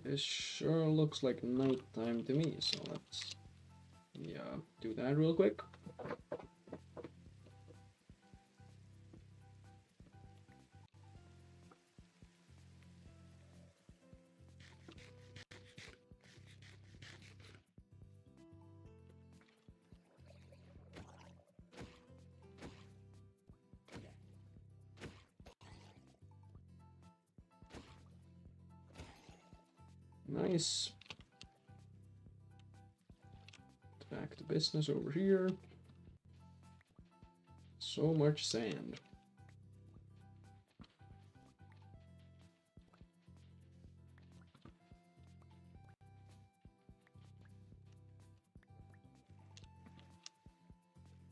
This sure looks like nighttime to me, so let's do that real quick. Nice. Back to business over here. So much sand.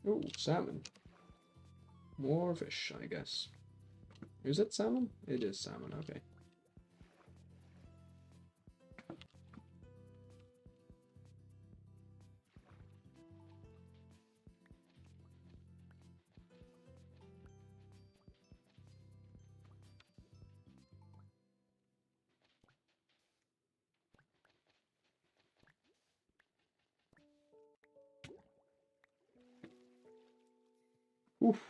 Oh, salmon. More fish, I guess. Is it salmon? It is salmon, okay. Oof.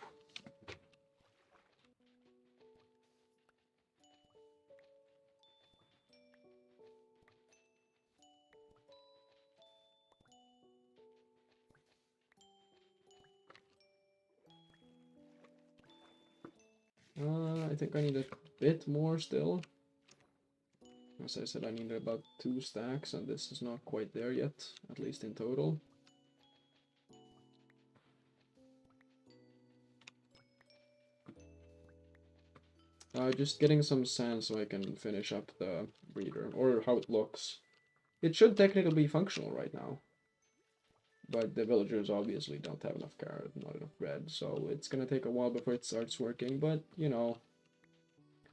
I think I need a bit more still. As I said, I need about 2 stacks, and this is not quite there yet, at least in total. Just getting some sand so I can finish up the breeder, or how it looks. It should technically be functional right now. But the villagers obviously don't have enough carrot, not enough bread, so it's gonna take a while before it starts working, but, you know,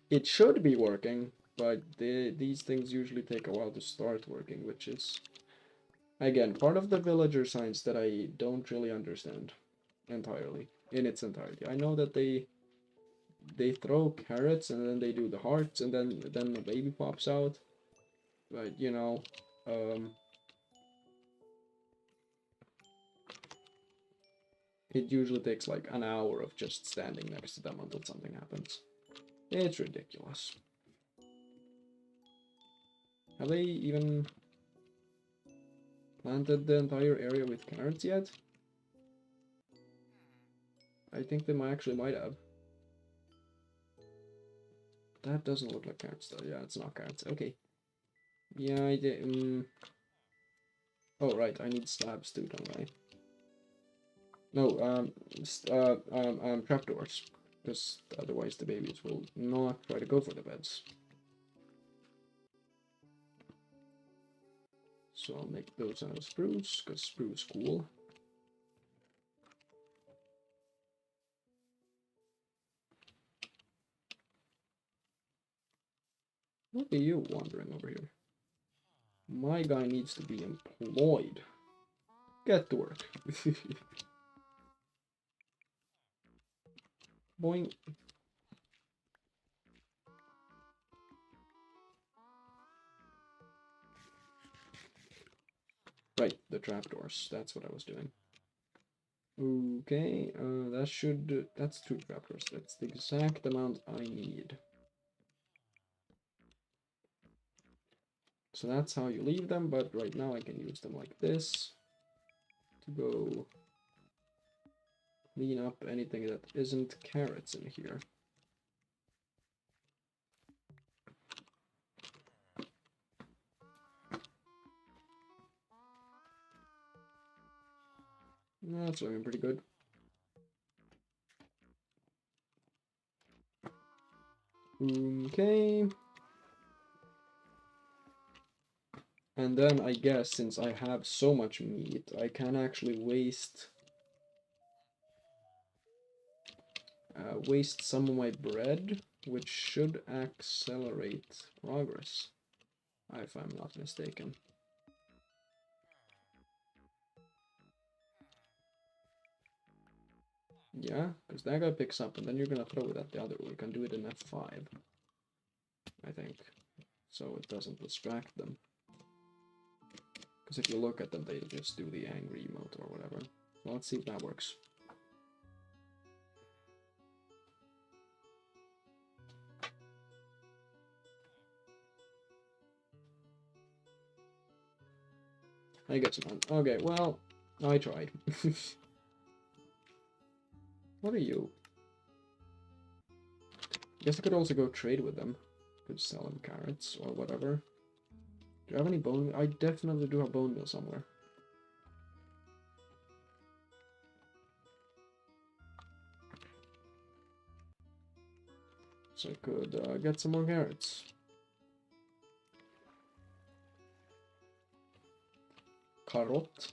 it should be working, but these things usually take a while to start working, which is, again, part of the villager science that I don't really understand entirely, in its entirety. I know that they throw carrots, and then they do the hearts, and then the baby pops out, but, you know, it usually takes like an hour of just standing next to them until something happens. It's ridiculous. Have they even planted the entire area with carrots yet? I think they actually might have. That doesn't look like carrots though. Yeah, it's not carrots. Okay. Yeah, I did. Oh, right. I need slabs too, don't I? No, trapdoors. Because otherwise the babies will not try to go for the beds. So I'll make those out of spruce, because spruce cool. What are you wandering over here? My guy needs to be employed. Get to work. Boing. Right, the trapdoors. That's what I was doing. Okay, that's 2 trapdoors. That's the exact amount I need. So that's how you leave them, but right now I can use them like this to go clean up anything that isn't carrots in here. That's looking pretty good. Okay. And then I guess since I have so much meat, I can actually waste some of my bread, which should accelerate progress, if I'm not mistaken. Yeah, because that guy picks up, and then you're gonna throw it at the other one. You can do it in F5, I think. so it doesn't distract them. Because if you look at them, they just do the angry emote or whatever. So let's see if that works. I get some. Okay, well, I tried. What are you? I guess I could also go trade with them. Could sell them carrots or whatever. Do I have any bone meal? I definitely do have bone meal somewhere. So I could get some more carrots. Carrot.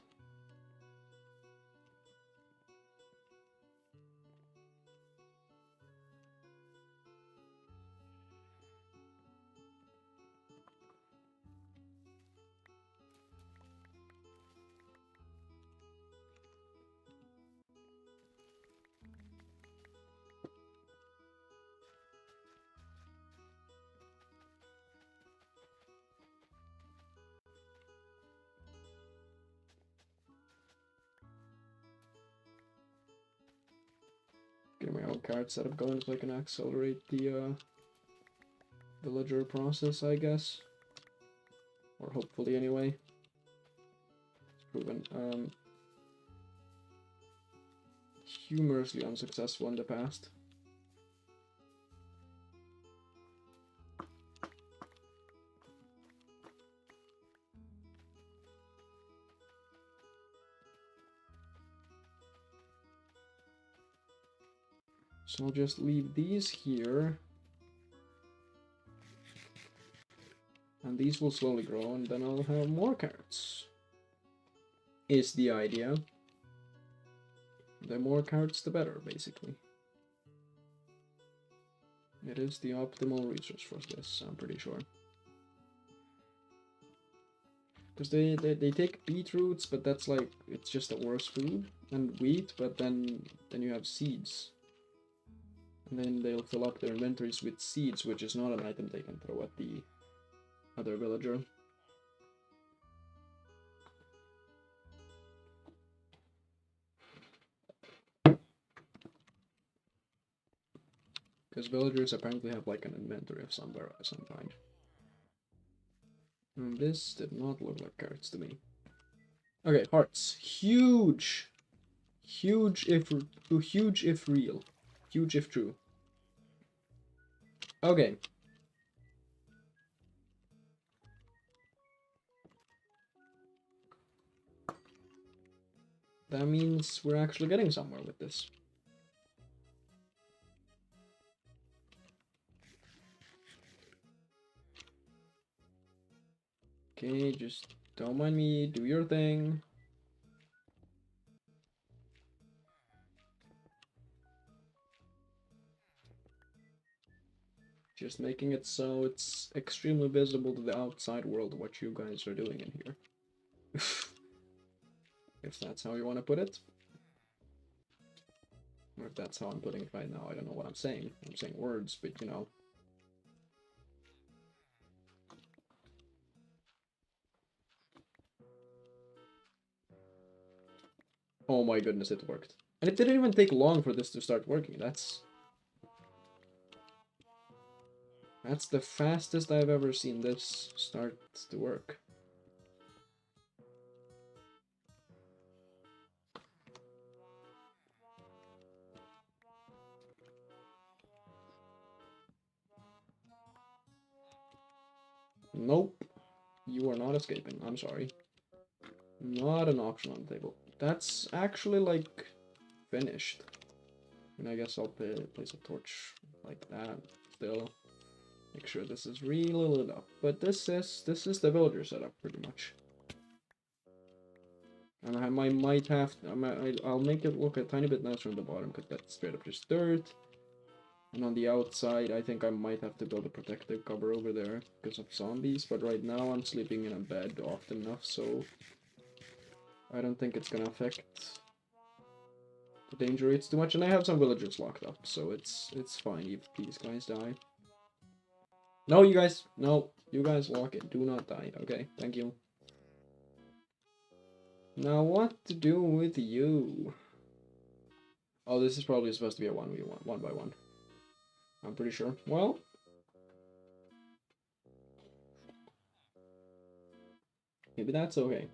Get my own carrot setup going so I can accelerate the villager process, I guess. Or hopefully anyway. It's proven humorously unsuccessful in the past. So I'll just leave these here. And these will slowly grow, and then I'll have more carrots. Is the idea. The more carrots, the better, basically. It is the optimal resource for this, I'm pretty sure. Because they take beetroots, but that's like, it's just a worse food. And wheat, but then you have seeds. And then they'll fill up their inventories with seeds, which is not an item they can throw at the other villager. Because villagers apparently have like an inventory of some kind. And this did not look like carrots to me. Okay, hearts. Huge! Huge if real. Huge if true. Okay. That means we're actually getting somewhere with this. Okay, just don't mind me, do your thing. Just making it so it's extremely visible to the outside world what you guys are doing in here. If that's how you want to put it. Or if that's how I'm putting it right now, I don't know what I'm saying. I'm saying words, but you know. Oh my goodness, it worked. And it didn't even take long for this to start working. That's the fastest I've ever seen this start to work. Nope. You are not escaping. I'm sorry. Not an option on the table. That's actually, like, finished. And I guess I'll place a torch like that. Still. Make sure this is really lit up. But this is the villager setup, pretty much. And I might have... I'll make it look a tiny bit nicer on the bottom, because that's straight up just dirt. And on the outside, I think I might have to build a protective cover over there because of zombies. But right now, I'm sleeping in a bed often enough, so I don't think it's gonna affect the danger rates too much. And I have some villagers locked up, so it's fine if these guys die. No, you guys, no. You guys lock it. Do not die. Okay, thank you. Now what to do with you? Oh, this is probably supposed to be a 1v1, 1 by 1. I'm pretty sure. Well, maybe that's okay.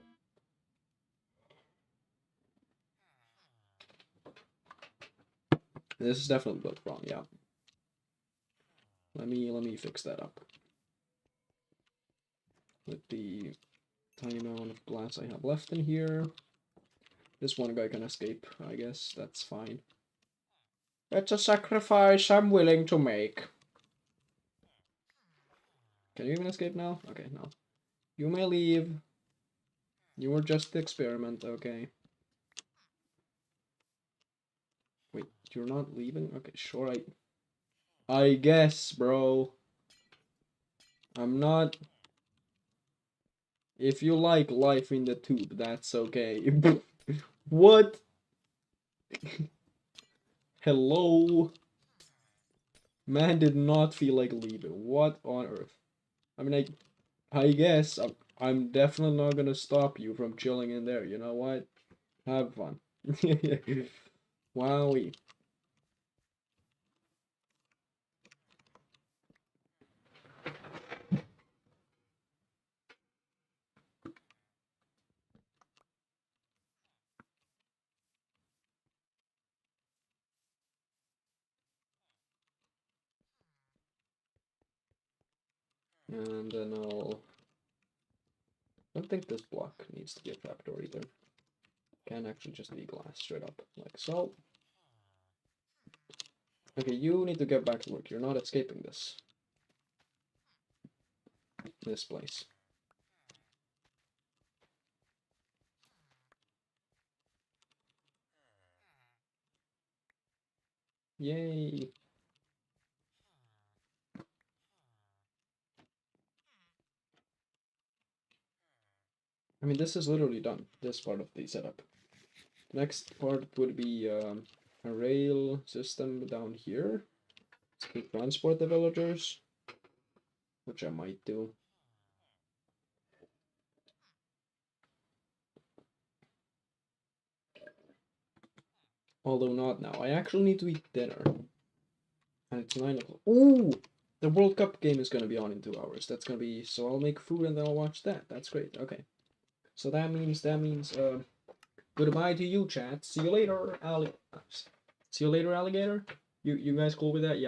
This is definitely built wrong, yeah. Let me fix that up. With the tiny amount of glass I have left in here. This one guy can escape, I guess. That's fine. It's a sacrifice I'm willing to make. Can you even escape now? Okay, no. You may leave. You were just the experiment, okay. Wait, you're not leaving? Okay, sure, I guess, bro. I'm not... If you like life in the tube, that's okay. What? Hello? Man did not feel like leaving. What on earth? I mean, I guess I'm definitely not gonna stop you from chilling in there. You know what? Have fun. Wowie. And then I don't think this block needs to be a trapdoor either. Can actually just be glass straight up, like so. Okay, you need to get back to work. You're not escaping this. This place. Yay. I mean, this is literally done. This part of the setup. Next part would be a rail system down here to transport the villagers, which I might do. Although not now. I actually need to eat dinner. And it's 9 o'clock. Ooh! The World Cup game is gonna be on in 2 hours. That's gonna be... So I'll make food and then I'll watch that. That's great. Okay. So that means... Goodbye to you, chat. See you later, See you later, alligator. You guys cool with that? Yeah.